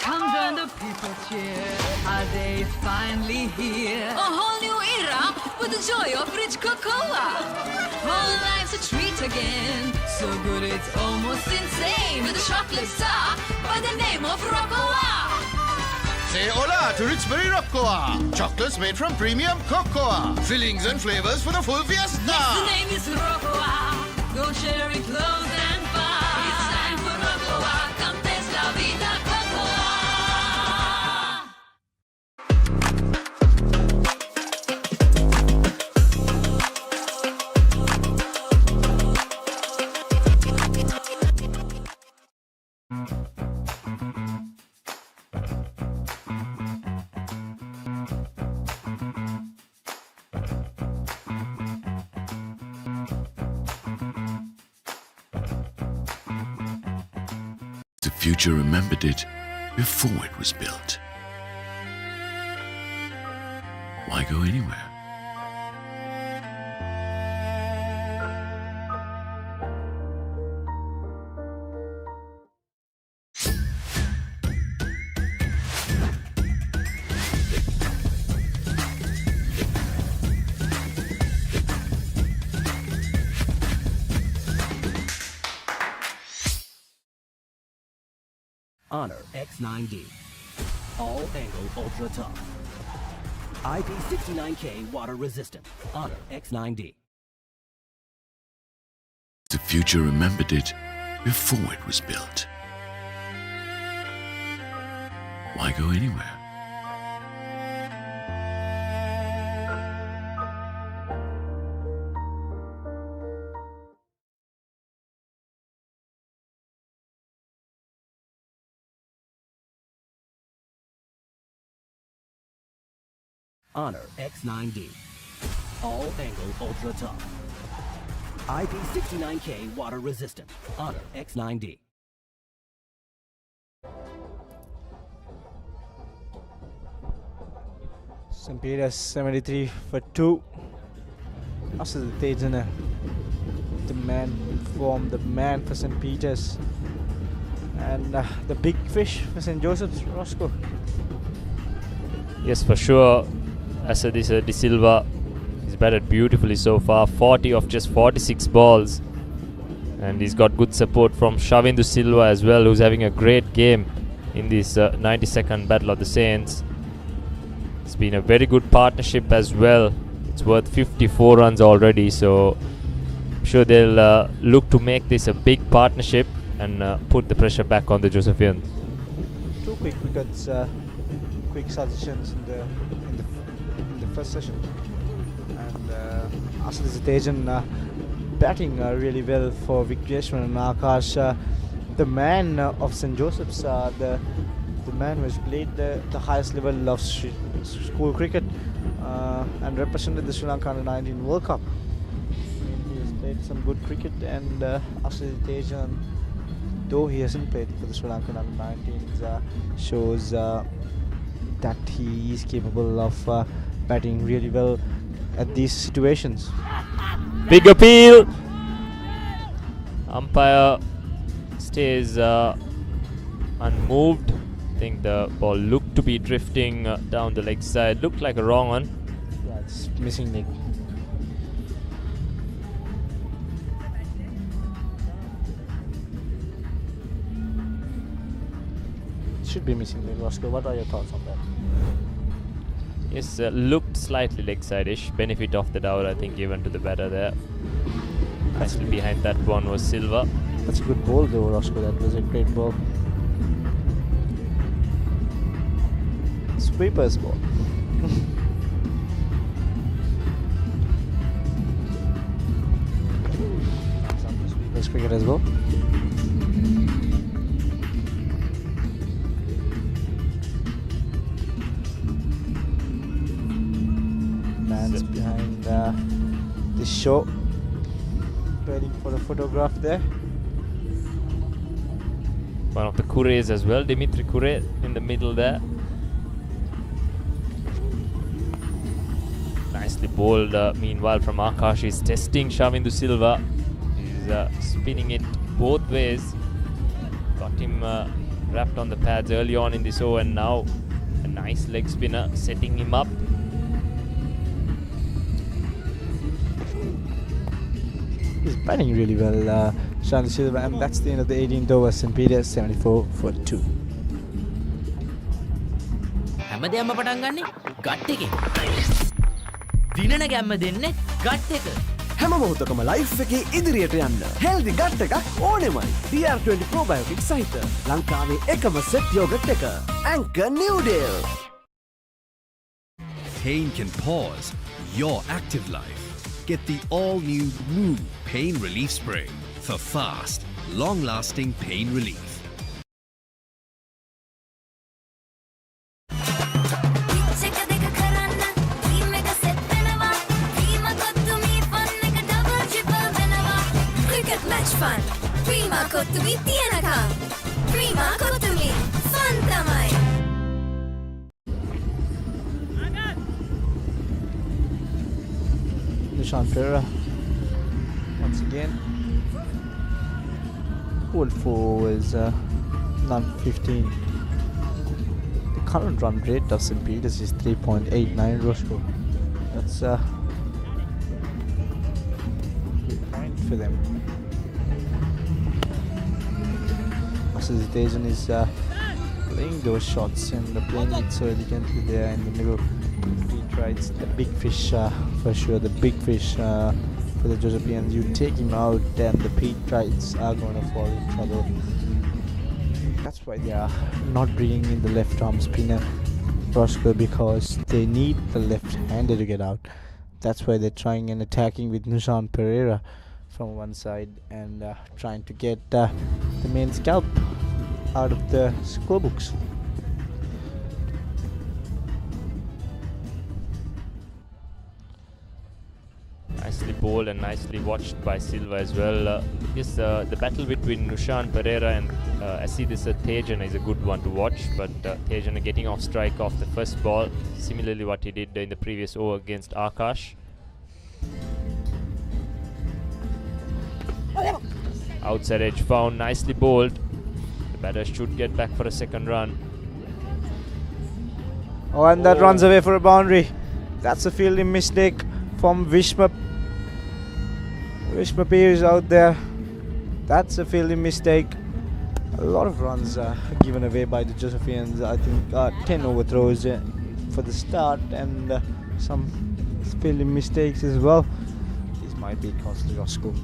Come join the people cheer. Our day is finally here. A whole new era with the joy of rich cocoa. Whole life's a treat again. So good it's almost insane. With a chocolate star by the name of Roccoa. Say hola to Richbury Roccoa. Chocolates made from premium cocoa. Fillings and flavors for the full fiesta. Yes, the name is Roccoa. Go share it close and far. It's time for Roccoa. Come taste la vida cocoa. The future remembered it before it was built. Why go anywhere? Honor X9D. All angle ultra tough. IP69K water resistant. Honor X9D. The future remembered it before it was built. Why go anywhere? Honor X9D. All angle ultra tough. IP69K water resistant. Honor X9D. St. Peter's 73 for 2. Also the Tejana, the man in form, the man for St. Peter's, and the big fish for St. Joseph's, Roscoe. Yes, for sure. As I said, De Silva has batted beautifully so far. 40 of just 46 balls, and he's got good support from Shavindu Silva as well, who's having a great game in this 92nd Battle of the Saints. It's been a very good partnership as well. It's worth 54 runs already, so sure they'll look to make this a big partnership and put the pressure back on the Josephians. Two quick wickets, quick suggestions in the first session, and Asad Tejan batting really well for Vikreshwan and Akash, the man of St. Joseph's, the man who has played the highest level of school cricket and represented the Sri Lanka Under-19 World Cup. He has played some good cricket, and Asad Tejan, though he hasn't played for the Sri Lankan Under-19s, shows that he is capable of batting really well at these situations. Big appeal! Umpire stays unmoved. I think the ball looked to be drifting down the leg side. Looked like a wrong one. Yeah, it's missing leg. Should be missing leg, Roscoe. What are your thoughts on that? Yes, looked slightly leg side-ish. Benefit of the doubt, I think, given to the batter there. Nicely behind that one was Silva. That's a good ball though, Roscoe. That was a great ball. Sweeper's ball. Some sweeper's cricket as well. Man's behind the show, waiting for the photograph there. One of the Kures as well, Dimitri Kure in the middle there. Nicely bowled. Meanwhile, from Akash, he's testing Shavindu Silva. He's spinning it both ways. Got him wrapped on the pads early on in this over, and now a nice leg spinner setting him up. He's batting really well, Shavindu Silva, and that's the end of the 18th over. St. Peter's 74 for 2. හැමදේම පටන් ගන්නේ gut එකෙන්. දිනන ගැම්ම දෙන්නේ gut එක. හැම මොහොතකම life එකේ ඉදිරියට යන්න හෙල්දි ගට් එකක් ඕනෙමයි. DR20 probiotic සහිත ලංකාවේ එකම සෙට් යෝගට් එක. Anchor New Deal. Pain can pause your active life. Get the all-new Moo Pain Relief Spray for fast, long-lasting pain relief. Fun. Prima Kotumi Tianakam. Prima Kotumi. Fun tamai. Nishan Pereira once again. Pulled for was none 15. The current run rate of St. Peter's is 3.89, Roscoe. That's a good point for them. Tejan is playing those shots and playing it so elegantly there in the middle. He tries the big fish for sure, the big fish for the Josephians. You take him out and the Pete Trites are going to fall in trouble. That's why they are not bringing in the left arm spinner, Roscoe, because they need the left-hander to get out. That's why they're trying and attacking with Nishan Pereira from one side and trying to get the main scalp out of the scorebooks. Nicely bowled and nicely watched by Silva as well. Yes, the battle between Nishan Pereira and Asidisa Tejan is a good one to watch, but Tejan getting off strike off the first ball, similarly what he did in the previous over against Akash. Outside edge found, nicely bowled. The batter should get back for a second run. Oh, and that runs away for a boundary. That's a fielding mistake from Vishma. Vishma P is out there. That's a fielding mistake. A lot of runs given away by the Josephians. I think 10 overthrows for the start and some fielding mistakes as well. These might be costly Roscoe.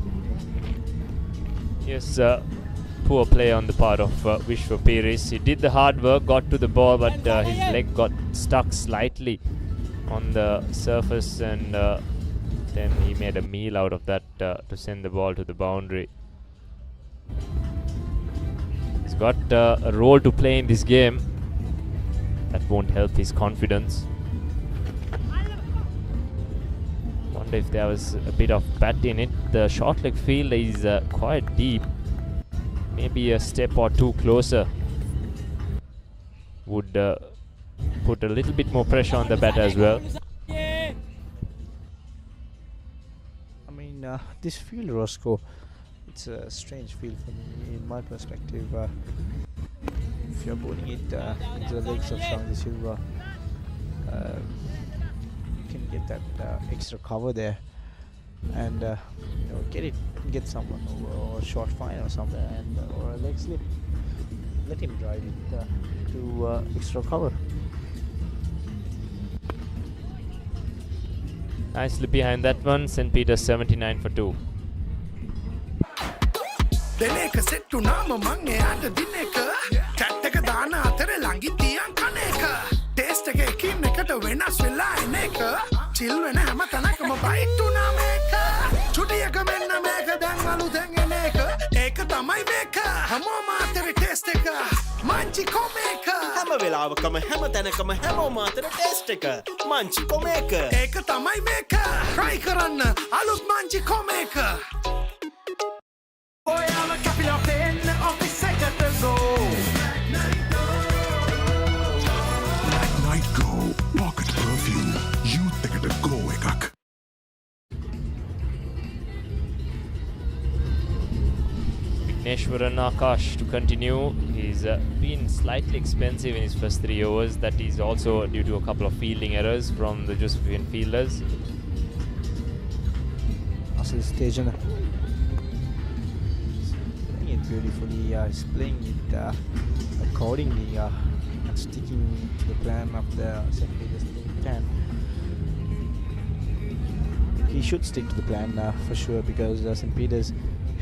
Yes, poor play on the part of Vishwa Peris. He did the hard work, got to the ball, but his leg got stuck slightly on the surface, and then he made a meal out of that to send the ball to the boundary. He's got a role to play in this game. That won't help his confidence. Wonder if there was a bit of bat in it. The short leg field is quite deep. Maybe a step or two closer would put a little bit more pressure on the bat as well. I mean, this field, Roscoe, it's a strange field for me, in my perspective. If you're bowling it into the legs of Shamil Silva, you can get that extra cover there, and get someone over, or a short fine or something, and or a leg slip. Let him drive it to extra cover. Nicely behind that one, St. Peter's 79 for 2. දෙනේක සෙට්ටු නාම මං එයාට දිනේක chat එක දාන අතර ළඟින් තියන් කන එක ටේස්ට් එක එකින් එකට වෙනස් වෙලා එන එක චිල් වෙන හැම තැනකම බයිට් උනා මේක චුටියක මෙන්න මේක දැන් අලුතෙන් එන එක ඒක තමයි මේක හැමෝම අතර ටේස්ට් එක මංචි කොමේක හැම වෙලාවකම හැම තැනකම හැමෝම අතර ටේස්ට් එක මංචි කොමේක ඒක තමයි මේක try කරන්න අලුත් මංචි කොමේක ඔයාලා කැපිලා පෙන්න ඔෆිස් එකට go Black Night Go Pocket Perfume Youth එකට go එකක්. Vigneshwaran Akash to continue. He's been slightly expensive in his first 3 overs. That is also due to a couple of fielding errors from the Josephian fielders. Also, Stejana playing it beautifully. He's playing it accordingly and sticking to the plan of the St. Peter's plan. He should stick to the plan for sure, because St. Peter's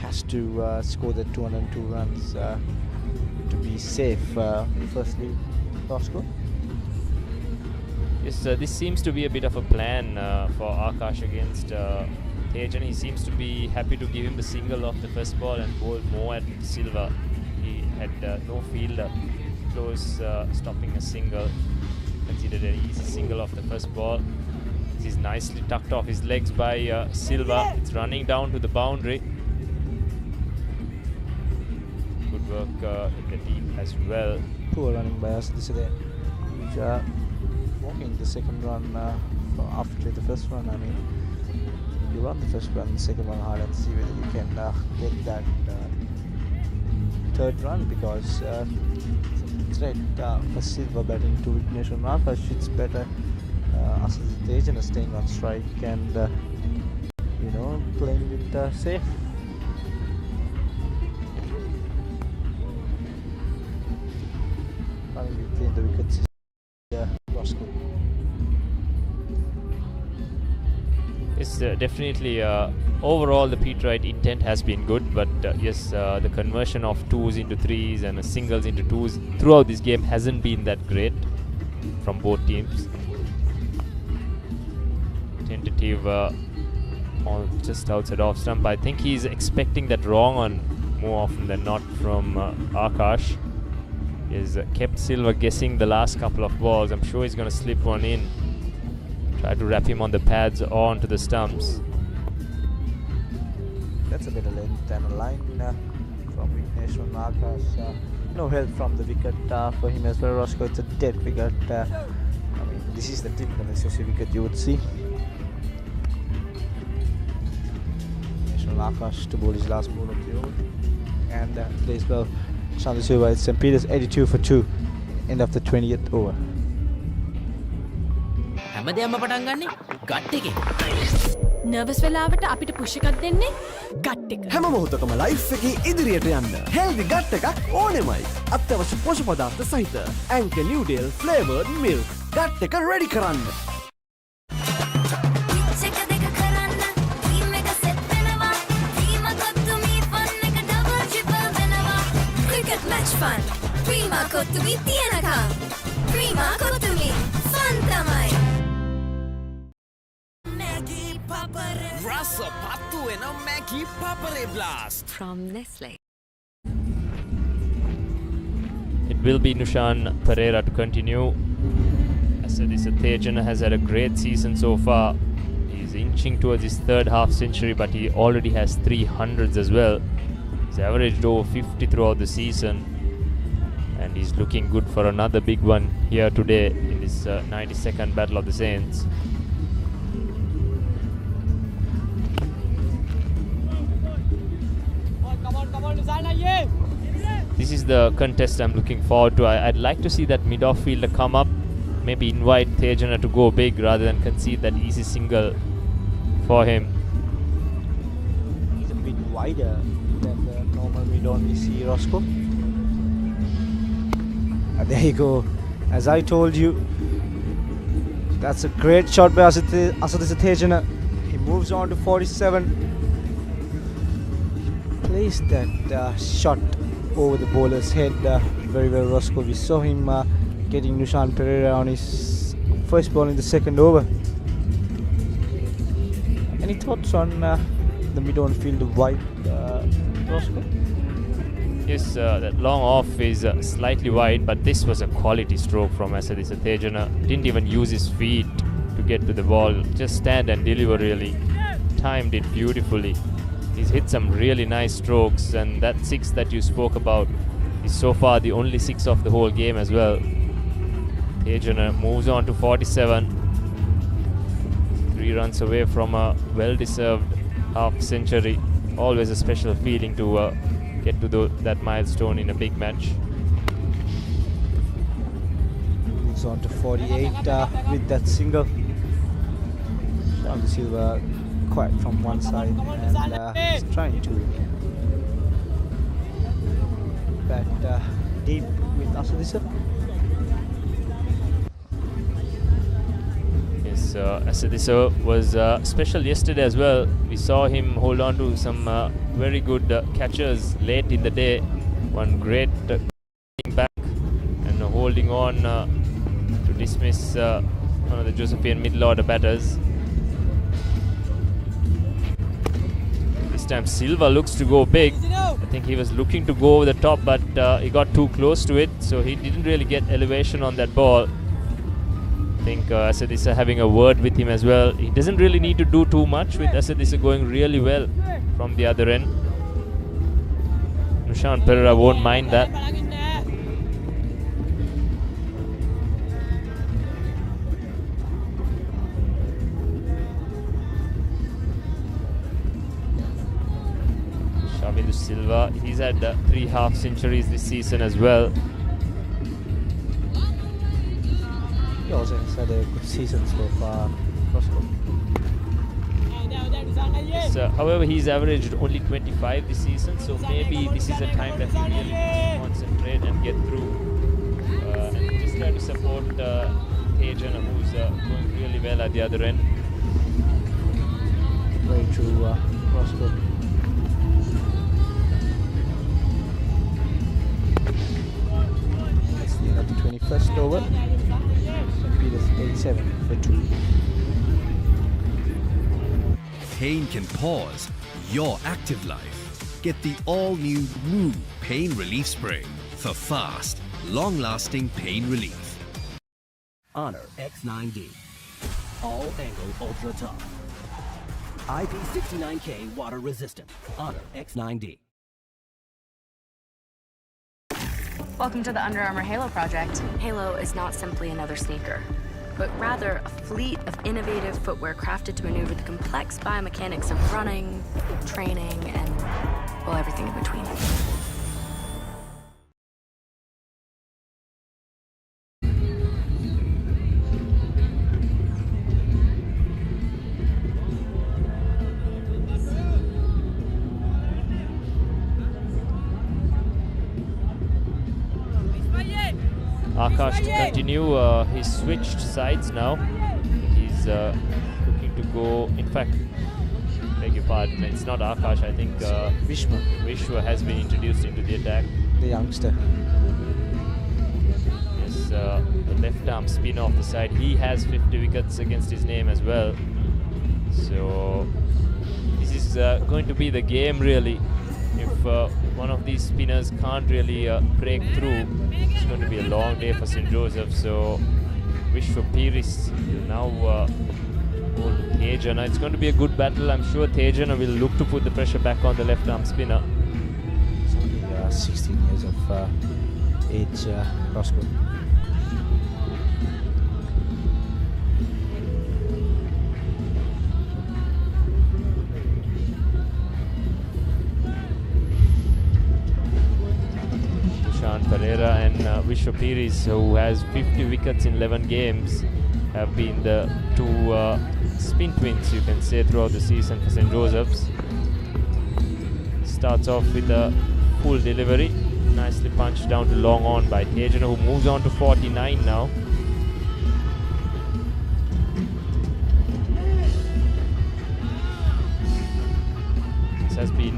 has to score the 202 runs to be safe. Firstly, Roscoe. Yes, this seems to be a bit of a plan for Akash against Tejan. He seems to be happy to give him the single off the first ball and bowl more at Silva. He had no fielder close stopping a single. Considered an easy single off the first ball. This is nicely tucked off his legs by Silva. It's running down to the boundary. Good work in the deep as well. Poor running by us this day. He's walking the second run after the first run. I mean, you run the first run, the second one hard, and see whether you can get that third run, because it's right for Silva batting to Vigneshwaran Akash. It's better Tejan staying on strike and playing it safe. Finally clean the wickets. Roscoe. It's definitely overall the Pete Wright intent has been good, but yes, the conversion of twos into threes and singles into twos throughout this game hasn't been that great from both teams. Tentative on just outside off stump. I think he's expecting that wrong on more often than not from Akash. He's kept Silva guessing the last couple of balls. I'm sure he's going to slip one in. Try to wrap him on the pads or onto the stumps. That's a bit of length and a line from Vigneshwaran Akash. No help from the wicket for him as well. Roscoe, it's a dead wicket. I mean, this is the typical SSC wicket you would see. Vigneshwaran Akash to bowl his last ball of the over. And plays well. Shamil Silva, it's St. Peter's 82 for 2. End of the 20th over. හැමදේම පටන් ගන්නේ gut එකෙන්. Nervous වෙලාවට අපිට push එකක් දෙන්නේ gut එක. හැම මොහොතකම ලයිෆ් එකේ ඉදිරියට යන්න හෙල්දි ගට් එකක් ඕනෙමයි. අත්‍යවශ්‍ය පෝෂක පදාර්ථ සහිත ඇන්කර් නිව්ඩේල් ෆ්ලේවර්ඩ් මිල්ක් ගට් එක රෙඩි කරන්න. check a deck කරන්න team එක set fun. Prima Kotumi Tianakam. Prima Kotumi. Fun tamai. Maggie Papare. Rasa patu and a Maggie Papare blast. From Nestle. It will be Nushan Pereira to continue. As I said, Tejana has had a great season so far. He's inching towards his third half century, but he already has 300s as well. He's averaged over 50 throughout the season, and he's looking good for another big one here today in this 92nd Battle of the Saints. This is the contest I'm looking forward to. I'd like to see that mid-off fielder come up, maybe invite Tejana to go big rather than concede that easy single for him. He's a bit wider than the normal mid-on we see Roscoe. There you go. As I told you, that's a great shot by Asadisa Tejana. He moves on to 47. Placed that shot over the bowler's head very well, Roscoe. We saw him getting Nushan Pereira on his first ball in the second over. Any thoughts on the mid-on field of wide, Roscoe? Yes, that long off is slightly wide, but this was a quality stroke from Asadisa Tejana. Didn't even use his feet to get to the ball, just stand and deliver really. Timed it beautifully. He's hit some really nice strokes, and that 6 that you spoke about is so far the only 6 of the whole game as well. Tejana moves on to 47. 3 runs away from a well-deserved half century. Always a special feeling to get to that milestone in a big match. Moves on to 48 with that single. Sean Silva quiet from one side, and he's trying to bat deep with Asadisa. Yes, Asadisa was special yesterday as well. We saw him hold on to some very good catches late in the day. One great back and holding on to dismiss one of the Josephian middle order batters. This time Silva looks to go big. I think he was looking to go over the top, but he got too close to it, so he didn't really get elevation on that ball. I think Asadisa having a word with him as well. He doesn't really need to do too much with Asadisa going really well from the other end. Nushan Pereira won't mind that. Shavindu Silva, he's had 3 half centuries this season as well. He also has had a good season so far. Roscoe. Yes, however, he's averaged only 25 this season, so maybe this is a time that he really needs to concentrate and get through. And just try to support Tejana, who's going really well at the other end. Very true, Roscoe. That's the end of the 21st over. St. Peter's 87 for 2. Pain can pause your active life. Get the all-new Woo Pain Relief Spray for fast, long-lasting pain relief. Honor X9D. All angle ultra tough. IP69K water resistant. Honor X9D. Welcome to the Under Armour Halo project. Halo is not simply another sneaker, but rather a fleet of innovative footwear crafted to maneuver the complex biomechanics of running, training, and, well, everything in between. Akash to continue. He's switched sides now. He's looking to go. In fact, beg your pardon, it's not Akash. I think Vishwa has been introduced into the attack. the youngster. Yes, the left arm spinner off the side. He has 50 wickets against his name as well. So this is going to be the game really. If one of these spinners can't really break through, it's going to be a long day for St. Joseph. So Vishwapiri will now hold Tejana. It's going to be a good battle. I'm sure Tejana will look to put the pressure back on the left arm spinner. It's only 16 years of age, Roscoe. Pereira and Vishwapiri, who has 50 wickets in 11 games, have been the two spin twins, you can say, throughout the season for St. Joseph's. Starts off with a full delivery, nicely punched down to long on by Tejana, who moves on to 49 now. This has been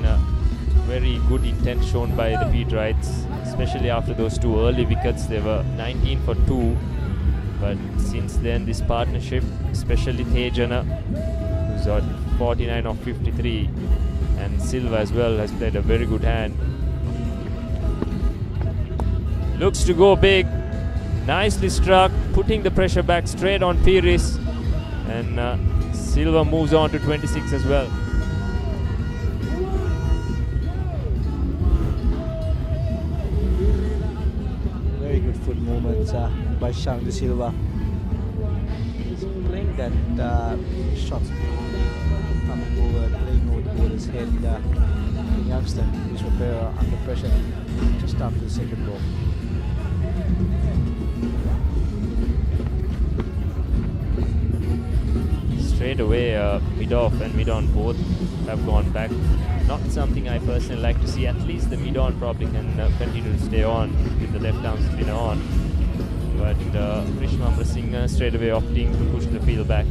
very good intent shown by the Peterites, especially after those two early wickets. They were 19 for 2, but since then this partnership, especially Tejana, who's got 49 of 53, and Silva as well, has played a very good hand. Looks to go big, nicely struck, putting the pressure back straight on Piris, and Silva moves on to 26 as well. Foot movements by Shaun De Silva. He's playing that shots coming over, playing over the bowler's head. The youngster is under pressure just after the second ball. Straight away, mid-off and mid-on both have gone back. Not something I personally like to see. At least the mid-on probably can continue to stay on with the left arm spinner on. But Krishna Amrasinghe straight away opting to push the field back.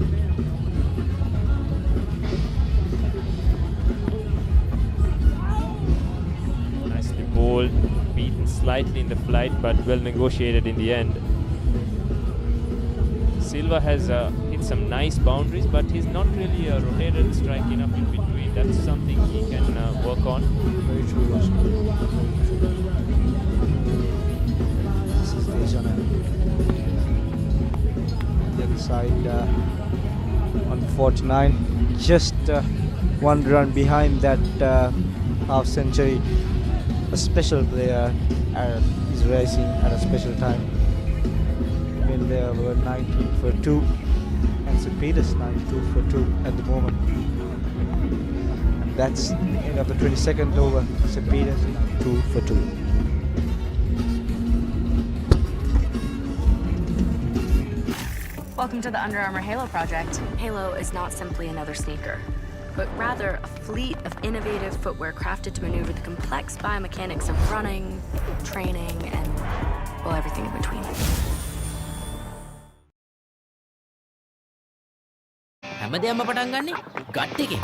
Nicely bowled, beaten slightly in the flight, but well negotiated in the end. Silva has hit some nice boundaries, but he's not really rotated strike enough in between. That's something he can work on. Very true, Roscoe. This is Tejana. The other side on 49. Just 1 run behind that half century. A special player is racing at a special time. When there were 19 for 2 and St. Peter's 92 for 2 at the moment. And that's the end of the 22nd over. St. Peter's 2 for 2. Welcome to the Under Armour Halo project. Halo is not simply another sneaker, but rather a fleet of innovative footwear crafted to maneuver the complex biomechanics of running, training, and, well, everything in between. හැමදේම පටන් ගන්නේ gut එකෙන්.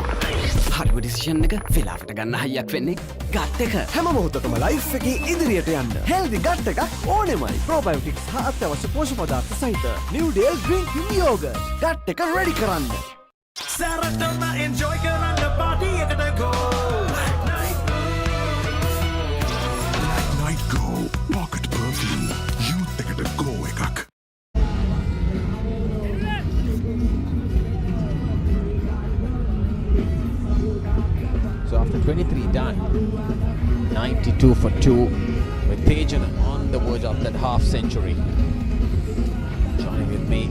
හරිම decision එක වෙලාවට ගන්න හයියක් වෙන්නේ gut එක. හැම මොහොතකම ලයිෆ් එකේ ඉදිරියට යන්න. හෙල්දි ගට් එකක් ඕනෙමයි. ප්‍රොබයෝටික්ස් හා අත්‍යවශ්‍ය පෝෂක පදාර්ථ සහිත New Dale Drink ViU Yogurt. ගට් එක රෙඩි කරන්න. සරටම එන්ජොයි කරන්න පාටි එකට ගෝ. Night Go Pocket Perfume Youth එකට go එකක්. So after 23 done, 92 for 2 with Tejana on the verge of that half century. Joining with me,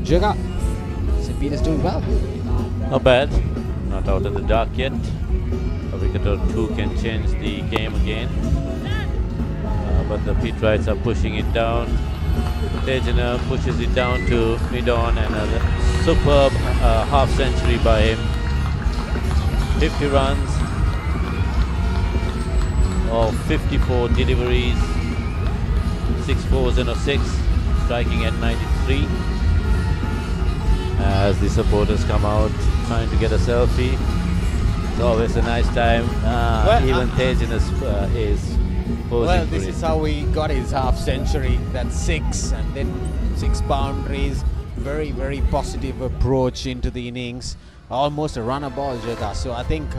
Jaga. St. Peter's doing well. Not bad. Not out in the dark yet. A wicket or two can change the game again. But the Peterites are pushing it down. Tejana pushes it down to mid-on, and a superb half century by him. 50 runs of 54 deliveries, 6 fours and a 6, striking at 93. As the supporters come out trying to get a selfie. It's always a nice time. Even Tejan is posing well, for this it. is how he got his half century. That's 6 and then 6 boundaries. Very, very positive approach into the innings. Almost a runner ball, Jeta. So I think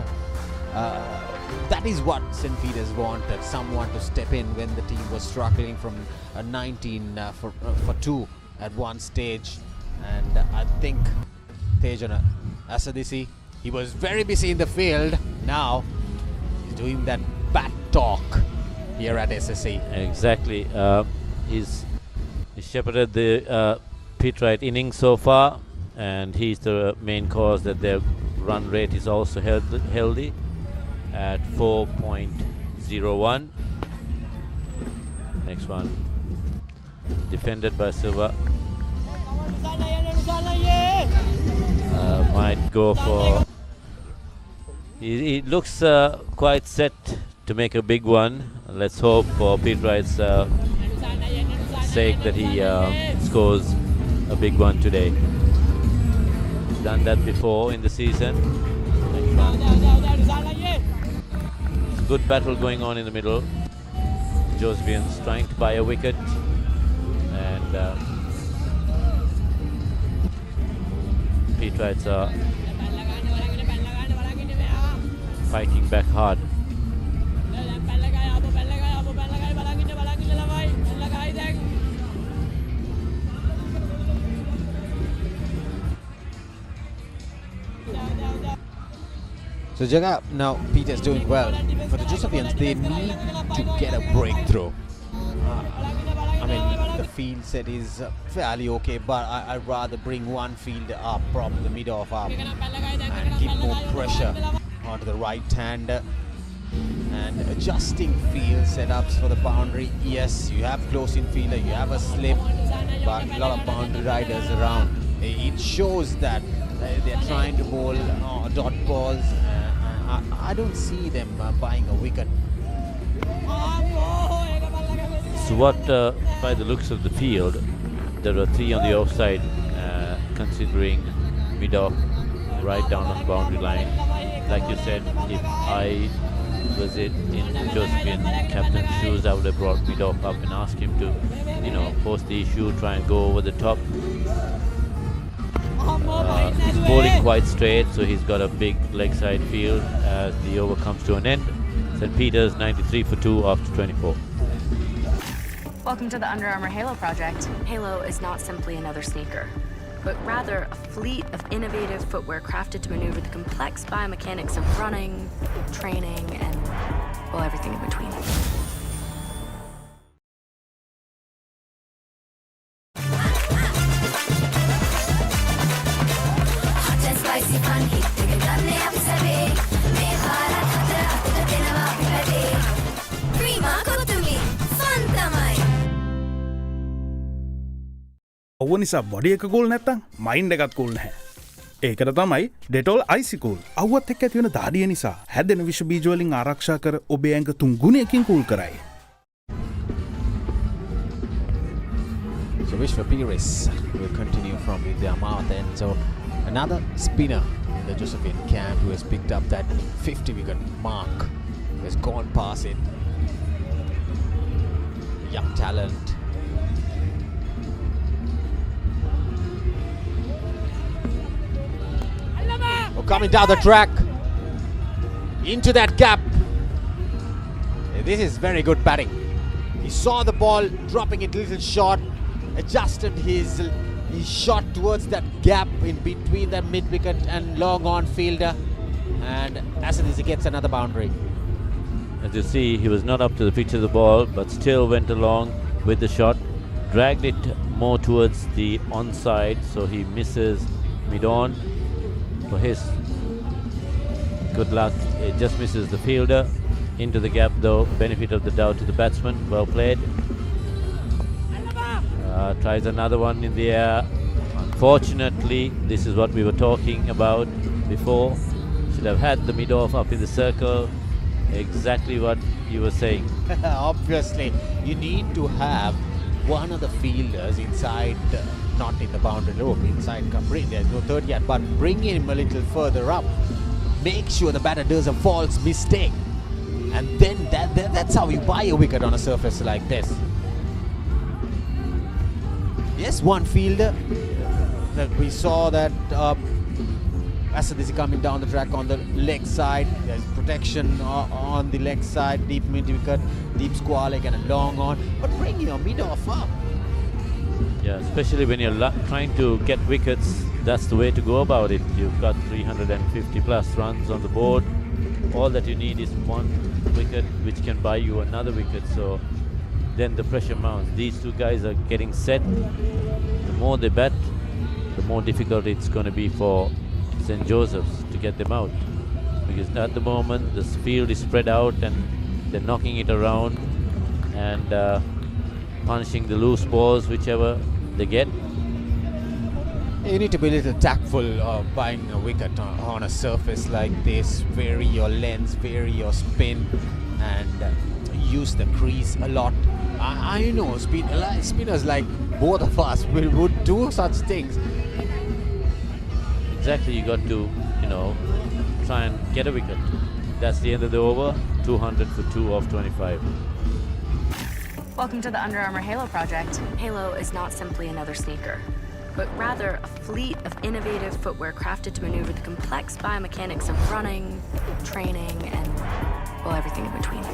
that is what St. Peter's wanted. Someone to step in when the team was struggling from 19 for 2 at one stage. And I think Tejan Asadisi, he was very busy in the field. Now he's doing that bat talk here at SSC. Exactly. He's shepherded the Petrite innings so far, and he's the main cause that their run rate is also healthy at 4.01. Next one, defended by Silva. Might go for. He looks quite set to make a big one. Let's hope for Petrite's sake that he scores a big one today. Done that before in the season. It's a good battle going on in the middle. Josephians trying to buy a wicket, and Petrites are fighting back hard. So Jaga, now Peter's doing well. For the Josephians, they need to get a breakthrough. I mean, the field set is fairly okay, but I'd rather bring one fielder up from the mid-off up and give more pressure onto the right hand and adjusting field setups for the boundary. Yes, you have close infielder, you have a slip, but a lot of boundary riders around. It shows that they're trying to bowl dot balls. I don't see them buying a wicket. So what, by the looks of the field, there are 3 on the offside, considering mid-off right down on the boundary line. Like you said, if I was in Josephian captain's shoes, I would have brought mid-off up and asked him to, post the issue, try and go over the top. He's bowling quite straight, so he's got a big leg side field as the over comes to an end. St. Peter's 93 for 2 after 24. Welcome to the Under Armour Halo project. Halo is not simply another sneaker, but rather a fleet of innovative footwear crafted to maneuver the complex biomechanics of running, training, and, well, everything in between. ඔව නිසා body එක cool නැත්තම් mind එකත් cool නැහැ. ඒකට තමයි Dettol IC cool. අවුවත් එක්ක ඇති වෙන දාඩිය නිසා හැදෙන විෂ බීජ වලින් ආරක්ෂා කර ඔබේ ඇඟ 3 ගුණයකින් කූල් කරයි. So Vishwa Piris will continue from their mouth, and so another spinner in the Josephian camp who has picked up that 50 wicket mark has gone past it. Young talent. Oh, coming down the track into that gap. This is very good batting. He saw the ball dropping it a little short, adjusted his shot towards that gap in between the mid wicket and long on fielder, and Asadisi gets another boundary. As you see, he was not up to the pitch of the ball, but still went along with the shot, dragged it more towards the onside, so he misses mid-on. For his good luck, it just misses the fielder. Into the gap though, benefit of the doubt to the batsman, well played. Tries another one in the air. Unfortunately, this is what we were talking about before. Should have had the mid-off up in the circle. Exactly what you were saying. Obviously, you need to have one of the fielders inside, not in the boundary loop, inside. There's no third yet, but bring him a little further up. make sure the batter does a false mistake. And then that's how you buy a wicket on a surface like this. Yes, one fielder. We saw that SSC coming down the track on the leg side. There's protection on the leg side, deep mid wicket, deep square leg and a long on. But bring your mid off up. Yeah, especially when you're trying to get wickets, that's the way to go about it. You've got 350 plus runs on the board. All that you need is one wicket which can buy you another wicket. So then the pressure mounts. These two guys are getting set. The more they bat, the more difficult it's going to be for St. Joseph's to get them out. Because at the moment, the field is spread out and they're knocking it around and punishing the loose balls, whichever they get. You need to be a little tactful buying a wicket on a surface like this. Vary your length, vary your spin, and use the crease a lot. I know spinners like both of us would do such things. Exactly, you got to, try and get a wicket. That's the end of the over. 200 for 2 off 25. Welcome to the Under Armour Halo project. Halo is not simply another sneaker, but rather a fleet of innovative footwear crafted to maneuver the complex biomechanics of running, training, and, well, everything in between.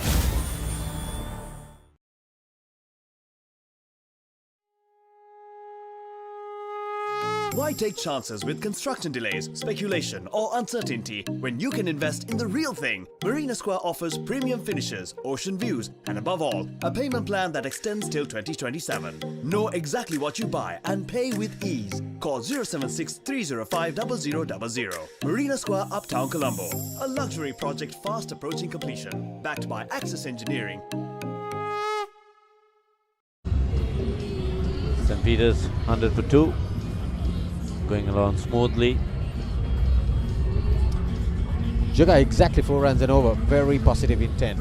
Why take chances with construction delays, speculation, or uncertainty when you can invest in the real thing? Marina Square offers premium finishes, ocean views, and above all, a payment plan that extends till 2027. Know exactly what you buy and pay with ease. Call 076 305 0000. Marina Square, Uptown, Colombo. A luxury project fast approaching completion. Backed by Access Engineering. St. Peter's 100 for 2. Going along smoothly. Jaga exactly 4 runs and over. Very positive intent.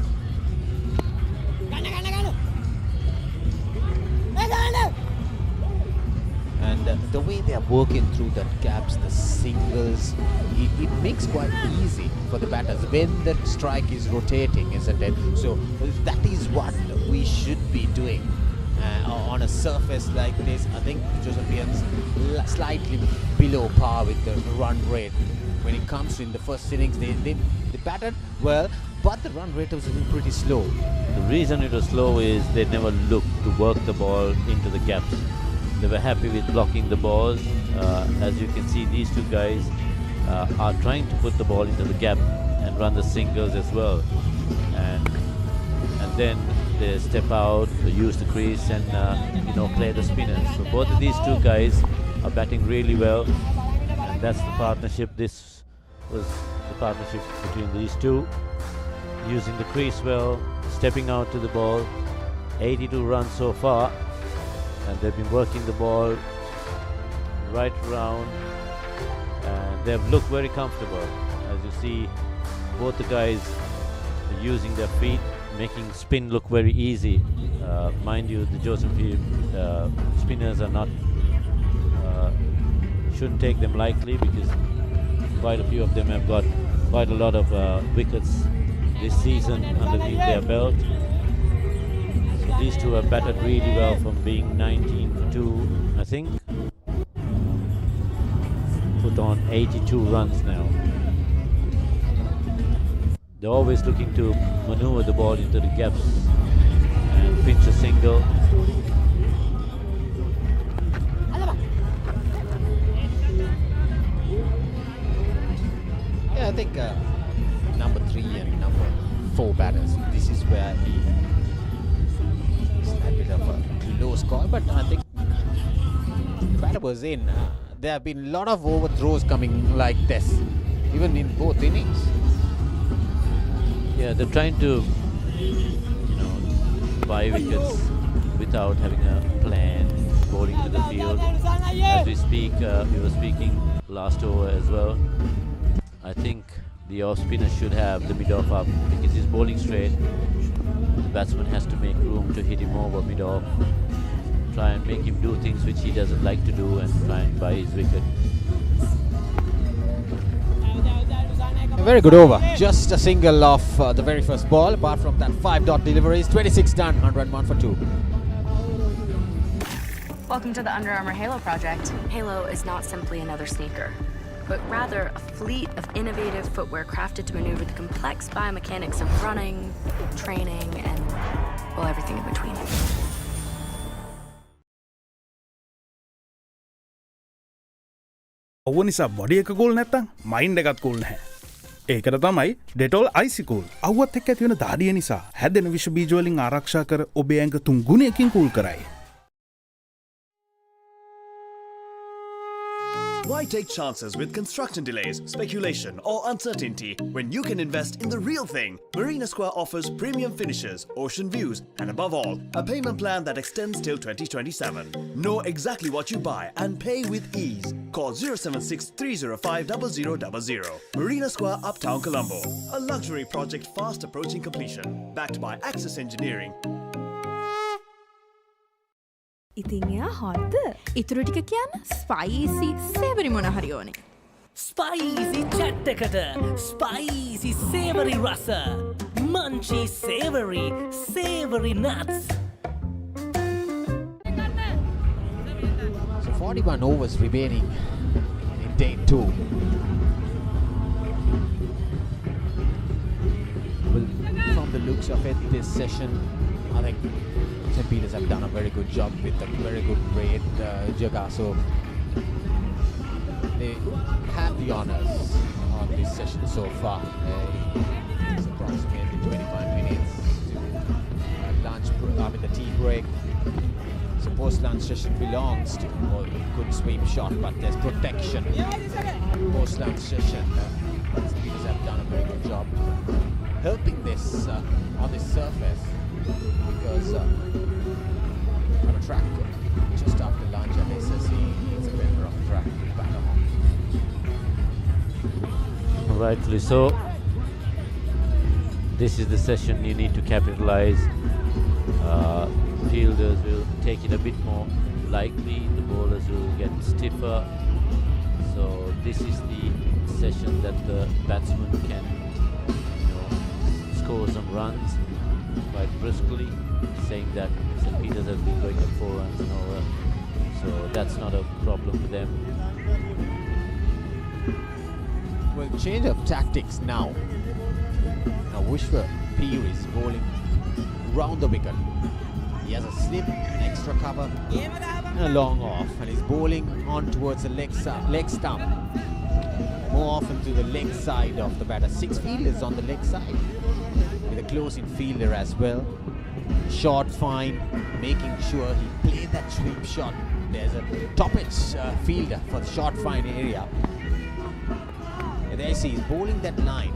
And the way they are working through the gaps, the singles, it makes quite easy for the batters when the strike is rotating, isn't it? So that is what we should be doing. On a surface like this, I think Josephians slightly below par with the run rate. When it comes to in the first innings, they batted well, but the run rate was pretty slow. The reason it was slow is they never looked to work the ball into the gaps. They were happy with blocking the balls. As you can see, these two guys are trying to put the ball into the gap and run the singles as well. And then they step out, use the crease and play the spinners. So both of these two guys are batting really well, and that's the partnership. This was the partnership between these two, using the crease well, stepping out to the ball. 82 runs so far, and they've been working the ball right around, and they've looked very comfortable. As you see, both the guys are using their feet, making spin look very easy. Mind you, the Josephine spinners are not, shouldn't take them lightly, because quite a few of them have got quite a lot of wickets this season underneath their belt. So these two have batted really well from being 19 for 2, I think. Put on 82 runs now. They're always looking to maneuver the ball into the gaps and pinch a single. Yeah, I think number 3 and number 4 batters, this is where it's a bit of a low score, but I think the batter was in. There have been a lot of overthrows coming like this, even in both innings. Yeah, they're trying to, buy wickets without having a plan, bowling to the field. As we speak, we were speaking last over as well. I think the off spinner should have the mid-off up, because he's bowling straight. The batsman has to make room to hit him over mid-off, try and make him do things which he doesn't like to do, and try and buy his wicket. A very good over. Just a single off the very first ball. Apart from that 5-dot deliveries, 26 done, 101 for 2. Welcome to the Under Armour Halo project. Halo is not simply another sneaker, but rather a fleet of innovative footwear crafted to maneuver the complex biomechanics of running, training, and, well, everything in between. ඔව නිසා body එක cool නැත්තම් mind එකත් cool නැහැ. ඒකට තමයි Dettol IC cool. අවුවත් එක්ක ඇති වෙන දාඩිය නිසා හැදෙන විෂ බීජ වලින් ආරක්ෂා කර ඔබේ ඇඟ 3 ගුණයකින් කූල් කරයි. Why take chances with construction delays, speculation, or uncertainty when you can invest in the real thing? Marina Square offers premium finishes, ocean views, and above all, a payment plan that extends till 2027. Know exactly what you buy and pay with ease. Call 076 305 0000. Marina Square, Uptown Colombo. A luxury project fast approaching completion. Backed by Access Engineering. ඉතින් එයා හොද්ද ඉතුරු ටික කියන්න spicy සේවරි මොන හරි ඕනේ spicy chat එකට spicy සේවරි රස මන්චි සේවරි nuts. So 41 overs remaining in day 2. Well, from the looks of it, this session, I think St. Peters have done a very good job with a very good rate. Jagaso, they have the honours on this session so far. It's approximately 25 minutes to lunch, the tea break. So post-lunch session belongs to, well, good sweep shot, but there's protection. Post-lunch session, St. Peters have done a very good job helping this on this surface. Because on a track just after lunch at SSC, it's a very rough track back home. Rightly so. This is the session you need to capitalize. Fielders will take it a bit more lightly, the bowlers will get stiffer. So this is the session that the batsman can score some runs quite briskly, saying that St. Peters has been going at 4 runs and over, so that's not a problem for them. Well, change of tactics now. Now Vishwa Peer is bowling round the wicket. He has a slip, an extra cover, and a long off, and he's bowling on towards the leg stump. More often to the leg side of the batter. 6 fielders on the leg side, with a close-in fielder as well. Short fine, making sure he played that sweep shot. There's a top-edge fielder for the short fine area. And there you see, he's bowling that line.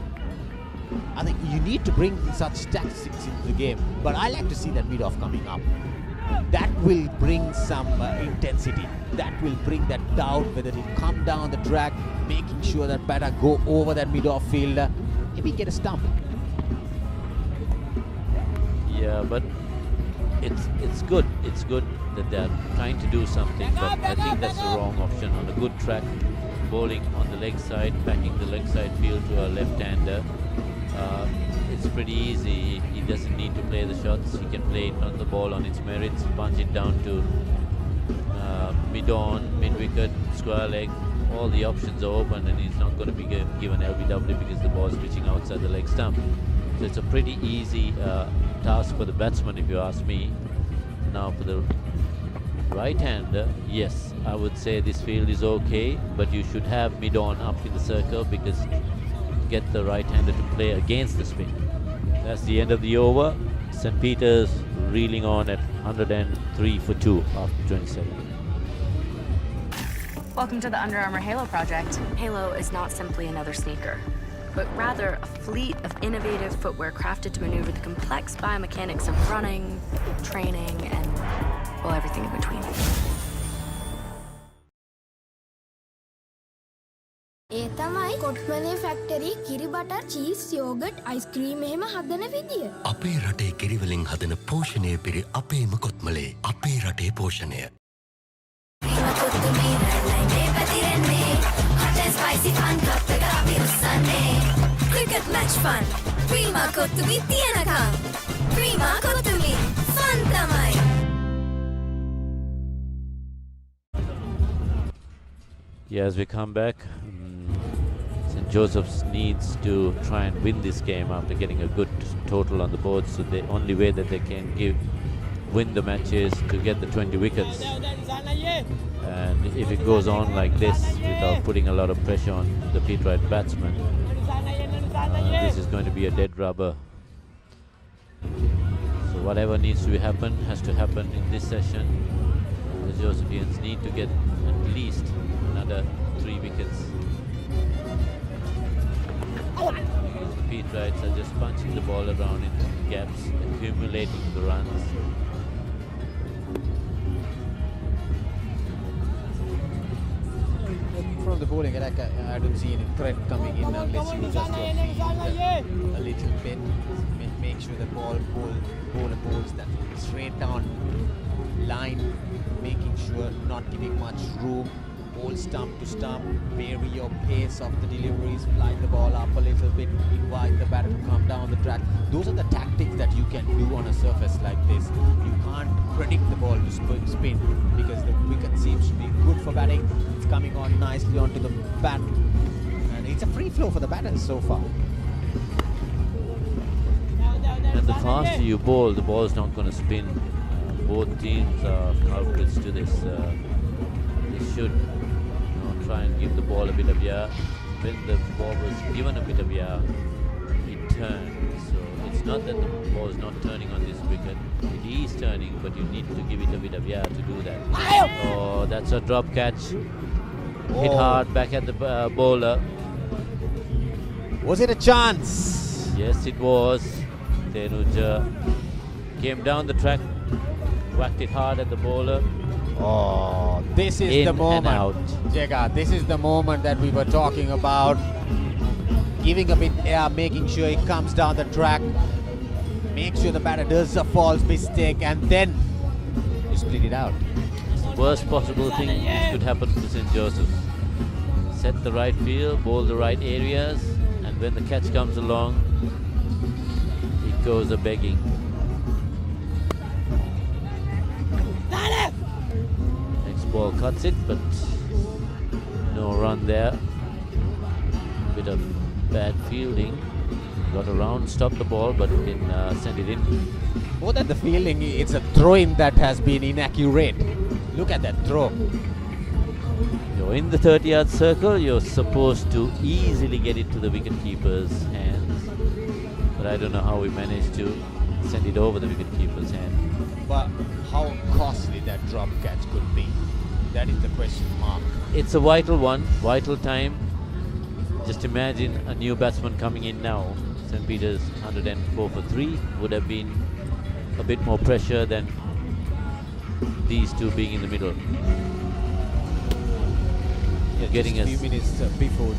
I think you need to bring such tactics into the game, but I like to see that mid-off coming up. That will bring some intensity. That will bring that doubt whether he'll come down the track, making sure that batter go over that mid-off fielder, maybe get a stump. Yeah, but it's good. It's good that they're trying to do something, but I think that's the wrong option. On a good track, bowling on the leg side, backing the leg side field to a left-hander, it's pretty easy. He doesn't need to play the shots. He can play it on the ball on its merits, punch it down to mid-on, mid-wicket, square leg. All the options are open, and he's not going to be given LBW because the ball is pitching outside the leg stump. So it's a pretty easy task for the batsman, if you ask me. Now for the right-hander, yes, I would say this field is okay, but you should have mid-on up in the circle because get the right-hander to play against the spin. That's the end of the over. St. Peters reeling on at 103 for 2 after 27. Welcome to the Under Armour Halo project. Halo is not simply another sneaker, but rather a fleet of innovative footwear crafted to maneuver the complex biomechanics of running, training, and, well, everything in between. ඒ තමයි කොට්මලේ factory කිරි butter cheese yoghurt ice cream එහෙම හදන විදිය. අපේ රටේ කිරි වලින් හදන පෝෂණය පිරි අපේම කොත්මලේ අපේ රටේ පෝෂණය. Spicy fun cup, the coffee, the Sunday. fun. Prima kottumi tiyanakam. Prima kottumi fun tamai. Yeah, as we come back, St. Joseph's needs to try and win this game after getting a good total on the board. So the only way that they can win the match is to get the 20 wickets. And if it goes on like this, without putting a lot of pressure on the Petrite batsmen, this is going to be a dead rubber. So whatever needs to happen has to happen in this session. The Josephians need to get at least another 3 wickets. The Petrites are just punching the ball around in gaps, accumulating the runs. From the bowling attack, I don't see any threat coming in unless you adjust your field a little bit. Make sure the bowler bowls that straight down line, making sure not giving much room. Bowl stump to stump, vary your pace of the deliveries, fly the ball up a little bit, invite the batter to come down the track. Those are the tactics that you can do on a surface like this. You can't predict the ball to spin because the wicket seems to be good for batting. It's coming on nicely onto the bat, and it's a free flow for the batters so far. And the faster you bowl, the ball is not going to spin. Both teams are culprits to this. They should try and give the ball a bit of yaw. When the ball was given a bit of yaw, it turned. So it's not that the ball is not turning on this wicket. It is turning, but you need to give it a bit of yaw to do that. Oh, that's a drop catch. Hit hard back at the bowler. Was it a chance? Yes, it was. Tenuja came down the track, whacked it hard at the bowler. Oh, this is the moment, Jega. This is the moment that we were talking about. Giving a bit air, making sure it comes down the track. Make sure the batter does a false mistake, and then you split it out. It's the worst possible thing which could happen to St. Joseph. Set the right field, bowl the right areas, and when the catch comes along, it goes a begging. Ball cuts it, but no run there. Bit of bad fielding. Got around, stopped the ball, but didn't send it in. More than the fielding, it's a throw-in that has been inaccurate. Look at that throw. You're in the 30-yard circle. You're supposed to easily get it to the wicketkeeper's hands, but I don't know how we managed to send it over the wicketkeeper's hand. But how costly that drop catch could be? That is the question mark. It's a vital one, vital time. Just imagine a new batsman coming in now. St. Peter's 104 for 3 would have been a bit more pressure than these two being in the middle. Yeah, getting just a few minutes before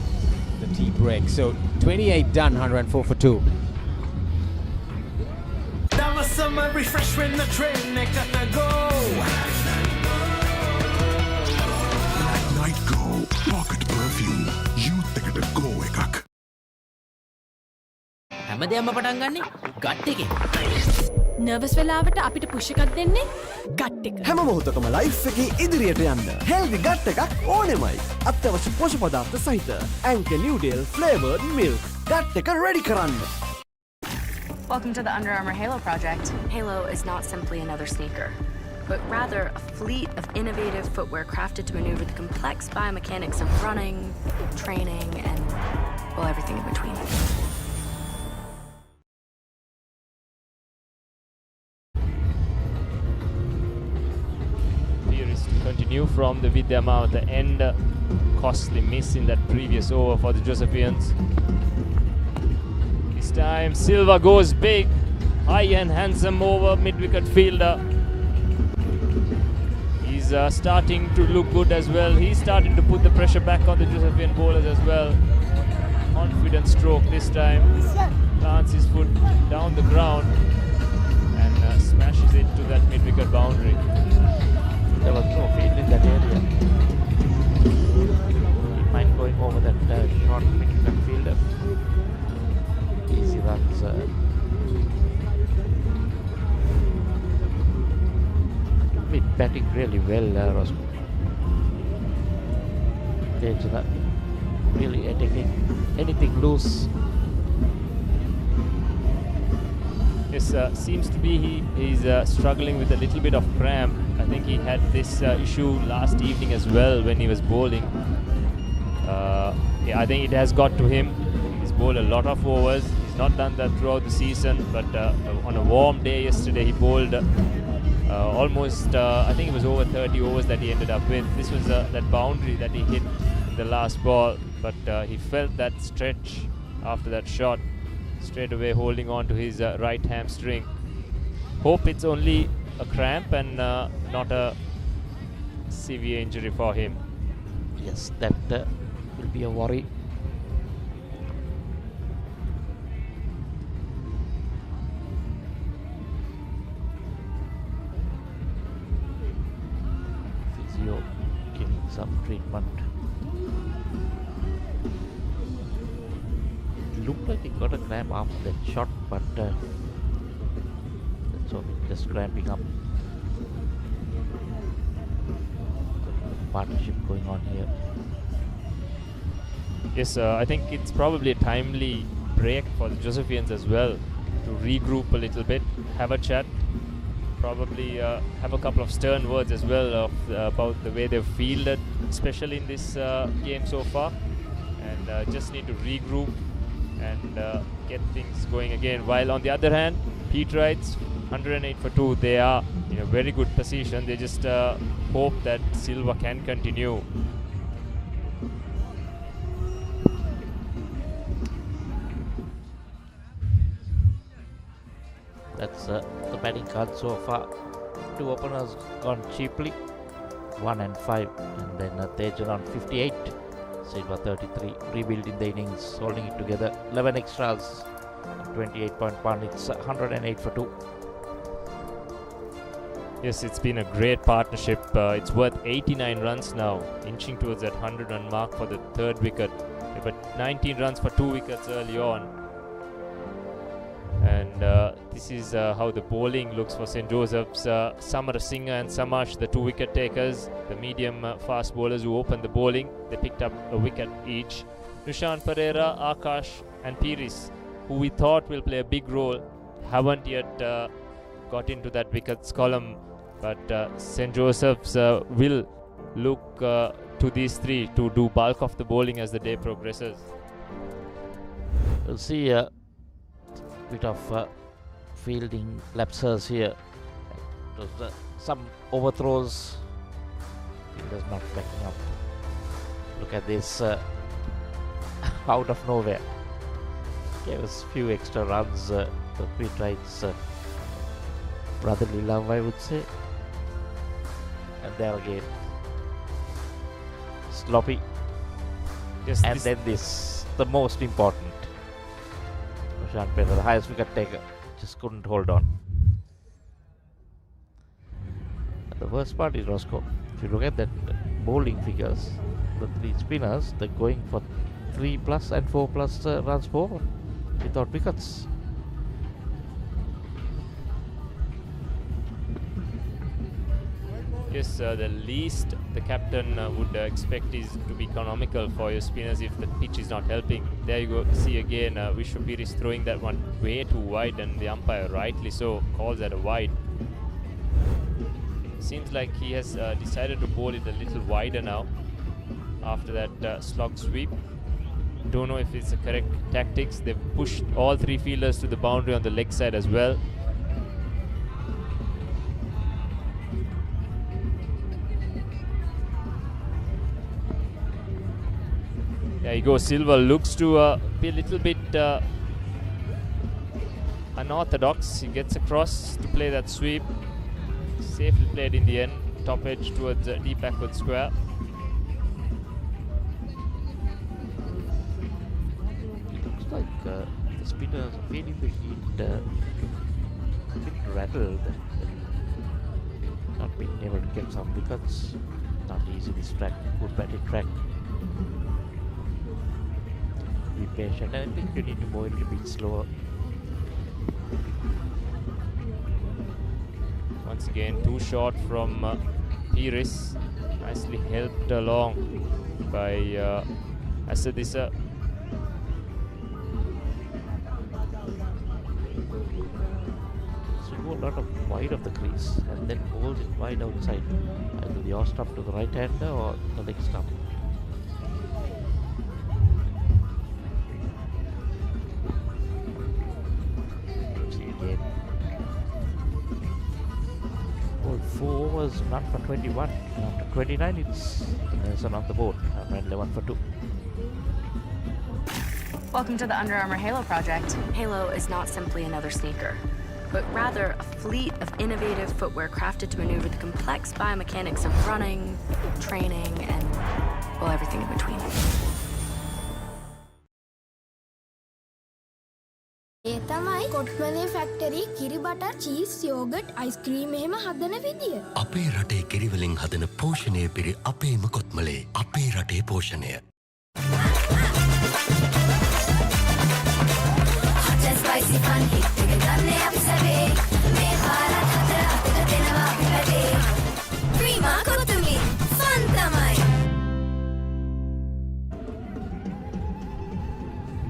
the tea break. So 28 done, 104 for 2. That was summer refresh when the train got to go. Night Go Pocket Perfume. Youth එකට go එකක්. හැමදේම පටන් ගන්නේ gut එකෙන්. Nervous වෙලාවට අපිට push එකක් දෙන්නේ ගට් එක. හැම මොහොතකම ලයිෆ් එකේ ඉදිරියට යන්න හෙල්දි ගට් එකක් ඕනෙමයි. අත්‍යවශ්‍ය පෝෂක පදාර්ථ සහිත ඇන්කර් නිව්ඩේල් ෆ්ලේවර්ඩ් මිල්ක් ගට් එක රෙඩි කරන්න. Welcome to the Under Armour Halo project. Halo is not simply another sneaker, but rather a fleet of innovative footwear crafted to maneuver the complex biomechanics of running, training, and, well, everything in between. Here is to continue from the Vidyama at the end. Costly miss in that previous over for the Josephians. This time Silva goes big. High and handsome over mid-wicket fielder. He's starting to look good as well. He's starting to put the pressure back on the Josephian bowlers as well. Confident stroke this time. Plants his foot down the ground and smashes it to that mid-wicket boundary. There was no field in that area. He might going over that short mid-wicket fielder. runs. Been batting really well, Roscoe. Tejana really attacking anything loose. Yes, seems to be he's struggling with a little bit of cramp. I think he had this issue last evening as well when he was bowling. Yeah, I think it has got to him. He's bowled a lot of overs. He's not done that throughout the season, but on a warm day yesterday he bowled almost, I think it was over 30 overs that he ended up with. This was that boundary that he hit in the last ball, but he felt that stretch after that shot, straight away holding on to his right hamstring. Hope it's only a cramp and not a severe injury for him. Yes, that will be a worry. Physio giving some treatment. Looked like he got a cramp after that shot, but that's only just cramping up. Partnership going on here. Yes, I think it's probably a timely break for the Josephians as well to regroup a little bit, have a chat, probably have a couple of stern words as well about the way they've fielded, especially in this game so far, and just need to regroup and get things going again. While on the other hand, Peterites 108 for 2, they are in a very good position. They just hope that Silva can continue. That's the batting card so far. Two openers gone cheaply, 1 and 5, and then Tejan on 58, Silva 33, rebuilding the innings, holding it together, 11 extras, 28.1, it's 108 for 2. Yes, it's been a great partnership. It's worth 89 runs now, inching towards that 100 run mark for the third wicket. But 19 runs for 2 wickets early on. And this is how the bowling looks for St. Joseph's. Samarasinghe and Samash, the 2 wicket takers, the medium fast bowlers who opened the bowling, they picked up a wicket each. Nushan Pereira, Akash and Piris, who we thought will play a big role, haven't yet got into that wickets column. But St. Joseph's will look to these 3 to do bulk of the bowling as the day progresses. We'll see a bit of fielding lapses here. Some overthrows, fielders not backing up. Look at this, out of nowhere. Gave us few extra runs, the Peterites brotherly love, I would say. And there again, sloppy. Yes, and then this, the most important. Nushan Pereira, the highest wicket taker, just couldn't hold on. And the worst part is, Roscoe, if you look at that bowling figures, the 3 spinners, they're going for 3+ and 4+ runs per over without wickets. Yes, the least the captain would expect is to be economical for your spinners if the pitch is not helping. There you go, see again, Vishwapir is throwing that one way too wide, and the umpire rightly so calls that a wide. Seems like he has decided to bowl it a little wider now after that slog sweep. Don't know if it's the correct tactics. They've pushed all 3 fielders to the boundary on the leg side as well. There you go, Silva looks to be a little bit unorthodox. He gets across to play that sweep. Safely played in the end, top edge towards deep backward square. It looks like the spinners are feeling the heat, a bit rattled, not being able to get some wickets. Not easy this track, good batting track. Be patient, and I think you need to bowl it a bit slower Once again, too short from Pires. Nicely helped along by Asadisa. So you go a lot of wide of the crease and then hold it wide outside. Either the off stump to the right hander or the leg stump. See again. Well, 4 overs, none for 21. And after 29, it's Nelson on the board. And 11 for 2. Welcome to the Under Armour Halo project. Halo is not simply another sneaker, but rather a fleet of innovative footwear crafted to maneuver the complex biomechanics of running, training, and, well, everything in between. ඒ තමයි කොට්මලේ factory කිරි butter cheese yoghurt ice cream එහෙම හදන විදිය. අපේ රටේ කිරිවලින් හදන පෝෂණය පිරි අපේම කොත්මලේ අපේ රටේ පෝෂණය. Spicy fun hit එක ගන්න අපි සැවේ මේ පාරත් හතර අතට දෙනවා අපි වැඩේ ප්‍රීමා කොතුමි ෆන් තමයි.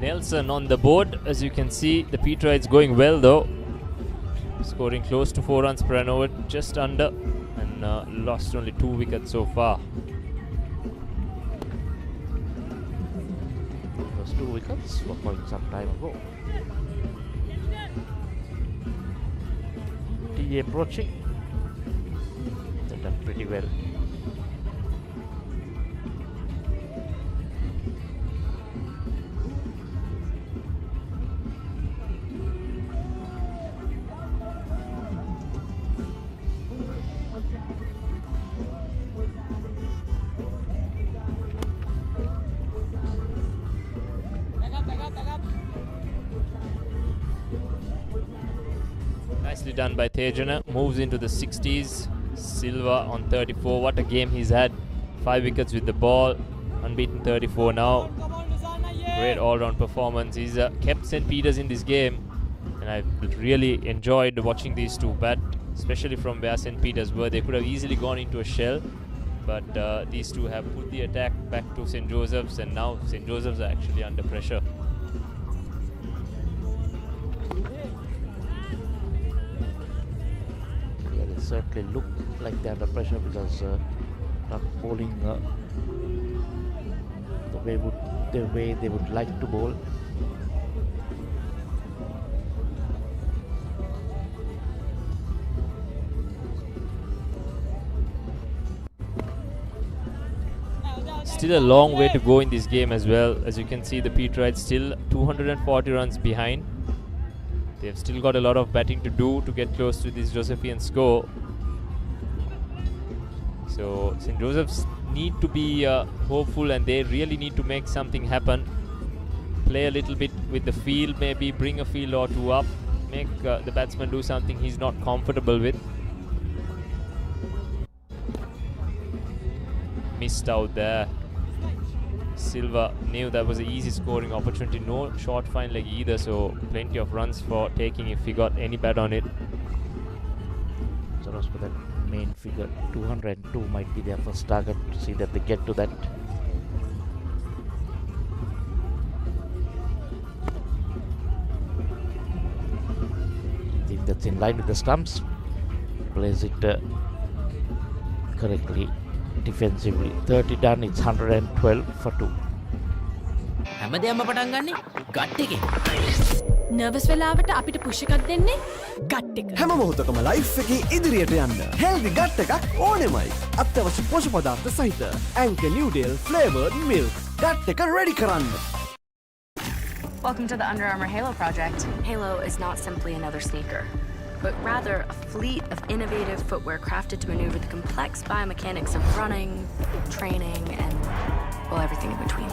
Nelson on the board. As you can see, the Peterites going well though. Scoring close to 4 runs per an over, just under, and lost only 2 wickets so far. Those 2 wickets were going some time ago. TE approaching. They've done pretty well. Nicely done by Tejana. Moves into the 60s. Silva on 34. What a game he's had. 5 wickets with the ball. Unbeaten 34 now. Great all-round performance. He's kept St. Peter's in this game. And I've really enjoyed watching these two bat. Especially from where St. Peter's were. They could have easily gone into a shell. But these two have put the attack back to St. Joseph's. And now St. Joseph's are actually under pressure. Certainly look like they're under pressure because not bowling the way they would like to bowl. Still a long way to go in this game as well. As you can see, the Peterites still 240 runs behind. They've still got a lot of batting to do to get close to this Josephian score. So St. Joseph's need to be hopeful, and they really need to make something happen. Play a little bit with the field, maybe bring a field or two up, make the batsman do something he's not comfortable with. Missed out there. Silva knew that was an easy scoring opportunity. No short fine leg either, so plenty of runs for taking if he got any bat on it. So for that main figure, 202 might be their first target, to see that they get to that. I think that's in line with the stumps. Plays it correctly. Defensively 30 done, it's 112 for 2. හැමදේම පටන් ගන්නේ gut එකෙන්. Nervous වෙලාවට අපිට push එකක් දෙන්නේ gut එක. හැම මොහොතකම ලයිෆ් එකේ ඉදිරියට යන්න හෙල්දි ගට් එකක් ඕනෙමයි. අත්‍යවශ්‍ය පෝෂක පදාර්ථ සහිත ඇන්කර් නිව්ඩේල් ෆ්ලේවර්ඩ් මිල්ක් ගට් එක රෙඩි කරන්න. Welcome to the Under Armour Halo project. Halo is not simply another sneaker, but rather a fleet of innovative footwear crafted to maneuver the complex biomechanics of running, training, and, well, everything in between.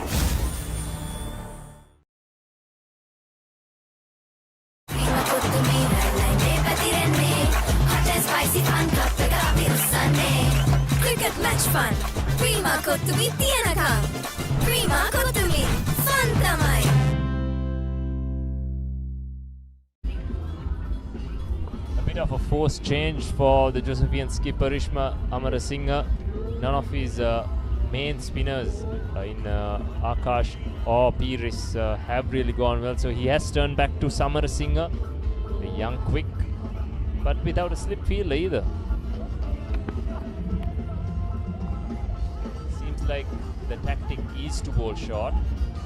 Cricket match fun. Prima Kotumi Tianakam. Prima Kotumi Fun Tamai. bit of a forced change for the Josephian skipper Ishma Amarasinghe. None of his main spinners in Akash or Piris have really gone well, so he has turned back to Samarasinghe, the young quick, but without a slip fielder either. Seems like the tactic is to bowl short.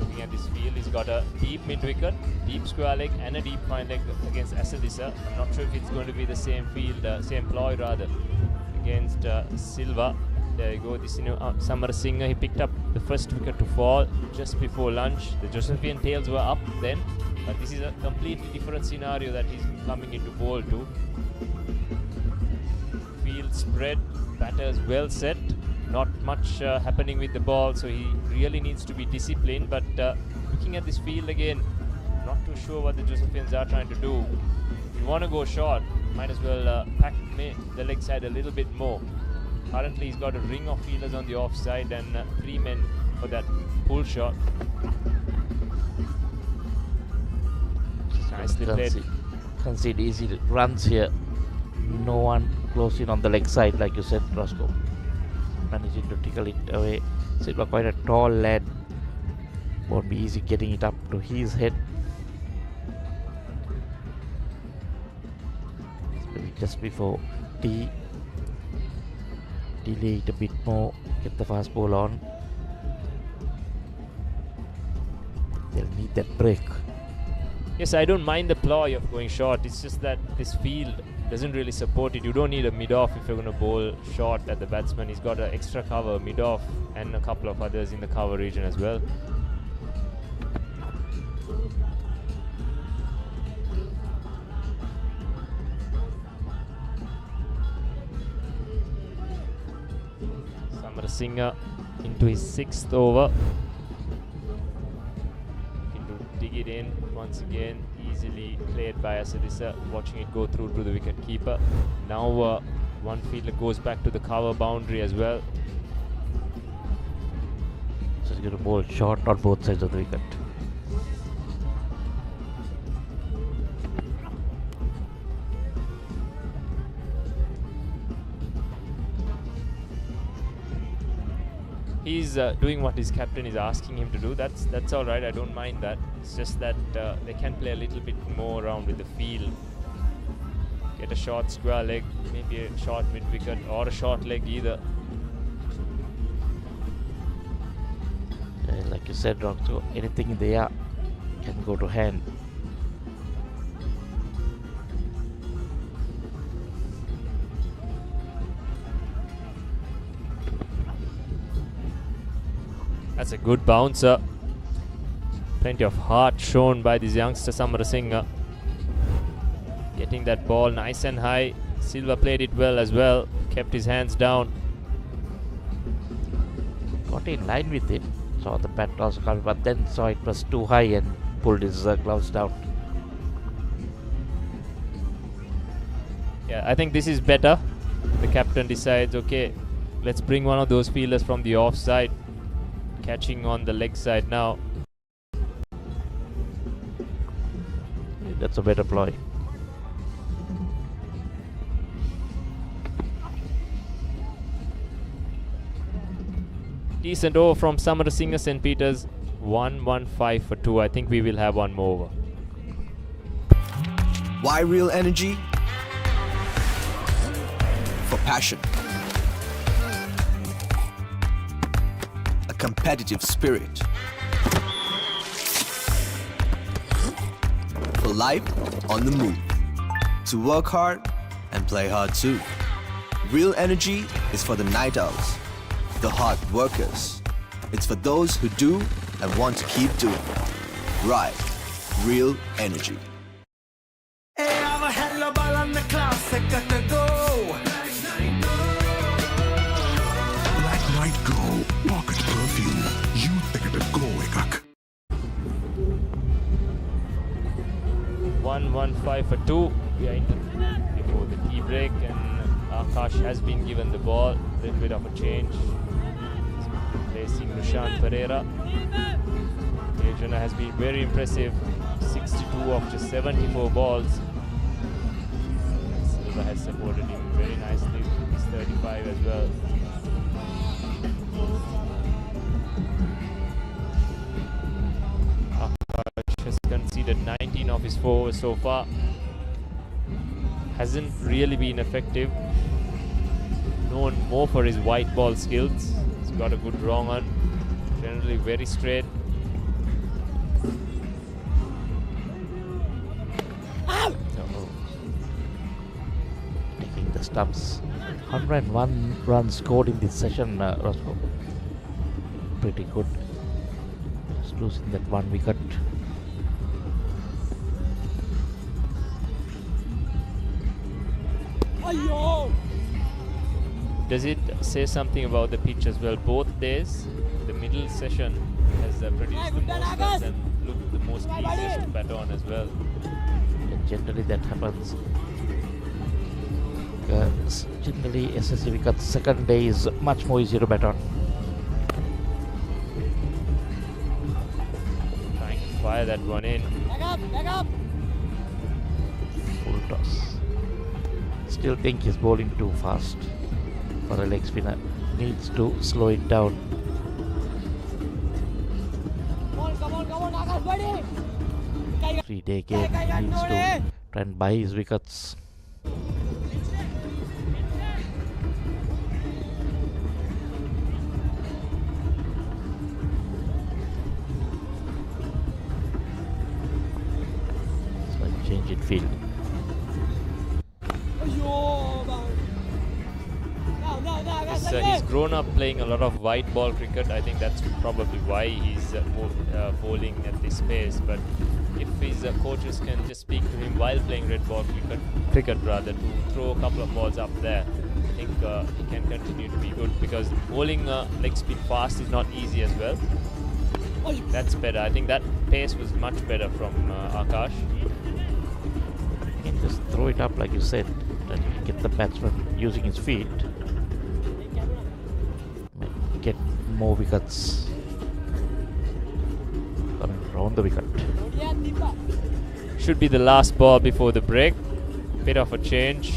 Looking at this field, he's got a deep mid-wicket, deep square leg and a deep fine leg against Asadisa. I'm not sure if it's going to be the same field, same ploy rather, against Silva. There you go, this is Samarasinghe. He picked up the first wicket to fall just before lunch. The Josephian tails were up then, but this is a completely different scenario that he's coming into bowl to. Field spread, batters well set, not much happening with the ball, so he really needs to be disciplined. But looking at this field again, not too sure what the Josephians are trying to do. If you want to go short, might as well pack the leg side a little bit more. Currently he's got a ring of fielders on the offside and 3 men for that pull shot. Nicely played. Concede easy runs here. No one close in on the leg side, like you said, Roscoe. Managing to tickle it away. Silva quite a tall lad. Won't be easy getting it up to his head. Just before tea. Delay it a bit more, get the fast ball on. They'll need that break. Yes, I don't mind the ploy of going short. It's just that this field doesn't really support it. You don't need a mid-off if you're going to bowl short at the batsman. He's got an extra cover, mid-off, and a couple of others in the cover region as well. Samarasinghe into his 6th over. Looking to dig it in once again. Easily played by Asadisa, watching it go through to the wicket keeper. Now one fielder goes back to the cover boundary as well. So he's going to bowl short on both sides of the wicket. He's doing what his captain is asking him to do. That's all right. I don't mind that. It's just that they can play a little bit more around with the field. Get a short square leg, maybe a short mid wicket or a short leg either. Like you said, Rock, so anything in the air can go to hand. That's a good bouncer. Plenty of heart shown by this youngster Samarasinghe. Getting that ball nice and high. Silva played it well as well. Kept his hands down. Got in line with it. Saw the bat also coming, but then saw it was too high and pulled his gloves down. Yeah, I think this is better. The captain decides, okay, let's bring one of those fielders from the offside. Catching on the leg side now. That's a better ploy. Decent over from Samarasinghe. St. Peter's 115 for 2. I think we will have one more over. Why real energy? For passion. A competitive spirit. For life on the move. To work hard and play hard too. Real energy is for the night owls, the hard workers. It's for those who do and want to keep doing. Right. Real energy. Black Night Go Pocket Perfume. Youth එකට go එකක්. 115 for 2. We are in before the tea break, and Akash has been given the ball. A little bit of a change. Replacing Nushan Pereira. Adriana has been very impressive. 62 of just 74 balls. Silva has supported him very nicely. He's 35 as well. Akash has conceded 19 of his 4 overs so far. Hasn't really been effective. Known more for his white ball skills. He's got a good wrong on. Generally very straight. Taking the stumps. 101 runs scored in this session, Roscoe. Pretty good. Just losing that 1 wicket. Does it say something about the pitch as well? Both days, the middle session has produced the most runs and looked the most easiest to bat on as well. Generally that happens. Generally SSC wickets second day is much more easier to bat on. Trying to fire that one in. Back up! Full toss. Still think he's bowling too fast for a leg spinner. Needs to slow it down. Come on, Akash, buddy! 3-day game, needs to try and buy his wickets. So change it field. He's grown up playing a lot of white ball cricket. I think that's probably why he's bowling at this pace. But if his coaches can just speak to him while playing red ball cricket rather, to throw a couple of balls up there, I think he can continue to be good, because bowling leg spin fast is not easy as well. That's better. I think that pace was much better from Akash. You can just throw it up like you said, and get the batsman using his feet. Get more wickets coming around the wicket. Should be the last ball before the break. Bit of a change.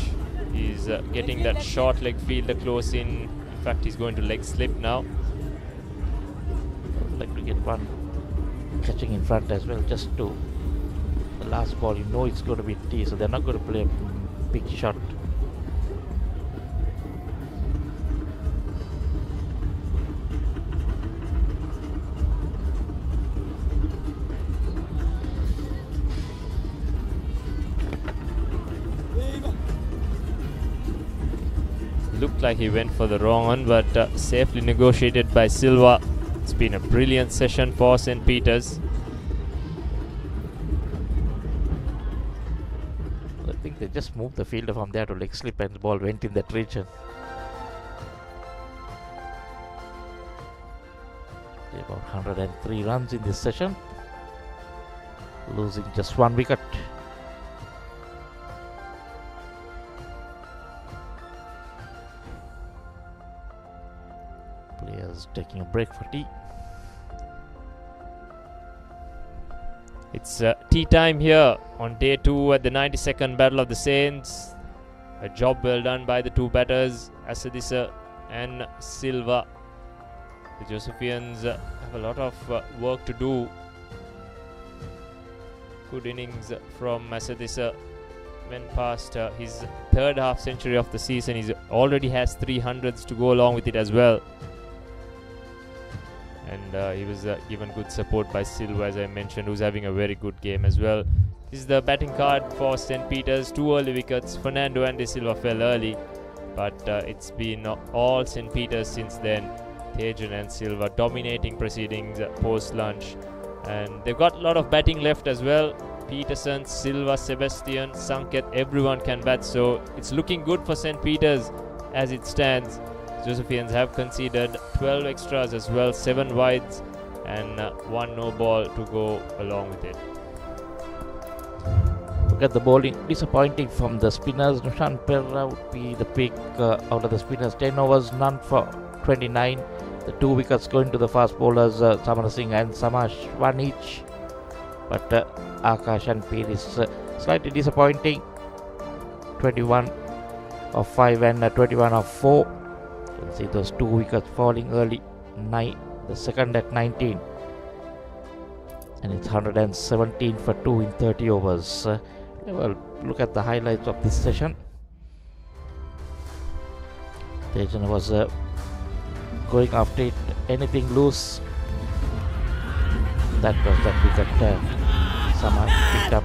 He's getting that short leg fielder close in. In fact, he's going to leg slip now. I'd like to get one catching in front as well, just to the last ball. You know it's going to be T, so they're not going to play a big shot. Looked like he went for the wrong one, but safely negotiated by Silva. It's been a brilliant session for St. Peters. I think they just moved the fielder from there to leg slip and the ball went in that region. About 103 runs in this session, losing just 1 wicket. Players taking a break for tea. It's tea time here on day 2 at the 92nd Battle of the Saints. A job well done by the two batters, Asadisa and Silva. The Josephians have a lot of work to do. Good innings from Asadisa. Went past his third half century of the season. He already has 300s to go along with it as well. And he was given good support by Silva, as I mentioned, who's having a very good game as well. This is the batting card for St. Peters. 2 early wickets. Fernando and De Silva fell early, but it's been all St. Peters since then. Tejan and Silva dominating proceedings post-lunch. And they've got a lot of batting left as well. Peterson, Silva, Sebastian, Sanket, everyone can bat. So it's looking good for St. Peters as it stands. Josephians have conceded 12 extras as well, 7 wides and 1 no ball to go along with it. Look at the bowling, disappointing from the spinners. Nushan Perra would be the pick out of the spinners. 10 overs, none for 29. The 2 wickets going to the fast bowlers, Samara Singh and Samash, 1 each. But Akash and Pir is slightly disappointing. 21 of 5 and 21 of 4. You can see those 2 wickets falling early. The second at 19. And it's 117 for 2 in 30 overs. Well, look at the highlights of this session. Tejan was going after it, anything loose. That was that wicket somehow picked up.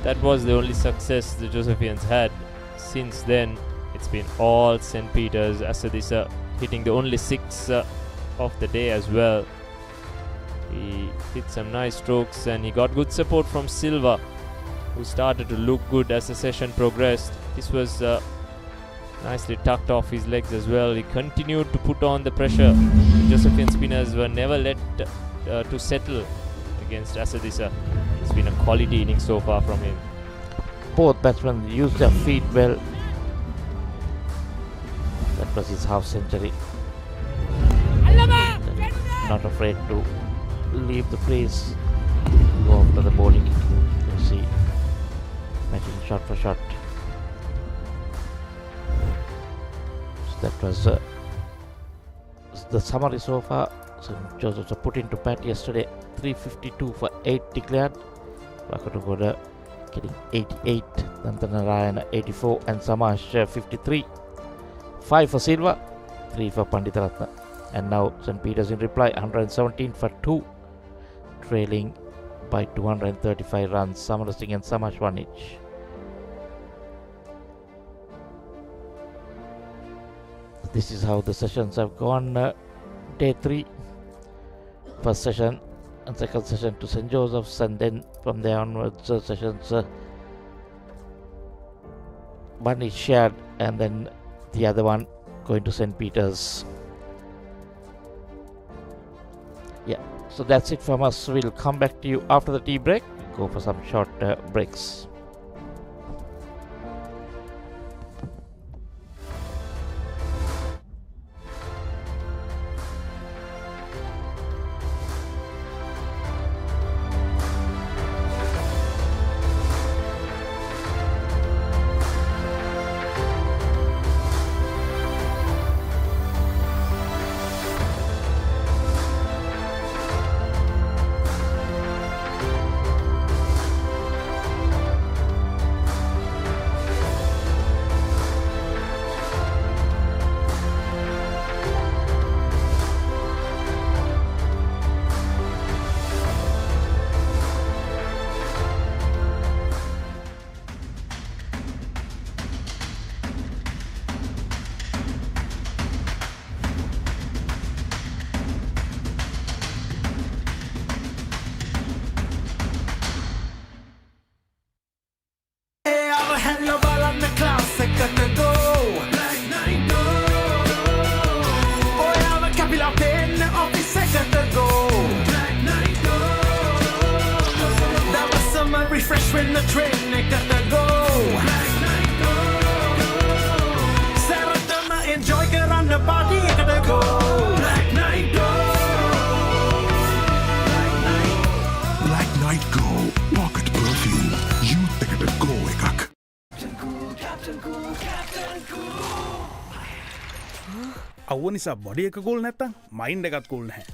That was the only success the Josephians had. Since then, it's been all St. Peter's. Asadisa hitting the only 6 of the day as well. He hit some nice strokes and he got good support from Silva, who started to look good as the session progressed. This was nicely tucked off his legs as well. He continued to put on the pressure. Josephian spinners were never let to settle against Asadisa. It's been a quality inning so far from him. Both batsmen used their feet well. That was his half century. Not afraid to leave the crease, go after the bowling. You see, matching shot for shot. So that was the summary so far. St. Joseph's were put into bat yesterday. 352 for 8 declared. Vakatugoda getting 88, Dantanarayana 84 and Samash 53. 5 for Silva, 3 for Panditaratna. And now St. Peter's in reply, 117 for 2, trailing by 235 runs. Samara Singh and Samash 1 each. This is how the sessions have gone. Day 3, first session and second session to St. Joseph's, and then from there onwards sessions one is shared and then the other one going to St. Peter's. Yeah, so that's it from us. We'll come back to you after the tea break. Go for some short breaks. Refresh when the train gotta go. Saratama enjoy on the body gotta go. Black night go. Black night go. Pocket perfume. You take it go ekak. අවුව නිසා body එක cool නැත්තම් mind එකත් cool නැහැ.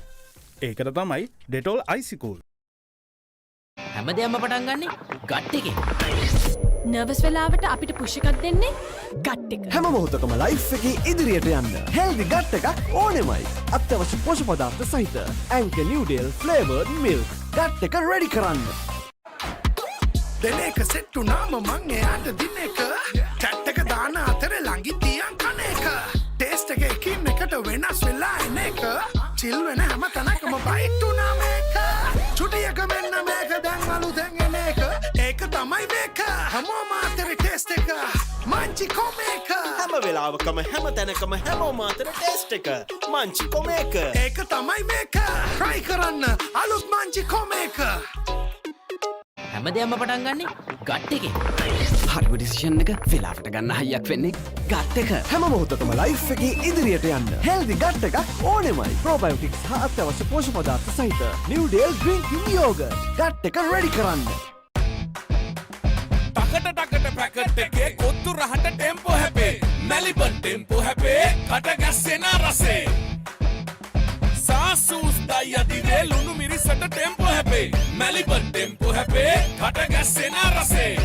ඒකට තමයි Dettol IC cool. හැමදේම පටන් ගන්නේ ගට් එකෙන්. නර්වස් වෙලාවට අපිට පුෂ් එකක් දෙන්නේ ගට් එක. හැම මොහොතකම ලයිෆ් එකේ ඉදිරියට යන්න හෙල්දි ගට් එකක් ඕනෙමයි. අත්‍යවශ්‍ය පෝෂක පදාර්ථ සහිත ඇන්කර් නිව්ඩේල් ෆ්ලේවර්ඩ් මිල්ක් ගට් එක රෙඩි කරන්න. දෙන එක සෙට් වුණාම මං එයාට දින එක චැට් එක දාන අතර ළඟින් තියන් කන එක ටේස්ට් එක එකින් එකට වෙනස් වෙලා එන එක චිල් වෙන හැම තැනකම බයිට් වුණා මේක චුටියක මෙන්න මේක දැන් අලුතෙන් එන එක ඒක තමයි මේක හැමෝම අතර ටේස්ට් එක මංචි කොමේක හැම වෙලාවකම හැම තැනකම හැමෝම අතර ටේස්ට් එක මංචි කොමේක ඒක තමයි මේක try කරන්න අලුත් මංචි කොමේක හැමදේම පටන් ගන්නේ ගට් එකෙන්. හරිම ඩිසිෂන් එක වෙලාවට ගන්න හයියක් වෙන්නේ ගට් එක. හැම මොහොතකම ලයිෆ් එකේ ඉදිරියට යන්න හෙල්දි ගට් එකක් ඕනෙමයි. ප්‍රෝබයෝටික්ස් හා අත්‍යවශ්‍ය පෝෂක පදාර්ථ සහිත නිව්ඩේල් ඩ්‍රින්කින් යෝගර්ට් ගට් එක රෙඩි කරන්න. ටකට ටකට පැකට් එකේ කොත්තු රහට ටෙම්පෝ හැපේ මැලිබන් ටෙම්පෝ හැපේ කට ගැස්සෙන රසේ සාසූස් දයි අදිවේ ලුණු මිරිසට ටෙම්පෝ හැපේ මැලිබන් ටෙම්පෝ හැපේ කට ගැස්සෙන රසේ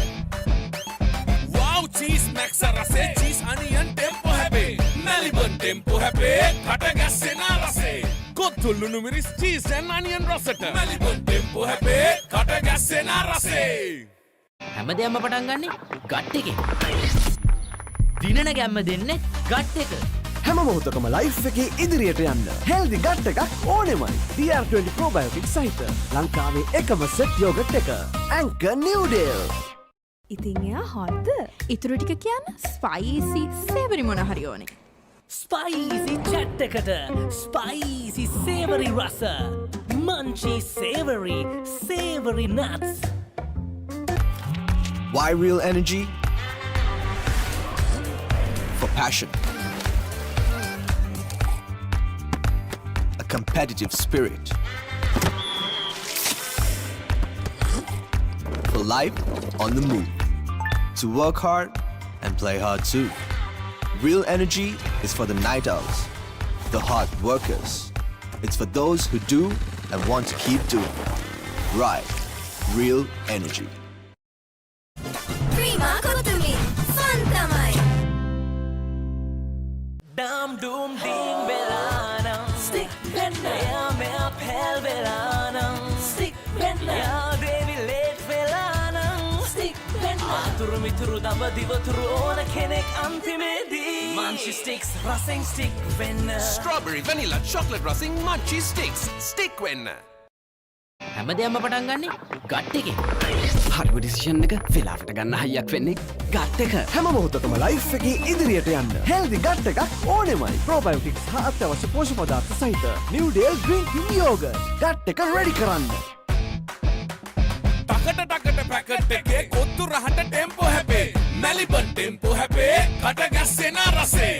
Wow cheese max රසේ cheese onion ටෙම්පෝ හැපේ මැලිබන් ටෙම්පෝ හැපේ කට ගැස්සෙන රසේ කොත්තු ලුණු මිරිස් cheese and onion රසට මැලිබන් ටෙම්පෝ හැපේ කට ගැස්සෙන රසේ හැමදේම පටන් ගන්නේ ගට් එකෙන්. දිනන ගැම්ම දෙන්නේ ගට් එක. හැම මොහොතකම ලයිෆ් එකේ ඉදිරියට යන්න හෙල්දි ගට් එකක් ඕනෙමයි. DR20 probiotic සහිත ලංකාවේ එකම සෙට් යෝගට් එක. Anchor New Deal. ඉතින් එයා හොද්ද? ඉතුරු ටික කියන්න ස්පයිසි සේවරි මොන හරි ඕනේ. ස්පයිසි චැට් එකට ස්පයිසි සේවරි රස Munchee සේවරි nuts. Why real energy? For passion. A competitive spirit. For life on the move. To work hard and play hard too. Real energy is for the night owls, the hard workers. It's for those who do and want to keep doing. Right. Real energy. Dam doom ding belanam stick penna ya mea pel belanam stick penna ya devi late belanam stick penna aturu mituru damba divaturu ona kenek antimedi munchie sticks racing stick penna strawberry vanilla chocolate racing munchie sticks stick penna හැමදේම පටන් ගන්නේ gut එකෙන්. හරිම decision එක වෙලාවට ගන්න හයියක් වෙන්නේ gut එක. හැම මොහොතකම ලයිෆ් එකේ ඉදිරියට යන්න හෙල්දි ගට් එකක් ඕනෙමයි. ප්‍රොබයෝටික්ස් හා අත්‍යවශ්‍ය පෝෂ්‍ය පදාර්ථ සහිත New Deal drinking yogurt. ගට් එක රෙඩි කරන්න. ටකට ටකට පැකට් එකේ කොත්තු රහට ටෙම්පෝ හැපේ මැලිබන් ටෙම්පෝ හැපේ කට ගැස්සෙන රසේ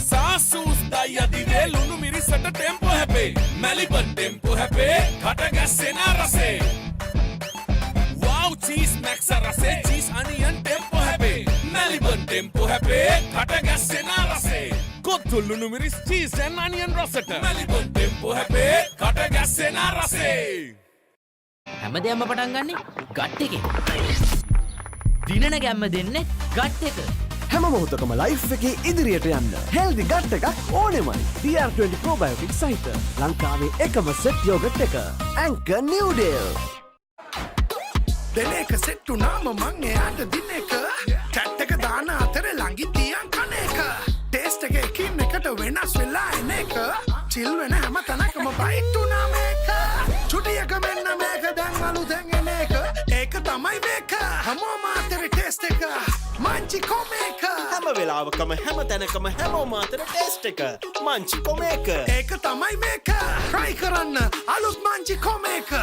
සාසූස් දයි අදිවේ ලුණු මිරිසට ටෙම්පෝ හැපේ මැලිබන් ටෙම්පෝ හැපේ කට ගැස්සෙන රසේ Wow cheese max රසේ cheese onion ටෙම්පෝ හැපේ මැලිබන් ටෙම්පෝ හැපේ කට ගැස්සෙන රසේ කොත්තු ලුණු මිරිස් cheese and onion රසට මැලිබන් ටෙම්පෝ හැපේ කට ගැස්සෙන රසේ හැමදේම පටන් ගන්නේ ගට් එකෙන්. දිනන ගැම්ම දෙන්නේ ගට් එක. හැම මොහොතකම ලයිෆ් එකේ ඉදිරියට යන්න හෙල්දි ගට් එකක් ඕනෙමයි. DR20 probiotic සහිත ලංකාවේ එකම සෙට් යෝගට් එක. Anchor New Deal. දෙන එක සෙට් උනාම මං එයාට දින එක චැට් එක දාන අතර ළඟින් තියන් කන එක ටේස්ට් එක එකින් එකට වෙනස් වෙලා එන එක චිල් වෙන හැම තැනකම බයිට් උනා මේක චුටියක මෙන්න මේක දැන් අලුතෙන් එන එක ඒක තමයි මේක හැමෝම අතර ටේස්ට් එක මංචි කොමේක හැම වෙලාවකම හැම තැනකම හැමෝම අතර ටේස්ට් එක මංචි කොමේක ඒක තමයි මේක try කරන්න අලුත් Munchee කොමේක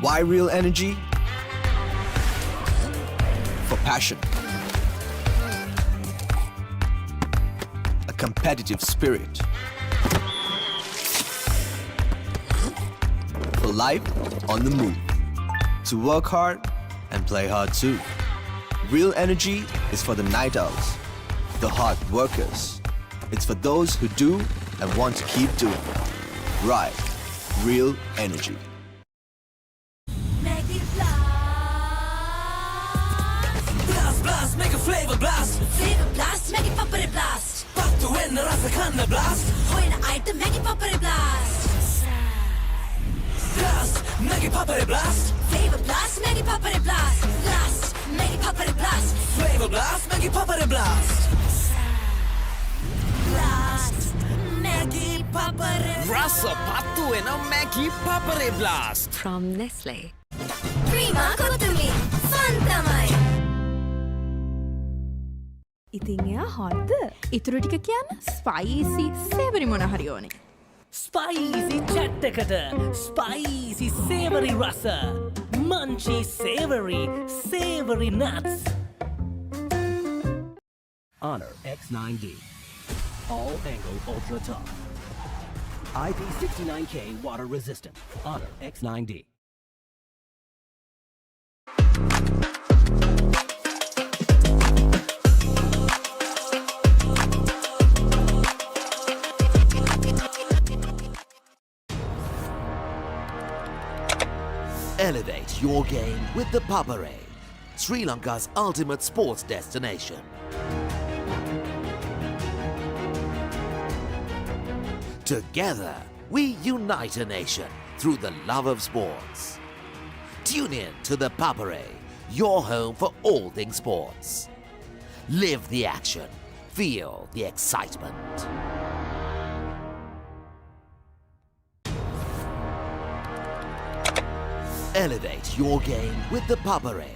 Why real energy? For passion. A competitive spirit. For life on the move. To work hard and play hard too. Real energy is for the night owls, the hard workers. It's for those who do and want to keep doing. Right. Real energy. Blast, make a flavor blast. Flavor blast, make it Papare blast. Pattu enna rasa kanna blast. Hoina item, make it Papare blast. Blast, make it Papare blast. Flavor blast, make it Papare blast. Blast, make it Papare blast. Flavor blast, make it Papare blast. Blast, make it Papare blast. Rasa pattu ena Maggie Papare blast. From Nestle. Prima Kotumi, fun tamai. ඉතින් එයා හොද්ද? ඉතුරු ටික කියන්න spicy සේවරි මොන හරි ඕනේ. Spicy chat එකට spicy සේවරි රස Munchee සේවරි nuts. Honor X9D. All angle ultra top. IP69K water resistant. Honor X9D. Elevate your game with the Papare, Sri Lanka's ultimate sports destination. Together, we unite a nation through the love of sports. Tune in to the Papare, your home for all things sports. Live the action, feel the excitement. Elevate your game with the Papare,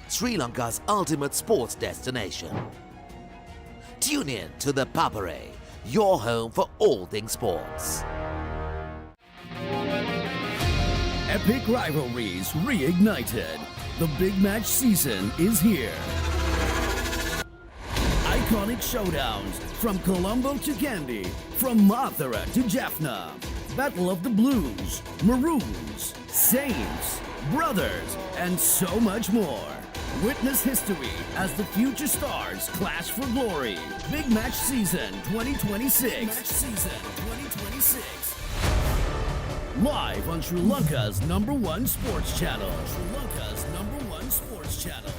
Sri Lanka's ultimate sports destination. Tune in to the Papare, your home for all things sports. Epic rivalries reignited. The big match season is here. Iconic showdowns from Colombo to Kandy, from Mathura to Jaffna. Battle of the Blues, Maroons, Saints, Brothers, and so much more. Witness history as the future stars clash for glory. Big Match Season 2026. Big Match Season 2026. Live on Sri Lanka's #1 sports channel. Sri Lanka's #1 sports channel.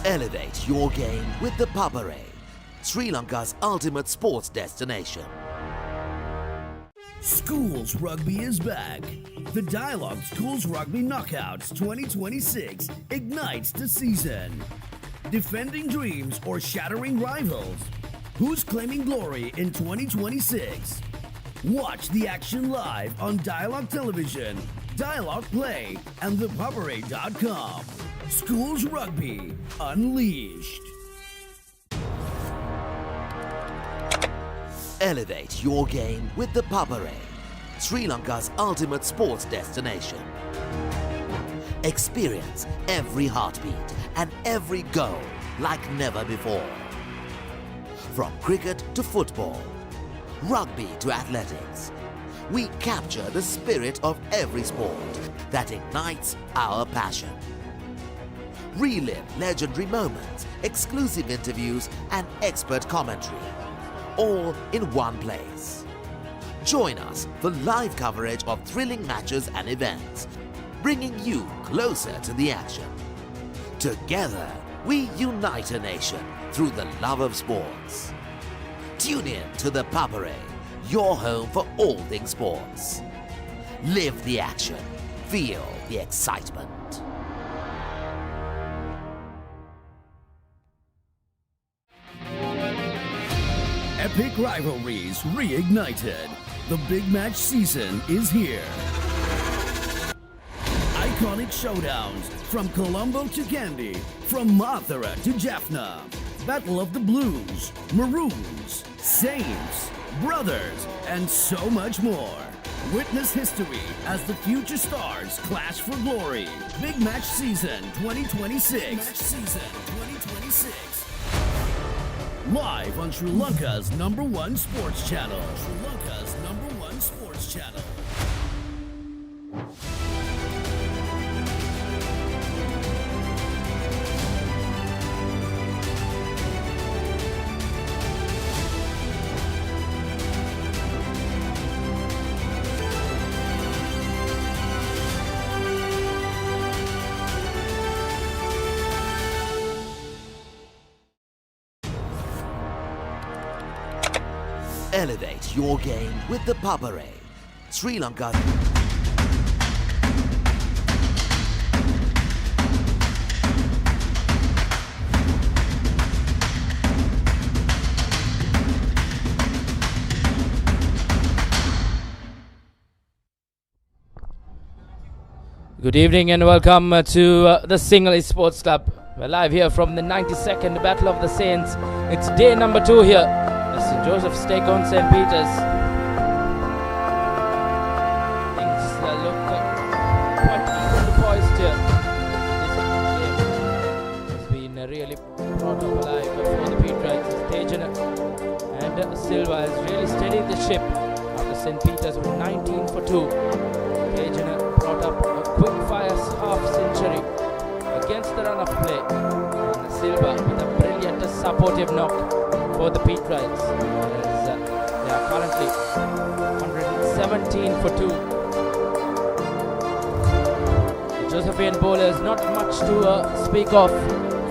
Elevate your game with the Papare, Sri Lanka's ultimate sports destination. Schools Rugby is back. The Dialog Schools Rugby Knockouts 2026 ignites the season. Defending dreams or shattering rivals? Who's claiming glory in 2026? Watch the action live on Dialog Television, Dialog Play, and ThePapare.com. Schools Rugby Unleashed. Elevate your game with the Papare, Sri Lanka's ultimate sports destination. Experience every heartbeat and every goal like never before. From cricket to football, rugby to athletics, we capture the spirit of every sport that ignites our passion. Relive legendary moments, exclusive interviews, and expert commentary, all in one place. Join us for live coverage of thrilling matches and events, bringing you closer to the action. Together, we unite a nation through the love of sports. Tune in to the Papare, your home for all things sports. Live the action, feel the excitement. Epic rivalries reignited. The big match season is here. Iconic showdowns from Colombo to Kandy, from Mathura to Jaffna. Battle of the Blues, Maroons, Saints, Brothers, and so much more. Witness history as the future stars clash for glory. Big Match Season 2026. Big Match Season 2026. Live on Sri Lanka's #1 sports channel. Sri Lanka's #1 sports channel. Elevate your game with the Papare, Sri Lanka. Good evening and welcome to the Single Sports Club. We're live here from the 92nd Battle of the Saints. It's day number 2 here. St. Joseph's take on St. Peter's. Things look quite evenly poised here. It's been a really Silva has really steadied the ship after St. Peter's with 19 for 2. Tejana brought up a quick-fire half-century against the run of play. And Silva with a brilliant supportive knock for the Peterites. As they are currently 117 for 2. The Josephian bowlers, not much to speak of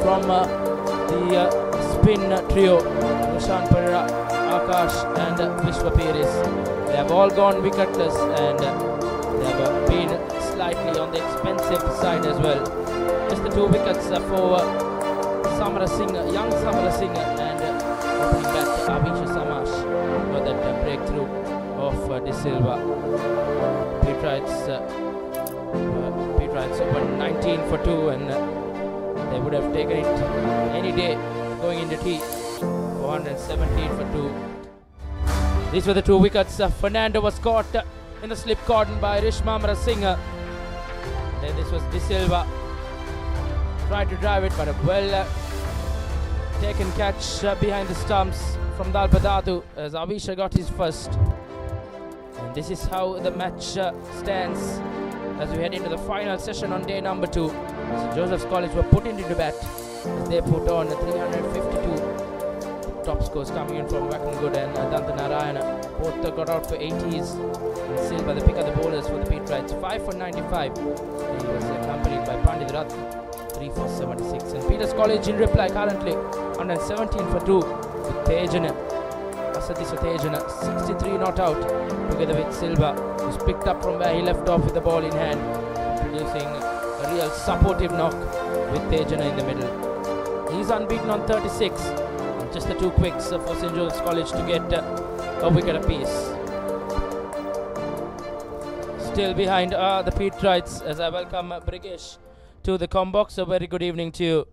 from the spin trio, Nishan Perera, Akash and Vishwa Peris. They have all gone wicketless and they have been slightly on the expensive side as well. Just the 2 wickets for Samara Singh, young Samara Singh, and opening back Abhisha Samash for that breakthrough of De Silva. Peterites won 19 for 2 and they would have taken it any day going into tea. 417 for 2. These were the 2 wickets. Fernando was caught in the slip cordon by Rishmamra Singh. Then this was De Silva. Tried to drive it, but a well taken catch behind the stumps from Dalpadatu as Avisha got his first. And this is how the match stands as we head into the final session on day number 2. St. Joseph's College were put into bat as they put on 352. Top scores coming in from Wakangood and Danta Narayana. Both got out for 80s. And Silva, the pick of the bowlers for the Peterites, 5 for 95. He was accompanied by Pandit Rath, 3 for 76. And Peters College in reply currently 117 for 2 with Tejana. Asatisa Tejana, 63 not out, together with Silva, who's picked up from where he left off with the ball in hand, producing a real supportive knock with Tejana in the middle. He's unbeaten on 36. Just the 2 quicks for St. Joseph's College to get a wicket apiece. Still behind are the Peterites as I welcome Brigesh to the Combox. A very good evening to you.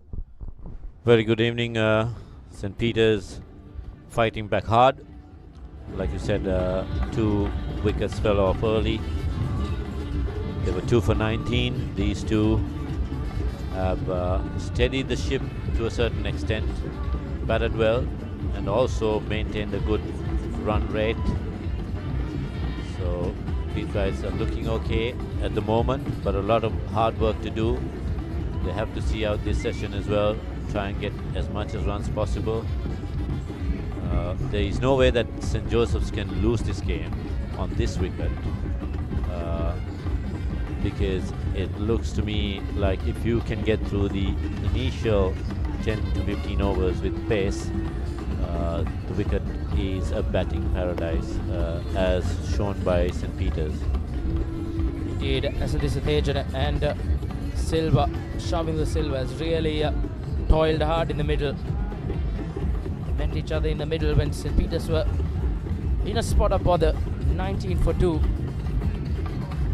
Very good evening. St. Peter's fighting back hard. Like you said, 2 wickets fell off early. They were 2 for 19. These 2 have steadied the ship to a certain extent, batted well, and also maintained a good run rate. So Peterites are looking okay at the moment, but a lot of hard work to do. They have to see out this session as well, try and get as much as runs possible. There is no way that St. Joseph's can lose this game on this wicket, because it looks to me like if you can get through the initial 10 to 15 overs with pace, the wicket is a batting paradise, as shown by St. Peter's. Indeed, Asatisa Tejana and Silva, Shavindu Silva has really toiled hard in the middle. Met each other in the middle when St. Peter's were in a spot of bother, 19 for 2.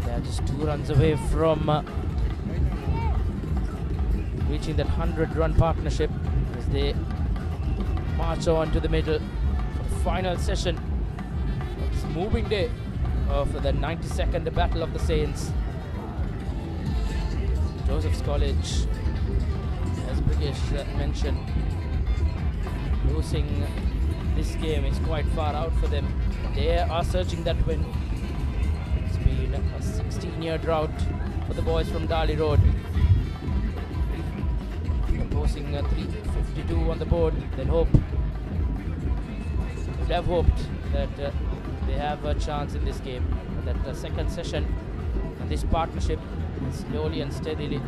They are just 2 runs away from reaching that 100-run partnership as they march on to the middle for the final session of this moving day of the 92nd Battle of the Saints. Joseph's College, as Brigesh mentioned, losing this game is quite far out for them. They are searching that win. It's been a 16-year drought for the boys from Dali Road. Posting 352 on the board. Would have hoped that they have a chance in this game. That the second session and this partnership is slowly and steadily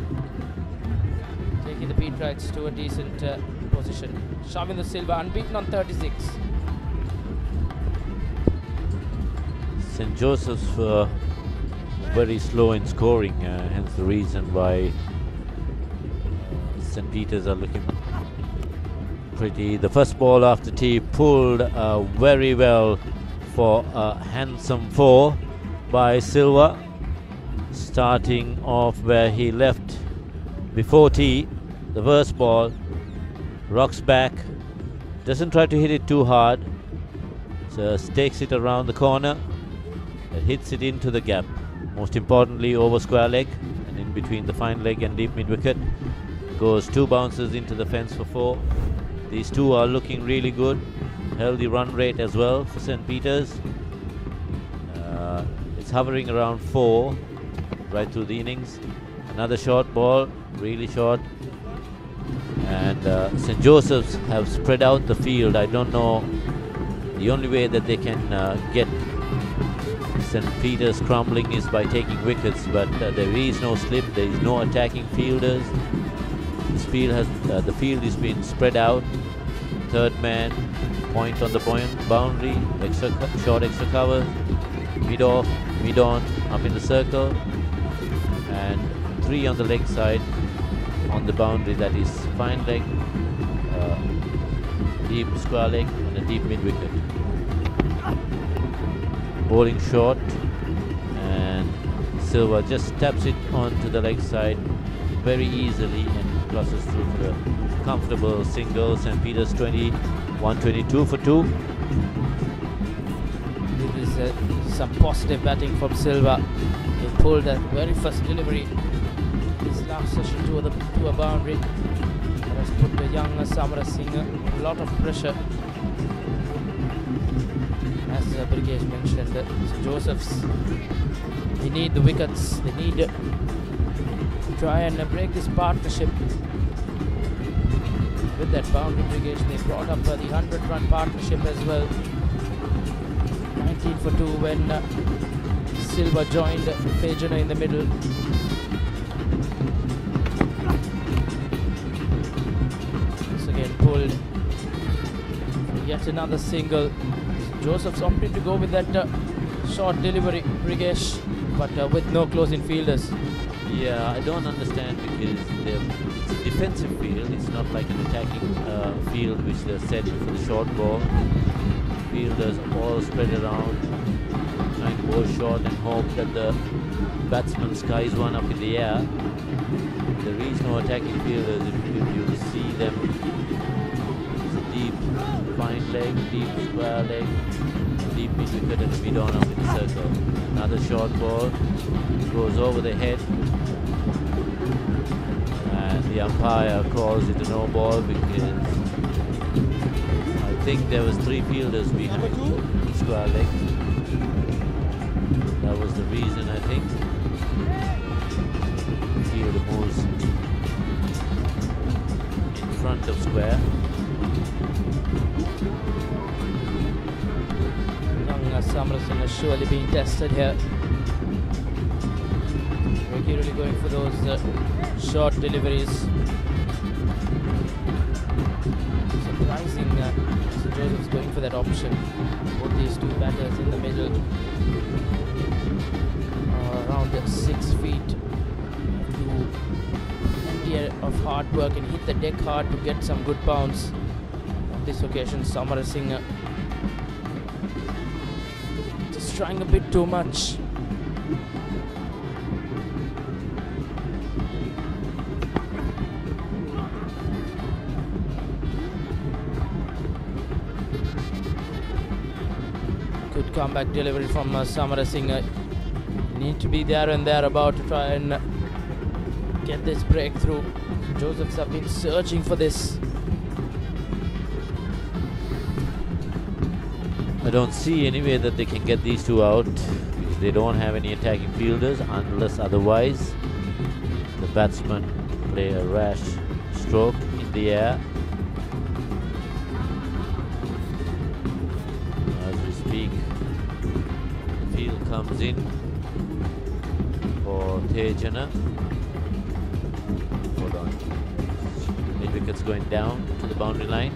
taking the Peterites to a decent position. Shavindu Silva unbeaten on 36. St. Joseph's very slow in scoring, hence the reason why St. Peter's are looking pretty. The first ball after tee pulled very well for a handsome 4 by Silva, starting off where he left before tee. The first ball, rocks back, doesn't try to hit it too hard, just takes it around the corner and hits it into the gap. Most importantly, over square leg and in between the fine leg and deep mid wicket. Goes 2 bounces into the fence for 4. These 2 are looking really good, healthy run rate as well for St. Peter's. It's hovering around 4 right through the innings. Another short ball, really short. And St. Joseph's have spread out the field. I don't know, the only way that they can get St. Peter's crumbling is by taking wickets, but there is no slip, there is no attacking fielders. The field has been spread out. Third man, point on the boundary, short extra cover, mid off, mid on, up in the circle, and 3 on the leg side on the boundary, that is fine leg, deep square leg and a deep mid wicket. Bowling short, and Silva just taps it onto the leg side very easily and crosses through for a comfortable single. St. Peter's 20, 122 for 2. This is some positive batting from Silva. He pulled that very first delivery this last session to a boundary. That has put the young Samarasinghe a lot of pressure. As Brigesh mentioned, St. Joseph's, they need the wickets. They need to try and break this partnership. With that boundary, Brigesh, they brought up the 100-run partnership as well. 19 for 2 when Silva joined Pejana in the middle. Once again pulled. Yet another single. Joseph's opted to go with that short delivery, Brigesh, but with no close-in fielders. Yeah, I don't understand, because it's a defensive field. It's not like an attacking field which they're set for the short ball. Fielders all spread around, trying to bowl short and hope that the batsman skies one up in the air. There is no attacking fielders. If you see them, it's a deep fine leg, deep square leg, deep mid wicket and mid on up in the circle. Another short ball goes over the head, and the umpire calls it a no ball because I think there was 3 fielders behind the square leg. That was the reason, I think. The fielder moves in front of square. Young Samarasinghe has surely been tested here. Regularly going for those short deliveries. Surprising, St. Joseph's going for that option. Both these two batters in the middle are around 6 feet. Do plenty of hard work and hit the deck hard to get some good bounce. On this occasion, Samarasinghe just trying a bit too much. Good comeback delivery from Samarasinghe. Need to be there and thereabout to try and get this breakthrough. Josephs have been searching for this. I don't see any way that they can get these two out. They don't have any attacking fielders, unless otherwise the batsmen play a rash stroke in the air. As we speak, the field comes in for Tejana. Hold on. Mid wicket's going down to the boundary line.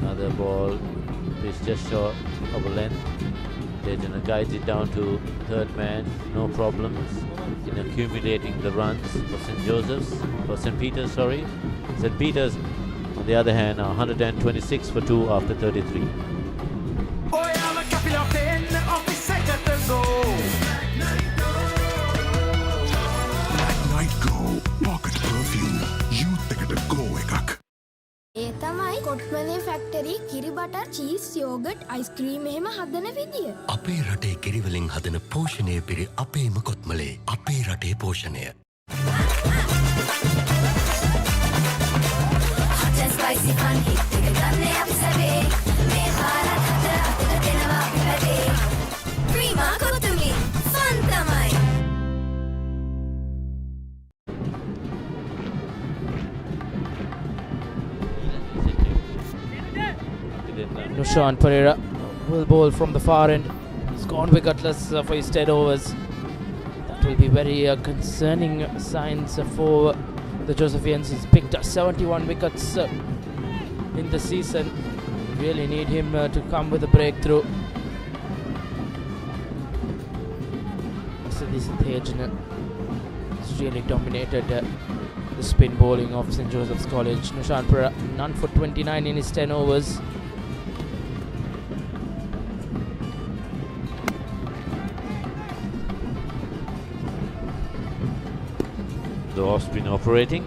Another ball is just short of a length. Tejana guides it down to third man, no problems in accumulating the runs for St. Peter's, sorry. St. Peter's, on the other hand, are 126 for 2 after 33. Night Go Pocket Perfume. Youth එකට go එකක්. ඒ තමයි කොට්මලේ factory කිරි butter cheese yoghurt ice cream එහෙම හදන විදිය. අපේ රටේ කිරිවලින් හදන පෝෂණය පිරි අපේම කොත්මලේ අපේ රටේ පෝෂණය. spicy fun hit එක ගන්න අපි සැවේ මේ පාරත් හතර අතට දෙනවා අපි පැදේ ප්‍රීමා කොතුමි ෆන් තමයි Nushan Pereira will bowl from the far end. He's gone wicketless for his 10 overs. That will be very concerning signs for the Josephians. He's picked 71 wickets in the season. Really need him to come with a breakthrough. So this Thejana has really dominated the spin bowling of St. Joseph's College. Nushan Pereira none for 29 in his 10 overs. The off-spin operating.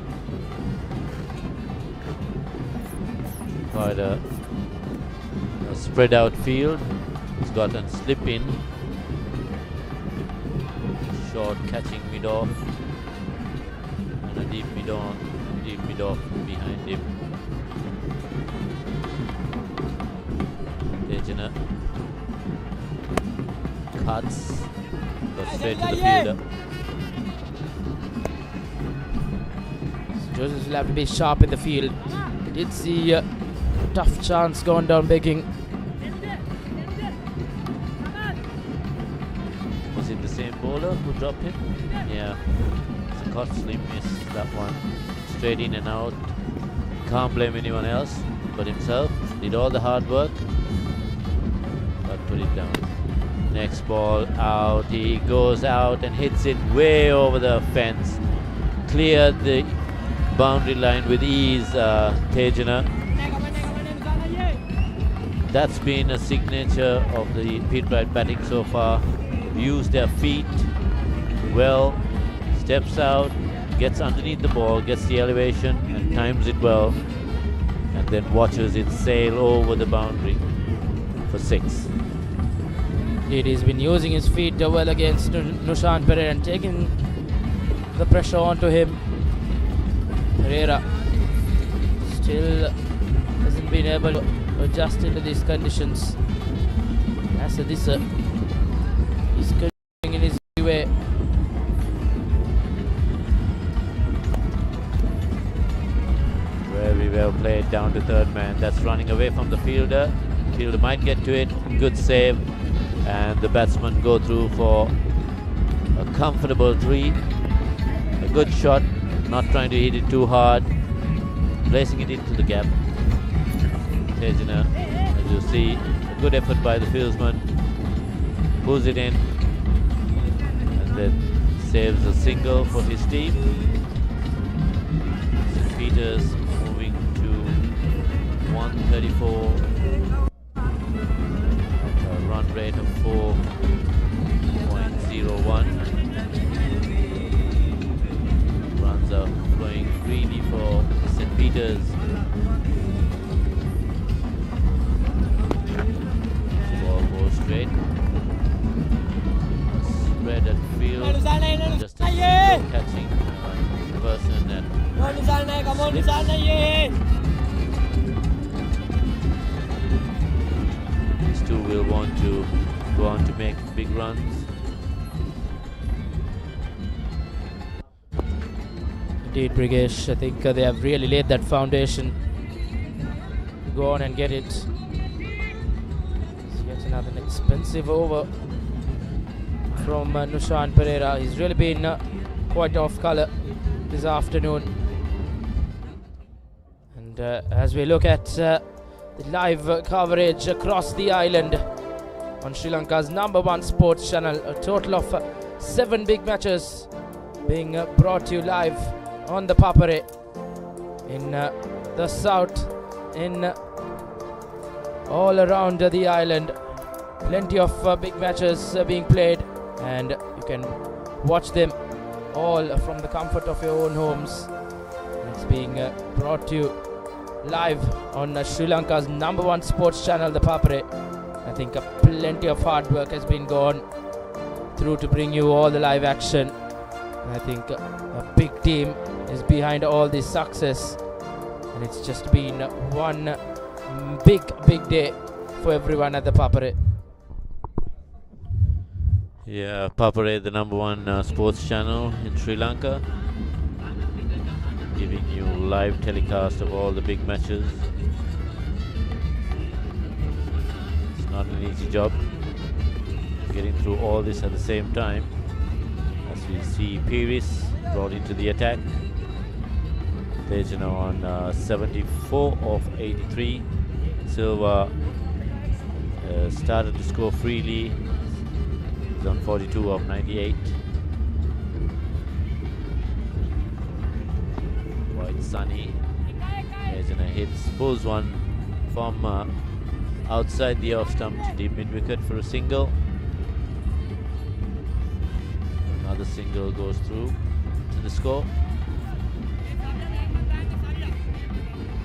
Quite a spread out field. It's got a slip in. Short catching mid off. And a deep mid off behind him. Tejana cuts. Goes straight to the fielder. Joseph will have to be sharp in the field. He did see a tough chance gone down begging. Was it the same bowler who dropped him? Yeah. It's a costly miss, that one. Straight in and out. Can't blame anyone else but himself. Did all the hard work. But put it down. Next ball out. He goes out and hits it way over the fence. Cleared the boundary line with ease, Tejana. That's been a signature of the Pete Wright batting so far. Use their feet well, steps out, gets underneath the ball, gets the elevation and times it well, and then watches it sail over the boundary for 6. He's been using his feet well against Nushan Pereira and taking the pressure onto him. Pereira still hasn't been able to adjust into these conditions. As this is continuing in his way. Very well played down to third man. That's running away from the fielder. Fielder might get to it. Good save. And the batsmen go through for a comfortable 3. A good shot. Not trying to hit it too hard, placing it into the gap. Tejana, as you see, a good effort by the fieldsman, pulls it in and then saves a single for his team. St. Peter's moving to 134 at a run rate of 4.01. Are flowing freely for St. Peter's. Ball goes straight. Spread at field. Just a single catching person and these two will want to go on to make big runs. Indeed, Brigesh, I think they have really laid that foundation to go on and get it. It's yet another expensive over from Nushan Pereira. He's really been quite off colour this afternoon. And as we look at the live coverage across the island on Sri Lanka's #1 sports channel, a total of 7 big matches being brought to you live on the Papare in the south, in all around the island. Plenty of big matches being played, and you can watch them all from the comfort of your own homes. It's being brought to you live on Sri Lanka's #1 sports channel, the Papare. I think plenty of hard work has been gone through to bring you all the live action. I think a big team is behind all this success, And it's just been one big day for everyone at the Papare. Yeah, Papare, the #1 sports channel in Sri Lanka, giving you live telecast of all the big matches. It's not an easy job getting through all this at the same time. As we see Piri's brought into the attack. Tejana on 74 of 83. Silva started to score freely. He's on 42 of 98. Quite sunny. Tejana hits, pulls one from outside the off stump to deep mid wicket for a single. Another single goes through to the score.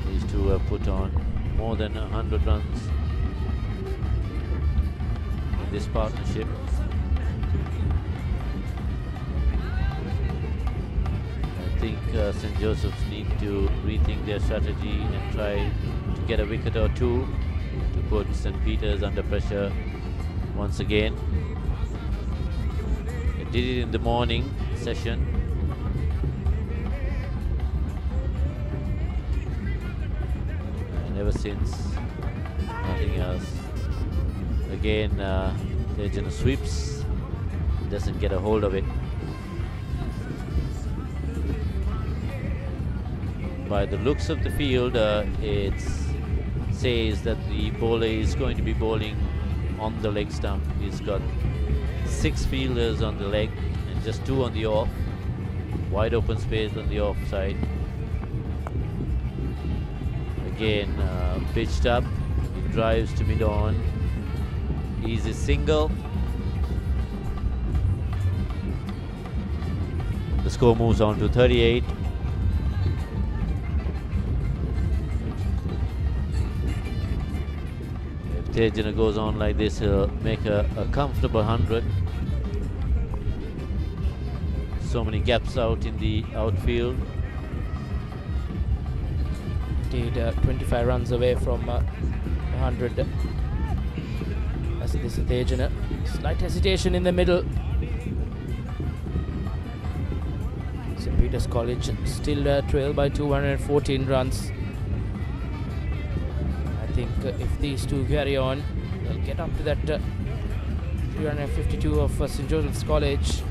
These two have put on more than 100 runs in this partnership. I think St. Joseph's need to rethink their strategy and try to get a wicket or two to put St. Peter's under pressure once again. They did it in the morning session. And ever since, nothing else. Again, Tejana sweeps, doesn't get a hold of it. By the looks of the field, it says that the bowler is going to be bowling on the leg stump. He's got 6 fielders on the leg and just 2 on the off. Wide open space on the off side. Again, pitched up, drives to mid-on. Easy single. The score moves on to 38. If Tejana goes on like this, he'll make a comfortable 100. So many gaps out in the outfield. Indeed, 25 runs away from 100. As this is Tejana. Slight hesitation in the middle. St. Peter's College still trailed by 214 runs. I think if these two carry on, they'll get up to that 352 of St. Joseph's College.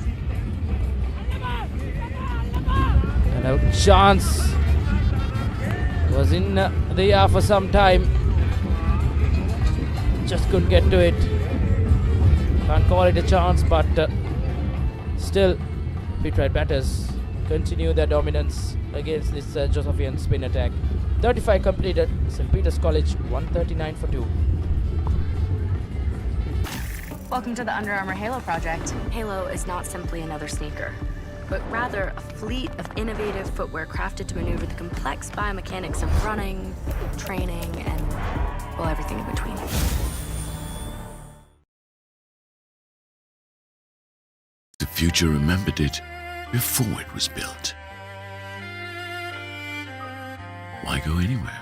And a chance was in the air for some time. Just couldn't get to it. Can't call it a chance, but still, Pitrite batters continue their dominance against this Josephian spin attack. 35 completed. St. Peter's College 139 for 2. Welcome to the Under Armour Halo project. Halo is not simply another sneaker, but rather a fleet of innovative footwear crafted to maneuver the complex biomechanics of running, training, and, well, everything in between. The future remembered it before it was built. Why go anywhere?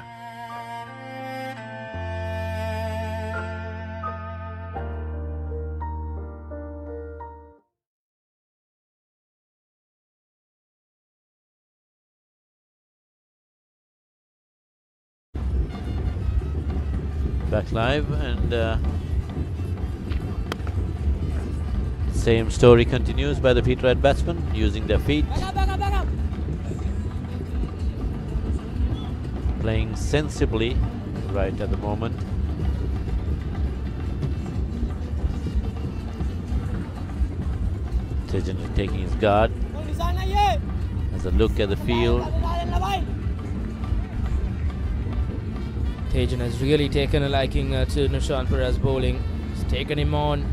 Back live, and same story continues by the Pitrite batsmen using their feet. Playing sensibly right at the moment. Tejana taking his guard. Has a look at the field. Tejana has really taken a liking to Nishant Perez's bowling. He's taken him on.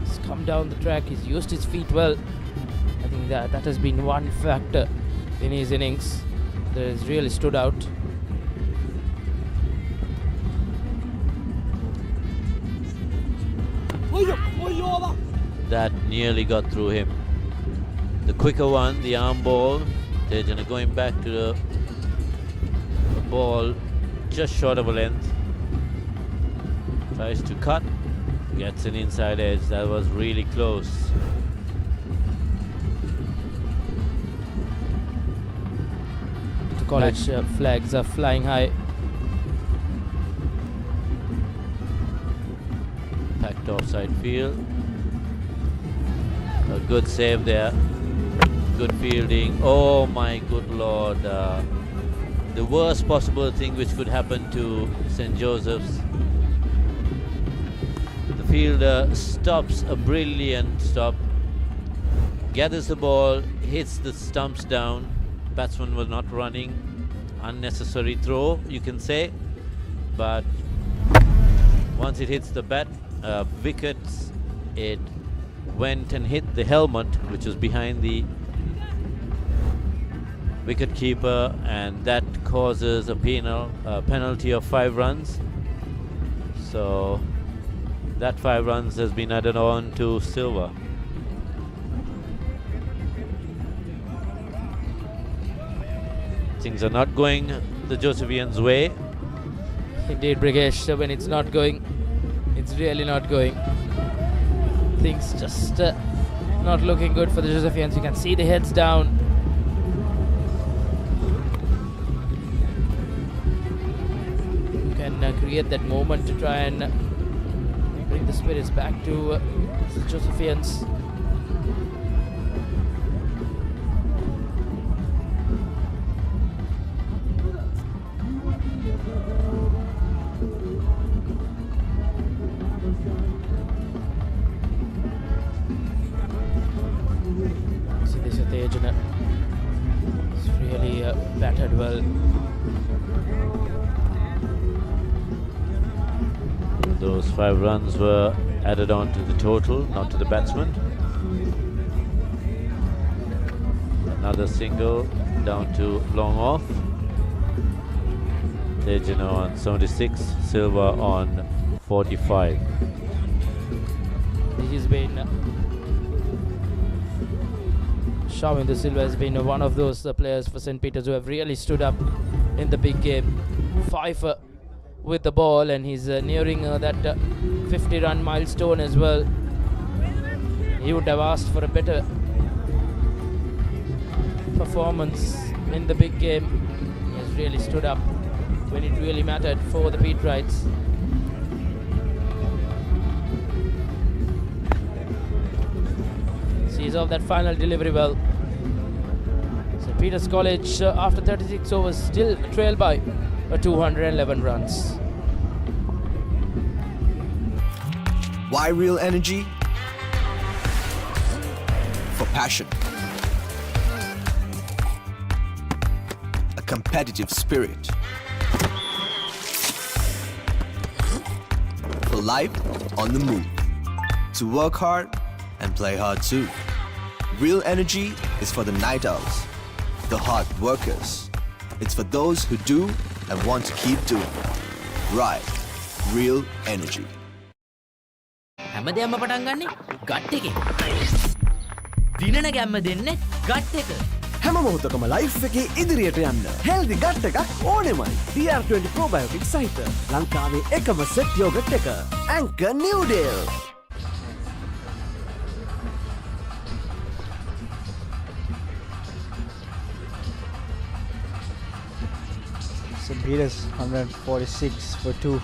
He's come down the track. He's used his feet well. I think that has been one factor in his innings that has really stood out. That nearly got through him. The quicker one, the arm ball. Tejana going back to the ball just short of a length. Tries to cut, gets an inside edge. That was really close. The college flags are flying high. Packed offside field. A good save there. Good fielding. Oh my good lord. The worst possible thing which could happen to St. Joseph's. The fielder stops, a brilliant stop. Gathers the ball, hits the stumps down. Batsman was not running. Unnecessary throw, you can say. But once it hits the wickets, it went and hit the helmet, which was behind the wicket keeper, and that causes a penalty of 5 runs. So that 5 runs has been added on to Silva. Things are not going the Josephians' way. Indeed, Brighesh, when it's not going, it's really not going. Things just not looking good for the Josephians. You can see the heads down. You can create that moment to try and bring the spirits back to the Josephians. It's really battered well. Those 5 runs were added on to the total, not to the batsman. Another single down to long off. Tejana on 76, Silva on 45. This has been Shawinder Silva has been one of those players for St. Peter's who have really stood up in the big game. 5 with the ball, and he's nearing that 50-run milestone as well. He would have asked for a better performance in the big game. He has really stood up when it really mattered for the Peterites. Sees off that final delivery well. St. Peter's College, after 36 overs, still trailed by 211 runs. Why real energy? For passion. A competitive spirit. For life on the move. To work hard and play hard too. Real energy is for the night owls, the hard workers. It's for those who do and want to keep doing. Right, real energy. හැමදේම පටන් ගන්නේ gut එකෙන්. දිනන ගැම්ම දෙන්නේ gut එක. හැම මොහොතකම life එකේ ඉදිරියට යන්න හෙල්දි ගට් එකක් ඕනෙමයි. DR20 probiotic සහිත ලංකාවේ එකම සෙට් යෝගට් එක. Anchor New Deal. St. Peter's 146 for 2.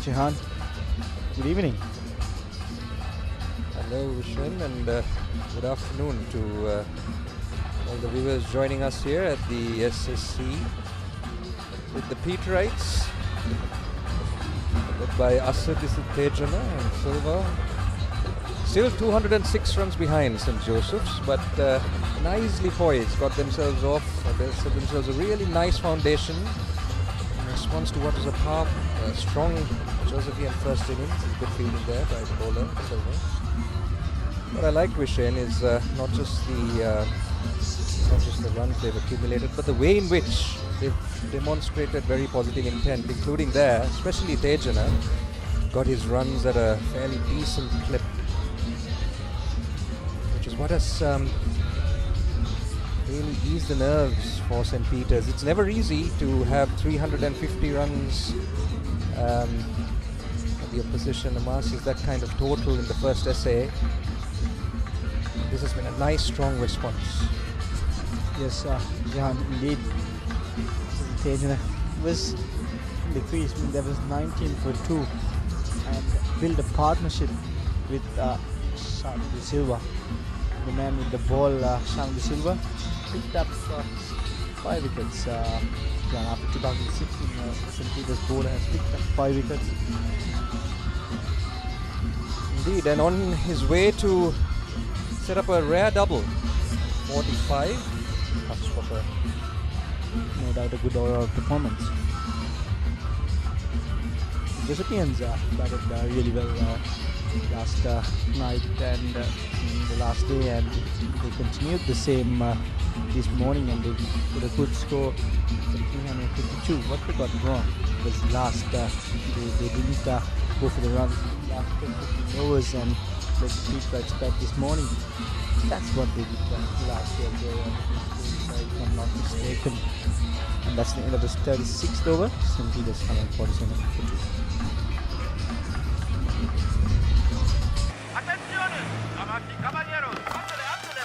Jehan, good evening. Hello Vishen, and good afternoon to all the viewers joining us here at the SSC with the Peterites, led by Asad Tejana and Silva. Still 206 runs behind St. Joseph's, but nicely poised, got themselves off, set themselves a really nice foundation in response to what was a strong Josephian first innings. Good fielding there by the bowler, Silva. What I like, Vishen, is not just the runs they've accumulated, but the way in which they've demonstrated very positive intent, including there, especially Tejana, got his runs at a fairly decent clip, which is what has really ease the nerves for St. Peter's. It's never easy to have 350 runs at the opposition amasses that kind of total in the first essay. This has been a nice, strong response. Yes, Jahan, indeed. Tejana was in the crease when there was 19 for 2 and built a partnership with Sam De Silva. The man with the ball, Sam De Silva, picked up 5 wickets. After 2016, St. Peter's bowler has picked up 5 wickets. Indeed, and on his way to set up a rare double, 45. No doubt a good overall performance. The recipients batted really well last night and the last day, and they continued the same this morning, and they put a good score of 352. What we got wrong was last they didn't go for the runs last 10-15 overs and let the three strikes back this morning. That's what they did last year, if I'm not mistaken. And that's the end of the 36th over. St. Peter's 147 for 2.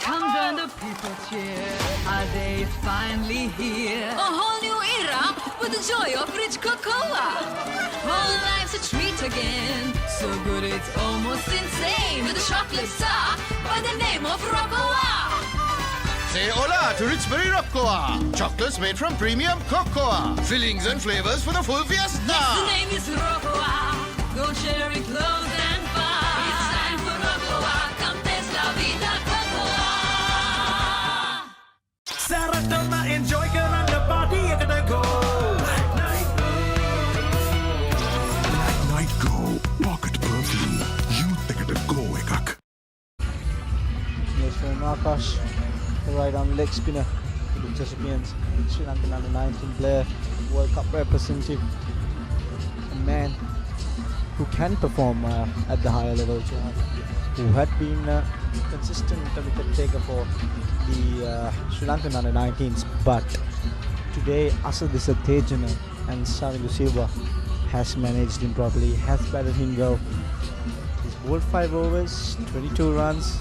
Come join the people cheer. Are they finally here? A whole new era with the joy of rich cocoa. Whole life's a treat again. So good it's almost insane. With a chocolate star by the name of Roccoa. Say hola to Richbury Roccoa. Chocolates made from premium cocoa. Fillings and flavors for the full fiesta. Yes, the name is Roccoa. Go cherry clothes and fun. It's time for Roccoa. Come taste la vida cocoa. Saratona enjoy kerana party ekada go. Night Go Pocket Perfume. Youth ekata go ekak. Yes, from Akash, the right arm leg spinner for the recipients. Sri Lankan under 19 player, World Cup representative, a man who can perform at the higher level, who had been consistent wicket taker for the Sri Lankan under 19s, but today Asadisa Tejana and Sam De Silva has managed him properly, has batted him well. He's bowled 5 overs, 22 runs.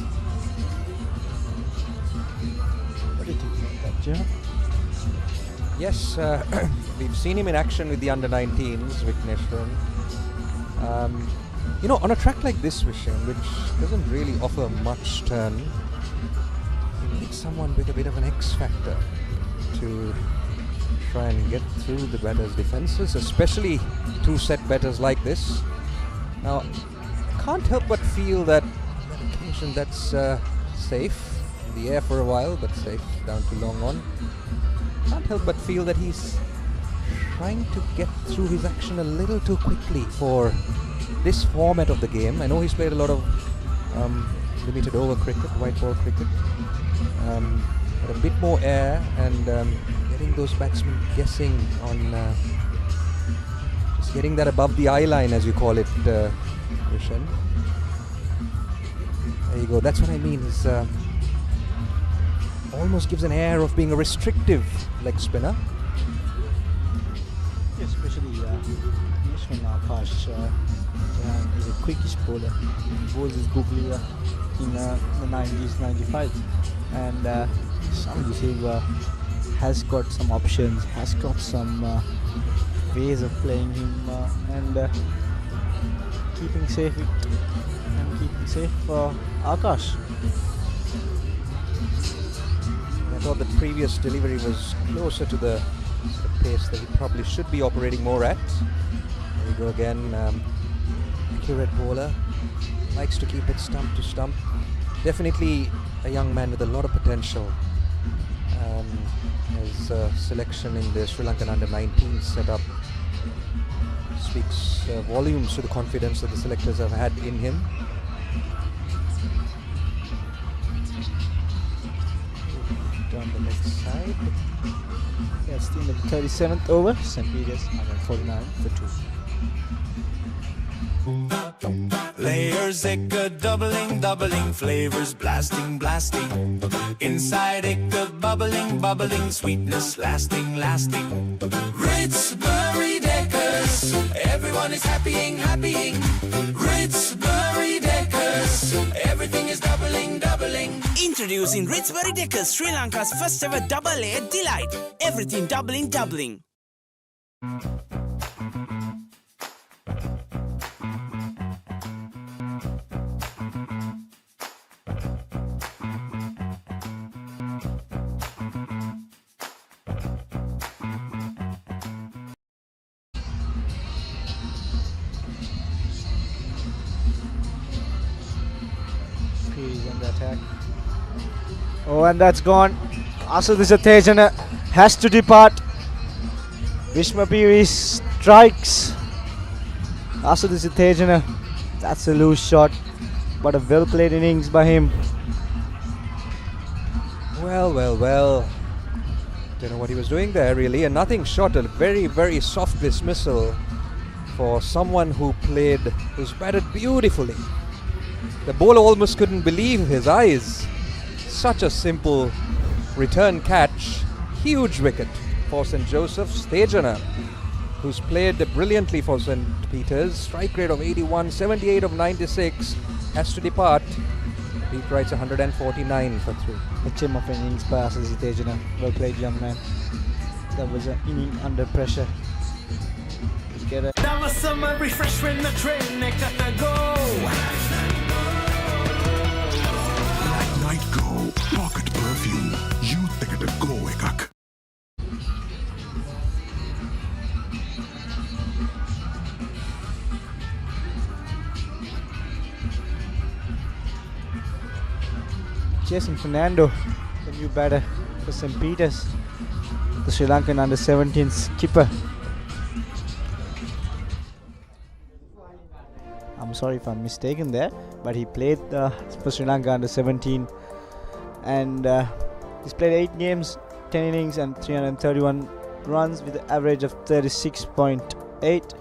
What do you think about that, Joe? Yes, we've seen him in action with the under-19s with Neshwaran. You know, on a track like this, Vishen, which doesn't really offer much turn, you need someone with a bit of an X factor to try and get through the batters' defences, especially two set batters like this. Now, I can't help but feel that on occasion that's safe, in the air for a while, but safe down to long on. Can't help but feel that he's trying to get through his action a little too quickly for this format of the game. I know he's played a lot of limited over cricket, white ball cricket, but a bit more air and getting those batsmen guessing on just getting that above the eye line, as you call it, Vishen. There you go, that's what I mean. He's almost gives an air of being a restrictive leg spinner. Yes, especially Nishwan Akash is a quickish bowler. He bowls his googly in the 90s, 95s. And Sam De Silva has got some options, has got some ways of playing him and keeping safe Akash. I thought the previous delivery was closer to the pace that he probably should be operating more at. There you go again. Accurate bowler. Likes to keep it stump to stump. Definitely a young man with a lot of potential. His selection in the Sri Lankan under-19 setup speaks volumes to the confidence that the selectors have had in him. On the left side. That's the end of the 37th over. St. Peter's 149 for 2. Layers ekka doubling, doubling, flavors blasting, blasting. Inside ekka bubbling, bubbling, sweetness lasting, lasting. Ritz Berry Deckers, everyone is happying, happying. Ritz Berry Deckers, everything is doubling, doubling. Introducing Ritz Berry Deckers, Sri Lanka's first ever double A delight. Everything doubling, doubling. On the attack. Oh, and that's gone. Asudisa Tejana has to depart. Vishma Piri strikes. Asudisa Tejana, that's a loose shot, but a well played innings by him. Well. Don't know what he was doing there really, and nothing short. A very soft dismissal for someone who's batted beautifully. The bowler almost couldn't believe his eyes. Such a simple return catch. Huge wicket for St. Joseph's. Tejana, who's played brilliantly for St. Peter's. Strike rate of 81, 78 of 96. Has to depart. Pete writes 149 for 3. HM of innings by SSC Tejana. Well played, young man. That was an inning under pressure. That was summer refreshment, the train they gotta go. Night Go Pocket Perfume. Youth එකට go එකක්. Jason Fernando, the new batter for St. Peter's, the Sri Lankan under-17 skipper. I'm sorry if I'm mistaken there, but he played for Sri Lanka under-17, and he's played 8 games, 10 innings and 331 runs with an average of 36.8,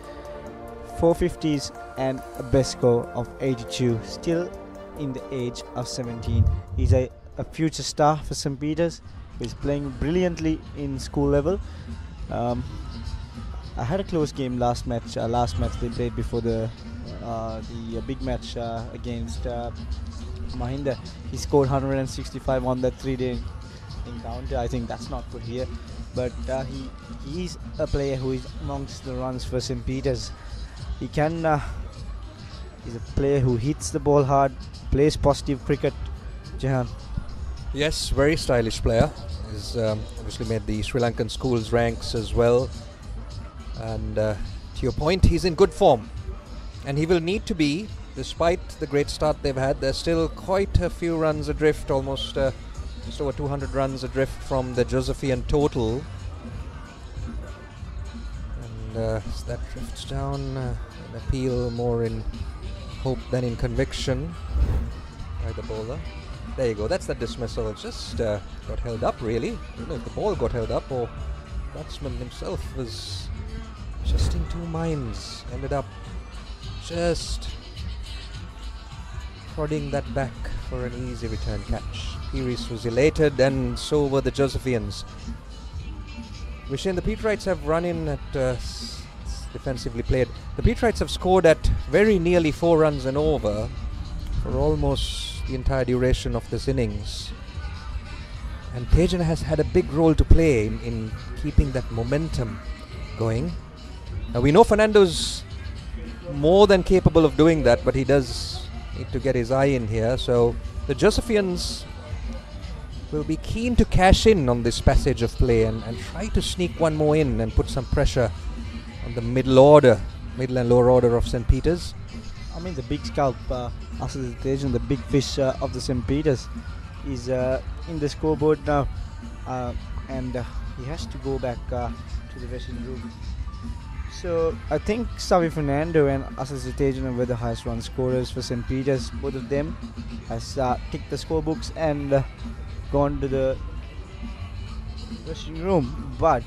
450s and a best score of 82. Still in the age of 17. He's a future star for St. Peter's. He's playing brilliantly in school level. I had a close game last match they played before the big match against Mahinda. He scored 165 on that 3-day encounter. I think that's not put here, but he is a player who is amongst the runs for St. Peter's. He's a player who hits the ball hard, plays positive cricket. Jahan. Yes, very stylish player. He's obviously made the Sri Lankan schools ranks as well. And to your point, he's in good form. And he will need to be, despite the great start they've had. There's still quite a few runs adrift, almost just over 200 runs adrift from the Josephian total. And as that drifts down, an appeal more in hope than in conviction by the bowler. There you go, that's the dismissal. It just got held up really. I don't know if the ball got held up or the batsman himself was just in two minds. Ended up just prodding that back for an easy return catch. Pires was elated and so were the Josephians. Vishen, the Peterites have run in at defensively played. The Peterites have scored at very nearly 4 runs and over for almost the entire duration of this innings. And Tejana has had a big role to play in keeping that momentum going. Now we know Fernando's more than capable of doing that, but he does need to get his eye in here. So the Josephians will be keen to cash in on this passage of play and try to sneak one more in and put some pressure on the middle and lower order of St. Peter's. I mean, the big scalp, after the Tejan, the big fish of the St. Peter's, is in the scoreboard now, and he has to go back to the dressing room. So I think Savi Fernando and Asasa Tejan were the highest run scorers for St. Peter's. Both of them has ticked the scorebooks and gone to the dressing room. But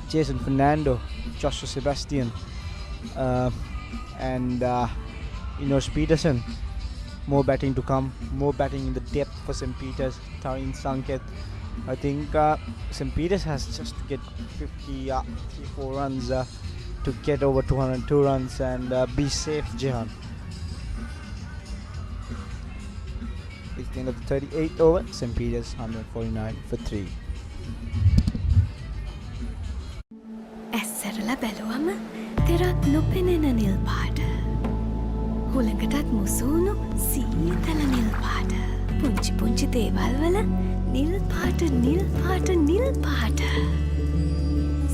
Jason Fernando, Joshua Sebastian, and Peterson. More batting to come, more batting in the depth for St. Peter's. Tarin Sanket. I think St. Peter's has just to get 54 runs to get over 202 runs and be safe, Jehan. It's the end of the 38th over. St. Peter's 149 for 3. ඇස්සරලා බැලුවම තෙරක් නොපෙනෙන නිල් පාට. හුළඟටත් මුසුණු සීතල නිල් පාට. පුංචි පුංචි දේවල් වල නිල් පාට නිල් පාට නිල් පාට.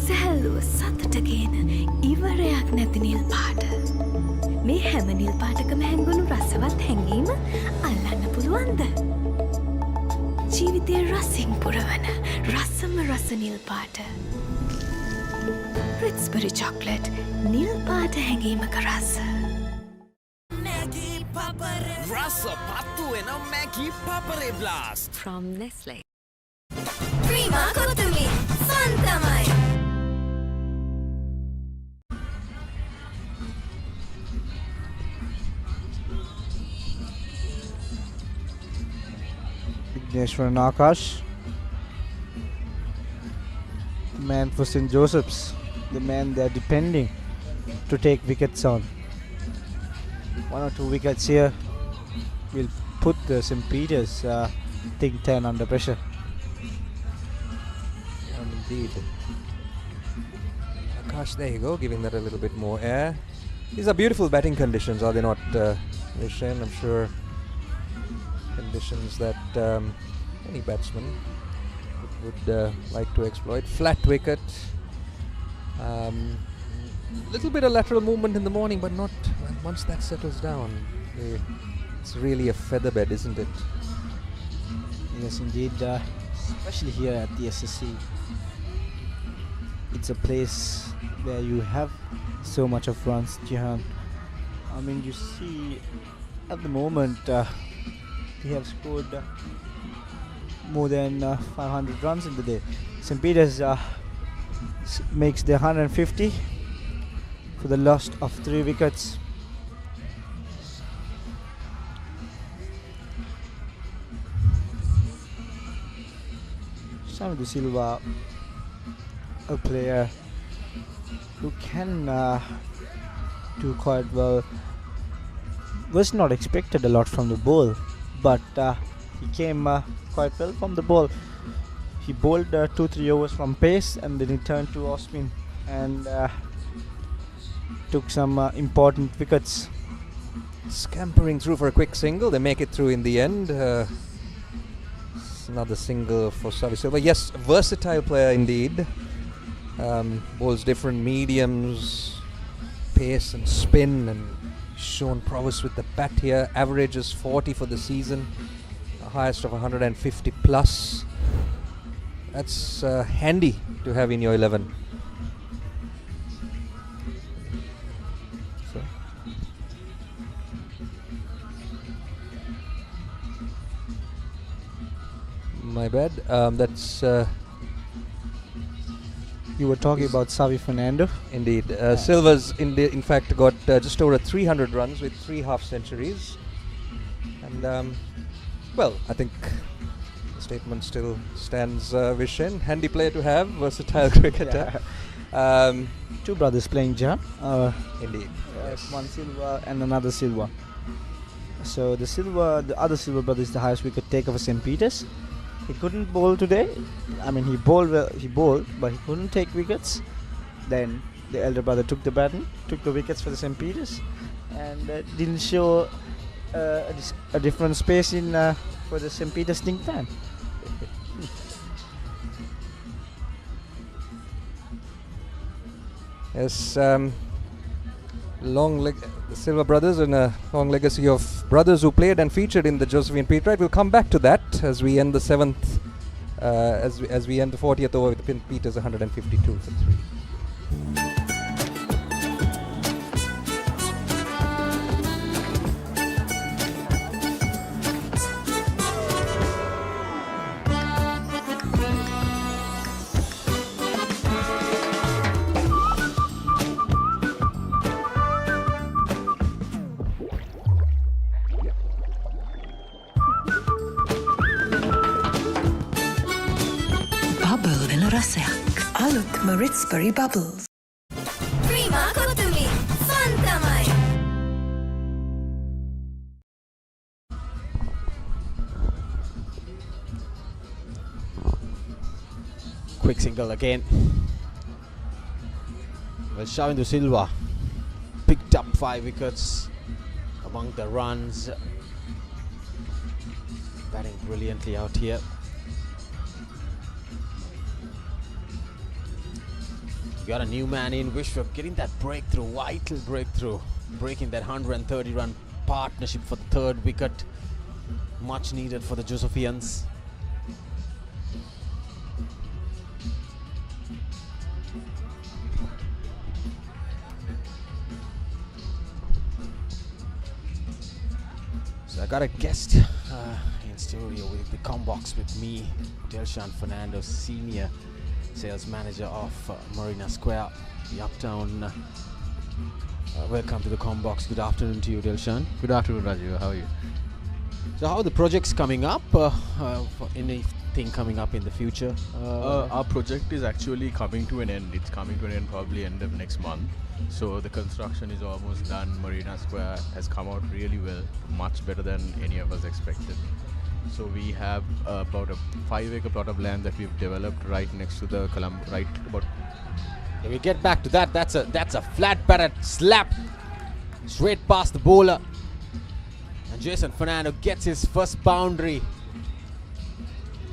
සැහැල්ලුව සතුට ගේන ඉවරයක් නැති නිල් පාට. මේ හැම නිල් පාටකම හැංගුණු රසවත් හැඟීම අල්ලන්න පුළුවන්ද? ජීවිතේ රසින් පුරවන රසම රස නිල් පාට. Ritz-Berry chocolate, නිල් පාට හැඟීමක රස. Rasa patu ena Maggie Papare Blast From Nestle. Prima Kotumi, fun tamai. Vigneshwaran Akash, the man for St. Joseph's, the man they're depending to take wickets on. 1 or 2 wickets here will put the St. Peter's Think 10 under pressure. And indeed. Akash, there you go, giving that a little bit more air. These are beautiful batting conditions, are they not, Vishen? I'm sure conditions that any batsman would like to exploit. Flat wicket. Little bit of lateral movement in the morning, but not once that settles down. It's really a feather bed, isn't it? Yes, indeed. Especially here at the SSC. It's a place where you have so much of runs, Jihan. I mean, you see at the moment they have scored more than 500 runs in the day. St. Peter's makes their 150 for the loss of 3 wickets. Sammy De Silva, a player who can do quite well, was not expected a lot from the ball, but he came quite well from the ball. He bowled 2-3 overs from pace and then he turned to off spin and took some important wickets. Scampering through for a quick single, they make it through in the end. Another single for Savi Silva. Yes, versatile player indeed. Bowls different mediums, pace and spin, and shown prowess with the bat here. Averages 40 for the season, the highest of 150 plus. That's handy to have in your 11. So. My bad. That's. You were talking about Savi Fernando. Indeed. Silva's in fact got just over 300 runs with 3 half centuries. And well, I think the statement still stands, Vishen. Handy player to have, versatile cricketer. Yeah. 2 brothers playing Jam. Indeed. Yes. One Silva and another Silva. So the other Silva brother is the highest wicket taker for St. Peter's. He couldn't bowl today. I mean, he bowled well, but he couldn't take wickets. Then the elder brother took the baton, took the wickets for the St. Peter's, and didn't show a different space in for the St. Peter's think tank. Yes, the Silva brothers and a long legacy of brothers who played and featured in the Josephine Peterite. We'll come back to that as we end the 7th, as we end the 40th over with the Peters 152 for 3. Bubble වෙන රසයක්. අලුත්ම රිට්ස්බරි bubbles. Prima කොතුමි fun තමයි. Quick single again. Well, Shavindu Silva picked up 5 wickets among the runs. Batting brilliantly out here. Got a new man in Vishwa getting that breakthrough, vital breakthrough, breaking that 130 run partnership for the 3rd wicket. Much needed for the Josephians. So I got a guest in studio with the Combox with me, Delshan Fernando, Senior Sales Manager of Marina Square, the Uptown. Welcome to the Combox. Good afternoon to you, Delshan. Good afternoon, Raju. How are you? So how are the projects coming up? Anything coming up in the future? Our project is actually coming to an end. It's coming to an end probably end of next month. So the construction is almost done. Marina Square has come out really well, much better than any of us expected. So we have about a 5-acre plot of land that we've developed right next to the Colombo. Right about. Yeah, we get back to that. That's a flat batted slap straight past the bowler, and Jason Fernando gets his first boundary.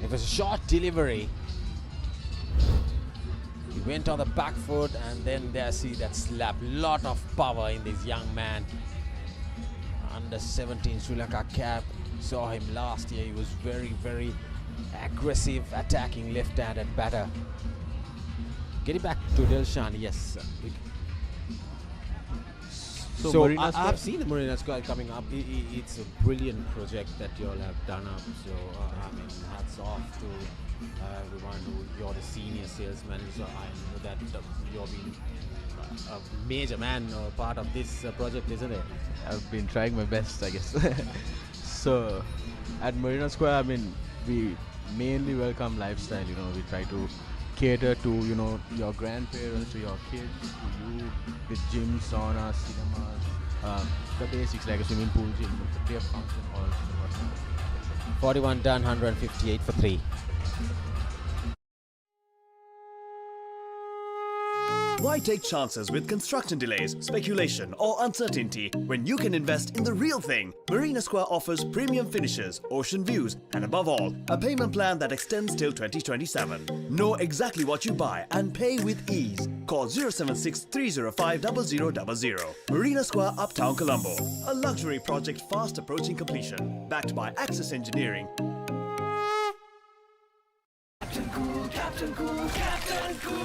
It was a short delivery. He went on the back foot, and then there see that slap. Lot of power in this young man. Under 17 Sri Lanka cap. Saw him last year. He was very, very aggressive, attacking left-handed batter. Getting back to Delshan, yes. So I have seen the Marina Square coming up. It's a brilliant project that you all have done up. So I mean, hats off to everyone. You're the senior sales manager. I know that you're being a major man or part of this project, isn't it? I've been trying my best, I guess. So at Marina Square, I mean, we mainly welcome lifestyle. You know, we try to cater to, you know, your grandparents, to your kids, to you, with gyms, saunas, cinemas, the basics like a swimming pool, gym, we have function halls. 41 done, 158 for 3. Why take chances with construction delays, speculation or uncertainty when you can invest in the real thing? Marina Square offers premium finishes, ocean views and above all, a payment plan that extends till 2027. Know exactly what you buy and pay with ease. Call 076 305 0000. Marina Square, Uptown Colombo. A luxury project fast approaching completion. Backed by Access Engineering. Captain Cool, Captain Cool, Captain Cool.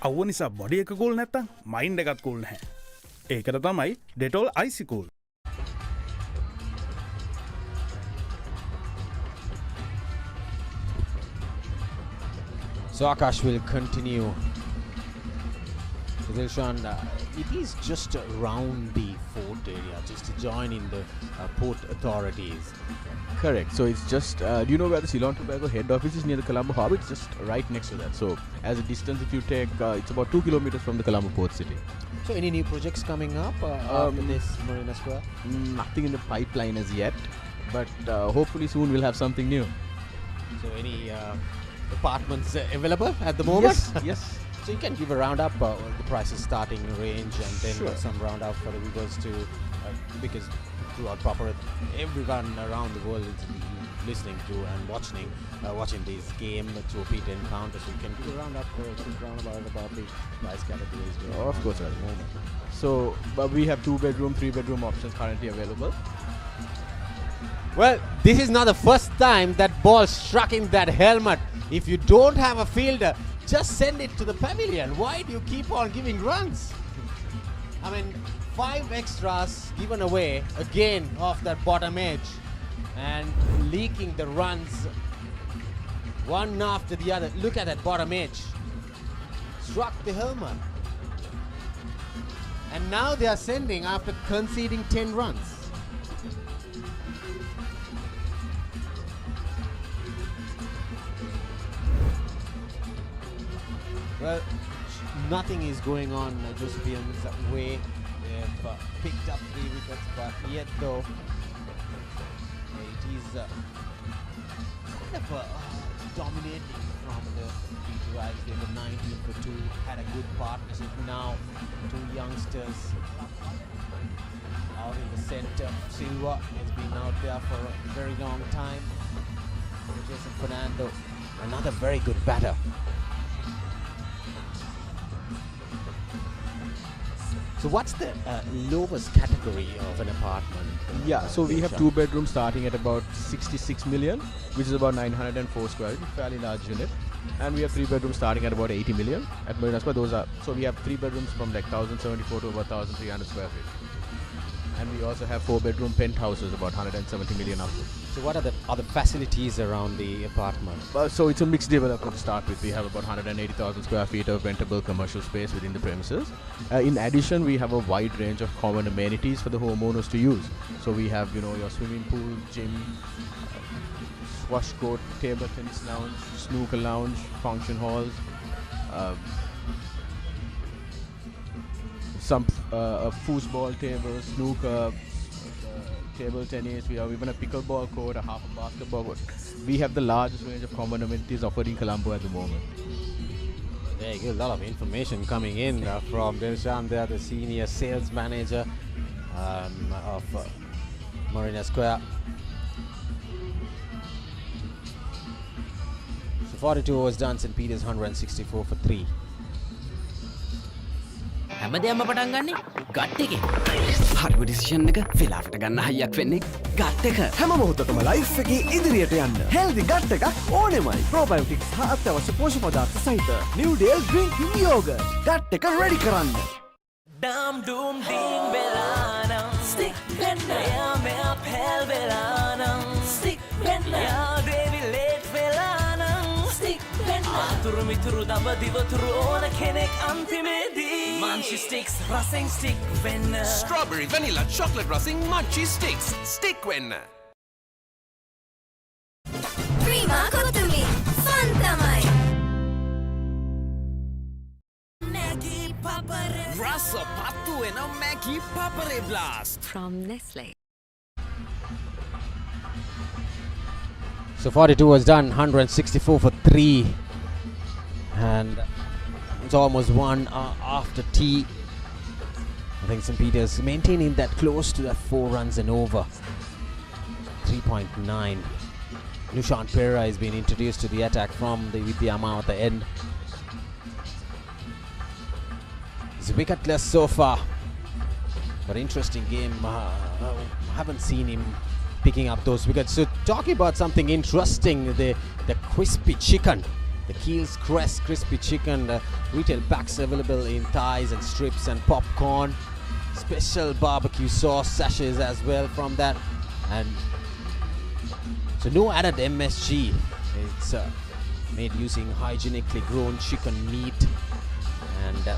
අවුව නිසා body එක cool නැත්තම් mind එකත් cool නැහැ. ඒකට තමයි Dettol Icy Cool. So Akash will continue. So Dilshan, it is just around the fort area, just to join in the port authorities. Correct. So it's just, do you know where the Ceylon Tobacco head office is near the Colombo Harbour? It's just right next to that. So as a distance, if you take, it's about 2 kilometers from the Colombo port city. So any new projects coming up after this Marina Square? Nothing in the pipeline as yet, but hopefully soon we'll have something new. So any apartments available at the moment? Yes. Yes. So you can give a roundup, the prices starting range, and then some roundup for the viewers to, because throughout Papare, everyone around the world is listening to and watching this game through P10 encounters. So you can give a roundup about the price categories. Of course, at the moment. So we have 2-bedroom, 3-bedroom options currently available. Well, this is not the first time that ball struck in that helmet. If you don't have a fielder, just send it to the pavilion. Why do you keep on giving runs? I mean, 5 extras given away again off that bottom edge and leaking the runs one after the other. Look at that bottom edge. Struck the helmet. And now they are sending after conceding 10 runs. Well, nothing is going on Josephian's way. They've picked up 3 wickets, but yet though it is kind of dominating from the T2Is. They were 19 for 2, had a good partnership. Now 2 youngsters out in the center. Silva has been out there for a very long time. Jason Fernando, another very good batter. So what's the lowest category of an apartment? Yeah, so we have 2 bedrooms starting at about 66 million, which is about 904 square feet, fairly large unit. And we have 3 bedrooms starting at about 80 million at Marina Square. So we have 3 bedrooms from like 1,074 to about 1,300 square feet. And we also have 4 bedroom penthouses, about 170 million upwards. So what are the other facilities around the apartment? So it's a mixed development to start with. We have about 180,000 square feet of rentable commercial space within the premises. In addition, we have a wide range of common amenities for the homeowners to use. So we have, your swimming pool, gym, squash court, table tennis lounge, snooker lounge, function halls, some foosball tables, snooker, table tennis. We have even a pickleball court, a half a basketball court. We have the largest range of common amenities offered in Colombo at the moment. There you go, a lot of information coming in from Dilshan there, the senior sales manager of Marina Square. So 42 overs done, St. Peter's 164 for 3. හැමදේම පටන් ගන්නේ gut එකෙන්. හරිම decision එක වෙලාවට ගන්න හයියක් වෙන්නේ gut එක. හැම මොහොතකම ලයිෆ් එකේ ඉදිරියට යන්න. හෙල්දි ගට් එකක් ඕනෙමයි. ප්‍රොබයෝටික්ස් හා අත්‍යවශ්‍ය පෝෂක පදාර්ථ සහිත New Dale Drink Yogurt. ගට් එක රෙඩි කරන්න. Dam doom ding belanam stick bender ya mea pel belanam stick bender ya devi late belanam stick bender aturu mituru damba divaturu ona kenek antimedi Munchie sticks, rustling stick winner. Strawberry, vanilla, chocolate rustling Munchie sticks. Stick winner. Prima Kotumi, Fantamai. Maggie Papare. Rasa patu and a Maggie Papare blast. From Nestle. So 42 was done, 164 for 3. And it's almost 1 after tea. I think St. Peter's maintaining that close to that 4 runs and over. 3.9. Nushan Pera has been introduced to the attack with the Amma at the end. He's wicketless so far. But interesting game. Haven't seen him picking up those wickets. So talking about something interesting, the crispy chicken. The Keel's Crest crispy chicken, retail packs available in thighs and strips and popcorn. Special barbecue sauce sachets as well from that. And so no added MSG. It's made using hygienically grown chicken meat and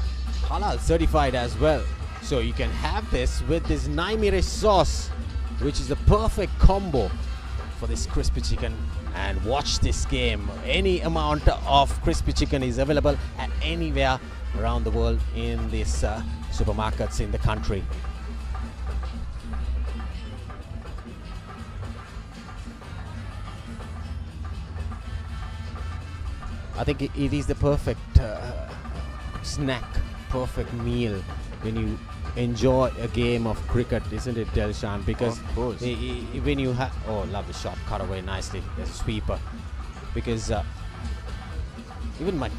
halal certified as well. So you can have this with this Naimire sauce, which is the perfect combo for this crispy chicken. And watch this game. Any amount of crispy chicken is available at anywhere around the world in these supermarkets in the country. I think it is the perfect snack, perfect meal when you enjoy a game of cricket, isn't it, Delshan? Because when you have, lovely shot, cut away nicely, there's a sweeper. Because even my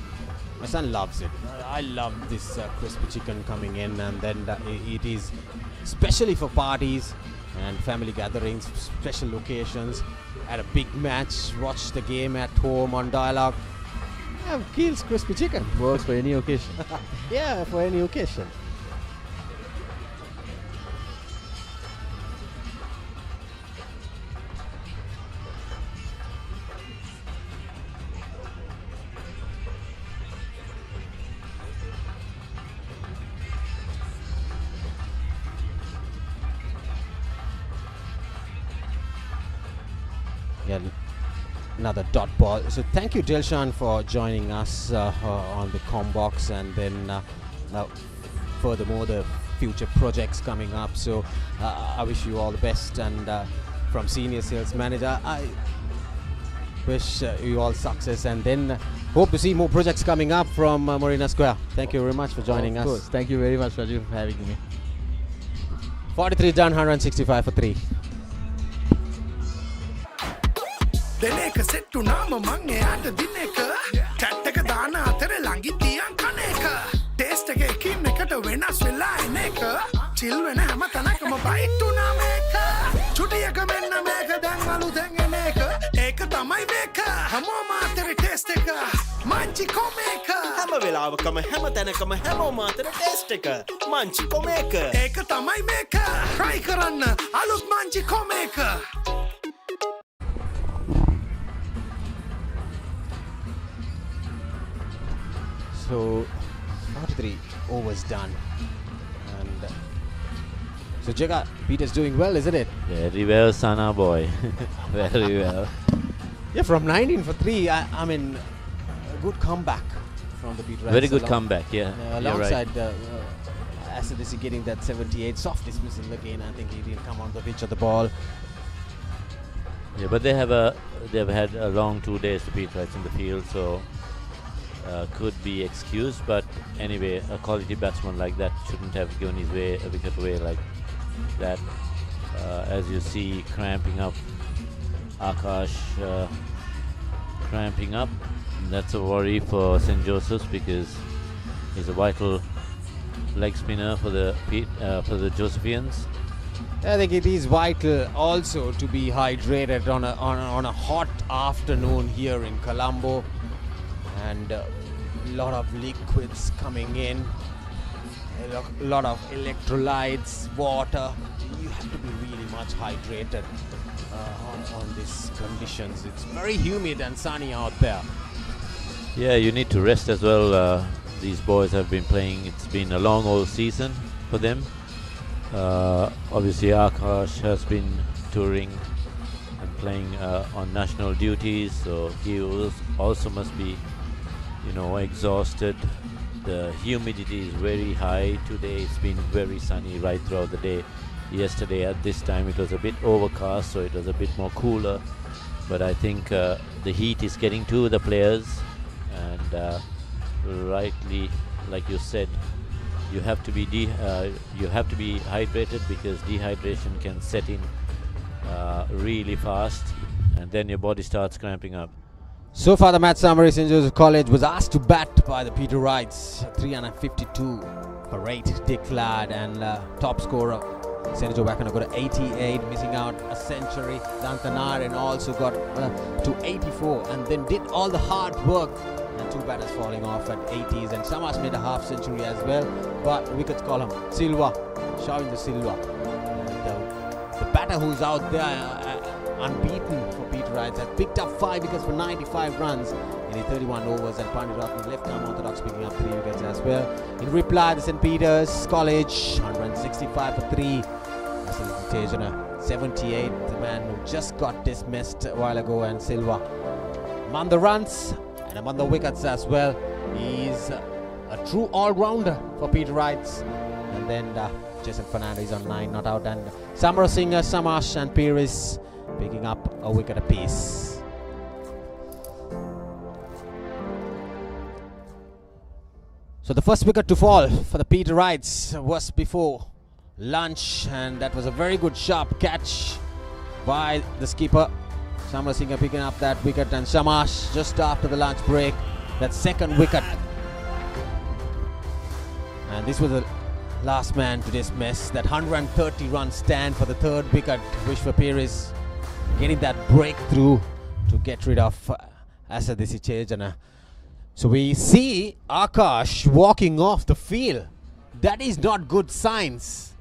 son loves it. I love this crispy chicken coming in, and then it is especially for parties and family gatherings, special occasions, at a big match, watch the game at home on Dialog. Have Keel's crispy chicken. Works for any occasion. Yeah, for any occasion. Yeah, another dot ball. So thank you, Dilshan, for joining us on the Combox, and then furthermore the future projects coming up. So I wish you all the best, and from Senior Sales Manager, I wish you all success, and then hope to see more projects coming up from Marina Square. Thank you very much for joining us. Of course. Thank you very much, Raju, for having me. 43 done, 165 for 3. දෙන එක set වුණාම මං එයාට දින එක chat එක දාන අතර ළඟින් තියන් කන එක ටේස්ට් එක එකින් එකට වෙනස් වෙලා එන එක චිල් වෙන හැම තැනකම බයිට් වුණා මේක චුටියක මෙන්න මේක දැන් අලුතෙන් එන එක ඒක තමයි මේක හැමෝම අතර ටේස්ට් එක මංචි කොමේක හැම වෙලාවකම හැම තැනකම හැමෝම අතර ටේස්ට් එක මංචි කොමේක ඒක තමයි මේක try කරන්න අලුත් Munchee කොමේක. So 43 overs done, and so Jaga, Peter's doing well, isn't it? Very well, Sana boy. Very well. Yeah, from 19 for 3, I mean, a good comeback from the Peter. Very good comeback, yeah. Alongside SSC getting that 78 soft dismissal again. I think he didn't come on the pitch of the ball. Yeah, but they've had a long 2 days to beat rights in the field, so could be excused. But anyway, a quality batsman like that shouldn't have given his a wicket away like that. As you see, cramping up, Akash cramping up. That's a worry for St. Joseph's, because he's a vital leg spinner for the Josephians. I think it is vital also to be hydrated on a hot afternoon here in Colombo, and a lot of liquids coming in, a lot of electrolytes, water. You have to be really much hydrated on these conditions. It's very humid and sunny out there. Yeah, you need to rest as well. These boys have been playing. It's been a long old season for them. Obviously, Akash has been touring and playing on national duties, so he also must be, exhausted. The humidity is very high today. It's been very sunny right throughout the day. Yesterday at this time it was a bit overcast, so it was a bit more cooler. But I think the heat is getting to the players, and rightly, like you said, you have to be hydrated, because dehydration can set in really fast, and then your body starts cramping up. So far, the match summary: St. Joseph College was asked to bat by the Peter Wrights, 352 for 8 declared, and top scorer St. Joe Wakana got 88, missing out a century. Dantanaren also got to 84, and then did all the hard work, and 2 batters falling off at 80s, and Samash made a half century as well, but wickets call him Silva, Shawinder Silva, and the batter who's out there unbeaten for Peter Wrights has picked up 5 wickets for 95 runs in his 31 overs, and Pandit left-arm orthodox picking up 3 wickets as well. In reply, the St. Peter's College 165 for 3. Tejana 78, the man who just got dismissed a while ago, and Silva among the runs and among the wickets as well. He's a true all-rounder for Peter Wrights. And then Jason Fernandez on 9 not out, and Samara Singh, Samash and Pires picking up a wicket apiece. So the first wicket to fall for the Peter Wrights was before lunch, and that was a very good sharp catch by the skipper. Samara Singh picking up that wicket, and Samash just after the lunch break, that second wicket. And this was the last man to dismiss. That 130 run stand for the third wicket. Vishwa Pires getting that breakthrough to get rid of SSC Chejana. So we see Akash walking off the field. That is not good signs.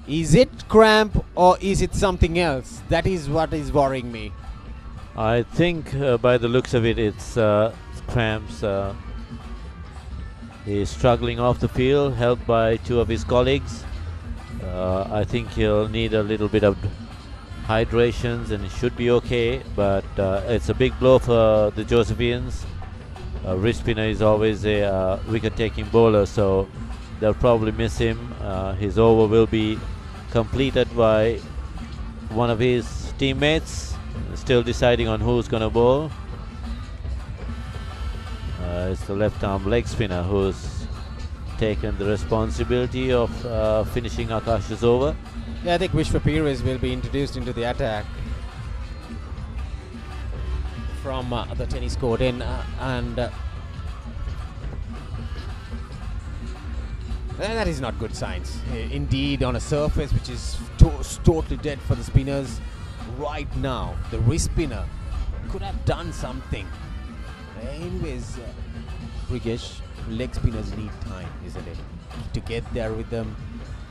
Is it cramp or is it something else? That is what is worrying me. I think by the looks of it, it's cramps. He's struggling off the field, helped by 2 of his colleagues. I think he'll need a little bit of hydrations and it should be okay, but it's a big blow for the Josephians. Wrist spinner is always a wicket-taking bowler, so they'll probably miss him. His over will be completed by one of his teammates, still deciding on who's going to bowl. It's the left-arm leg spinner who's taken the responsibility of finishing Akash's over. Yeah, I think Papare will be introduced into the attack from the tennis court in, and that is not good signs. Indeed, on a surface which is totally dead for the spinners right now, the wrist spinner could have done something. Anyways, Brigesh, leg spinners need time, isn't it? To get their rhythm,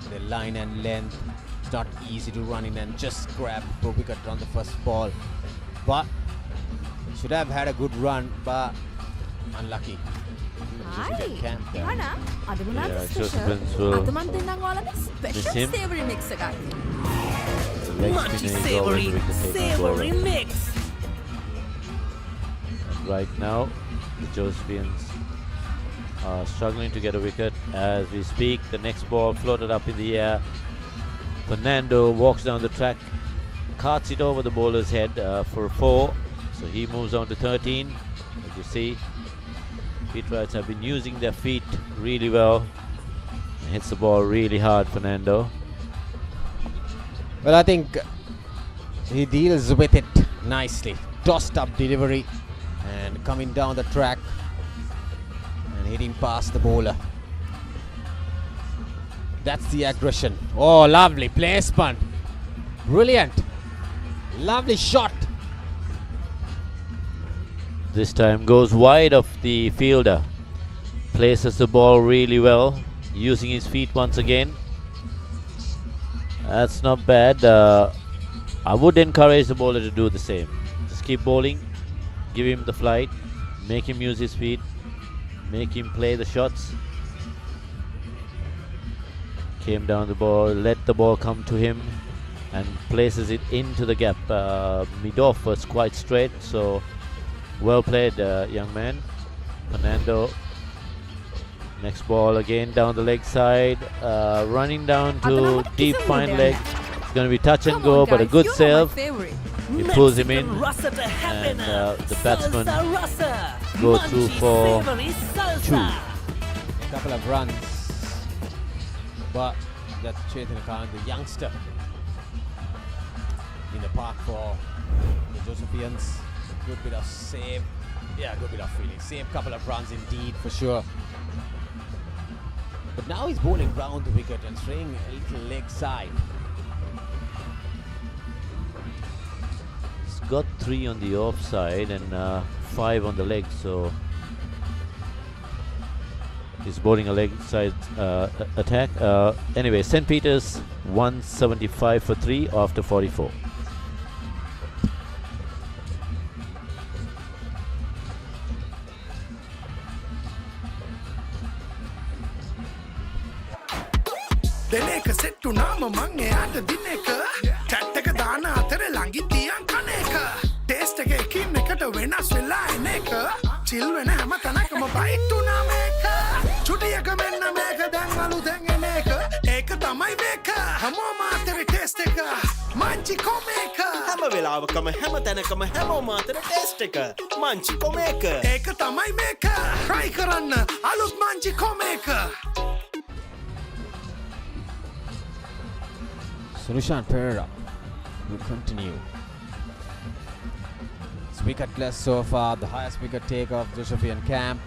their line and length. It's not easy to run in and just grab a wicket on the first ball. But should have had a good run, but unlucky. Hi. Camp there. Mana? Ada Yeah, monada special? Josephins will Ada man tennang ඔයාලගේ miss special him. savory mix එකක්. The leg Munchy spinner is always a wicket-taking bowler. savory mix. And right now, the Josephians are struggling to get a wicket. As we speak, the next ball floated up in the air. Fernando walks down the track, carts it over the bowler's head for a 4. So he moves on to 13. As you see, Petrites have been using their feet really well. Hits the ball really hard, Fernando. Well, I think he deals with it nicely. Tossed up delivery and coming down the track and hitting past the bowler. That's the aggression. Oh, lovely placement. Brilliant. Lovely shot. This time goes wide of the fielder. Places the ball really well, using his feet once again. That's not bad. I would encourage the bowler to do the same. Just keep bowling, give him the flight, make him use his feet, make him play the shots. Came down the ball, let the ball come to him and places it into the gap. Mid-off was quite straight, so well played, young man. Fernando. Next ball again down the leg side, running down to deep fine leg. It's going to be touch and go, but a good save. He pulls him in, and the batsman go through for 2. A couple of runs, but that's Chetan Khan, the youngster, in the park for the Josephians. Good bit of save. Yeah, good bit of feeling. Save couple of runs indeed, for sure. But now he's bowling round the wicket and straying a little leg side. He's got 3 on the offside and 5 on the leg, so he's bowling a leg side attack. Anyway, St. Peter's 175 for 3 after 44. දෙනක සෙට්ටු නාම මං එයාට දින එක chat එක දාන අතර ළඟින් තියන් කන එක ටේස්ට් එක එකින් එකට වෙනස් වෙලා එන එක චිල් වෙන හැම තැනකම බයිට් උනා මේක චුටියක මෙන්න මේක දැන් අලුතෙන් එන එක ඒක තමයි මේක හැමෝම අතර ටේස්ට් එක මංචි කොමේක හැම වෙලාවකම හැම තැනකම හැමෝම අතර ටේස්ට් එක මංචි කොමේක ඒක තමයි මේක try කරන්න අලුත් Munchee කොමේක. Nishant Pereira will continue. It's wicketless so far, the highest wicket take of Josephian camp.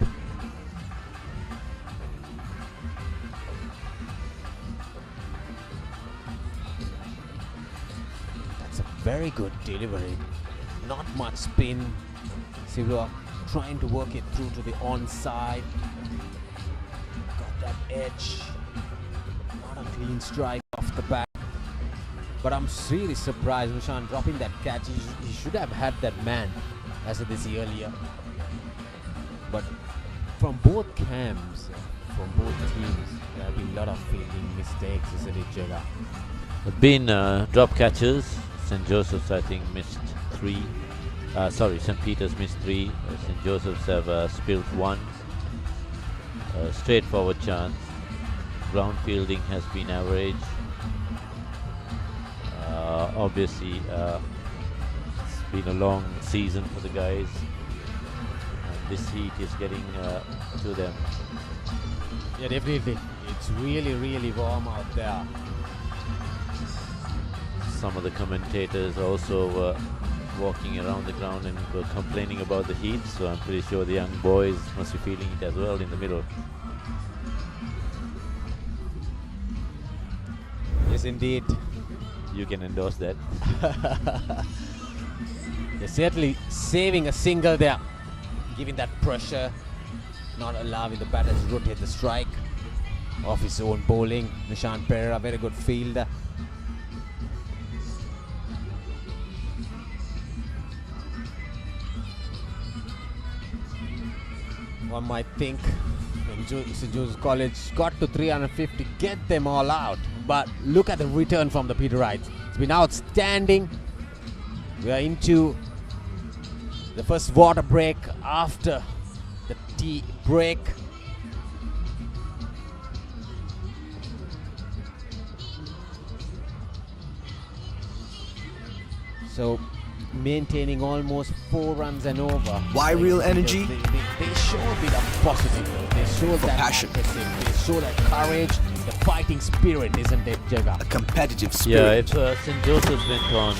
That's a very good delivery. Not much spin. Silva trying to work it through to the onside. Got that edge. Not a clean strike off the back. But I'm really surprised Nishant dropping that catch. He should have had that man as it is earlier. But from both camps, from both teams, there have been a lot of fielding mistakes, isn't it, Jaga? There have been drop catches, St. Joseph's, I think, missed 3. St. Peter's missed 3. St. Joseph's have spilled 1. Straightforward chance. Ground fielding has been average. Obviously, it's been a long season for the guys. And this heat is getting to them. Yeah, definitely. It's really, really warm out there. Some of the commentators also were walking around the ground and were complaining about the heat, so I'm pretty sure the young boys must be feeling it as well in the middle. Yes, indeed. You can endorse that. They're certainly saving a single there, giving that pressure, not allowing the batter to rotate the strike off his own bowling. Nishant Perera, very good fielder. One might think when St. Joseph's College got to 350, get them all out. But look at the return from the Peterites. It's been outstanding. We are into the first water break after the tea break. So maintaining almost 4 runs and over. Why real energy? They show a bit of positive. They show that passion. They show that courage, the fighting spirit, isn't it, Jaga? A competitive spirit. Yeah, if St. Joseph's went on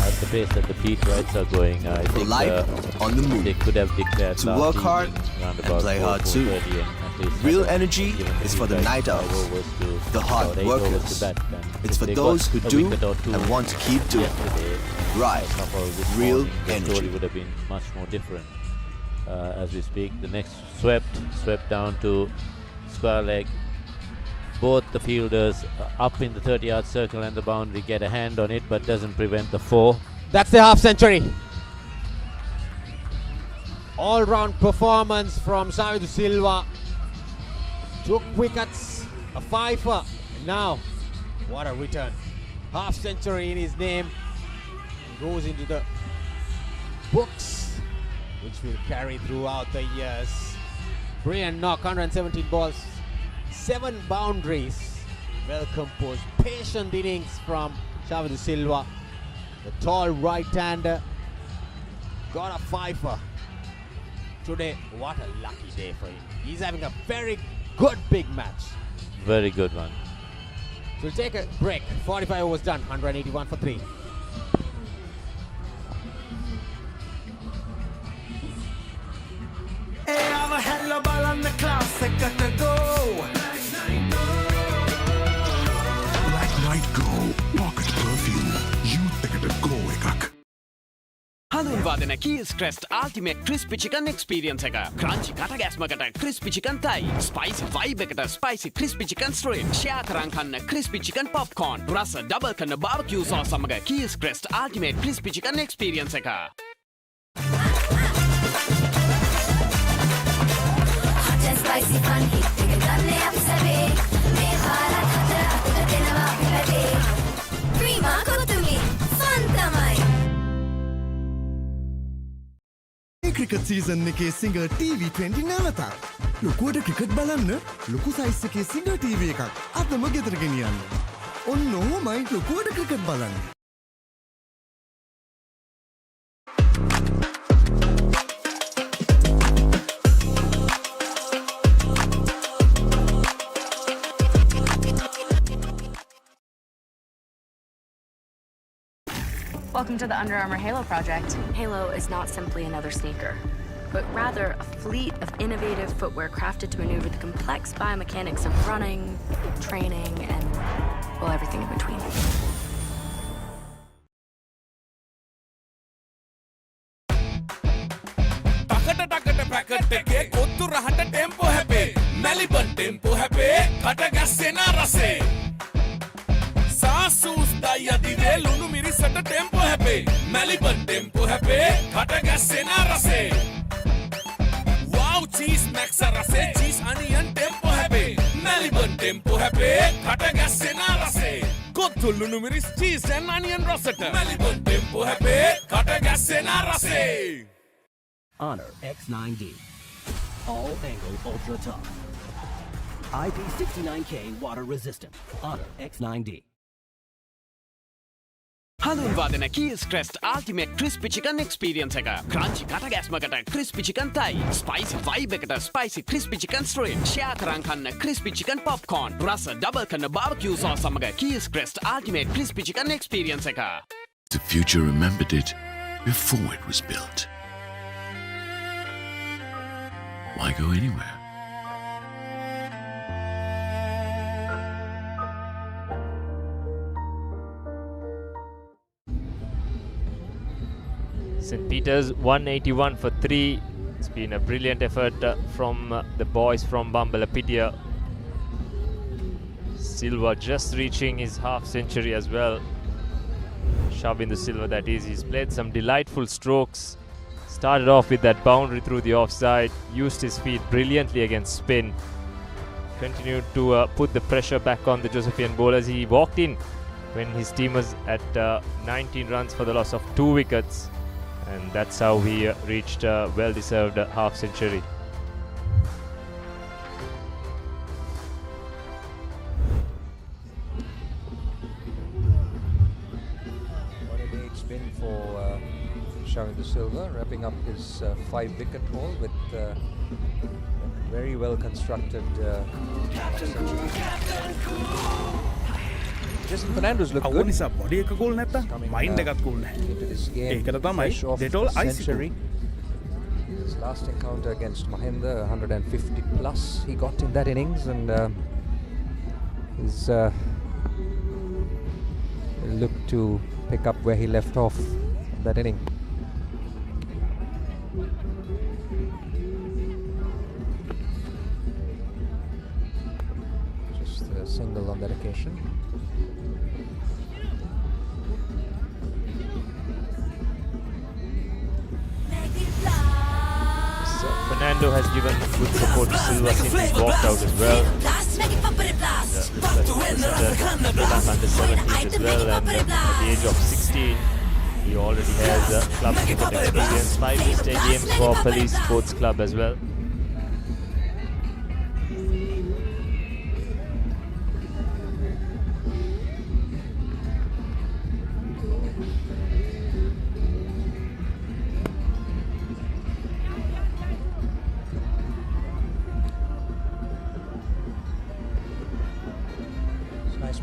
at the pace that the Peterites are going, I think on the move. they could have declared To last work hard evening around and about play 4, hard too. 4:30 and at least Real had energy given is for the Peterites night 5 owls, overs to the hard about 8 overs workers. to bat. And It's if for they those got who a do wicket or 2 and want to keep doing. yesterday, Right. a couple this Real morning, the story energy. would have been much more different. As we speak, the next swept down to square leg. Both the fielders up in the 30-yard circle and the boundary get a hand on it, but doesn't prevent the 4. That's the half century. All-round performance from Savidu Silva. Took wickets, a 5-er. Now, what a return. Half century in his name. Goes into the books, which will carry throughout the years. Brilliant knock, 117 balls, 7 boundaries. Well composed, patient innings from Savidu Silva. The tall right-hander got a 5-er. Today, what a lucky day for him. He's having a very good big match. Very good one. We'll take a break. 45 overs done, 181 for 3. hello ball on the class eකට go Black Night Go Pocket Perfume Youth එකට go එකක් හඳුන්වා දෙන Keys Crest Ultimate Crispy Chicken Experience එක. Crunchy කට ගැස්මකට Crispy Chicken Thai. Spicy vibe එකට Spicy Crispy Chicken Strip. Share කරන් කන්න Crispy Chicken Popcorn. රස double කරන barbecue sauce සමග Keys Crest Ultimate Crispy Chicken Experience එක. Spicy fun hit එක ගන්න අපසවේ මේ පාරක් හතර අතට දෙනවා පිටේ ක්‍රීමා කොතුමි ෆන් තමයි ක්‍රිකට් සීසන් එකේ සිංගර් TV20 නැවතත් ලොකුවට ක්‍රිකට් බලන්න ලොකු සයිස් එකේ සිංගර් TV එකක් අදම ගෙදර ගෙනියන්න ඔන්න ඔහොමයි ලොකුවට ක්‍රිකට් බලන්න Welcome to the Under Armour Halo project. Halo is not simply another sneaker, but rather a fleet of innovative footwear crafted to maneuver the complex biomechanics of running, training, and, well, everything in between. Takata packet එකේ කොත්තු රහට tempo හැපේ Maliban tempo හැපේ කට ගැස්සෙන රසේ සාසුස් දයිය දිවේ ලුණු මිරිසට ටෙම්පෝ හැපේ මැලිබන් ටෙම්පෝ හැපේ කට ගැස්සෙන රසේ wow cheese max රසේ cheese onion ටෙම්පෝ හැපේ මැලිබන් ටෙම්පෝ හැපේ කට ගැස්සෙන රසේ කොත්තුල්ලු නුමිරිස් cheese and onion රසට Melbourne tempo හැපේ කට ගැස්සෙන රසේ Honor X9D. All angle ultra tough. IP69K water resistant. Honor X9D. හඳුන්වාදන Keells Crest ultimate crispy chicken experience එක. ක්‍රන්චි කටගැස්මකට ක්‍රිස්පි චිකන් තයි. ස්පයිසි වයිබ් එකට spicy crispy chicken street. Share කරන් කන්න crispy chicken popcorn. රස ඩබල් කරන barbecue sauce සමග Keells Crest ultimate crispy chicken experience එක. The future remembered it before it was built. Why go anywhere? St. Peter's 181 for 3. It's been a brilliant effort from the boys from Bambalapitiya. Silva just reaching his half century as well. Shavindu Silva, that is. He's played some delightful strokes. Started off with that boundary through the offside, used his feet brilliantly against spin. Continued to put the pressure back on the Josephian bowlers. He walked in when his team was at 19 runs for the loss of 2 wickets. And that's how he reached a well-deserved half century. What a day it's been for Shavindu Silva, wrapping up his 5-wicket haul with a very well-constructed century. Jason Fernandez looked good. නිසා body එක goal නැත්තම් mind එකත් goal නැහැ. ඒකට තමයි Dettol century. His last encounter against Mahendra, 150 plus he got in that innings, and he's looked to pick up where he left off that inning. Just a single on that occasion. Fernando has given good support to Silva since he walked out as well. Under 17 as well, and at the age of 16 he already has club cricket experience. 5 state games for Police Sports Club as well.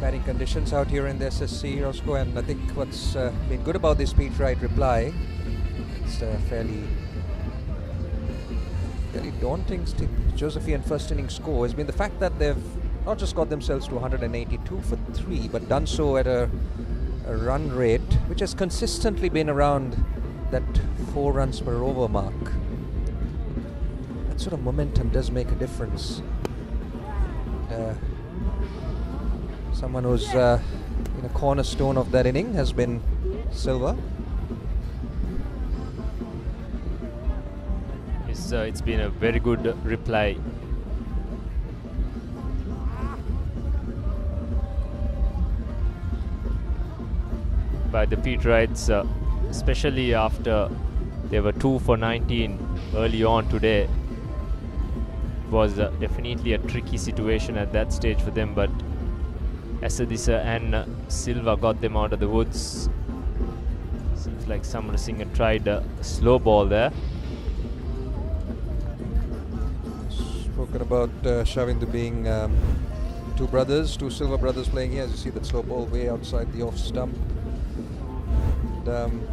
Batting conditions out here in the SSC, Roscoe, and I think what's been good about this speed right reply, it's a fairly daunting Josephian first inning score, has been the fact that they've not just got themselves to 182 for 3, but done so at a run rate which has consistently been around that 4 runs per over mark. That sort of momentum does make a difference. Someone who's in a cornerstone of that inning has been Silva. It's been a very good reply. By the Peterites, especially after they were 2 for 19 early on today. It was definitely a tricky situation at that stage for them, but Asadisa and Silva got them out of the woods. Seems like Samarasinha tried a slow ball there. Spoken about Shavindu being 2 brothers, 2 Silva brothers playing here. As you see that slow ball way outside the off stump. And,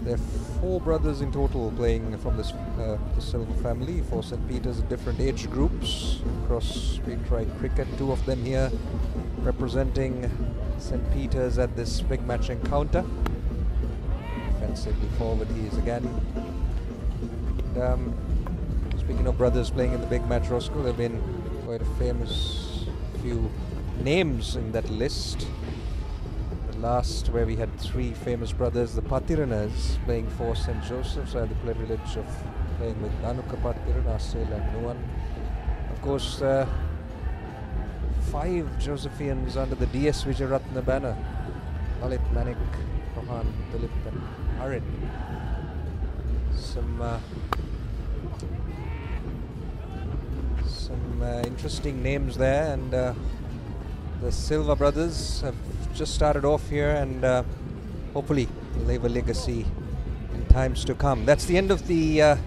there are 4 brothers in total playing from this the Silva family for St. Peter's at different age groups across speed right cricket. 2 of them here representing St. Peter's at this big match encounter. Offensively forward he is again. And, speaking of brothers playing in the big match, Roscoe, there have been quite a famous few names in that list. Last, where we had 3 famous brothers, the Patiranas, playing for St. Joseph's. I had the privilege of playing with Anuka Patiran, Asel and Nuan. Of course, 5 Josephians under the DS Vijayaratna banner. Lalit, Manik, Rohan, Dilip and Harin. Some interesting names there, and the Silva brothers have just started off here, and hopefully leave a legacy in times to come. That's the end of the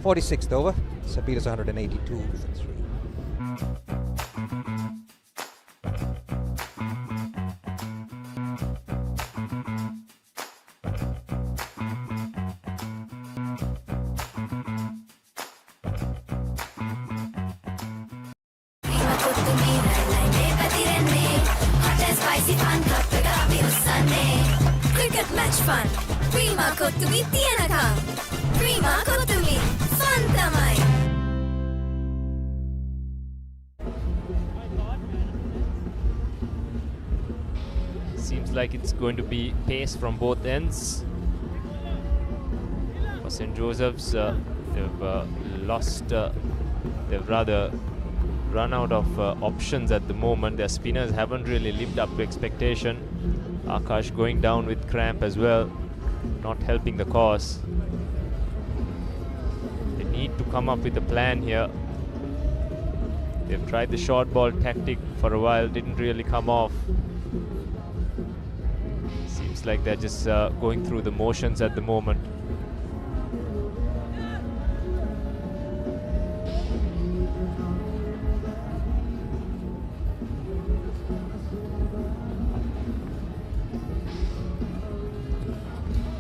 46th over. St. Peter's 182 for 3. Cricket match fun. Prima kottumi tiyanakam. Prima kottumi fun tamai. Seems like it's going to be pace from both ends. For St. Joseph's, they've rather run out of options at the moment. Their spinners haven't really lived up to expectation. Akash going down with cramp as well, not helping the cause. They need to come up with a plan here. They've tried the short ball tactic for a while, didn't really come off. Seems like they're just going through the motions at the moment.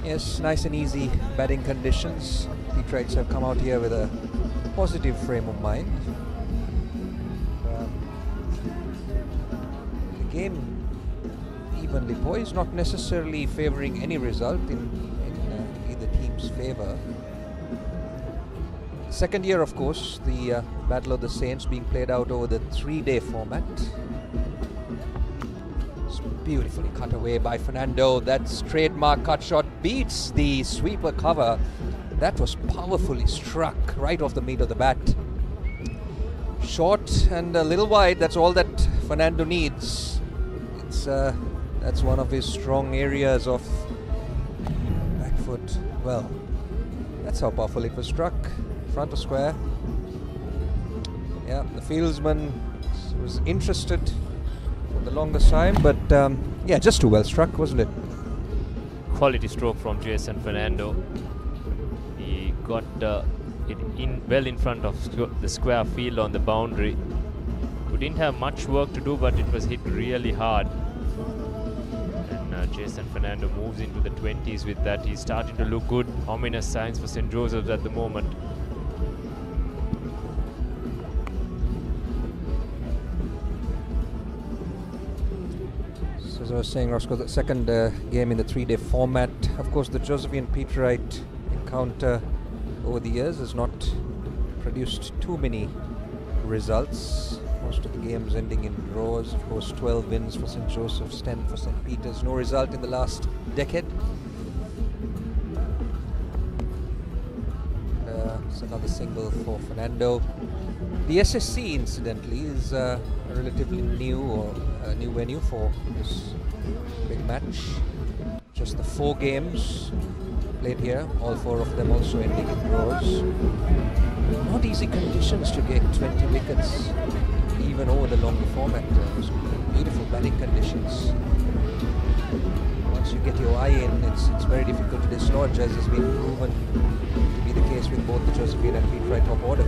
Yes, nice and easy batting conditions. The Peterites have come out here with a positive frame of mind. The game evenly poised, not necessarily favouring any result in either team's favour. Second year, of course, the Battle of the Saints being played out over the 3-day format. Beautifully cut away by Fernando. That trademark cut shot beats the sweeper cover. That was powerfully struck right off the meat of the bat. Short and a little wide, that's all that Fernando needs. That's one of his strong areas of back foot. Well, that's how powerful it was struck. Front of square. Yeah, the fieldsman was interested the longest time, but yeah, just too well struck, wasn't it? Quality stroke from Jason Fernando. He got it well in front of the square field on the boundary. We didn't have much work to do, but it was hit really hard. And Jason Fernando moves into the 20s with that. He's starting to look good. Ominous signs for St. Joseph's at the moment. As I was saying, Roscoe, the second game in the 3-day format. Of course, the Josephian Peterite encounter over the years has not produced too many results. Most of the games ending in draws. Of course, 12 wins for St. Joseph's, 10 for St. Peter's. No result in the last decade. It's another single for Fernando. The SSC, incidentally, is a relatively new venue for this big match. Just the 4 games played here, all 4 of them also ending in draws. Not easy conditions to get 20 wickets, even over the longer format. Beautiful batting conditions. Once you get your eye in, it's very difficult to dislodge, as has been proven to be the case with both the Josephine and Peterite top order.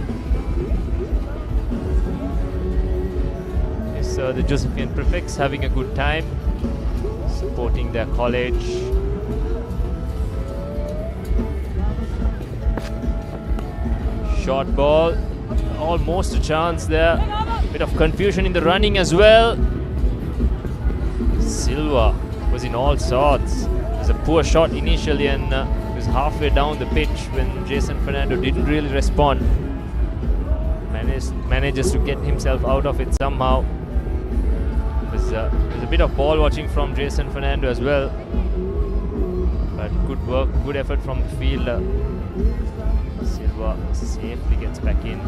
So the Josephine prefects having a good time, supporting their college. Short ball, almost a chance there. Bit of confusion in the running as well. Silva was in all sorts. It was a poor shot initially, and it was halfway down the pitch when Jason Fernando didn't really respond. Manages to get himself out of it somehow. There's a bit of ball watching from Jason Fernando as well, but good work, good effort from the fielder. Silva safely gets back in.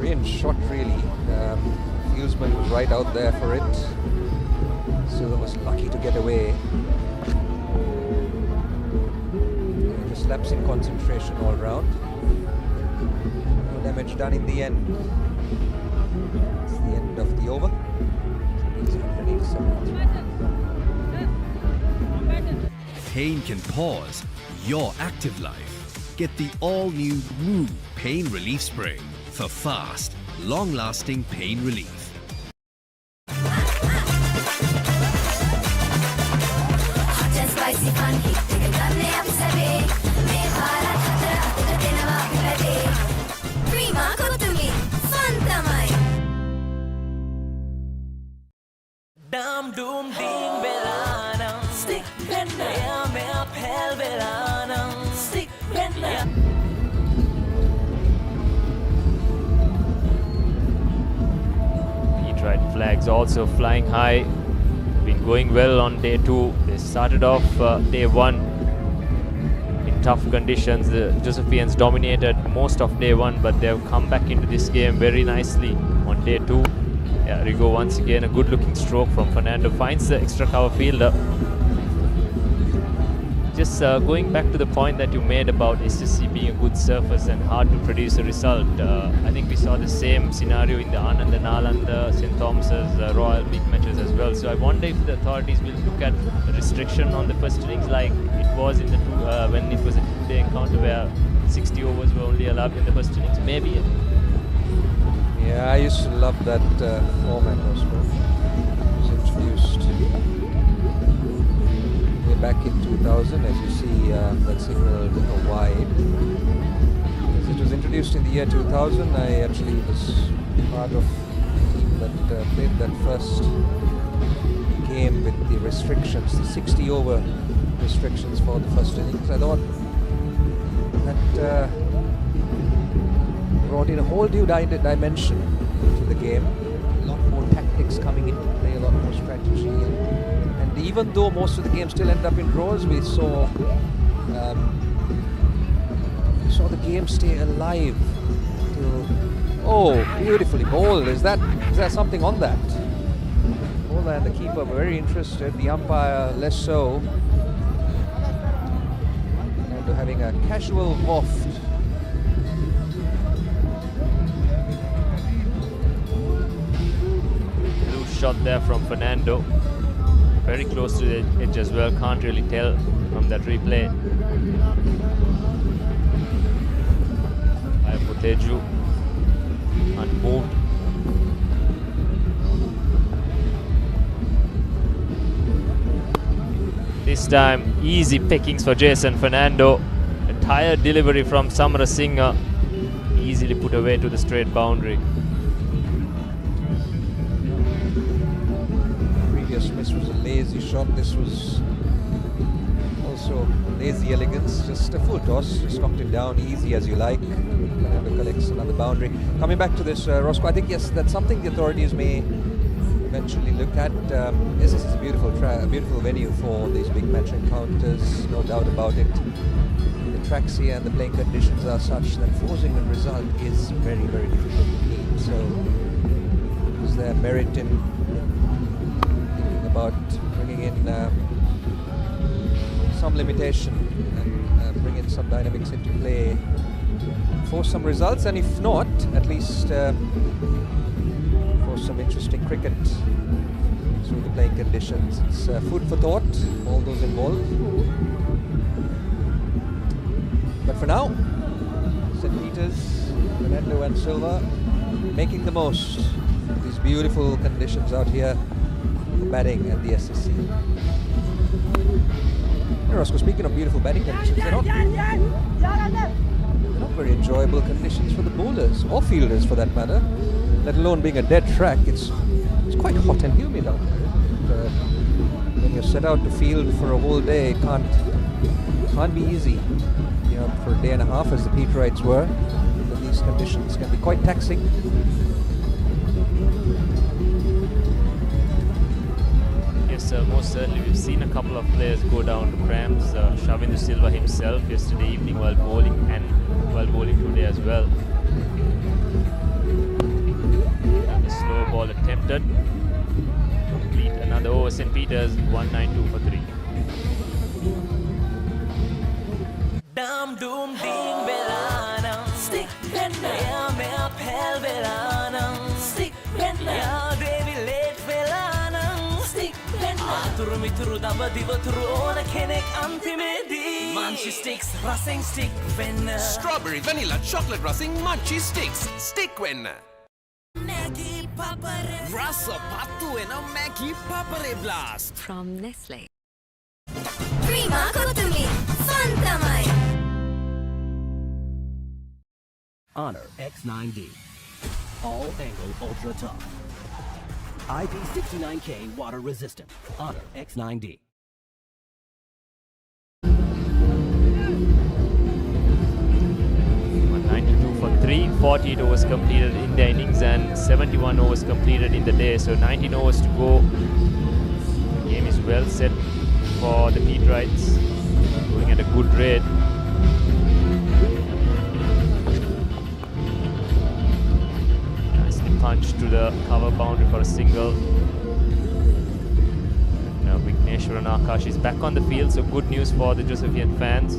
strange shot, really. Fieldsman was right out there for it. Silva was lucky to get away. Just lapse in concentration all round. No damage done in the end. It's the end of the over. Pain can pause your active life. Get the all-new Woo Pain Relief Spray for fast, long-lasting pain relief. Dam doom ding belana stick penna ya me apel belana stick penna. Right flags also flying high. Been going well on day 2. They started off day 1 in tough conditions. The Josephians dominated most of day 1, but they've come back into this game very nicely on day 2. Yeah, Rigo once again, a good looking stroke from Fernando, finds the extra cover fielder. Just going back to the point that you made about SSC being a good surface and hard to produce a result, I think we saw the same scenario in the Anand and Nalanda, St. Thomas's, Royal big matches as well. So I wonder if the authorities will look at a restriction on the first innings like it was in the when it was a 2-day encounter where 60 overs were only allowed in the first innings. Maybe. Yeah, I used to love that format also. It was introduced way back in 2000. As you see, that signal wide. As it was introduced in the year 2000, I actually was part of the team that played that first game with the restrictions, the 60 over restrictions for the first innings. I thought that brought in a whole new dimension to the game. A lot more tactics coming into play, a lot more strategy. And even though most of the games still end up in draws, we saw the game stay alive. Oh, beautifully bowled. Is there something on that? Bowler and the keeper were very interested. The umpire less so. And having a casual waft. Shot there from Fernando, very close to the edge as well, can't really tell from that replay. Teju unmoved. This time easy pickings for Jason Fernando. A tired delivery from Samarasinha, easily put away to the straight boundary. Miss was a lazy shot. This was also lazy elegance. Just a full toss, just knocked it down easy as you like. Fernando collects another boundary. Coming back to this, Roscoe, I think yes, that's something the authorities may eventually look at. Yes, this is a beautiful venue for these big match encounters, no doubt about it. The tracks here and the playing conditions are such that forcing a result is very, very difficult to meet. So, is there merit in about bringing in some limitation and bring in some dynamics into play, force some results, and if not, at least force some interesting cricket through the playing conditions. It's food for thought, all those involved. But for now, St. Peter's, Fernando and Silva making the most of these beautiful conditions out here batting at the SSC. Roscoe, speaking of beautiful batting conditions, they're not very enjoyable conditions for the bowlers or fielders for that matter, let alone being a dead track. It's quite hot and humid out there. And, when you're set out to field for a whole day, it can't be easy. You know, for a day and a half, as the Peterites were, but these conditions can be quite taxing. Most certainly we've seen a couple of players go down to cramps. Shavindu Silva himself yesterday evening while bowling, and while bowling today as well. ball attempted. Complete another over. St. Peter's 192 for 3. Dam doom ding belanam stick penna ya mea pel belanam stick penna ya devi late belanam stick penna aturu mituru dama divaturu ona kenek antimedi munchie sticks racing stick penna Strawberry vanilla chocolate racing munchie sticks stick wenna Maggie Papare Rasa pattu ena Maggie Papare blast From Nestle. Prima Kotumi Fantamai Honor X9D. All angle ultra tough. IP69K water resistant. Honor X9D. 192 for 3. 48 overs completed in the innings and 71 overs completed in the day. So 19 overs to go. The game is well set for the Peterites. Going at a good rate. Punch to the cover boundary for a single. Now Vigneshwaran Akash is back on the field, so good news for the Josephian fans.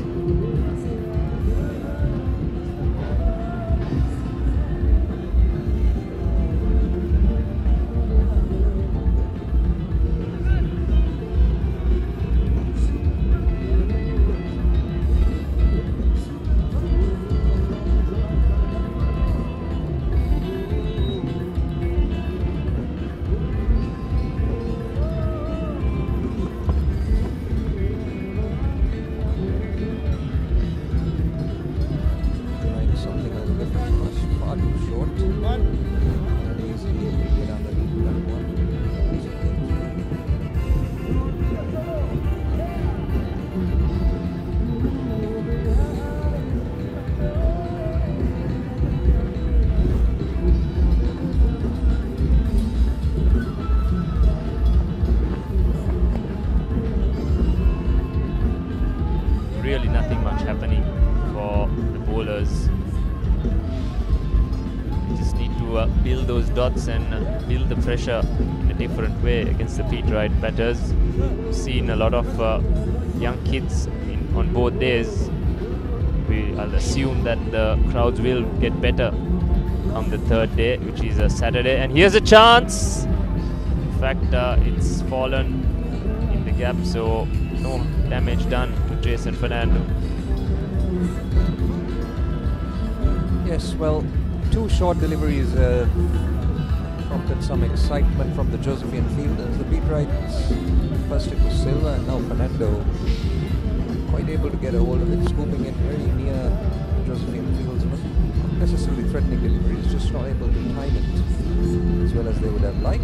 Really nothing much happening for the bowlers. They just need to build those dots and build the pressure in a different way against the Peterite batters. We've seen a lot of young kids on both days. I'll assume that the crowds will get better on the third day, which is a Saturday. And here's a chance! In fact, it's fallen in the gap, so no damage done to Jason Fernando. Yes, well, two short deliveries prompted some excitement from the Josephian fielders. The Peterites, first it was Silva and now Fernando, quite able to get a hold of it, scooping it very near Josephian fieldsman. Not necessarily threatening deliveries, just not able to time it as well as they would have liked.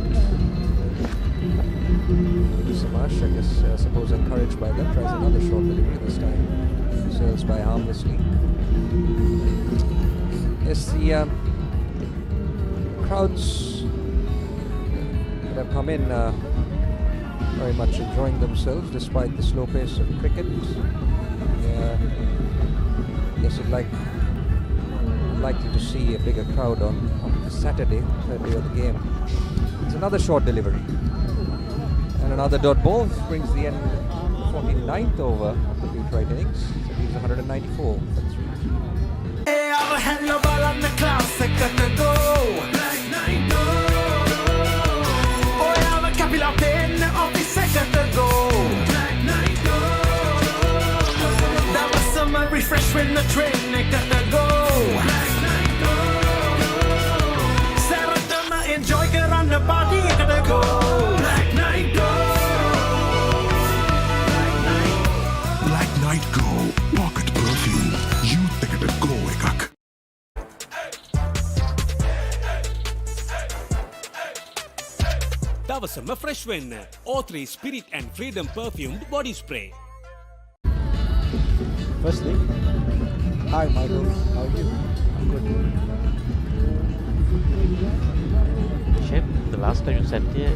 Samash, I guess, suppose encouraged by that, tries another short delivery this time. Sails by harmlessly. Yes, the crowds that have come in very much enjoying themselves despite the slow pace of cricket. Yes, likely to see a bigger crowd on Saturday, third day of the game. It's another short delivery. And another dot ball brings the end 49th over of the Peterite innings. So leaves 194 for 3. Hey, I'll hello ball on the cloud, second to go. Black night go. Oh, I'll have a capital pen of the second to go. Black night go. That was some refreshment, the train, they got to go. Black night go. Saratama, enjoy, get on the body, got to go. Black night go. Black night go. Pocket perfume. You take it a go, ekak. දවසම fresh වෙන්න O3 Spirit and Freedom perfumed body spray. Firstly, hi Michael, how are you? I'm good. Chef, the last time you sat here,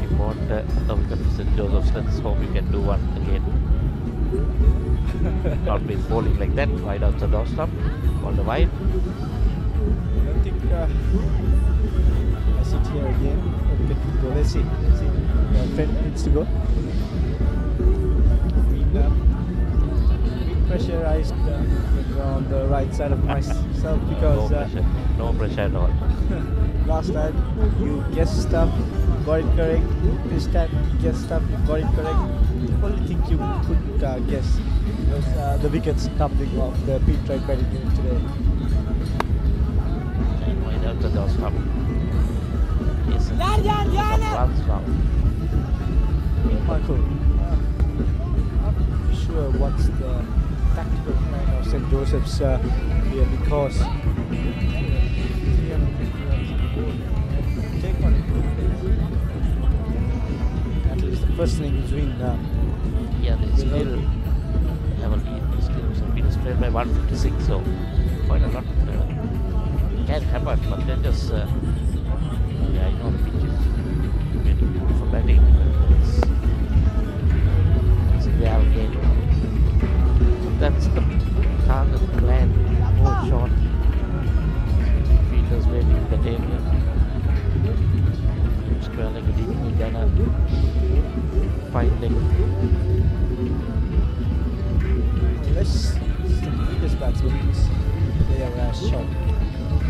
you bought a wicket for St. Joseph's. Let's hope you can do one again. Not been bowling like that, right out the doorstep, all the wide. I don't think I sit here again. Wicket to go. Let's see. Trent needs to go. Been pressurized on the right side of myself because no pressure at all. last time you guessed stuff, got it correct. This time you guessed stuff, got it correct. The only thing you could guess was the wickets tumbling off the Pete Wright batting unit today. And why that there was some runs now. Michael, I'm not sure what's the tactical plan of St. Joseph's here because take one. At least the first thing is doing yeah, they still have a lead. Still Peters played by 156, so quite a lot can happen, but then just yeah, I know the pitch is really good for batting. It's their game. That's the target plan. More short. Fielders waiting in the area. Square leg deep, then a fine leg. Unless the biggest batsmen they are short.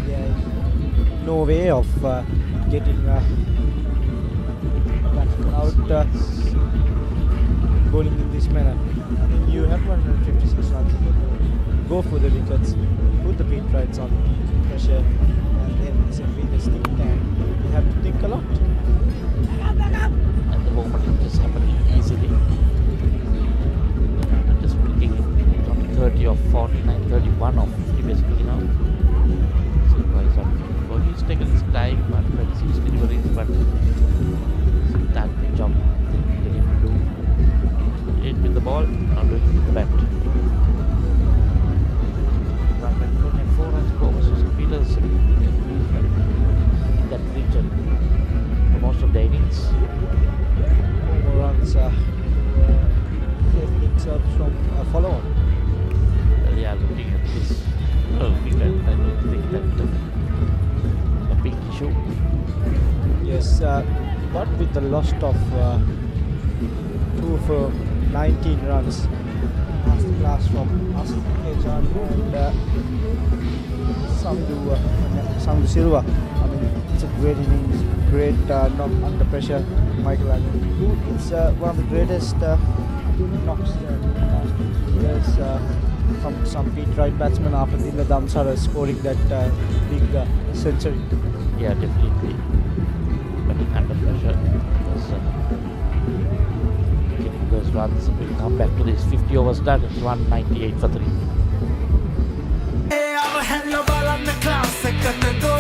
Yeah, no way of getting out bowling in this manner. I mean, you have 156 runs. Go for the wickets, put the Pete Wrights on pressure, and then simply just think tank. You have to think a lot. At the moment, it just happening easily. I'm just looking on 30 of 49, 31 of 50 basically now. So he's taken his time, but let's see his deliveries, but that job they need to do. Hit with the ball, now doing it with the bat. Run back 24 runs score versus Peters in that region for most of the innings. 4 runs saved themselves from a follow-on. Well, yeah, looking at this wicket, I don't think that a big issue. Yes, but with the loss of 2 for 19 runs, master class from Asan and Sandu Silva. I mean, it's a great innings, great knock under pressure. Michael, I mean, it's one of the greatest knocks there's from some Pete Wright batsmen after Dilla Damsara scoring that big century. Yeah, definitely. Batting under pressure. Getting those runs. We'll come back to this 50 overs target. 198 for 3. Hey, I'll hello ball on the classic at the go.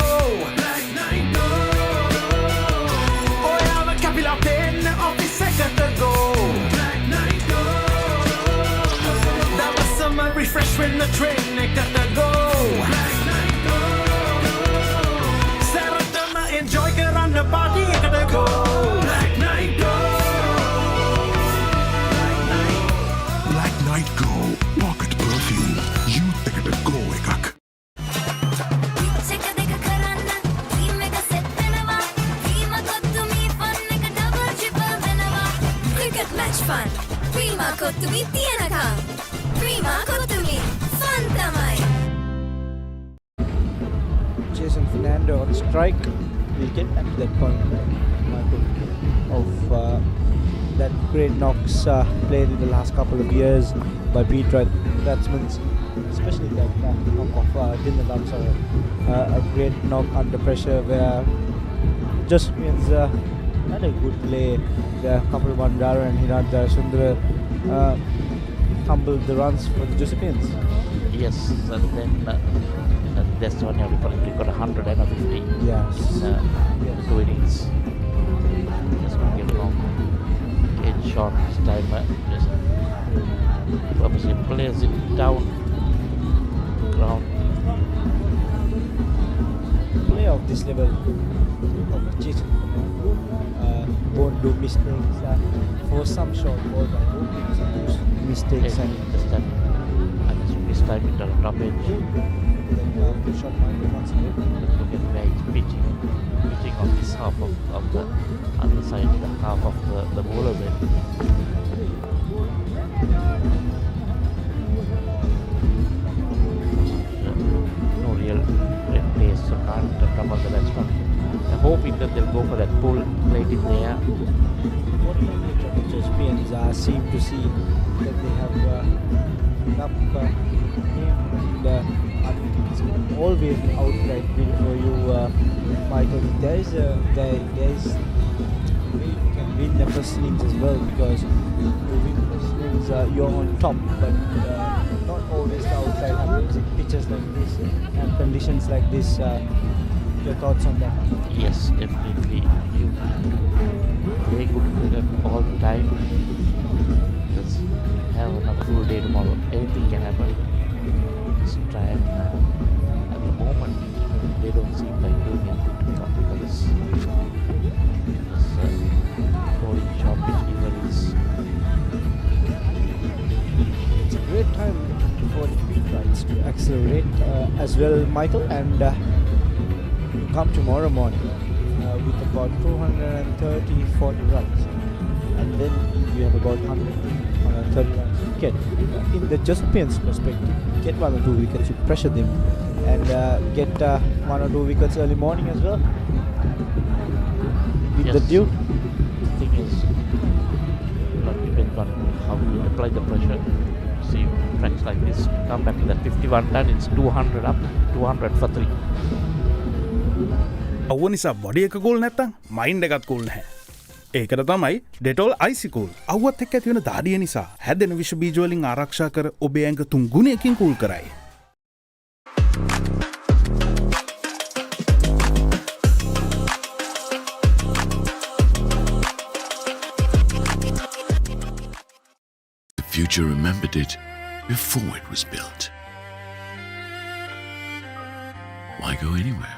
Black night go. Oh, yeah, the Kapila pen of the second to go. Black night go. That was some refreshment the train got to go. Black night go. Saratama enjoy get on the party got to go. Black night go. Black Night Go Pocket Perfume. Youth එකට go එකක්. Fun. Prima Kotumi Tianakam. Prima Kotumi. Fun tamai. Jason Fernando on strike. We'll get back to that point, Michael, of that great knocks played in the last couple of years by Pete Wright batsmen, especially that knock of Dilla Damsara. A great knock under pressure where just means had a good play. The couple one Dara and Hiraj Sundara tumbled the runs for the Josephines. Yes, and then that's one you probably got 100 and a 50. Yes. In 2 innings. Just not get wrong. Edge shot this time. Just purposely plays it down ground. Play of this level of Jason won't do mistakes for some short ball, but won't do some mistakes. And this time it does top edge. Good shot Michael once again. Look at where it's pitching on this half of the other side, the half of the bowler bed. No real red pace, so can't trouble the batsman. I'm hoping that they'll go for that pull late in the air. What Chespians seem to see that they have enough game and it's not always an outright win for you, Michael. There is a way you can win the first innings as well, because you win the first innings, you're on top, but not always the outside happens in pitches like this and conditions like this. Your thoughts on that? Yes, definitely. You very good cricket all the time. Let's have another full day tomorrow. Anything can happen. Just try and at the moment they don't seem like doing anything because this bowling short pitch deliveries. It's a great time for the big rights to accelerate as well, Michael, and come tomorrow morning with about 230-40 runs, and then you have about 130 runs to get. In the Chespians' perspective, get 1 or 2 wickets, you pressure them, and get 1 or 2 wickets early morning as well. With the dew. The thing is, it will depend on how you apply the pressure. See tracks like this, come back to that 51 done, it's 200 up, 200 for 3. අවුව නිසා body එක cool නැත්තම් mind එකත් cool නැහැ. ඒකට තමයි Dettol IC cool. අවුවත් එක්ක ඇති වෙන දාඩිය නිසා හැදෙන විෂ බීජ වලින් ආරක්ෂා කර ඔබේ ඇඟ 3 ගුණයකින් කූල් කරයි. The future remembered it before it was built. Why go anywhere?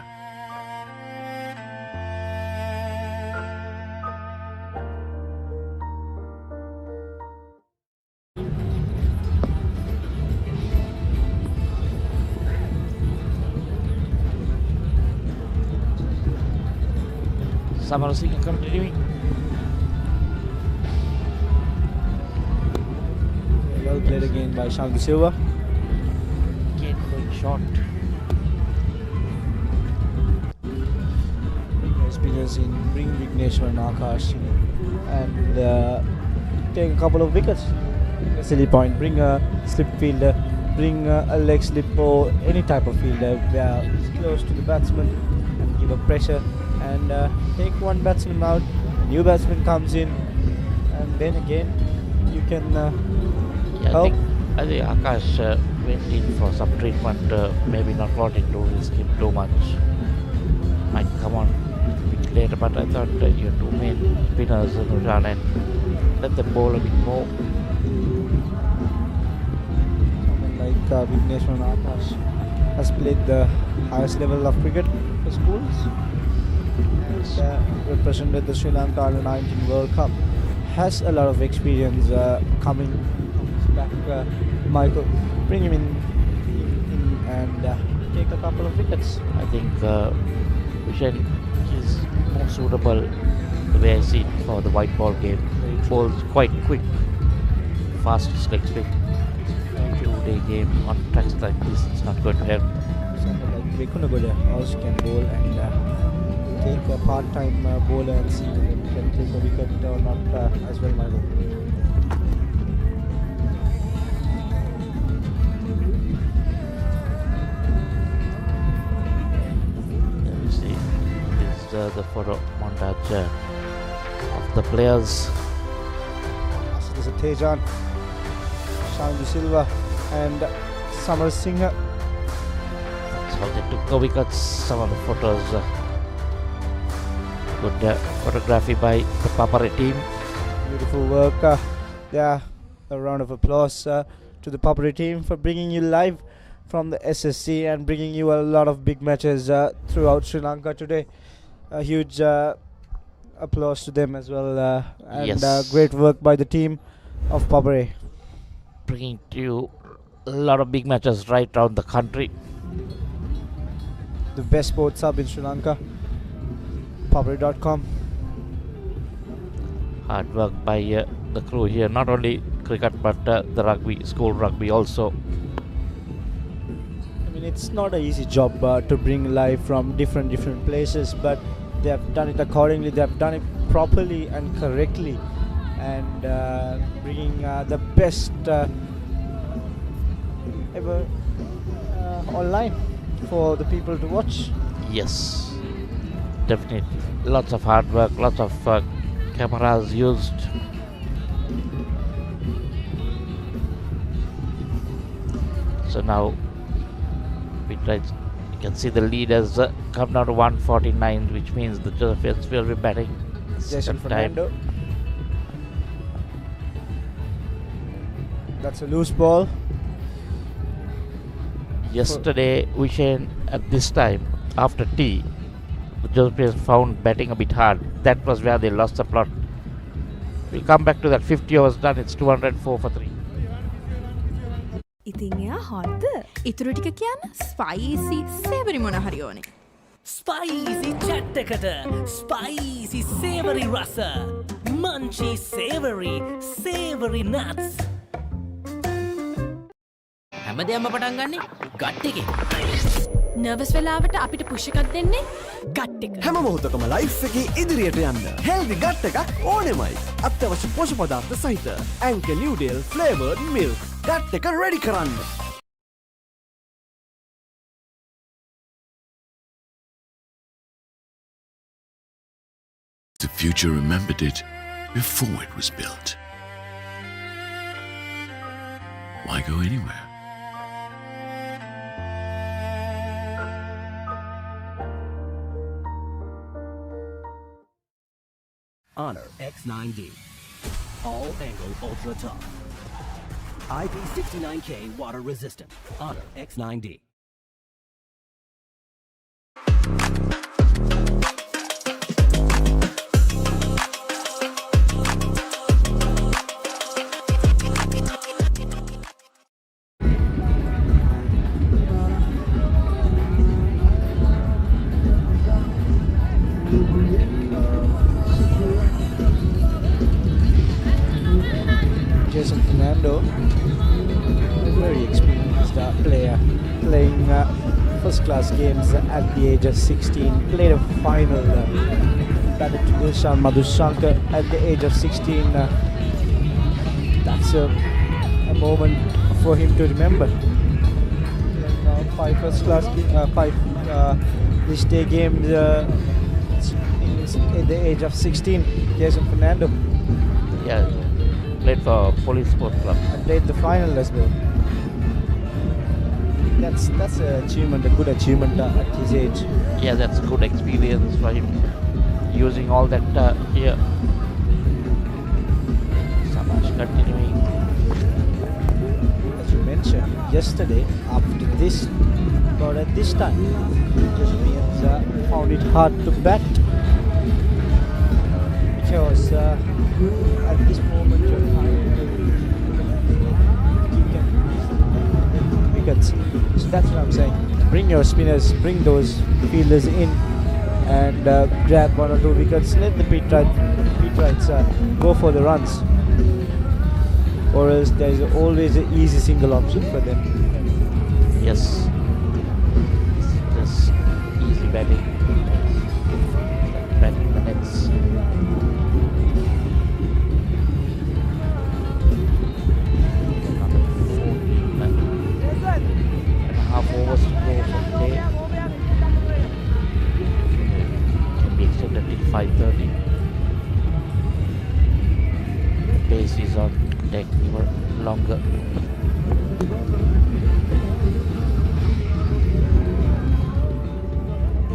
Samarasingh continuing. Well played again by Shanti Silva. Again going short. Experience in bring Vigneshwar and Akash and take a couple of wickets. A silly point. Bring a slip fielder, bring a leg slip or any type of fielder where it's close to the batsman and give a pressure. And take one batsman out, a new batsman comes in, and then again you can help. I think Akash went in for some treatment, maybe not wanting to risk him too much. Might come on a bit later, but I thought your two main spinners, Nurjan, and let them bowl a bit more. Someone like Vigneshwar and Akash has played the highest level of cricket for schools. Represented the Sri Lanka Under-19 World Cup, has a lot of experience coming back. Michael, bring him in and take a couple of wickets. I think Vishen is more suitable the way I see it for the white ball game. Bowls quite quick, fastest leg spin. Two-day game on tracks like this, it's not going to help. Someone like Vikunagoda also can bowl and take a part-time bowler and see whether he can take a wicket or not as well, Michael. Let me see. This is the photo montage of the players. So there's a Tejan, Shanti Silva and Samar Singh. That's how they took the wickets. Some of the photos. Good photography by the Papare team. Beautiful work. Yeah, a round of applause to the Papare team for bringing you live from the SSC and bringing you a lot of big matches throughout Sri Lanka today. A huge applause to them as well. And Yes. great work by the team of Papare. Bringing to you a lot of big matches right around the country. the best sports hub in Sri Lanka. Papare.com. Hard work by the crew here, not only cricket but the rugby, school rugby also. I mean, it's not an easy job to bring live from different places, but they have done it accordingly. They have done it properly and correctly, and bringing the best ever online for the people to watch. Yes, definitely. Lots of hard work, lots of cameras used. So now you can see the leaders come down to 149, which means the Josephines will be batting. Jason Fernando. That's a loose ball. Yesterday, Vishen, at this time, after tea, the Josephines found batting a bit hard. That was where they lost the plot. We'll come back to that. 50 overs done, it's 204 for 3. ඉතින් එයා හොද්ද ඉතුරු ටික කියන්න spicy සේවරි මොන හරි ඕනේ. Spicy chat එකට spicy සේවරි රස මන්චි සේවරි නට්ස් හැමදේම පටන් ගන්නේ ගට් එකේ. නර්වස් වෙලාවට අපිට පුෂ් එකක් දෙන්නේ ගට් එක. හැම මොහොතකම ලයිෆ් එකේ ඉදිරියට යන්න හෙල්දි ගට් එකක් ඕනෙමයි. අත්‍යවශ්‍ය පෝෂ්‍ය පදාර්ථ සහිත ඇන්කර් නිව්ඩේල් ෆ්ලේවර්ඩ් මිල්ක් ගට් එක රෙඩි කරන්න. The future remembered it before it was built. Why go anywhere? Honor X9D. All angle ultra tough. IP69K water resistant. Honor X9D. Jason Fernando, a very experienced player, playing first-class games at the age of 16. Played a final batted to Dilshan Madhushankar at the age of 16. That's a moment for him to remember. Playing 5 first-class, 5 list day games at the age of 16. Jason Fernando. Yeah. Played for Police Sports Club. And played the final as well. That's an achievement, a good achievement at his age. Yeah, that's a good experience for him. Using all that here. Samash continuing. As you mentioned yesterday, after this, about at this time, Josephines found it hard to bat. Because at this moment you're trying to kick and wickets. So that's what I'm saying. Bring your spinners, bring those fielders in and grab 1 or 2 wickets. Let the Petrites go for the runs. Or else there is always an easy single option for them. Yes. Just easy batting. Batting the nets. Half overs to go for the day. Can be extended till 5:30. The pace is on deck even longer.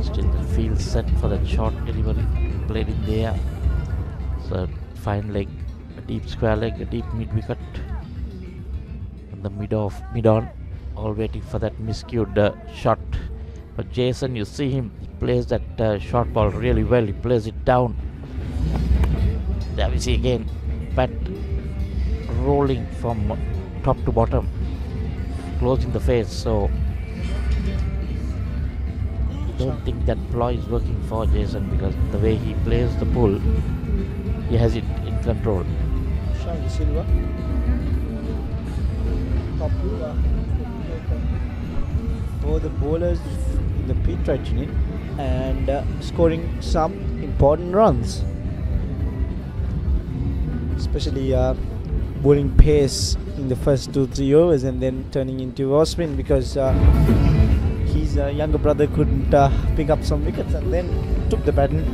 Still the field set for that short delivery played in the air. So fine leg, a deep square leg, a deep mid wicket, and the mid on. All waiting for that miscued shot. But Jason, you see him, he plays that short ball really well. He plays it down. There we see again, bat rolling from top to bottom, closing the face. So don't think that ploy is working for Jason because the way he plays the pull, he has it in control. Shine Silva. Top for the bowlers in the pit right unit and scoring some important runs. Especially bowling pace in the first 2-3 overs and then turning into off spin because his younger brother couldn't pick up some wickets and then took the baton,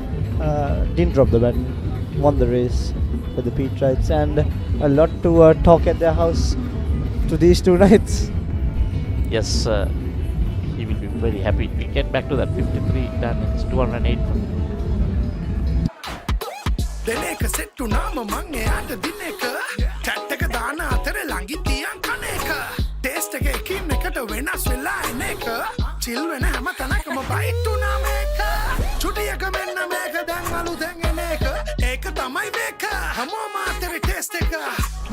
didn't drop the baton, won the race for the Pete Rights, and a lot to talk at their house to these 2 nights. Yes, he will be very happy. We get back to that 53 done. It's 208. දෙනක සෙට්ටු නාම මං එයාට දිනක ටැට් එක දාන අතර ළඟින් තියන් කන එක ටේස්ට් එක එකින් එකට වෙනස් වෙලා එන එක චිල් වෙන හැම තැනකම බයිට් උනා මේක චුටියක මෙන්න මේක දැන් අලුතෙන් එන එක ඒක තමයි මේක හැමෝම අතර ටේස්ට් එක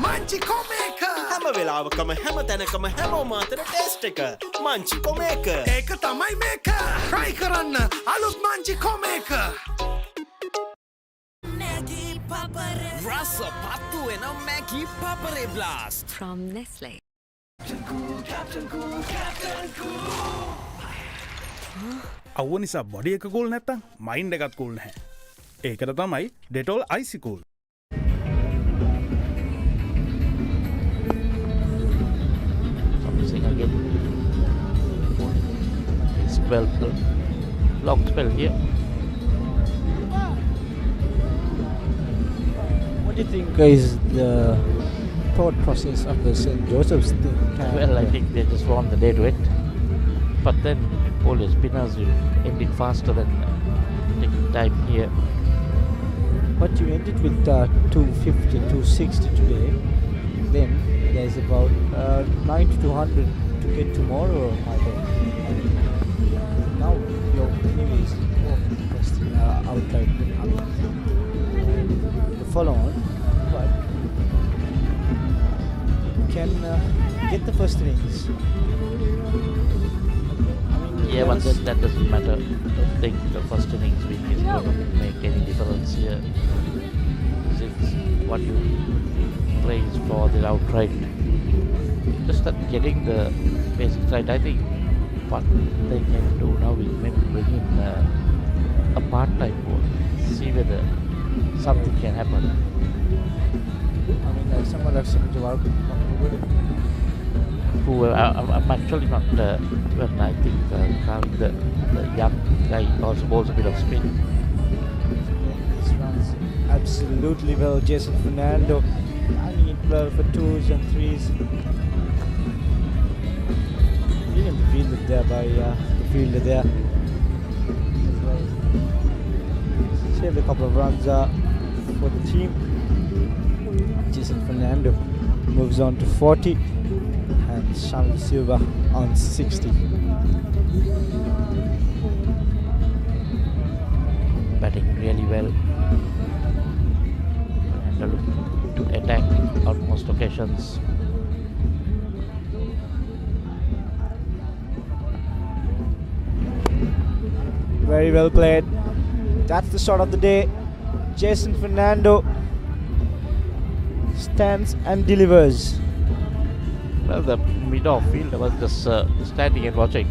මංචි කොමේක හැම වෙලාවකම හැම තැනකම හැමෝම අතර ටේස්ට් එක මංචි කොමේක ඒක තමයි මේක try කරන්න අලුත් Munchee කොමේක Rasa patu ena Maggi Papare Blast from Nestle. අවුව නිසා බොඩි එක කූල් නැත්තම් මයින්ඩ් එකත් කූල් නැහැ. ඒකට තමයි Dettol Icy Cool. Something again. Spell, long spell here. What do you think is the thought process of the St. Joseph's thing? Well, I think they just want the day to end. But then all the spinners will end it faster than taking time here. But you ended with 250, 260 today. Then there's about 90 to 100 to get tomorrow, Michael. Now you're anyways outright the follow on, but can get the first innings. Yeah, but that doesn't matter. I don't think the first innings win is going to make any difference here. Since what you play is for the outright. Just that getting the basics right, I think what they can do now is maybe bring in a part-time bowler. See whether something can happen. I mean, like someone like Simon who I'm actually not even I think having the young guy also bowls a bit of spin. This runs absolutely well, Jason Fernando. I mean, well for 2s and 3s. Brilliant fielded there by the fielder there. Saved a couple of runs for the team. Jason Fernando moves on to 40 and Shamil Silva on 60. Batting really well and looking to attack on most occasions. Very well played. That's the shot of the day. Jason Fernando stands and delivers. Well, the mid-off fielder was just standing and watching.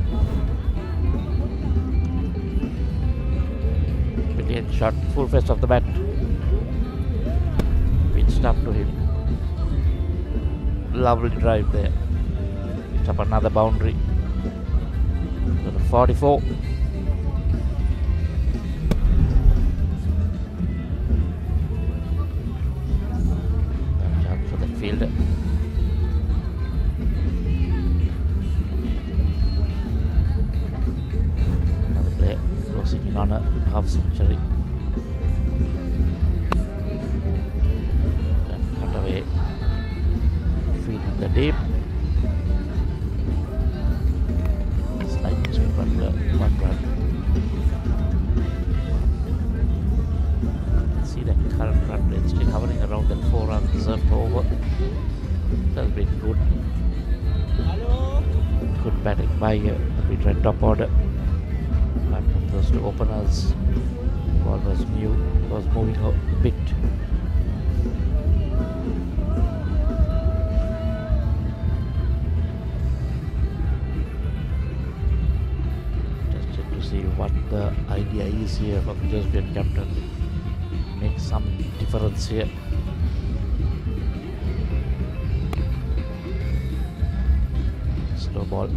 Brilliant shot, full face of the bat. Pitched up to him. Lovely drive there. It's up another boundary. So the 44. Fielder. Another player closing in on a half century. And cut away. Feeding the deep. Slight swing, but one run. See that current run rate still hovering around that 4 runs per over. That's been good. Good batting by the top order. But goes to openers. Ball was moving a bit. Just to see what the idea is here for the Josephine captain. Make some difference here. Slow ball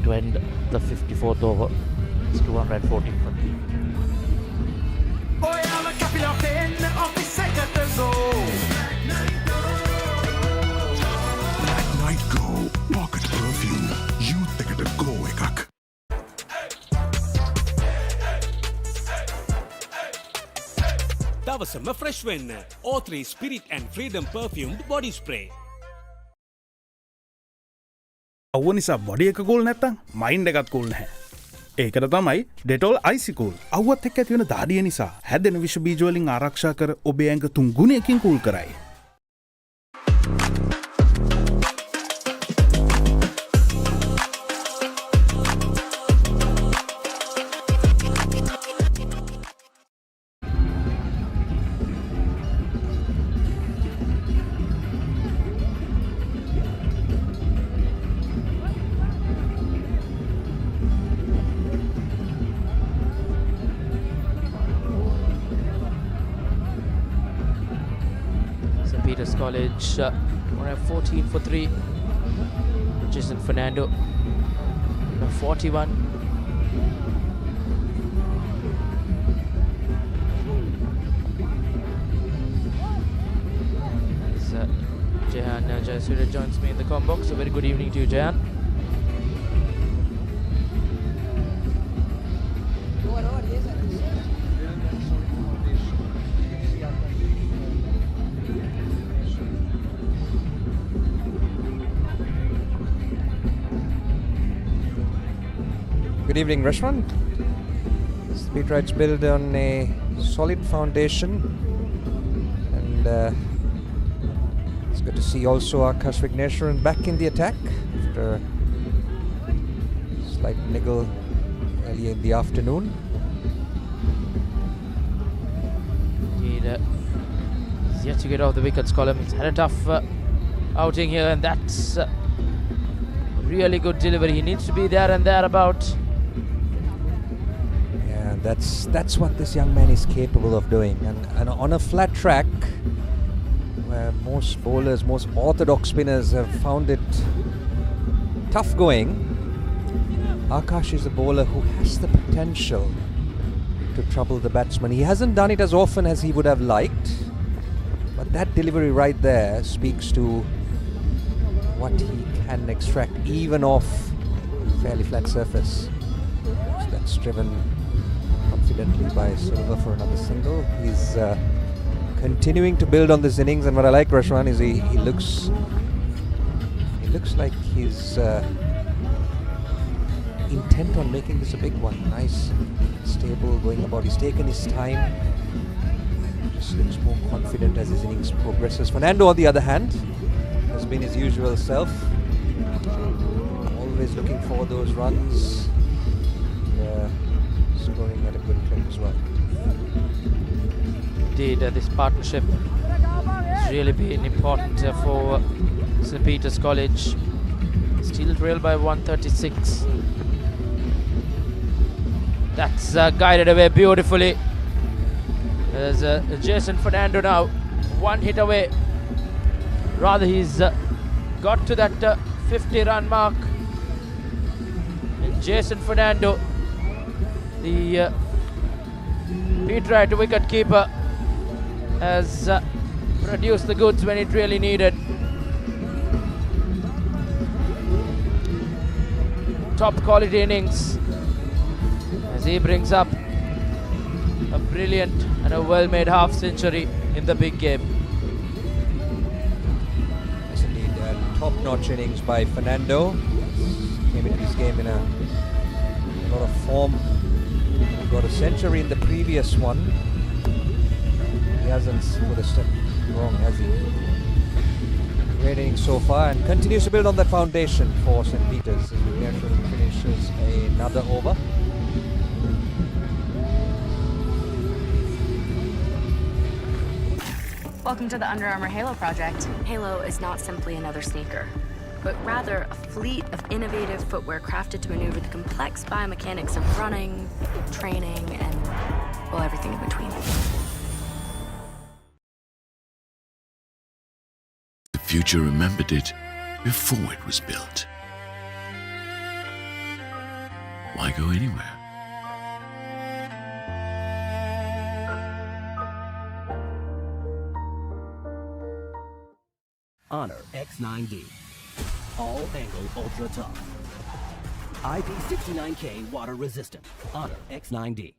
to end the 54th over. It's 214 for the Black Night Go Pocket Perfume Youth එකට go එකක්. දවසම fresh වෙන්න O3 Spirit and Freedom Perfumed Body Spray. අවුව නිසා body එක cool නැත්තම් mind එකත් cool නැහැ. ඒකට තමයි ඩෙටෝල් අයිසි කූල්. අවුවත් එක්ක ඇති වෙන දාඩිය නිසා හැදෙන විෂ බීජ වලින් ආරක්ෂා කර ඔබේ ඇඟ 3 ගුණයකින් කූල් කරයි. College around 14 for 3. Jason Fernando 41. As Jehan Jayasura joins me in the comm box. A very good evening to you, Jehan. Good evening, Rashwan. Speedright's built on a solid foundation, and it's good to see also Akash Vigneswaran back in the attack after a slight niggle earlier in the afternoon. Indeed, he's yet to get off the wickets column. He's had a tough outing here, and that's really good delivery. He needs to be there and thereabout. That's what this young man is capable of doing, and on a flat track where most bowlers, most orthodox spinners have found it tough going, Akash is a bowler who has the potential to trouble the batsman. He hasn't done it as often as he would have liked, but that delivery right there speaks to what he can extract even off fairly flat surface. So that's driven confidently by Silva for another single. He's continuing to build on this innings, and what I like, Rashwan, is he looks like he's intent on making this a big one. Nice, stable, going about. He's taken his time. Just looks more confident as his innings progresses. Fernando, on the other hand, has been his usual self. Always looking for those runs. Scoring at a good clip as well. Indeed, this partnership has really been important for St. Peter's College. Still trailed by 136. That's guided away beautifully. There's Jason Fernando now, one hit away. Rather, he's got to that 50-run mark. And Jason Fernando, the Petrite wicket-keeper, has produced the goods when it really needed. Top quality innings as he brings up a brilliant and a well-made half-century in the big game. Yes, indeed, top-notch innings by Fernando. Came into this game in a lot of form. Got a century in the previous one. He hasn't put a step wrong, has he? Great innings so far, and continues to build on that foundation for St. Peters as Vigneswaran finishes another over. Welcome to the Under Armour Halo project. Halo is not simply another sneaker, but rather a fleet of innovative footwear crafted to maneuver the complex biomechanics of running, training, and, well, everything in between. The future remembered it before it was built. Why go anywhere? Honor X9D. All angle ultra tough. IP69K water resistant. Honor X9D.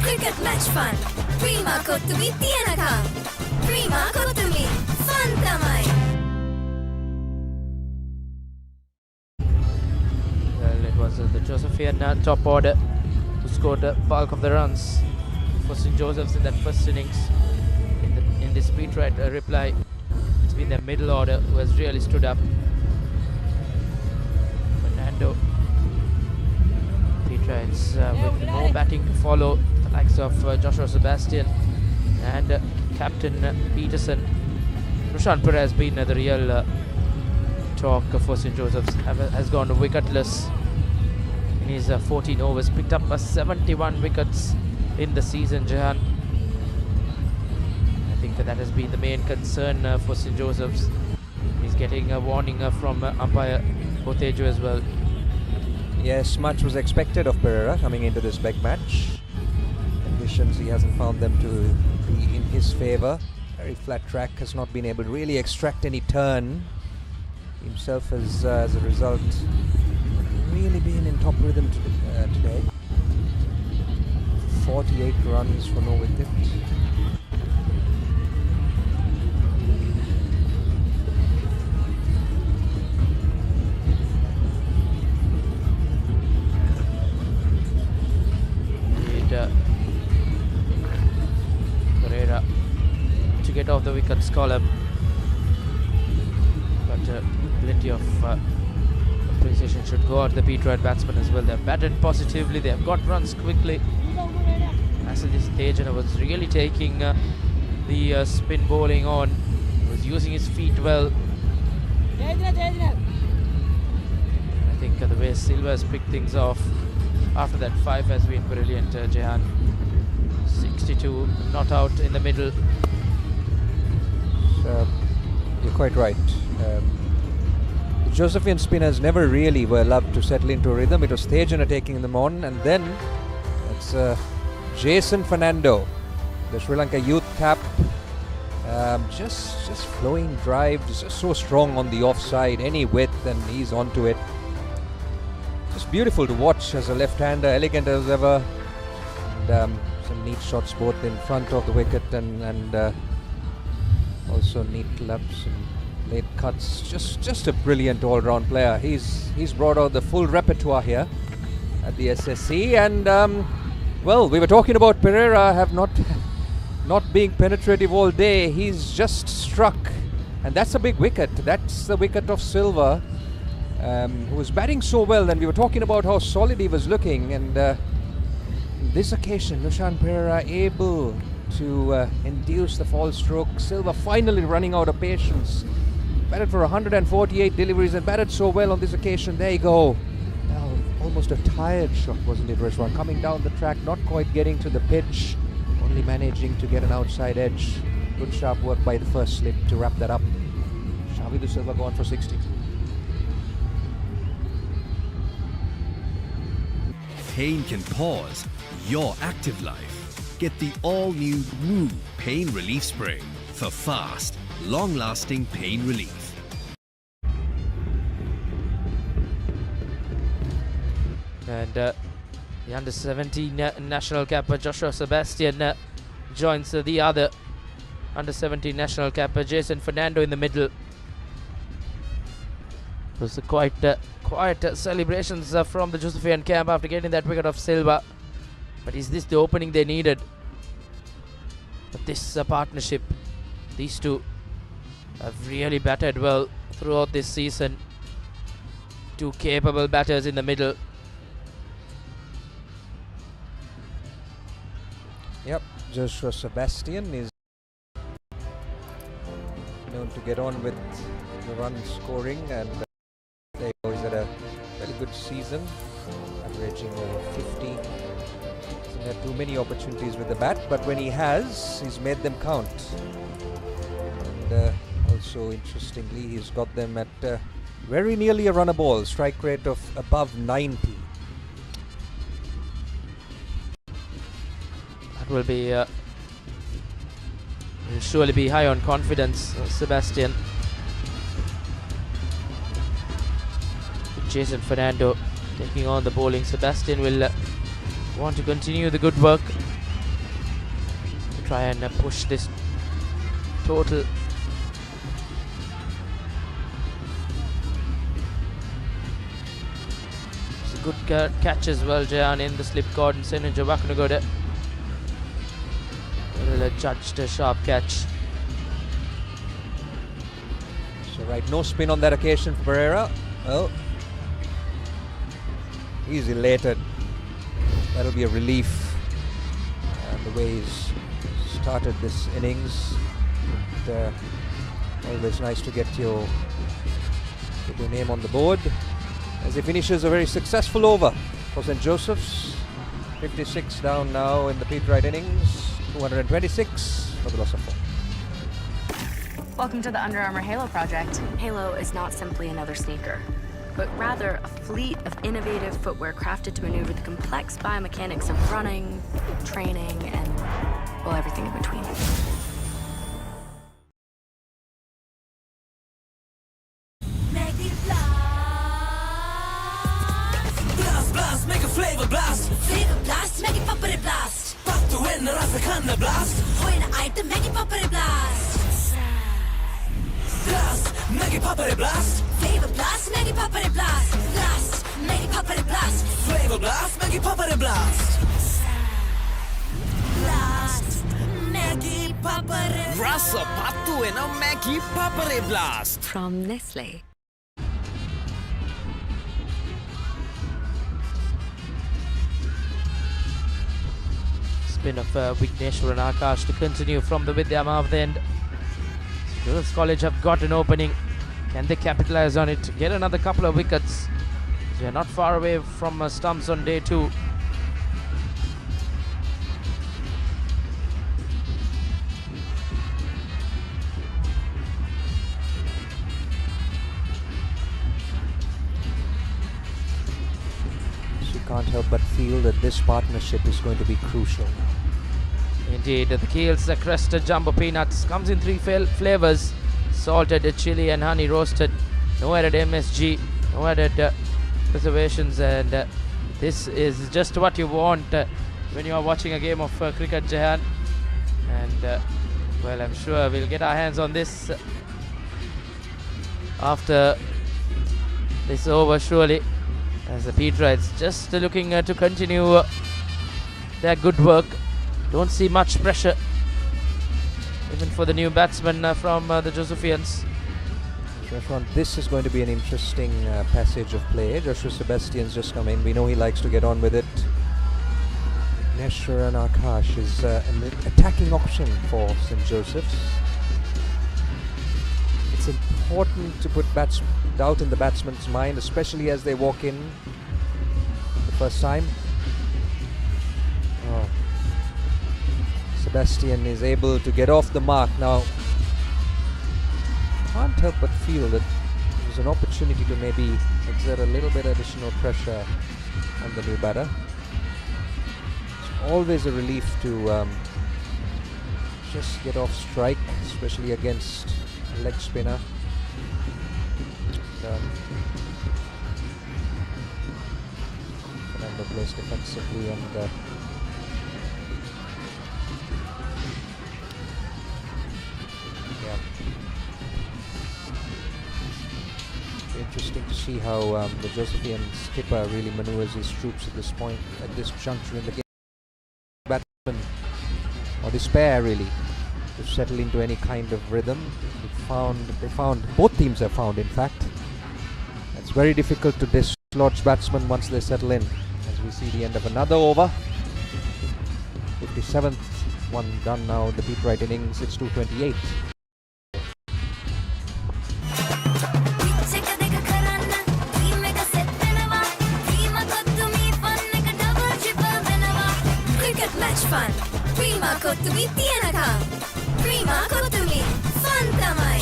Cricket match fun. Prima Kottumi Tianakam. Prima Kottumi. Fun tamai. Well, it was the Josephian top order who scored the bulk of the runs for St. Joseph's in that first innings. In the speed right reply, it's been the middle order who has really stood up. Fernando Petrites with more batting to follow, the likes of Joshua Sebastian and Captain Peterson. Rushan Perez has been the real talk for St. Joseph's, has gone wicketless in his 14 overs, picked up 71 wickets in the season, Jahan. I think that has been the main concern for St. Joseph's. He's getting a warning from umpire Botejo as well. Yes, much was expected of Pereira coming into this big match. Conditions, he hasn't found them to be in his favour. Very flat track, has not been able to really extract any turn. Himself has, as a result, really been in top rhythm today. 48 runs for no wicket. Pereira to get off the wickets column, but plenty of appreciation should go out to the Petright batsmen as well. They've batted positively, they've got runs quickly. Assadis Tejana was really taking the spin bowling on. He was using his feet well. I think the way Silva has picked things off after that 5 has been brilliant, Jehan. 62 not out in the middle. You're quite right. The Josephian spinners never really were loved to settle into a rhythm. It was Tejana taking them on, and then it's Jason Fernando, the Sri Lanka youth cap, just flowing drives, just so strong on the offside, any width, and he's onto it. Just beautiful to watch as a left-hander, elegant as ever, and some neat shots both in front of the wicket and also neat clubs and late cuts. Just a brilliant all-round player. He's brought out the full repertoire here at the SSC, and well, we were talking about Pereira have not being penetrative all day. He's just struck, and that's a big wicket. That's the wicket of Silva, who was batting so well, and we were talking about how solid he was looking, and this occasion Nushan Pereira able to induce the false stroke. Silva finally running out of patience. Batted for 148 deliveries and batted so well on this occasion. There you go. Now, almost a tired shot, wasn't it, Rizwan? Coming down the track, not quite getting to the pitch, only managing to get an outside edge. Good sharp work by the first slip to wrap that up. Shavidu Silva gone for 60. Pain can pause your active life. Get the all-new Woo Pain Relief Spray for fast, long-lasting pain relief. And the under-17 national capper Joshua Sebastian joins the other under-17 national capper Jason Fernando in the middle. It was quite quiet celebrations from the Josephian camp after getting that wicket of Silva. But is this the opening they needed? But this partnership, these two have really batted well throughout this season. Two capable batters in the middle. Joshua Sebastian is known to get on with the run scoring, and there he goes. He's had a very good season, averaging 50. Hasn't had too many opportunities with the bat, but when he has, he's made them count. And also, interestingly, he's got them at very nearly a run a ball, strike rate of above 90. That will be will surely be high on confidence, Sebastian. Jason Fernando taking on the bowling. Sebastian will want to continue the good work to try and push this total. It's a good catch as well, Jayan, in the slip cord, and Senuja Wakanagode will judge the sharp catch. So right, no spin on that occasion for Pereira. Well, he's elated. That'll be a relief. And the way he's started this innings, always nice to get your name on the board as he finishes a very successful over for St. Joseph's. 56 down now in the Pete Wright innings, 226 for the loss of 4. Welcome to the Under Armour Halo project. Halo is not simply another sneaker, but rather a fleet of innovative footwear crafted to maneuver the complex biomechanics of running, training, and, well, everything in between. Blast, blast, make a flavor blast. Flavor blast, make it Papare blast. Pattu enna rasa kanna blast. Hoina item, make it Papare blast. Blast, make it Papare blast. Flavor blast, make it Papare blast. Blast, make it Papare blast. Flavor blast, make it Papare blast. Blast, make it Papare. Rasa pattu enna make it Papare blast. From Nestle. Spin of Vignesh and Akash to continue from the Vidyama of the end. Girls College have got an opening. Can they capitalize on it? Get another couple of wickets. They are not far away from stumps on day 2. You can't help but feel that this partnership is going to be crucial. Indeed, the Keels crested jumbo peanuts comes in 3 flavors: salted, chili, and honey roasted. No added MSG, no added preservations, and this is just what you want when you are watching a game of cricket, Jahan. And well, I'm sure we'll get our hands on this after this over, surely, as the Pete Wrights just looking to continue their good work. Don't see much pressure even for the new batsman from the Josephians. Joshua, this is going to be an interesting passage of play. Joshua Sebastian's just come in. We know he likes to get on with it. Neshwar and Akash is an attacking option for St. Joseph's. It's important to put doubt in the batsman's mind, especially as they walk in the first time. Oh. Sebastian is able to get off the mark now. Can't help but feel that there's an opportunity to maybe exert a little bit additional pressure on the new batter. It's always a relief to just get off strike, especially against a leg spinner. Fernando plays defensively, and interesting to see how the Josephian skipper really maneuvers his troops at this point, at this juncture in the game. Batsmen, or despair really, to settle into any kind of rhythm. Both teams have found, in fact, it's very difficult to dislodge batsmen once they settle in. As we see the end of another over, 57th one done now in the Pete Wright innings. It's 228. Fun. Prima Kottumi Tiyanakam. Prima Kottumi. Fun tamai.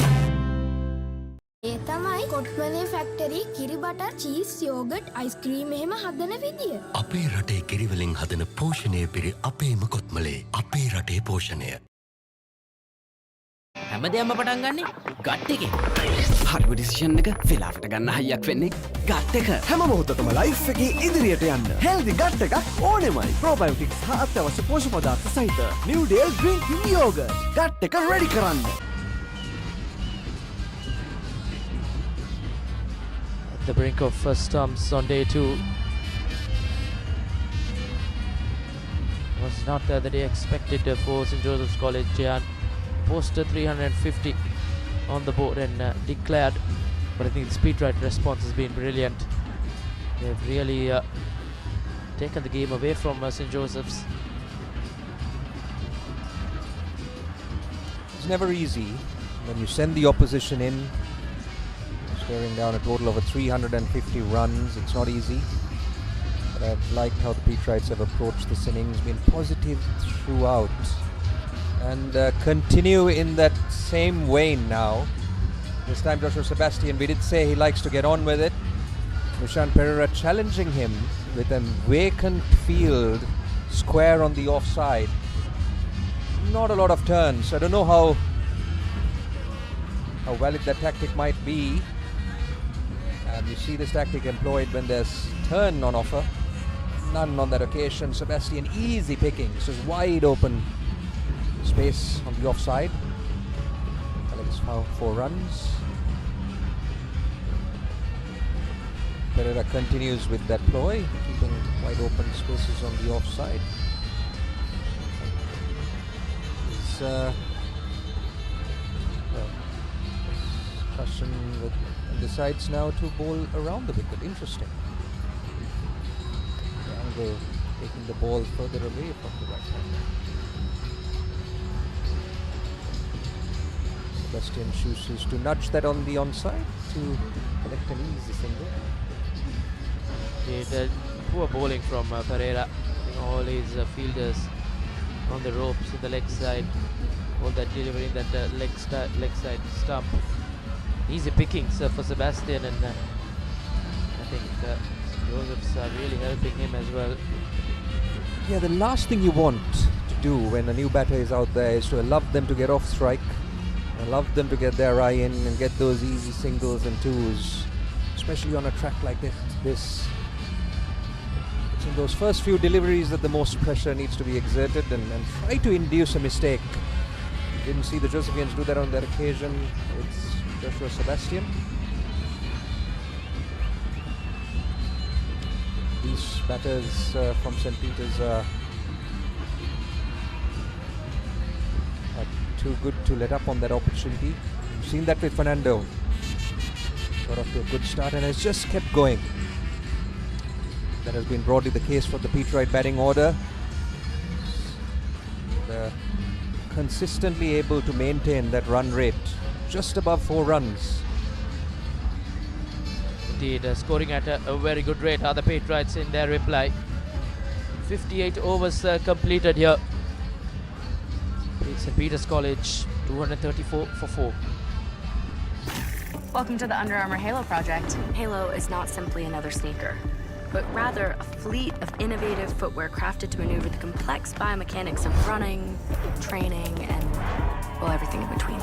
ඒ තමයි කොට්මලේ factory කිරි butter cheese yoghurt ice cream එහෙම හදන විදිය. අපේ රටේ කිරිවලින් හදන පෝෂණය පිරි අපේම කොත්මලේ අපේ රටේ පෝෂණය. හැමදේම පටන් ගන්නේ ගට් එකේ. හරිම ඩිසිෂන් එක වෙලාවට ගන්න හයියක් වෙන්නේ ගට් එක. හැම මොහොතකම ලයිෆ් එකේ ඉදිරියට යන්න හෙල්දි ගට් එකක් ඕනෙමයි. ප්‍රෝබයෝටික්ස් හා අත්‍යවශ්‍ය පෝෂ්‍ය පදාර්ථ සහිත නිව් ඩේල් ඩ්‍රින්කින් යෝගට් ගට් එක රෙඩි කරන්න. At the brink of first stumps on day 2. Was not the day expected for St. Joseph's College. Jan posted 350 on the board and declared, but I think the speed right response has been brilliant. They've really taken the game away from St. Joseph's. It's never easy when you send the opposition in, staring down a total of 350 runs. It's not easy, but I've liked how the Pete Wrights have approached this innings, been positive throughout, and continue in that same vein now. This time Joshua Sebastian, we did say he likes to get on with it. Nishan Pereira challenging him with a vacant field square on the offside. Not a lot of turns. I don't know how valid that tactic might be. And you see this tactic employed when there's turn on offer. None on that occasion. Sebastian easy picking. This is wide open space on the offside. Alex found 4 runs. Pereira continues with that ploy, keeping wide open spaces on the offside. It's discussion with decides now to bowl around the wicket. Interesting. The angle taking the ball further away from the right hand. Sebastian chooses to nudge that on the onside to collect an easy single. Poor bowling from Pereira. All his fielders on the ropes in the leg side. All that delivering that leg side stump. Easy pickings for Sebastian, and I think Josephs are really helping him as well. Yeah, the last thing you want to do when a new batter is out there is to allow them to get off strike, allow them to get their eye in and get those easy singles and twos, especially on a track like this. It's in those first few deliveries that the most pressure needs to be exerted, and try to induce a mistake. Didn't see the Josephians do that on that occasion. It's Joshua Sebastian. These batters from St. Peter's are too good to let up on that opportunity. We've seen that with Fernando. Got off to a good start and has just kept going. That has been broadly the case for the Pete Wright batting order. They're consistently able to maintain that run rate just above 4 runs. Indeed, scoring at a very good rate are the Pete Wrights in their reply. 58 overs completed here. St. Peter's College, 234 for 4. Welcome to the Under Armour Halo project. Halo is not simply another sneaker, but rather a fleet of innovative footwear crafted to maneuver the complex biomechanics of running, training, and, well, everything in between.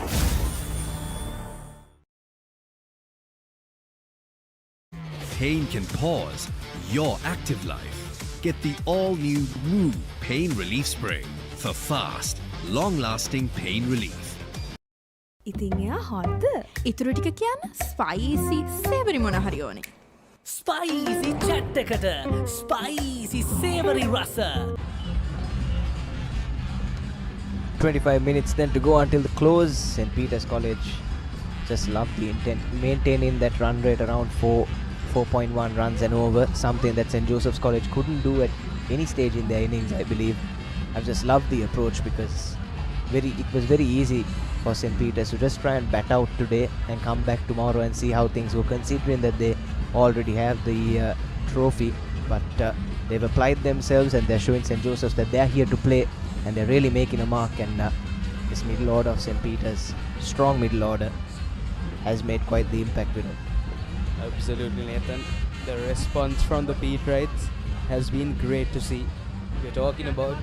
Pain can pause your active life. Get the all-new Woo Pain Relief Spray for fast, long-lasting pain relief. ඉතින් එයා හොද්ද ඉතුරු ටික කියන්න spicy සේවරි මොන හරි ඕනේ. Spicy chat එකට spicy සේවරි රස. 25 minutes then to go until the close. St. Peter's College just love the intent, maintaining that run rate around 4.1 runs and over, something that St. Joseph's College couldn't do at any stage in their innings, I believe. I've just loved the approach because it was very easy for St. Peter's to just try and bat out today and come back tomorrow and see how things go, considering that they already have the trophy. But they've applied themselves and they're showing St. Joseph's that they're here to play and they're really making a mark. And this middle order of St. Peter's, strong middle order, has made quite the impact with it. Absolutely, Nathan. The response from the Patriots has been great to see. We're talking about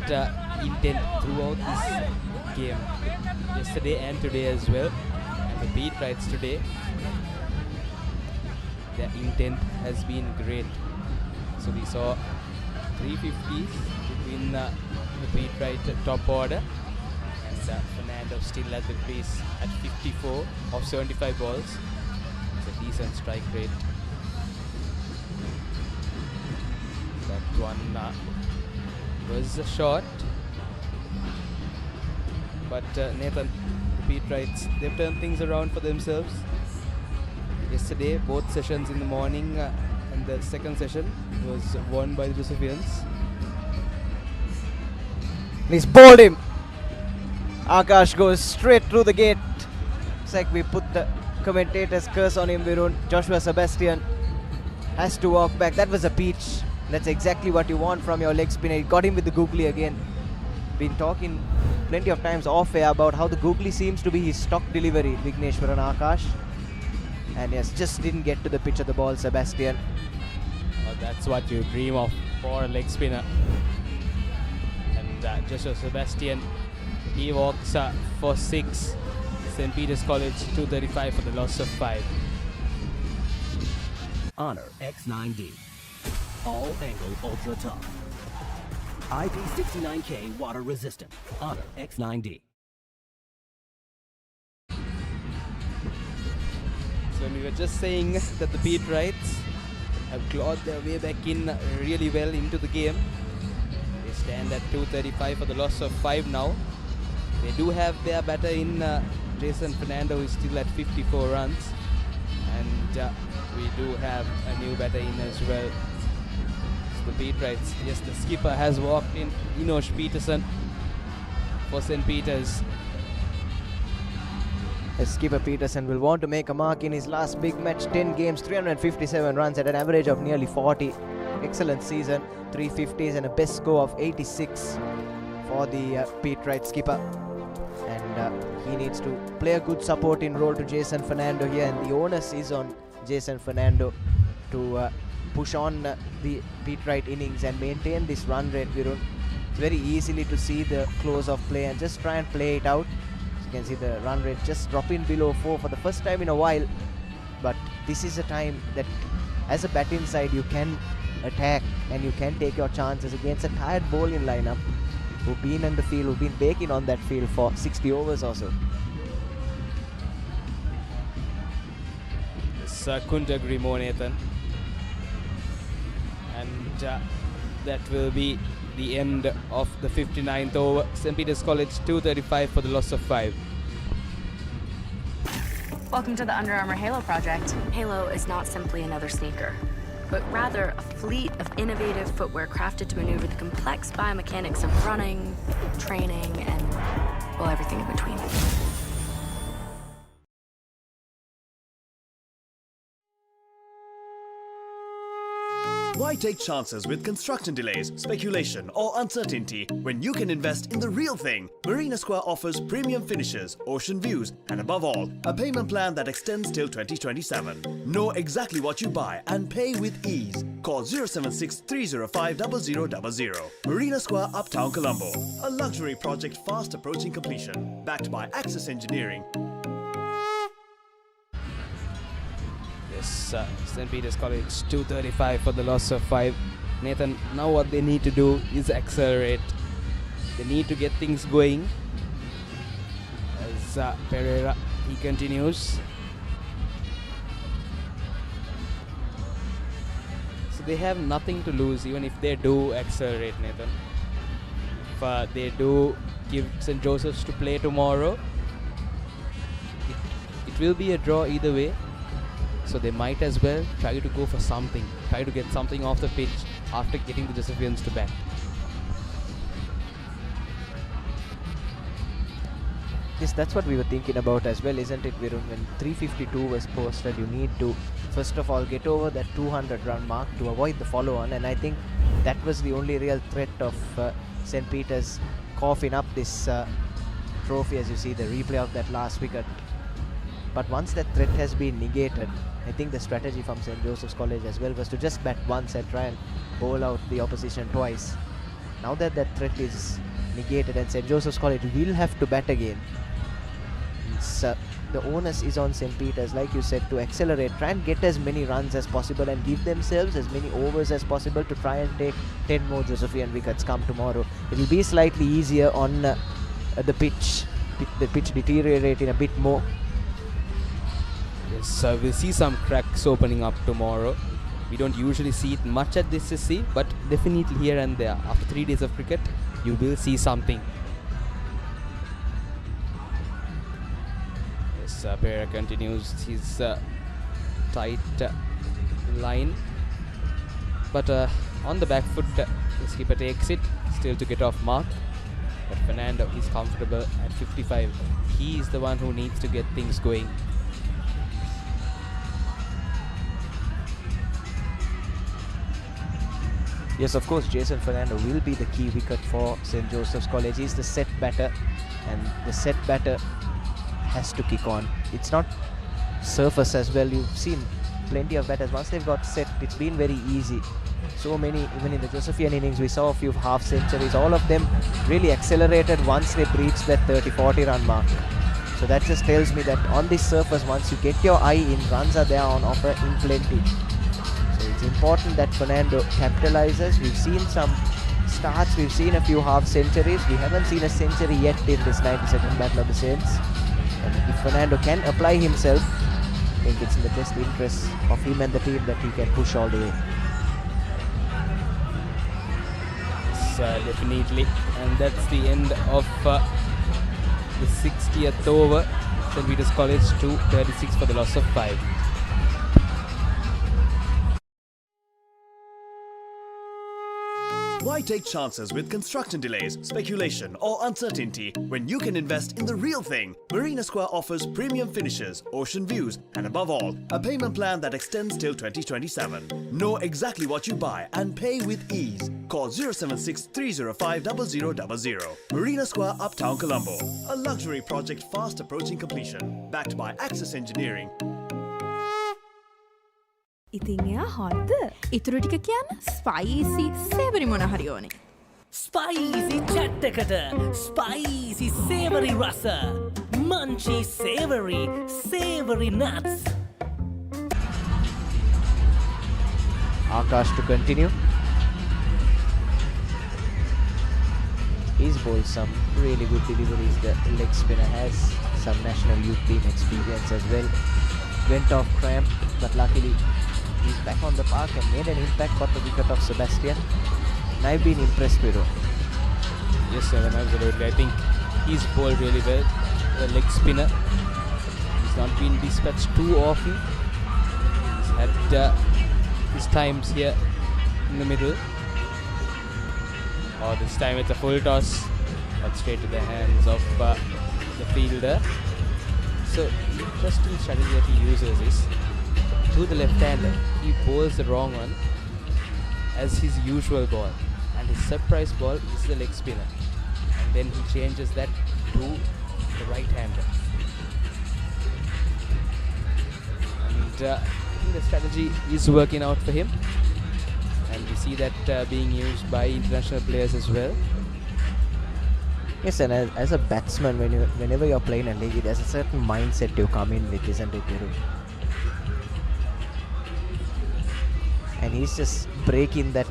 intent throughout this game, yesterday and today as well. And the Patriots today, their intent has been great. So we saw 350s between the Patriot top order, and Fernando still at the crease at 54 of 75 balls. It's a decent strike rate. That one was a shot, but Nathan, the Patriots, they've turned things around for themselves. Yesterday, both sessions in the morning and the second session was won by the Josephines. He's bowled him. Akash goes straight through the gate. It's like we put the commentator's curse on him, Virun. Joshua Sebastian has to walk back. That was a peach. That's exactly what you want from your leg spinner. He got him with the googly again. Been talking plenty of times off air about how the googly seems to be his stock delivery, Vigneshwaran Akash. And yes, just didn't get to the pitch of the ball, Sebastian. Oh, that's what you dream of for a leg spinner. And Joshua Sebastian, he walks for 6. St. Peter's College 235 for the loss of 5. Honor X9D. All angle ultra tough. IP69K water resistant. Honor X9D. So we were just saying that the Patriots have clawed their way back in really well into the game. They stand at 235 for the loss of 5 now. They do have their batter in Jason Fernando, who is still at 54 runs. And we do have a new batter in as well. So the Patriots, yes, the skipper has walked in, Enosh Peterson for St. Peter's. Skipper Peterson will want to make a mark in his last big match. 10 games, 357 runs at an average of nearly 40. Excellent season, 350s and a best score of 86 for the Patriot skipper. And he needs to play a good supporting role to Jason Fernando here, and the onus is on Jason Fernando to push on the Patriot innings and maintain this run rate, Virun. It's very easily to see the close of play and just try and play it out. You can see the run rate just dropping below 4 for the first time in a while. But this is a time that as a batting side you can attack and you can take your chances against a tired bowling lineup who've been in the field, who've been baking on that field for 60 overs or so. Yes, couldn't agree more, Nathan. And that will be the end of the 59th over. St. Peter's College 235 for the loss of 5. Welcome to the Under Armour Halo project. Halo is not simply another sneaker, but rather a fleet of innovative footwear crafted to maneuver the complex biomechanics of running, training, and, well, everything in between. Why take chances with construction delays, speculation, or uncertainty when you can invest in the real thing? Marina Square offers premium finishes, ocean views, and above all, a payment plan that extends till 2027. Know exactly what you buy and pay with ease. Call 076 305 0000. Marina Square, Uptown, Colombo. A luxury project fast approaching completion. Backed by Access Engineering. Yes, St. Peter's College 235 for the loss of 5. Nathan, now what they need to do is accelerate. They need to get things going. As Pereira, he continues. So they have nothing to lose even if they do accelerate, Nathan. If they do give St. Joseph's to play tomorrow, it will be a draw either way. So they might as well try to go for something, try to get something off the pitch after getting the Josephians to bat. Yes, that's what we were thinking about as well, isn't it, Virun? When 352 was posted, you need to first of all get over that 200 run mark to avoid the follow-on, and I think that was the only real threat of St. Peter's coughing up this trophy, as you see the replay of that last wicket. But once that threat has been negated, I think the strategy from St. Joseph's College as well was to just bat once and try and bowl out the opposition twice. Now that that threat is negated and St. Joseph's College will have to bat again, the onus is on St. Peter's, like you said, to accelerate, try and get as many runs as possible and give themselves as many overs as possible to try and take 10 more Josephian wickets come tomorrow. It will be slightly easier on the pitch deteriorating a bit more. Yes, we'll see some cracks opening up tomorrow. We don't usually see it much at the SSC, but definitely here and there. After 3 days of cricket, you will see something. Yes, Papare continues his tight line, but on the back foot, the skipper takes it, still to get off mark. But Fernando is comfortable at 55. He is the one who needs to get things going. Yes, of course, Jason Fernando will be the key wicket for St. Joseph's College. He's the set batter, and the set batter has to kick on. It's not surface as well. You've seen plenty of batters. Once they've got set, it's been very easy. So many, even in the Josephian innings, we saw a few half centuries. All of them really accelerated once they breached that 30-40 run mark. So that just tells me that on this surface, once you get your eye in, runs are there on offer in plenty. So it's important that Fernando capitalizes. We've seen some starts, we've seen a few half centuries. We haven't seen a century yet in this 92nd Battle of the Saints. And if Fernando can apply himself, I think it's in the best interest of him and the team that he can push all the way. Definitely, and that's the end of the 60th over. St. Peter's College 236 for the loss of 5. Why take chances with construction delays, speculation or uncertainty when you can invest in the real thing? Marina Square offers premium finishes, ocean views and above all, a payment plan that extends till 2027. Know exactly what you buy and pay with ease. Call 076 305 0000. Marina Square, Uptown Colombo. A luxury project fast approaching completion. Backed by Access Engineering. ඉතින් එයා හොද්ද ඉතුරු ටික කියන්න spicy සේවරි මොන හරි ඕනේ spicy chat එකට spicy සේවරි රස මන්චි සේවරි nuts. Akash to continue. He's bowled some really good deliveries. The leg spinner has some national youth team experience as well. Went off cramp, but luckily he's back on the park and made an impact for the wicket of Sebastian. And I've been impressed with him. Yes, sir, absolutely. I think he's bowled really well. The leg spinner. He's not been dispatched too often. He's had his times here in the middle. Oh, this time it's a full toss, but straight to the hands of the fielder. So, the interesting strategy that he uses is to the left-hander, he bowls the wrong one as his usual ball, and his surprise ball is the leg spinner, and then he changes that to the right-hander. And I think the strategy is working out for him, and we see that being used by international players as well. Yes, and as a batsman, whenever you're playing a league, there's a certain mindset you come in with, isn't it, Viru? And he's just breaking that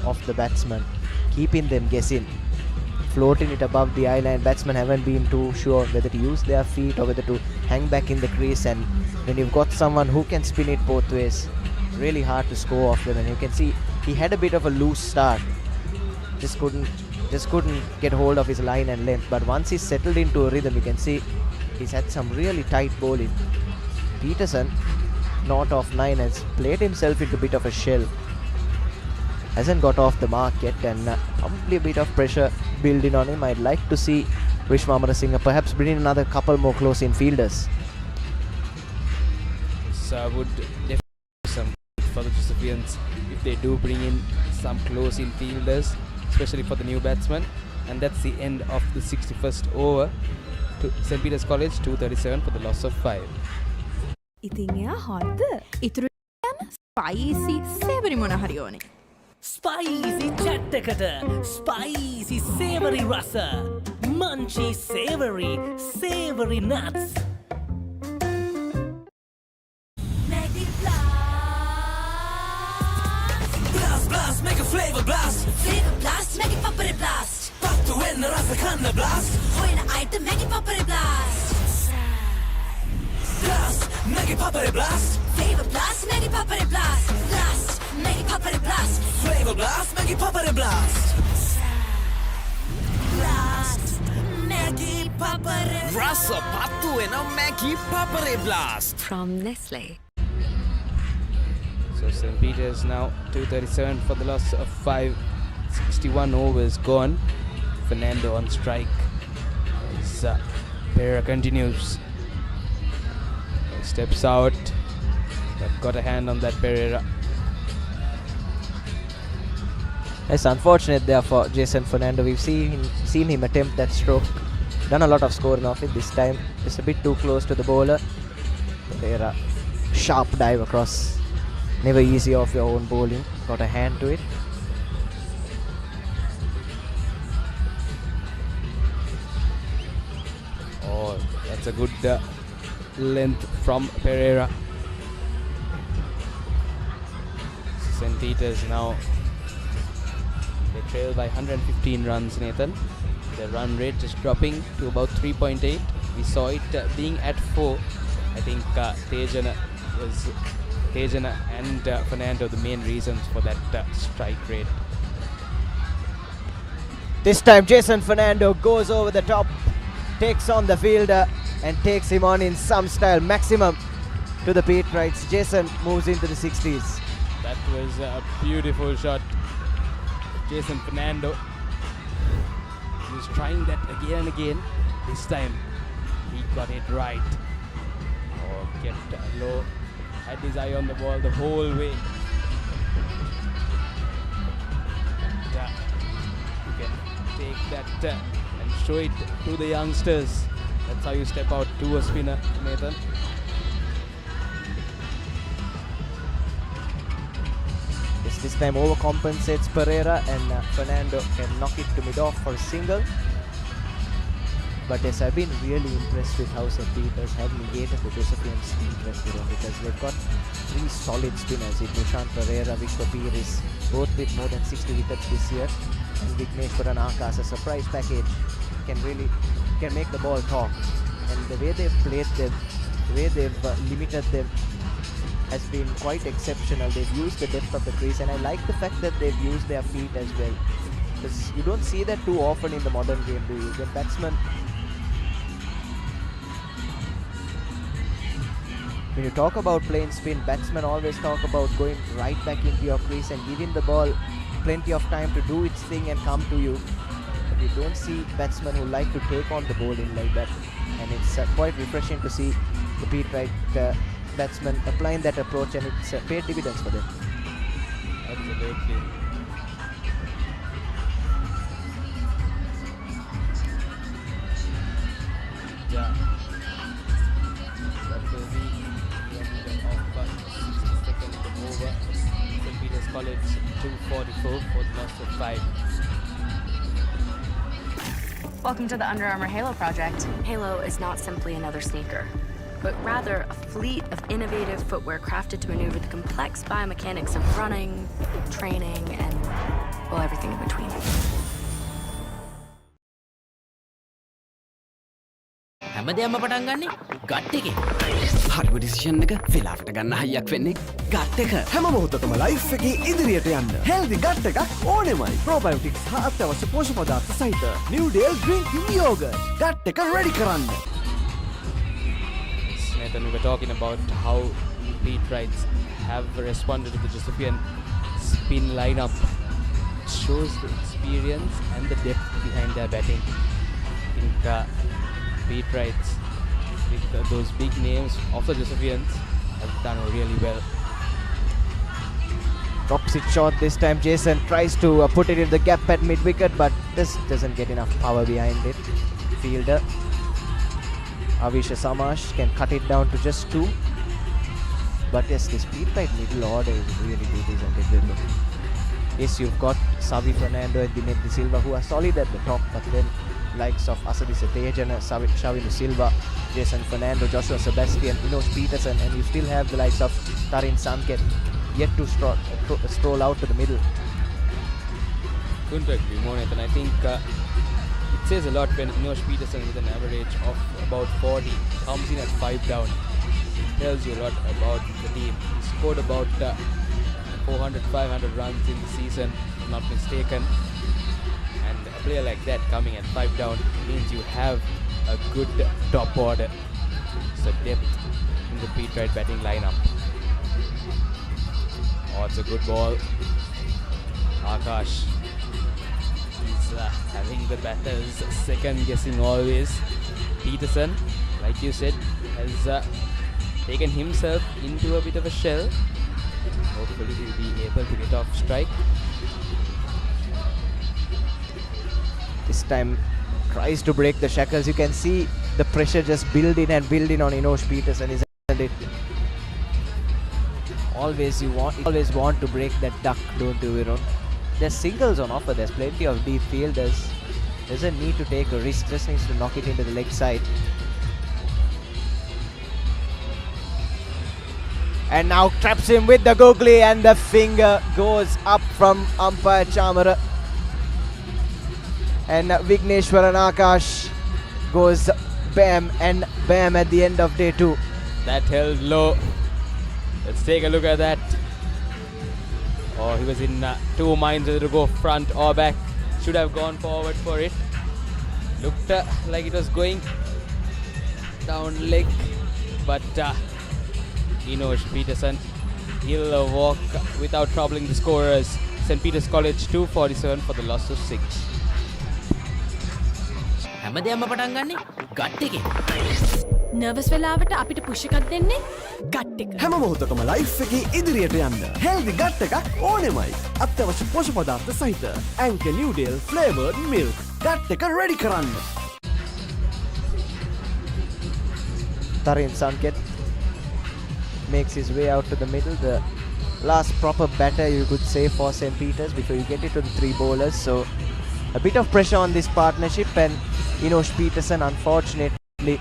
off the batsman, keeping them guessing, floating it above the eye line. Batsmen haven't been too sure whether to use their feet or whether to hang back in the crease, and when you've got someone who can spin it both ways, it's really hard to score off them. And you can see he had a bit of a loose start, just couldn't get hold of his line and length, but once he's settled into a rhythm, you can see he's had some really tight bowling. Peterson, not off 9, has played himself into a bit of a shell, hasn't got off the mark yet, and probably a bit of pressure building on him. I'd like to see Vishwa Amarasinghe perhaps bring in another couple more close in fielders. This would definitely be some good for the Josephians if they do bring in some close in fielders, especially for the new batsman. And that's the end of the 61st over to St. Peter's College, 237 for the loss of 5. ඉතින් එයා හොද්ද ඉතුරු යන spicy සේවරි මොන හරි ඕනේ. Spicy chat එකට spicy savory රස munchy savory nuts. Blast, make a flavor blast. Flavor blast, make it Papare blast. Pattu enna rasa kanna blast. Hoina item, make it Papare blast. Blast, make it Papare blast. Flavor blast, make it Papare blast. Blast, make it Papare blast. Flavor blast, make it Papare blast. Blast, make it Papare blast. Rasa pattu enna Maggie Papare blast. From Nestle. So St. Peter's now 237 for the loss of 5. 61 overs gone. Fernando on strike. As Pereira continues. He steps out. But got a hand on that Pereira. It's unfortunate there for Jason Fernando. We've seen him attempt that stroke. Done a lot of scoring off it this time. Just a bit too close to the bowler. Pereira, sharp dive across. Never easy off your own bowling. Got a hand to it. Oh, that's a good length from Pereira. St. Peter's now, they trail by 115 runs, Nathan. The run rate is dropping to about 3.8. We saw it being at 4. I think Tejana and Fernando the main reasons for that strike rate. This time Jason Fernando goes over the top, takes on the fielder and takes him on in some style. Maximum to the Pete Wrights. Jason moves into the 60s. That was a beautiful shot. Jason Fernando, he was trying that again and again. This time he got it right. Oh, kept low, had his eye on the ball the whole way. And, you can take that and show it to the youngsters. That's how you step out to a spinner, Nathan. This time overcompensates Pereira and Fernando can knock it to mid-off for a single. But yes, I've been really impressed with how St. Peter's have negated the Josephians' interest here because they've got 3 solid spinners in Nishant Pereira, Victor Pires, both with more than 60 wickets this year. And Vignesh Puranaka as a surprise package can make the ball talk. And the way they've played them, the way they've limited them has been quite exceptional. They've used the depth of the crease and I like the fact that they've used their feet as well. Because you don't see that too often in the modern game, do you? The batsman, when you talk about playing spin, batsmen always talk about going right back into your crease and giving the ball plenty of time to do its thing and come to you. But you don't see batsmen who like to take on the bowling like that. And it's quite refreshing to see the Pete Wright batsmen applying that approach and it's paid dividends for them. Absolutely. Yeah. That will be the end of 62nd over. St. Peter's College 244 for the loss of 5. Welcome to the Under Armour Halo project. Halo is not simply another sneaker, but rather a fleet of innovative footwear crafted to maneuver the complex biomechanics of running, training, and, well, everything in between. හැමදේම පටන් ගන්නේ gut එකේ. හරිම decision එක වෙලාවට ගන්න හයියක් වෙන්නේ gut එක. හැම මොහොතකම ලයිෆ් එකේ ඉදිරියට යන්න. හෙල්දි ගට් එකක් ඕනෙමයි. ප්‍රොබයෝටික්ස් හා අත්‍යවශ්‍ය පෝෂක පදාර්ථ සහිත New Dale Drinking Yogurt. ගට් එක රෙඩි කරන්න. Nathan, we were talking about how Pete Wrights have responded to the Josephian spin lineup. It shows the experience and the depth behind their batting. think Pete Wrights with those big names of the Josephines have done really well. Drops it short this time. Jason tries to put it in the gap at mid-wicket, but this doesn't get enough power behind it. Fielder Avisha Samash can cut it down to just 2. But yes, this Pete Wright middle order is really good, isn't it? Yes, you've got Savi Fernando and Dinesh De Silva who are solid at the top, but then likes of Asadi Satejana, Shavinu Silva, Jason Fernando, Joshua Sebastian, Inosh Peterson, and you still have the likes of Tarin Sanket yet to stroll out to the middle. Couldn't agree more, Nathan. I think it says a lot when Inosh Peterson with an average of about 40 comes in at 5 down. It tells you a lot about the team. He scored about 400-500 runs in the season, if not mistaken. And a player like that coming at 5 down means you have a good top order. So depth in the Pete Wright batting lineup. Oh, it's a good ball. Akash. He's having the batters second guessing always. Peterson, like you said, has taken himself into a bit of a shell. Hopefully he'll be able to get off strike. This time tries to break the shackles. You can see the pressure just building and building on Inosh Peterson, isn't it? Always want to break that duck, don't you, Viron? There's singles on offer. There's plenty of deep fielders. Doesn't need to take a risk. Just needs to knock it into the leg side. And now traps him with the googly, and the finger goes up from umpire Chamara. And Vigneshwaran Akash goes bam and bam at the end of day 2. That held low. Let's take a look at that. Oh, he was in 2 minds whether to go front or back. Should have gone forward for it. Looked like it was going down leg, but Inosh Peterson, he'll walk without troubling the scorers. St. Peter's College 247 for the loss of 6. හැමදේම පටන් ගන්නේ gut එකේ. Nervous වෙලාවට අපිට push එකක් දෙන්නේ gut එක. හැම මොහොතකම ලයිෆ් එකේ ඉදිරියට යන්න හෙල්දි ගට් එකක් ඕනෙමයි. අත්‍යවශ්‍ය පෝෂක පදාර්ථ සහිත ඇන්කර් නිව්ඩේල් ෆ්ලේවර්ඩ් මිල්ක් ගට් එක රෙඩි කරන්න. Tarin Sanket makes his way out to the middle. The last proper batter, you could say, for St. Peter's before you get it to the 3 bowlers. So a bit of pressure on this partnership, and Inosh Peterson, unfortunately,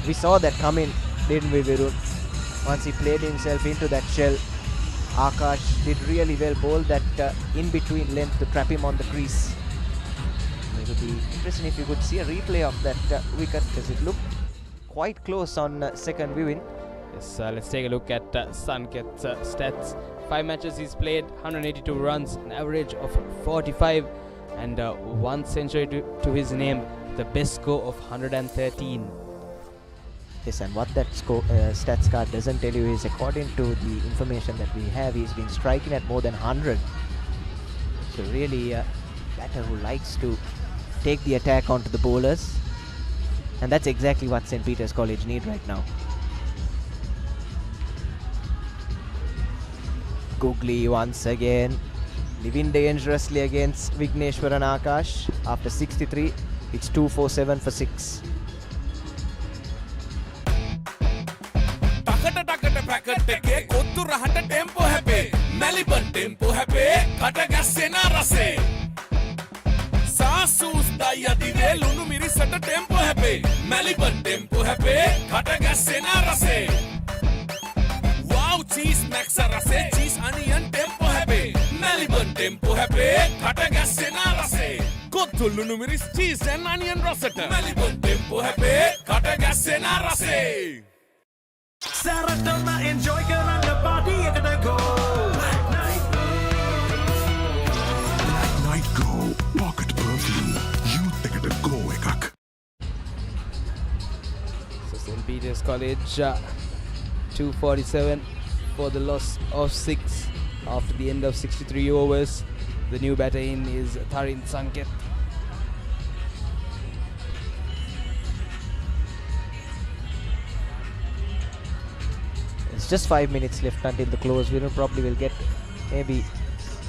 we saw that coming, didn't we, Virun? Once he played himself into that shell, Akash did really well, bowled that in-between length to trap him on the crease. It would be interesting if you could see a replay of that wicket, because it looked quite close on second viewing. Yes, let's take a look at Sanket's stats. 5 matches he's played, 182 runs, an average of 45, and 1 century to his name, the best score of 113. Yes, and what that stats card doesn't tell you is, according to the information that we have, he's been striking at more than 100. So really a batter who likes to take the attack onto the bowlers, and that's exactly what St. Peter's College need right now. Googly once again, living dangerously against Vigneshwaran Akash. After 63, it's 247 for 6. Wow, cheese max rase, cheese onion tempo happy. Melbourne tempo happy, kata gasena rase. Kothulu numeris cheese and onion rosetta. Melbourne tempo happy, kata gasena rase. Saratona enjoy karanga party ekata go. Black Night Go Pocket Perfume. Youth ekata go ekak. So St. Peter's College 247 for the loss of 6 after the end of 63 overs. The new batter in is Tarin Sanket. just 5 minutes left until the close. We probably will get maybe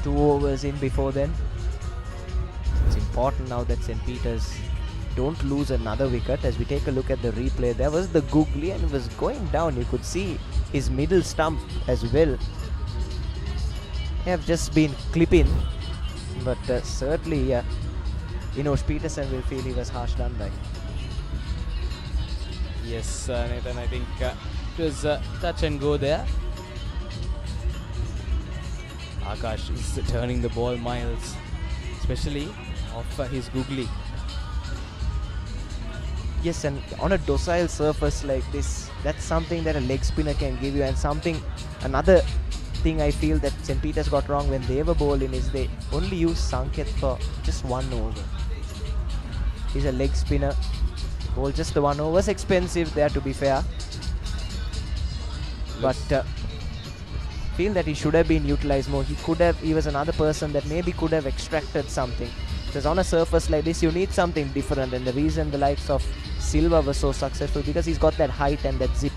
2 overs in before then. It's important now that St. Peter's don't lose another wicket. As we take a look at the replay, there was the googly and it was going down. You could see his middle stump as well. They have just been clipping, but certainly Inosh Peterson will feel he was harsh done by. Yes, Nathan, I think it was touch and go there. Akash is turning the ball miles, especially off his googly. Yes, and on a docile surface like this, that's something that a leg spinner can give you. And another thing I feel that St. Peter's got wrong when they were bowling is they only use Sanket for just 1 over. He's a leg spinner. Bowl just the 1 over. Was expensive there, to be fair. But feel that he should have been utilized more. He was another person that maybe could have extracted something. Because on a surface like this, you need something different. And the reason the likes of Silva was so successful, because he's got that height and that zip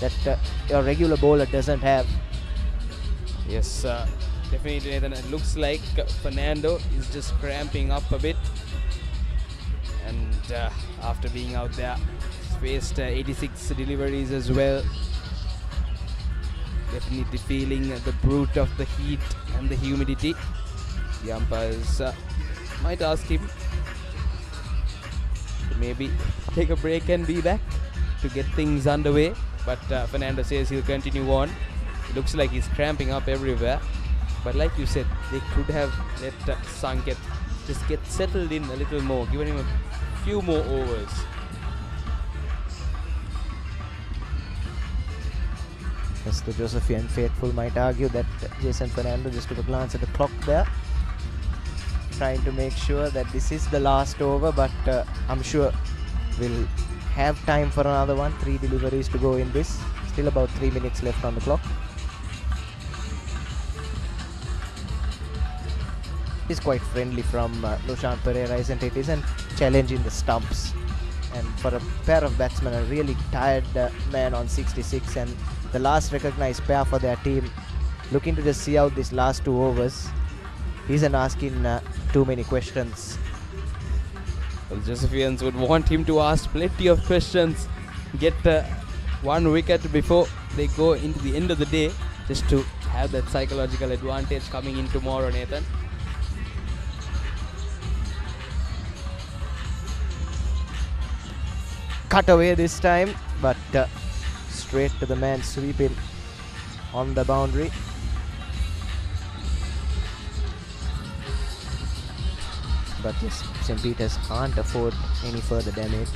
that your regular bowler doesn't have. Yes, definitely, Nathan. It looks like Fernando is just cramping up a bit. And after being out there, faced 86 deliveries as well. Definitely feeling the brute of the heat and the humidity. The umpires might ask him to maybe take a break and be back to get things underway. But Fernando says he'll continue on. It looks like he's cramping up everywhere. But like you said, they could have let Sanket just get settled in a little more, given him a few more overs. Yes, the Josephian faithful might argue that Jason Fernando just took a glance at the clock there, trying to make sure that this is the last over, but I'm sure we'll have time for another one. 3 deliveries to go in this. Still about 3 minutes left on the clock. It's quite friendly from Lushant Pereira, isn't it? Isn't challenging the stumps. And for a pair of batsmen, a really tired man on 66 and the last recognized pair for their team, looking to just see out these last 2 overs. He isn't asking too many questions. Well, Josephians would want him to ask plenty of questions, get 1 wicket before they go into the end of the day, just to have that psychological advantage coming in tomorrow, Nathan. Cut away this time, but straight to the man sweeping on the boundary. But yes, St. Peter's can't afford any further damage.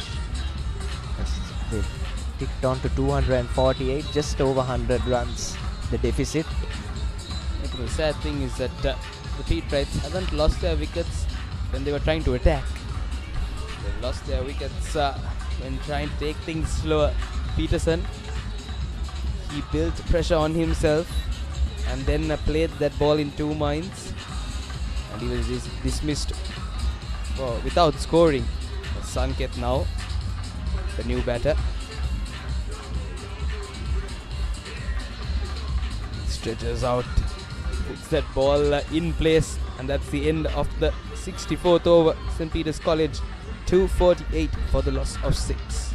They've ticked on to 248, just over 100 runs, the deficit. The sad thing is that the Peterites haven't lost their wickets when they were trying to attack. They lost their wickets when trying to take things slower. Peterson, he built pressure on himself and then played that ball in 2 minds, and he was dismissed without scoring. Sanket now, the new batter. Stretches out, puts that ball in place, and that's the end of the 64th over. St. Peter's College 248 for the loss of 6.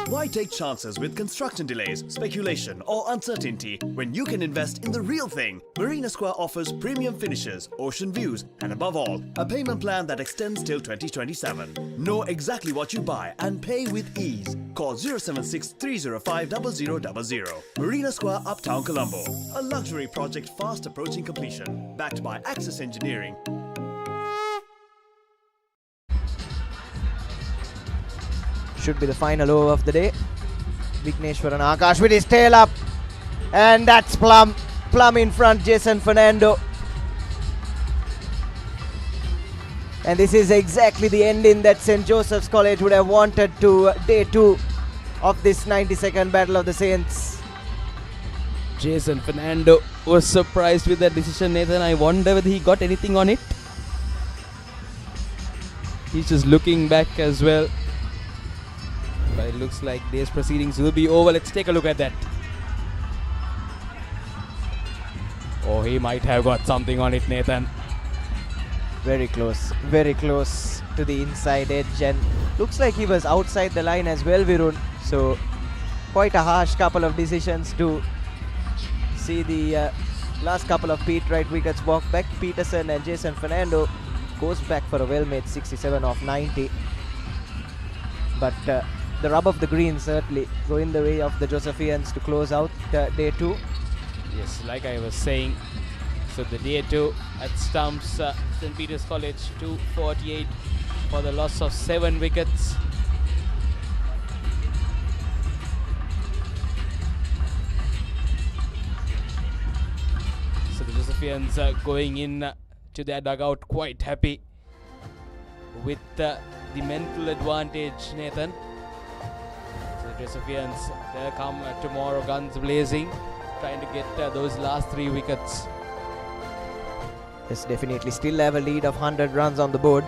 Why take chances with construction delays, speculation, or uncertainty when you can invest in the real thing? Marina Square offers premium finishes, ocean views, and above all, a payment plan that extends till 2027. Know exactly what you buy and pay with ease. Call 076 305 0000. Marina Square, Uptown Colombo. A luxury project fast approaching completion. Backed by Access Engineering. Should be the final over of the day. Vigneshwaran Akash with his tail up, and that's plum in front, Jason Fernando. And this is exactly the ending that St. Joseph's College would have wanted to day 2 of this 92nd Battle of the Saints. Jason Fernando was surprised with that decision, Nathan. I wonder whether he got anything on it. He's just looking back as well. But it looks like today's proceedings will be over. Let's take a look at that. Oh, he might have got something on it, Nathan. Very close to the inside edge, and looks like he was outside the line as well, Virun. So quite a harsh couple of decisions to see the last couple of Pete Wright wickets walk back. Peterson and Jason Fernando goes back for a well-made 67 off 90. But the rub of the green certainly go in the way of the Josephians to close out day 2. Yes, like I was saying, so the day 2 at stumps, St. Peter's College 248 for the loss of 7 wickets. So the Josephians going in to their dugout quite happy with the mental advantage, Nathan. So the Josephians, they'll come tomorrow guns blazing, trying to get those last 3 wickets. Yes, definitely still have a lead of 100 runs on the board.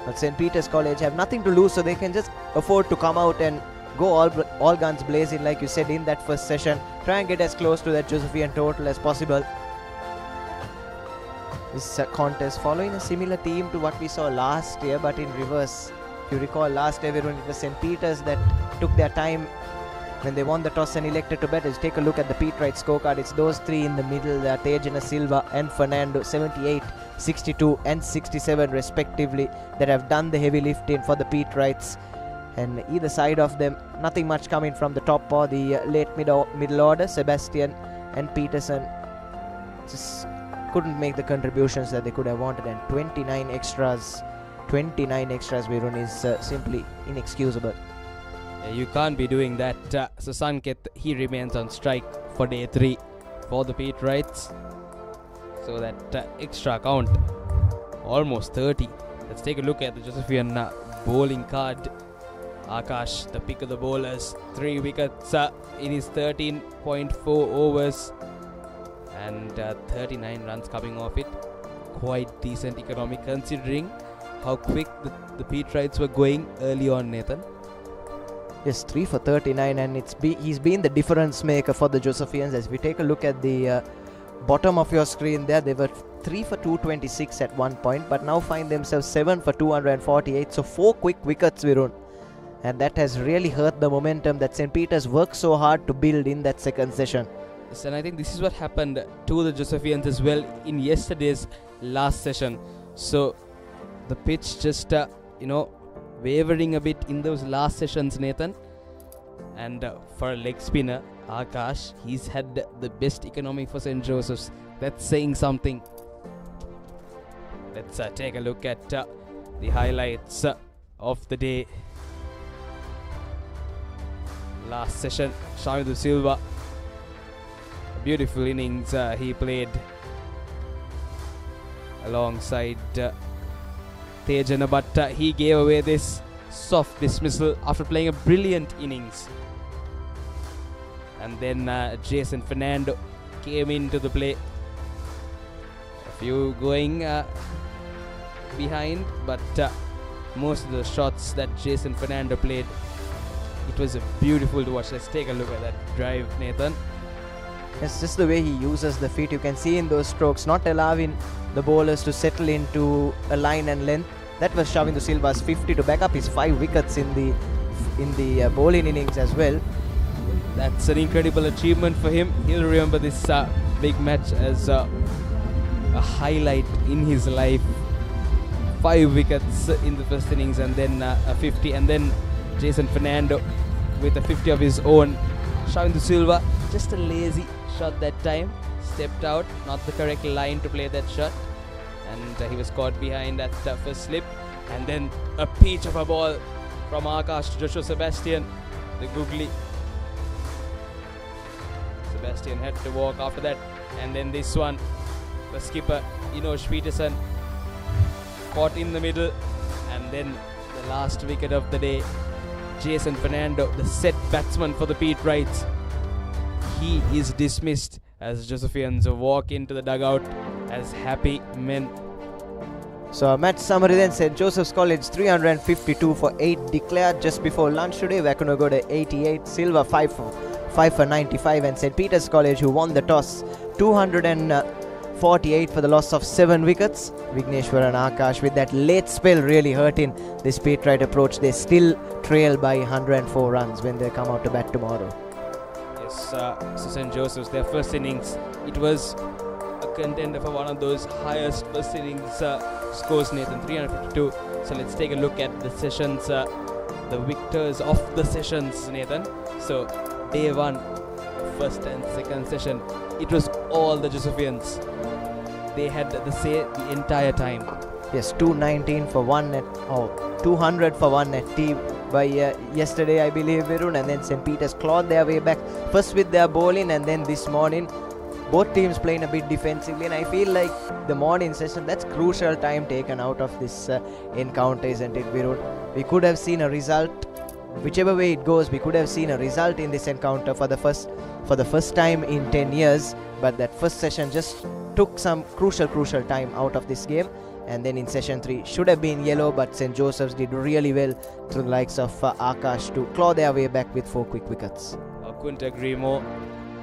But St. Peter's College have nothing to lose, so they can just afford to come out and go all guns blazing, like you said in that first session. Try and get as close to that Josephian total as possible. This contest following a similar theme to what we saw last year, but in reverse. If you recall, last year it was St. Peter's that took their time when they won the toss and elected to bat. Let's take a look at the Pete Wright scorecard. It's those 3 in the middle. They are Tejana Silva and Fernando, 78, 62 and 67 respectively, that have done the heavy lifting for the Pete Wrights. And either side of them, nothing much coming from the top or the late middle order. Sebastian and Peterson just couldn't make the contributions that they could have wanted, and 29 extras, Virun, is simply inexcusable. You can't be doing that. So Sanket, he remains on strike for day 3 for the Pete Wrights. So that extra count, almost 30. Let's take a look at the Josephian bowling card. Akash, the pick of the bowlers, 3 wickets in his 13.4 overs and 39 runs coming off it. Quite decent economic considering how quick the Pete Wrights were going early on, Nathan. Yes, 3 for 39, and he's been the difference maker for the Josephians. As we take a look at the bottom of your screen there, they were 3 for 226 at one point, but now find themselves 7 for 248. So 4 quick wickets, Virun. And that has really hurt the momentum that St. Peter's worked so hard to build in that second session. Yes, and I think this is what happened to the Josephians as well in yesterday's last session. So the pitch just, wavering a bit in those last sessions, Nathan. And for a leg spinner, Akash, he's had the best economy for St. Joseph's. That's saying something. Let's take a look at the highlights of the day. Last session, Shamidu Silva, a beautiful innings he played alongside Tejana, but he gave away this soft dismissal after playing a brilliant innings. And then Jason Fernando came into the play. A few going behind, but most of the shots that Jason Fernando played, it was beautiful to watch. Let's take a look at that drive, Nathan. It's just the way he uses the feet. You can see in those strokes, not allowing the bowlers to settle into a line and length. That was Shavindu Silva's 50 to back up his 5 wickets in the bowling innings as well. That's an incredible achievement for him. He'll remember this big match as a highlight in his life. 5 wickets in the first innings and then a 50, and then Jason Fernando with a 50 of his own. Shavindu Silva, just a lazy shot that time. Stepped out, not the correct line to play that shot. And he was caught behind that first slip. And then a peach of a ball from Akash to Joshua Sebastian, the googly. Sebastian had to walk after that. And then this one, the skipper, Inosh Peterson, caught in the middle. And then the last wicket of the day, Jason Fernando, the set batsman for the Pete Wrights. he is dismissed as Josephians walk into the dugout as happy men. So match summary then: St. Joseph's College 352 for 8 declared just before lunch today. Vakunagoda 88, Silva 5 for 95, and St. Peter's College, who won the toss, 248 for the loss of 7 wickets. Vigneshwar and Akash, with that late spell really hurting this Peterite approach, they still trail by 104 runs when they come out to bat tomorrow. Yes, so St. Joseph's, their first innings, it was a contender for one of those highest first innings scores, Nathan, 352. So let's take a look at the sessions, the victors of the sessions, Nathan. So day 1, first and second session, it was all the Josephians. They had the say the entire time. Yes, 219 for 1 at 200 for 1 at T by yesterday, I believe, Virun, and then St. Peter's clawed their way back first with their bowling, and then this morning both teams playing a bit defensively, and I feel like the morning session, that's crucial time taken out of this encounter, isn't it, Virun? We could have seen a result, whichever way it goes, we could have seen a result in this encounter for the first time in 10 years, but that first session just took some crucial time out of this game. And then in session 3 should have been yellow, but St. Joseph's did really well through the likes of Akash to claw their way back with 4 quick wickets. I couldn't agree more.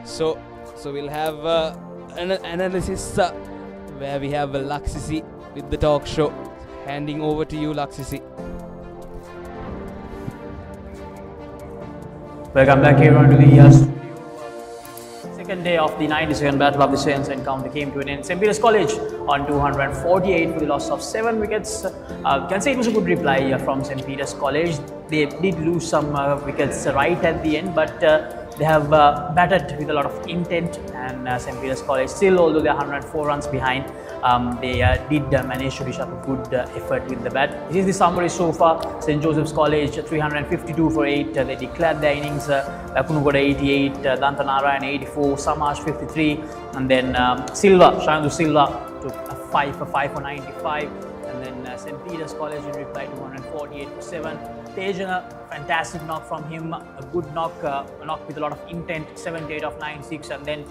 So we'll have an analysis where we have Laksisi with the talk show. Handing over to you, Laksisi. Welcome back everyone to the second day of the 92nd Battle of the Saints encounter came to an end. St. Peter's College on 248 for the loss of 7 wickets. Can say it was a good reply from St. Peter's College. They did lose some wickets right at the end, but they have batted with a lot of intent, and St. Peter's College still, although they are 104 runs behind, they did manage to dish up a good effort with the bat. This is the summary so far. St. Joseph's College 352 for 8. They declared their innings. Vakunagoda 88, Dantanarayan 84, Samaj 53, and then Shandu Silva took a 5 for 95, and then St. Peter's College in reply to 148 for 7. Tejana, fantastic knock from him, a good knock, a knock with a lot of intent, 78 of 96, and then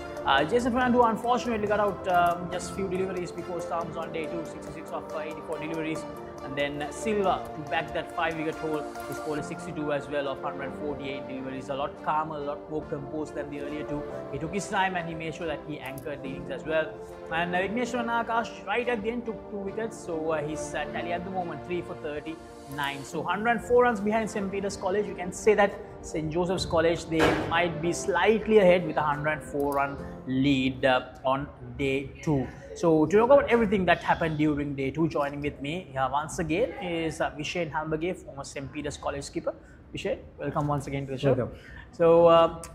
Jason Fernando unfortunately got out just few deliveries before Storms on day 2, 66 of 84 deliveries, and then Silva to back that 5-wicket haul, he scored a 62 as well of 148 deliveries, a lot calmer, a lot more composed than the earlier 2. He took his time and he made sure that he anchored the innings as well. And Vigneshwar and Akash right at the end took 2 wickets, so his tally at the moment 3 for 39. So 104 runs behind St. Peter's College. You can say that St. Joseph's College, they might be slightly ahead with a 104-run lead on day 2. So to talk about everything that happened during day 2, joining with me once again is Vishen Halbage, former St. Peter's College skipper. Vishen, welcome once again to the show. Welcome. So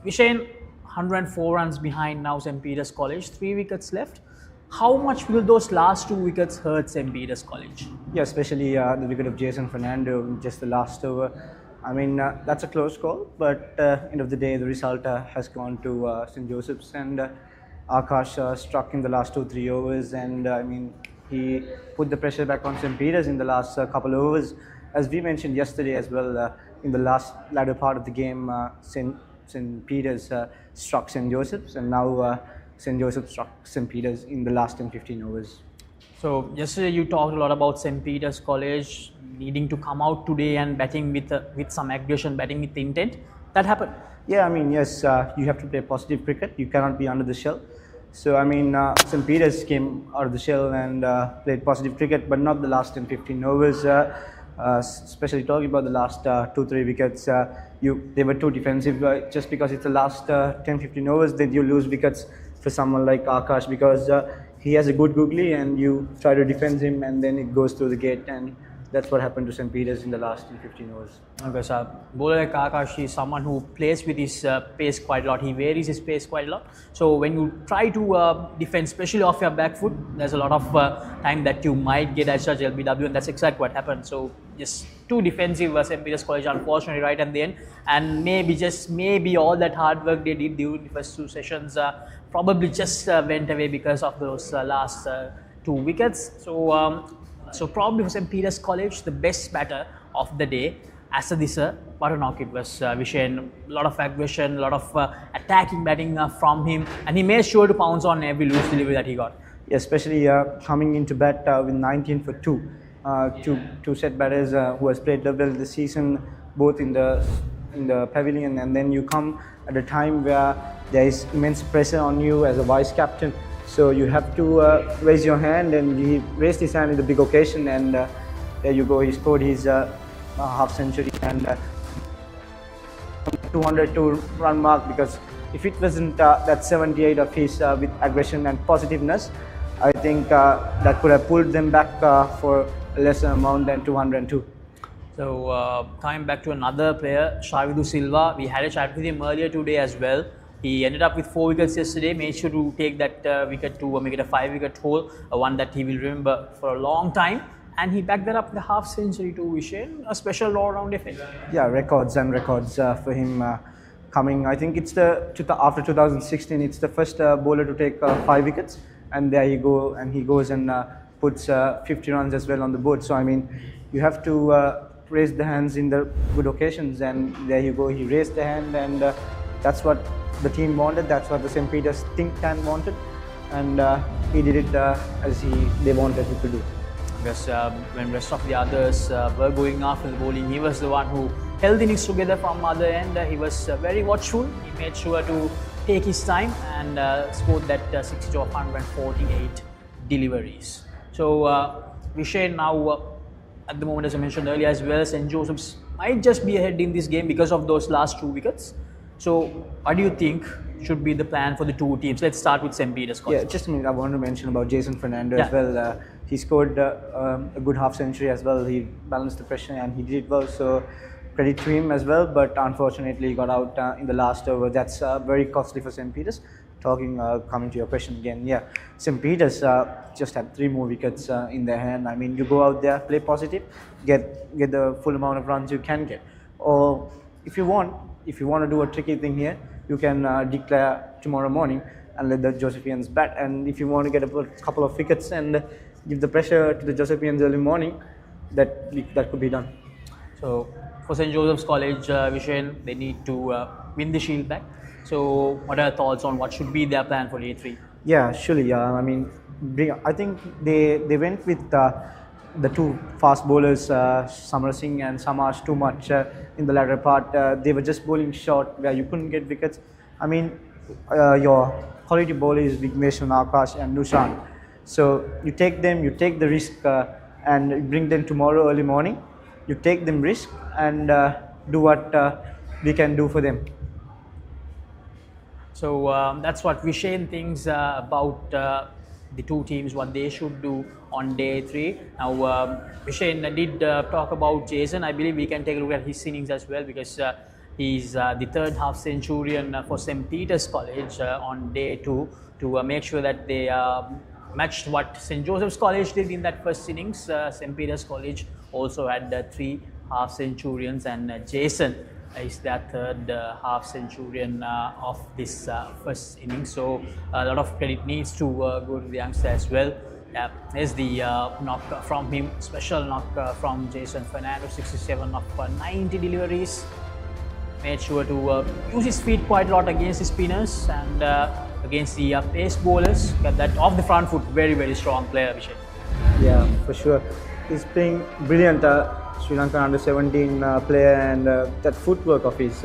Vishen, 104 runs behind now St. Peter's College, 3 wickets left. How much will those last 2 wickets hurt St. Peter's College? Yeah, especially the wicket of Jason Fernando in just the last over. I mean, that's a close call, but end of the day, the result has gone to St. Joseph's, and Akash struck in the last 2-3 overs, and I mean, he put the pressure back on St. Peter's in the last couple of overs. As we mentioned yesterday as well, in the latter part of the game, St. Peter's struck St. Joseph's, and now St. Joseph struck St. Peter's in the last 10-15 overs. So yesterday you talked a lot about St. Peter's College needing to come out today and batting with some aggression, batting with intent. That happened? Yeah, I mean, yes, you have to play positive cricket. You cannot be under the shell. So, I mean, St. Peter's came out of the shell and played positive cricket, but not the last 10-15 overs. Especially talking about the last 2-3 wickets, they were too defensive. Just because it's the last 10-15 overs, then you lose wickets for someone like Akash, because he has a good googly and you try to defend him and then it goes through the gate, and that's what happened to St. Peter's in the last 15 overs. Okay, so bowler like Akash is someone who plays with his pace quite a lot. He varies his pace quite a lot. So when you try to defend, especially off your back foot, there's a lot of time that you might get as such LBW, and that's exactly what happened. So just too defensive St. Peter's College, unfortunately, right at the end. And maybe all that hard work they did during the first 2 sessions probably just went away because of those last 2 wickets. So probably for St. Peter's College, the best batter of the day as this knock, it was Vishen, a lot of aggression, a lot of attacking batting from him, and he made sure to pounce on every loose delivery that he got. Yeah, especially coming into bat with 19 for 2. Two set batters who has played well this season, both in the pavilion, and then you come at a time where there is immense pressure on you as a vice captain. So you have to raise your hand, and he raised his hand in the big occasion, and there you go. He scored his half century and 202 run mark, because if it wasn't that 78 of his with aggression and positiveness, I think that could have pulled them back for a lesser amount than 202. So coming back to another player, Shavidu Silva, we had a chat with him earlier today as well. He ended up with 4 wickets yesterday, made sure to take that wicket to make it a 5-wicket haul, one that he will remember for a long time. And he backed that up with a half century to Vishen, a special all-round effect. Yeah, records and records for him coming. I think it's after 2016, it's the first bowler to take 5 wickets, and there you go, and he goes and puts 50 runs as well on the board. So I mean, you have to raise the hands in the good occasions, and there you go. He raised the hand, and that's what the team wanted. That's what the St. Peter's think tank wanted, and he did it as they wanted him to do. Because when rest of the others were going after the bowling, he was the one who held the innings together from other end. He was very watchful. He made sure to take his time and scored that 60 of 148 deliveries. So Vishen now, at the moment, as I mentioned earlier as well, St. Joseph's might just be ahead in this game because of those last 2 wickets. So what do you think should be the plan for the two teams? Let's start with St. Peter's College. Yeah, just a minute. I want to mention about Jason Fernando as well. He scored a good half century as well. He balanced the pressure and he did well. So credit to him as well. But unfortunately, he got out in the last over. That's very costly for St. Peter's. Coming to your question again, yeah, St. Peter's just had 3 more wickets in their hand. I mean, you go out there, play positive, get the full amount of runs you can get. Or if you want to do a tricky thing here, you can declare tomorrow morning and let the Josephians bat. And if you want to get a couple of wickets and give the pressure to the Josephians early morning, that could be done. So for St. Joseph's College, Vishen, they need to win the shield back. So what are your thoughts on what should be their plan for day 3? Yeah, surely. I mean, I think they went with the 2 fast bowlers, Samar Singh and Samash, too much in the latter part. They were just bowling short where you couldn't get wickets. I mean, your quality bowlers is Vignesh, Akash and Nushan. So you take them, you take the risk and bring them tomorrow early morning. You take them risk and do what we can do for them. So that's what Vishen thinks about the 2 teams, what they should do on day 3. Now Vishen did talk about Jason. I believe we can take a look at his innings as well, because he's the 3rd half centurion for St. Peter's College on day 2 to make sure that they matched what St. Joseph's College did in that first innings. St. Peter's College also had 3 half centurions, and Jason is their 3rd half centurion of this first innings. So a lot of credit needs to go to the youngster as well. There's the knock from him, special knock from Jason Fernando, 67 of 90 deliveries. Made sure to use his feet quite a lot against the spinners and against the pace bowlers. Got that off the front foot, very, very strong player, Vishen. Yeah, for sure. He's playing brilliant. Sri Lankan under-17 player, and that footwork of his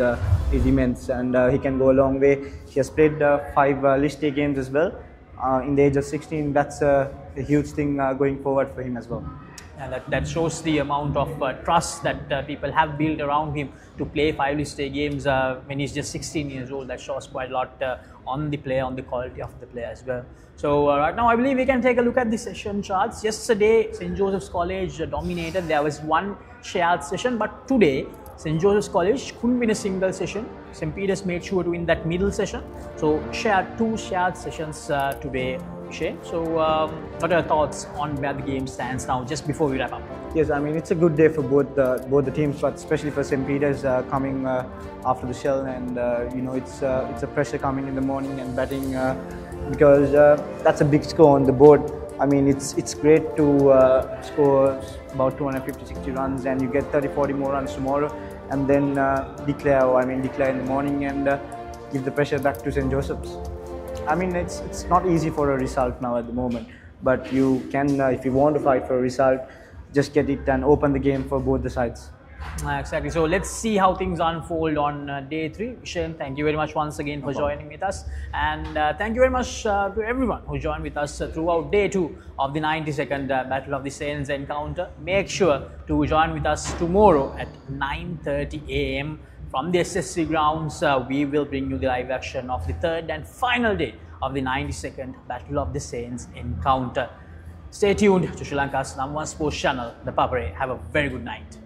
is immense, and he can go a long way. He has played 5 list A games as well. In the age of 16, that's a huge thing going forward for him as well. Yeah, that shows the amount of trust that people have built around him to play 5 list A games when he's just 16 years old. That shows quite a lot on the player, on the quality of the player as well. So right now I believe we can take a look at the session charts. Yesterday St. Joseph's College dominated. There was 1 shared session, but today St. Joseph's College couldn't win a single session. St. Peter's made sure to win that middle session. So shared 2 shared sessions today, Shane. So what are your thoughts on where the game stands now, just before we wrap up? Yes, I mean, it's a good day for both the teams, but especially for St. Peter's coming after the shell, and you know, it's a pressure coming in the morning and batting because that's a big score on the board. I mean, it's great to score about 250-60 runs, and you get 30-40 more runs tomorrow, and then declare in the morning and give the pressure back to St. Joseph's. I mean, it's not easy for a result now at the moment, but you can, if you want to fight for a result, just get it and open the game for both the sides. Exactly. So let's see how things unfold on day 3. Vishen, thank you very much once again for joining with us, and thank you very much to everyone who joined with us throughout day 2 of the 92nd Battle of the Saints encounter. Make sure to join with us tomorrow at 9:30 AM from the SSC Grounds. We will bring you the live action of the 3rd and final day of the 92nd Battle of the Saints encounter. Stay tuned to Sri Lanka's #1 sports channel, The Papare. Have a very good night.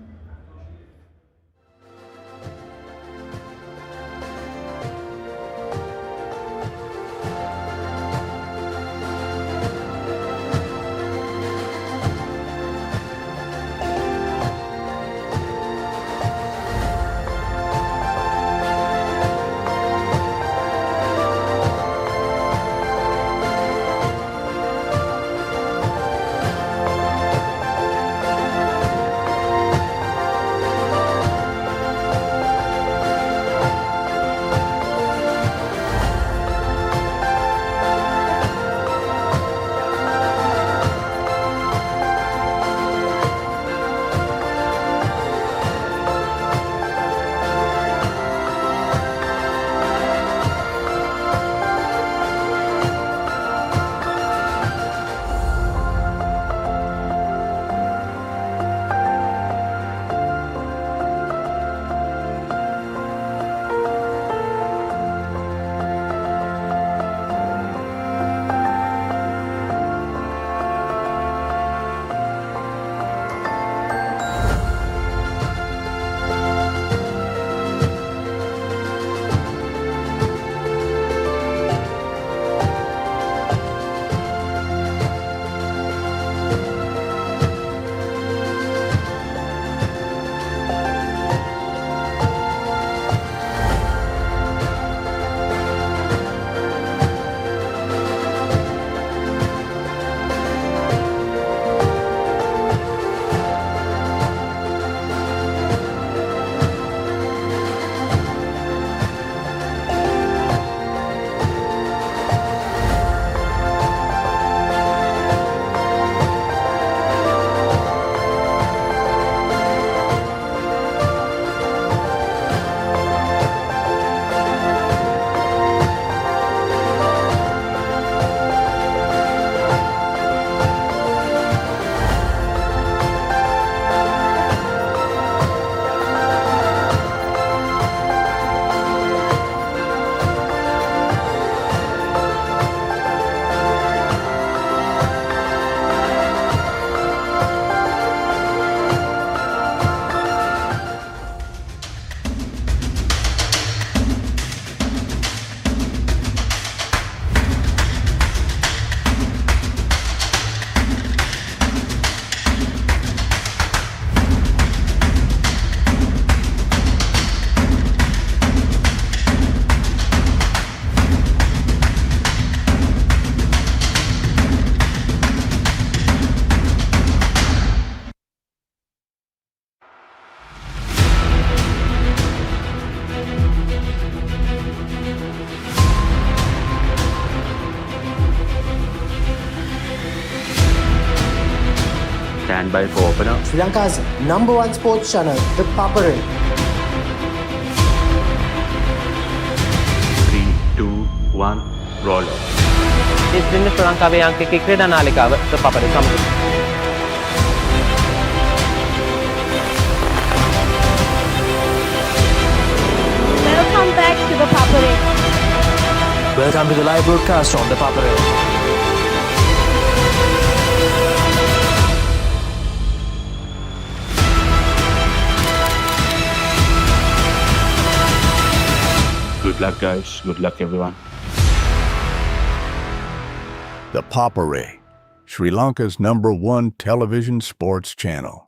Stand by for opener. Sri Lanka's #1 sports channel, The Papare. 3, 2, 1, roll. ඉස්පින්න ශ්‍රී ලංකාවේ අංකික ක්‍රීඩා නාලිකාව The Papare සමග. Welcome back to The Papare. Welcome to the live broadcast on The Papare. Good luck, guys. Good luck, everyone. The Papare, Sri Lanka's #1 television sports channel.